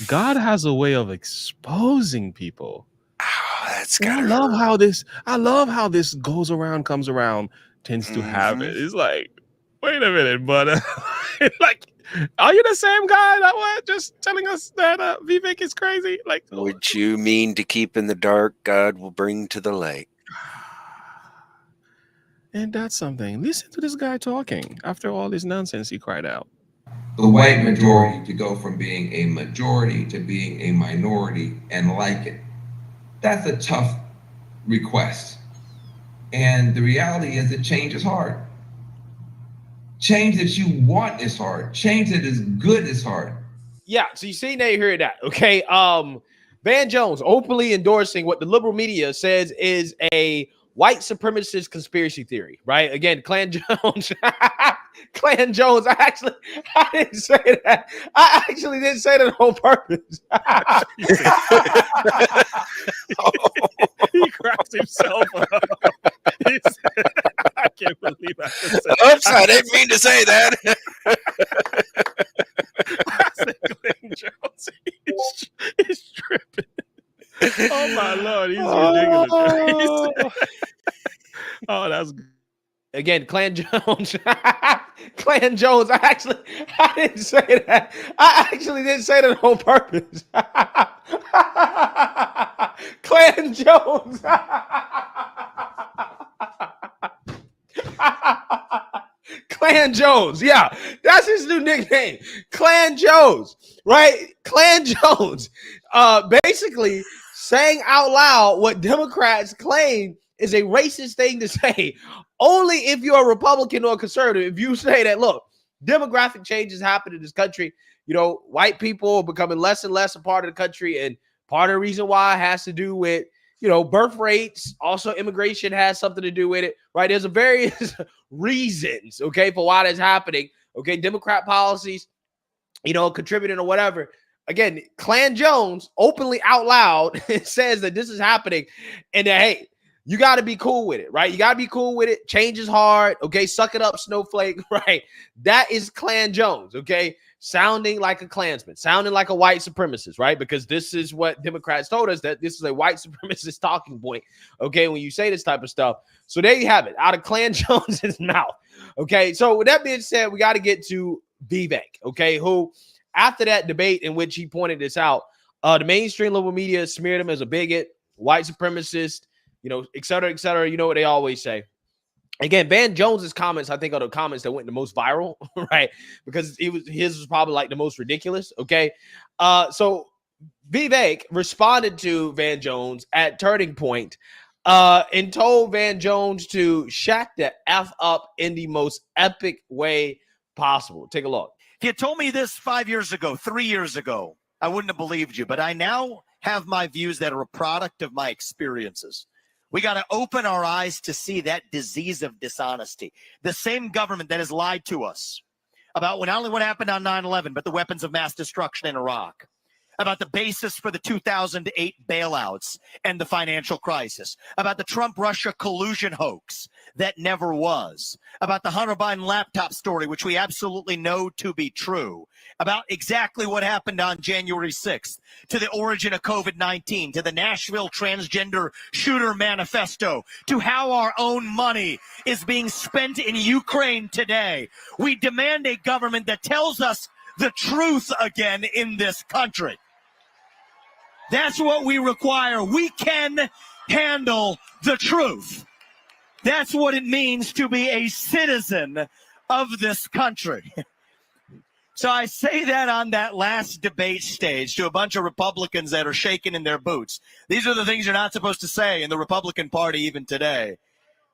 God has a way of exposing people.
That's
I love how this goes around, comes around, tends to have it. It's like, wait a minute, but like, are you the same guy that was just telling us that Vivek is crazy? Like,
what you mean to keep in the dark, God will bring to the light.
And that's something. Listen to this guy talking after all this nonsense he cried out.
The white majority to go from being a majority to being a minority and like it. That's a tough request. And the reality is that change is hard. Change that you want is hard. Change that is good is hard.
Yeah, so you see, now you hear that, okay? Van Jones openly endorsing what the liberal media says is a white supremacist conspiracy theory, right? Again, Clan Jones. Clan Jones. I didn't say that. I actually didn't say that on purpose.
He cracks himself up. I can't believe I said that.
Oops, I didn't mean to say that.
I said Clan Jones. He's tripping. Oh my Lord, he's ridiculous. Oh, that's good.
Again, Clan Jones. Clan Jones. I didn't say that. I actually didn't say that on purpose. Clan Jones. Clan Jones. Yeah, that's his new nickname. Clan Jones, right? Clan Jones. Basically saying out loud what Democrats claim is a racist thing to say. Only if you're a Republican or a conservative, if you say that, look, demographic changes happen in this country. You know, white people are becoming less and less a part of the country. And part of the reason why has to do with, you know, birth rates. Also, immigration has something to do with it, right? There's a various reasons, okay, for why that's happening. Okay, Democrat policies, you know, contributing or whatever. Again, Clan Jones openly out loud says that this is happening and that, hey, you got to be cool with it, right? You got to be cool with it. Change is hard, okay? Suck it up, snowflake, right? That is Clan Jones, okay? Sounding like a Klansman, sounding like a white supremacist, right? Because this is what Democrats told us, that this is a white supremacist talking point, okay, when you say this type of stuff. So there you have it, out of Clan Jones's mouth, okay? So with that being said, we got to get to Vivek, okay, who, after that debate in which he pointed this out, the mainstream liberal media smeared him as a bigot, white supremacist, you know, et cetera, et cetera. You know what they always say. Again, Van Jones's comments, I think, are the comments that went the most viral, right? Because his was probably like the most ridiculous. Okay. So Vivek responded to Van Jones at Turning Point and told Van Jones to shut the F up in the most epic way possible. Take a look.
If you told me this 5 years ago, 3 years ago, I wouldn't have believed you. But I now have my views that are a product of my experiences. We got to open our eyes to see that disease of dishonesty. The same government that has lied to us about not only what happened on 9/11, but the weapons of mass destruction in Iraq, about the basis for the 2008 bailouts and the financial crisis, about the Trump-Russia collusion hoax that never was, about the Hunter Biden laptop story, which we absolutely know to be true, about exactly what happened on January 6th, to the origin of COVID-19, to the Nashville transgender shooter manifesto, to how our own money is being spent in Ukraine today. We demand a government that tells us the truth again in this country. That's what we require. We can handle the truth. That's what it means to be a citizen of this country. So I say that on that last debate stage to a bunch of Republicans that are shaking in their boots. These are the things you're not supposed to say in the Republican Party even today.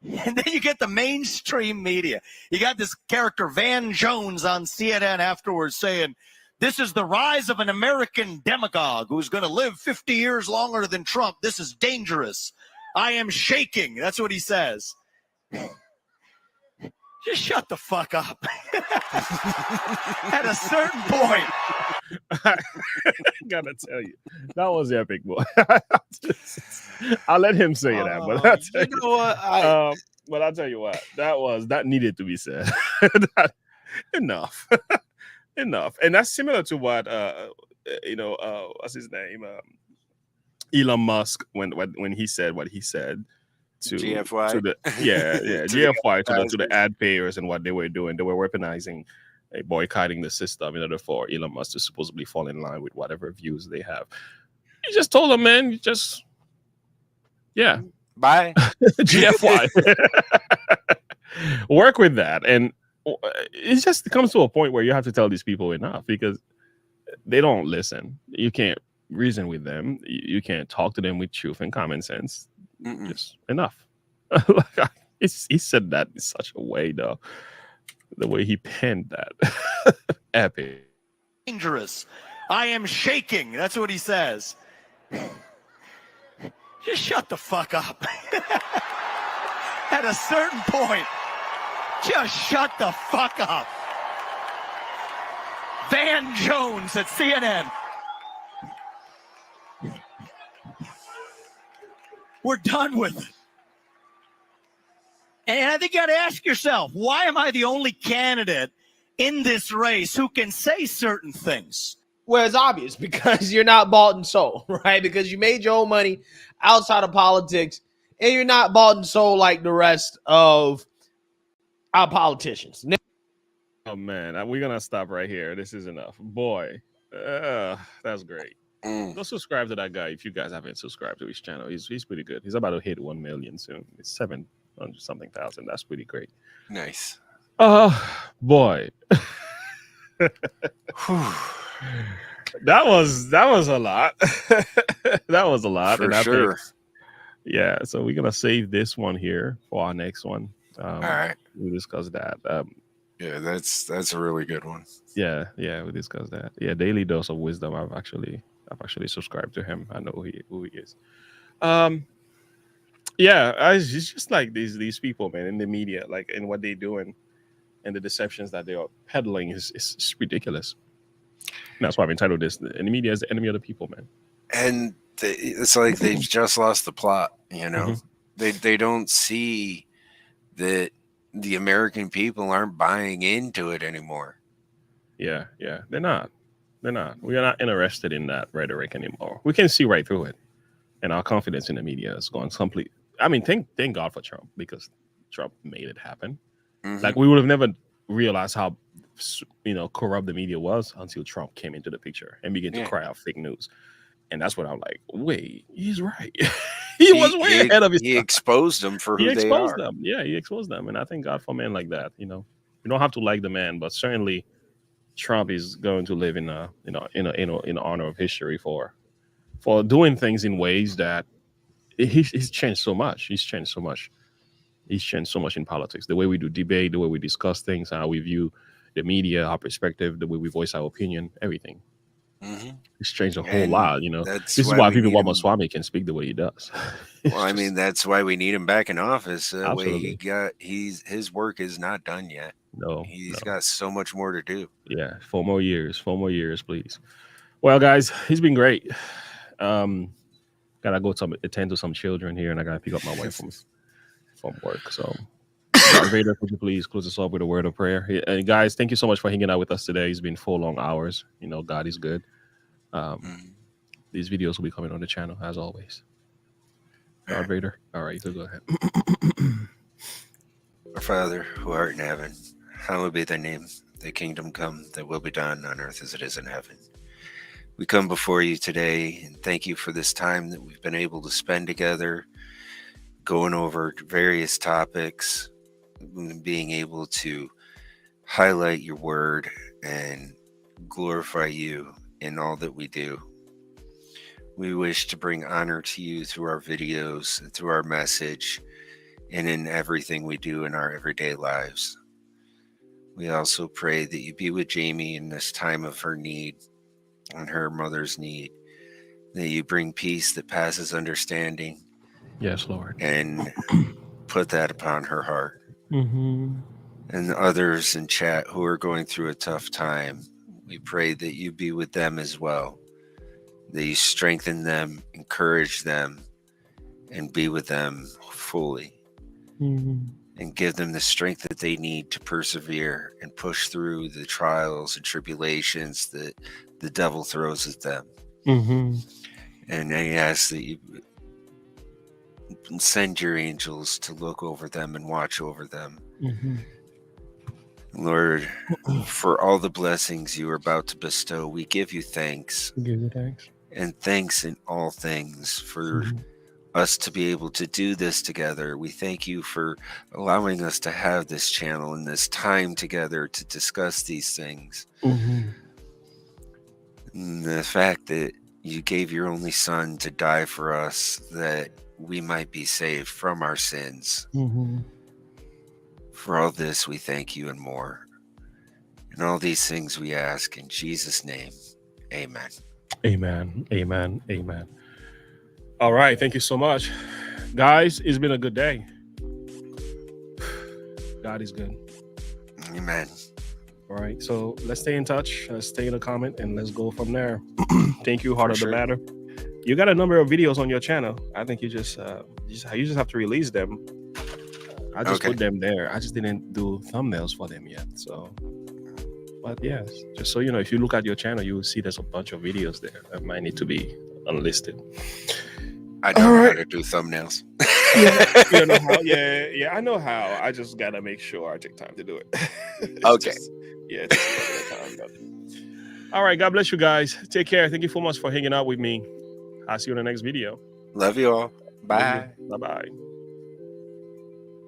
And then you get the mainstream media. You got this character, Van Jones, on CNN afterwards saying, this is the rise of an American demagogue who's going to live 50 years longer than Trump. This is dangerous. I am shaking. That's what he says. Just shut the fuck up. At a certain point.
I gotta tell you, that was epic, boy. I'll let him say that, but I'll tell you know what? But I'll tell you what, that needed to be said. Enough. Enough. And that's similar to what what's his name? Elon Musk when he said what he said to
GFY.
to the GFY to the ad payers and what they were doing. They were weaponizing, boycotting the system in order for Elon Musk to supposedly fall in line with whatever views they have. You just told them, man,
bye.
GFY. Work with that. And it just comes to a point where you have to tell these people enough because they don't listen. You can't reason with them. You can't talk to them with truth and common sense. Just enough. He said that in such a way, though. The way he penned that. Epic.
Dangerous. I am shaking. That's what he says. Just shut the fuck up. At a certain point, just shut the fuck up. Van Jones at CNN. We're done with it. And I think you got to ask yourself, why am I the only candidate in this race who can say certain things?
Well, it's obvious because you're not bought and sold, right? Because you made your own money outside of politics and you're not bought and sold like the rest of our politicians.
Oh man, we're gonna stop right here. This is enough, boy. That's great. Go subscribe to that guy if you guys haven't subscribed to his channel. He's pretty good. He's about to hit 1 million soon. It's 700 something thousand. That's pretty great.
Nice.
Boy. that was a lot. That was a lot.
For sure.
Yeah, so we're gonna save this one here for our next one.
All right.
We discussed that.
Yeah, that's a really good one.
Yeah, we discussed that. Yeah, Daily Dose of Wisdom. I've actually subscribed to him. I know who he is. Yeah, it's just like these people, man, in the media, like, and what they're doing, and the deceptions that they are peddling is ridiculous. And that's why I've entitled this: "The media is the enemy of the people," man.
And it's like they've just lost the plot. You know, they don't see that the American people aren't buying into it anymore.
Yeah, they're not. We are not interested in that rhetoric anymore. We can see right through it, and our confidence in the media is gone complete. I mean, thank God for Trump, because Trump made it happen. Like, we would have never realized how corrupt the media was until Trump came into the picture and began to cry out fake news. And that's when I'm like, wait, he's right. he was way ahead of his time.
He exposed them for who they are.
Yeah, he exposed them, and I thank God for men like that. You know, you don't have to like the man, but certainly Trump is going to live in honor of history for doing things in ways that he's changed so much. He's changed so much in politics. The way we do debate, the way we discuss things, how we view the media, our perspective, the way we voice our opinion, everything. It's changed a whole lot. You know, this is why people want Swami can speak the way he does.
Well, I mean, that's why we need him back in office. That way his work is not done yet.
No,
he's got so much more to do.
Yeah, 4 more years, please. Well, guys, he's been great. Gotta go attend to some children here, and I gotta pick up my wife from work. So, Vader, could you please close us up with a word of prayer? And guys, thank you so much for hanging out with us today. It's been 4 long hours. You know, God is good. These videos will be coming on the channel as always. God, Vader. All right, so go ahead.
Our Father, who art in heaven, hallowed be thy name. Thy kingdom come, thy will be done on earth as it is in heaven. We come before you today and thank you for this time that we've been able to spend together, going over various topics, being able to highlight your word and glorify you in all that we do. We wish to bring honor to you through our videos and through our message and in everything we do in our everyday lives. We also pray that you be with Jamie in this time of her need and her mother's need, that you bring peace that passes understanding.
Yes, Lord.
And put that upon her heart.
And
others in chat who are going through a tough time, we pray that you be with them as well, that you strengthen them, encourage them, and be with them fully. And give them the strength that they need to persevere and push through the trials and tribulations that the devil throws at them. And I ask that you send your angels to look over them and watch over them. Lord, for all the blessings you are about to bestow, we give you thanks. And thanks in all things for us to be able to do this together. We thank you for allowing us to have this channel and this time together to discuss these things. And the fact that you gave your only son to die for us, that we might be saved from our sins. For all this, we thank you and more. And all these things we ask in Jesus' name. Amen.
Amen. Amen. Amen. All right. Thank you so much. Guys, it's been a good day. God is good.
Amen.
All right. So let's stay in touch. Let's stay in the comment and let's go from there. Thank you, Heart of the Matter. You got a number of videos on your channel. I think you just have to release them. I just put them there. I just didn't do thumbnails for them yet. So, but yes, just so you know, if you look at your channel, you will see there's a bunch of videos there that might need to be unlisted.
I don't know how to do thumbnails.
You know how? Yeah, I know how. I just gotta make sure I take time to do it.
Okay.
Yeah, it takes a little bit of time. But... All right, God bless you guys. Take care. Thank you so much for hanging out with me. I'll see you in the next video.
Love you all. Bye.
Bye-bye.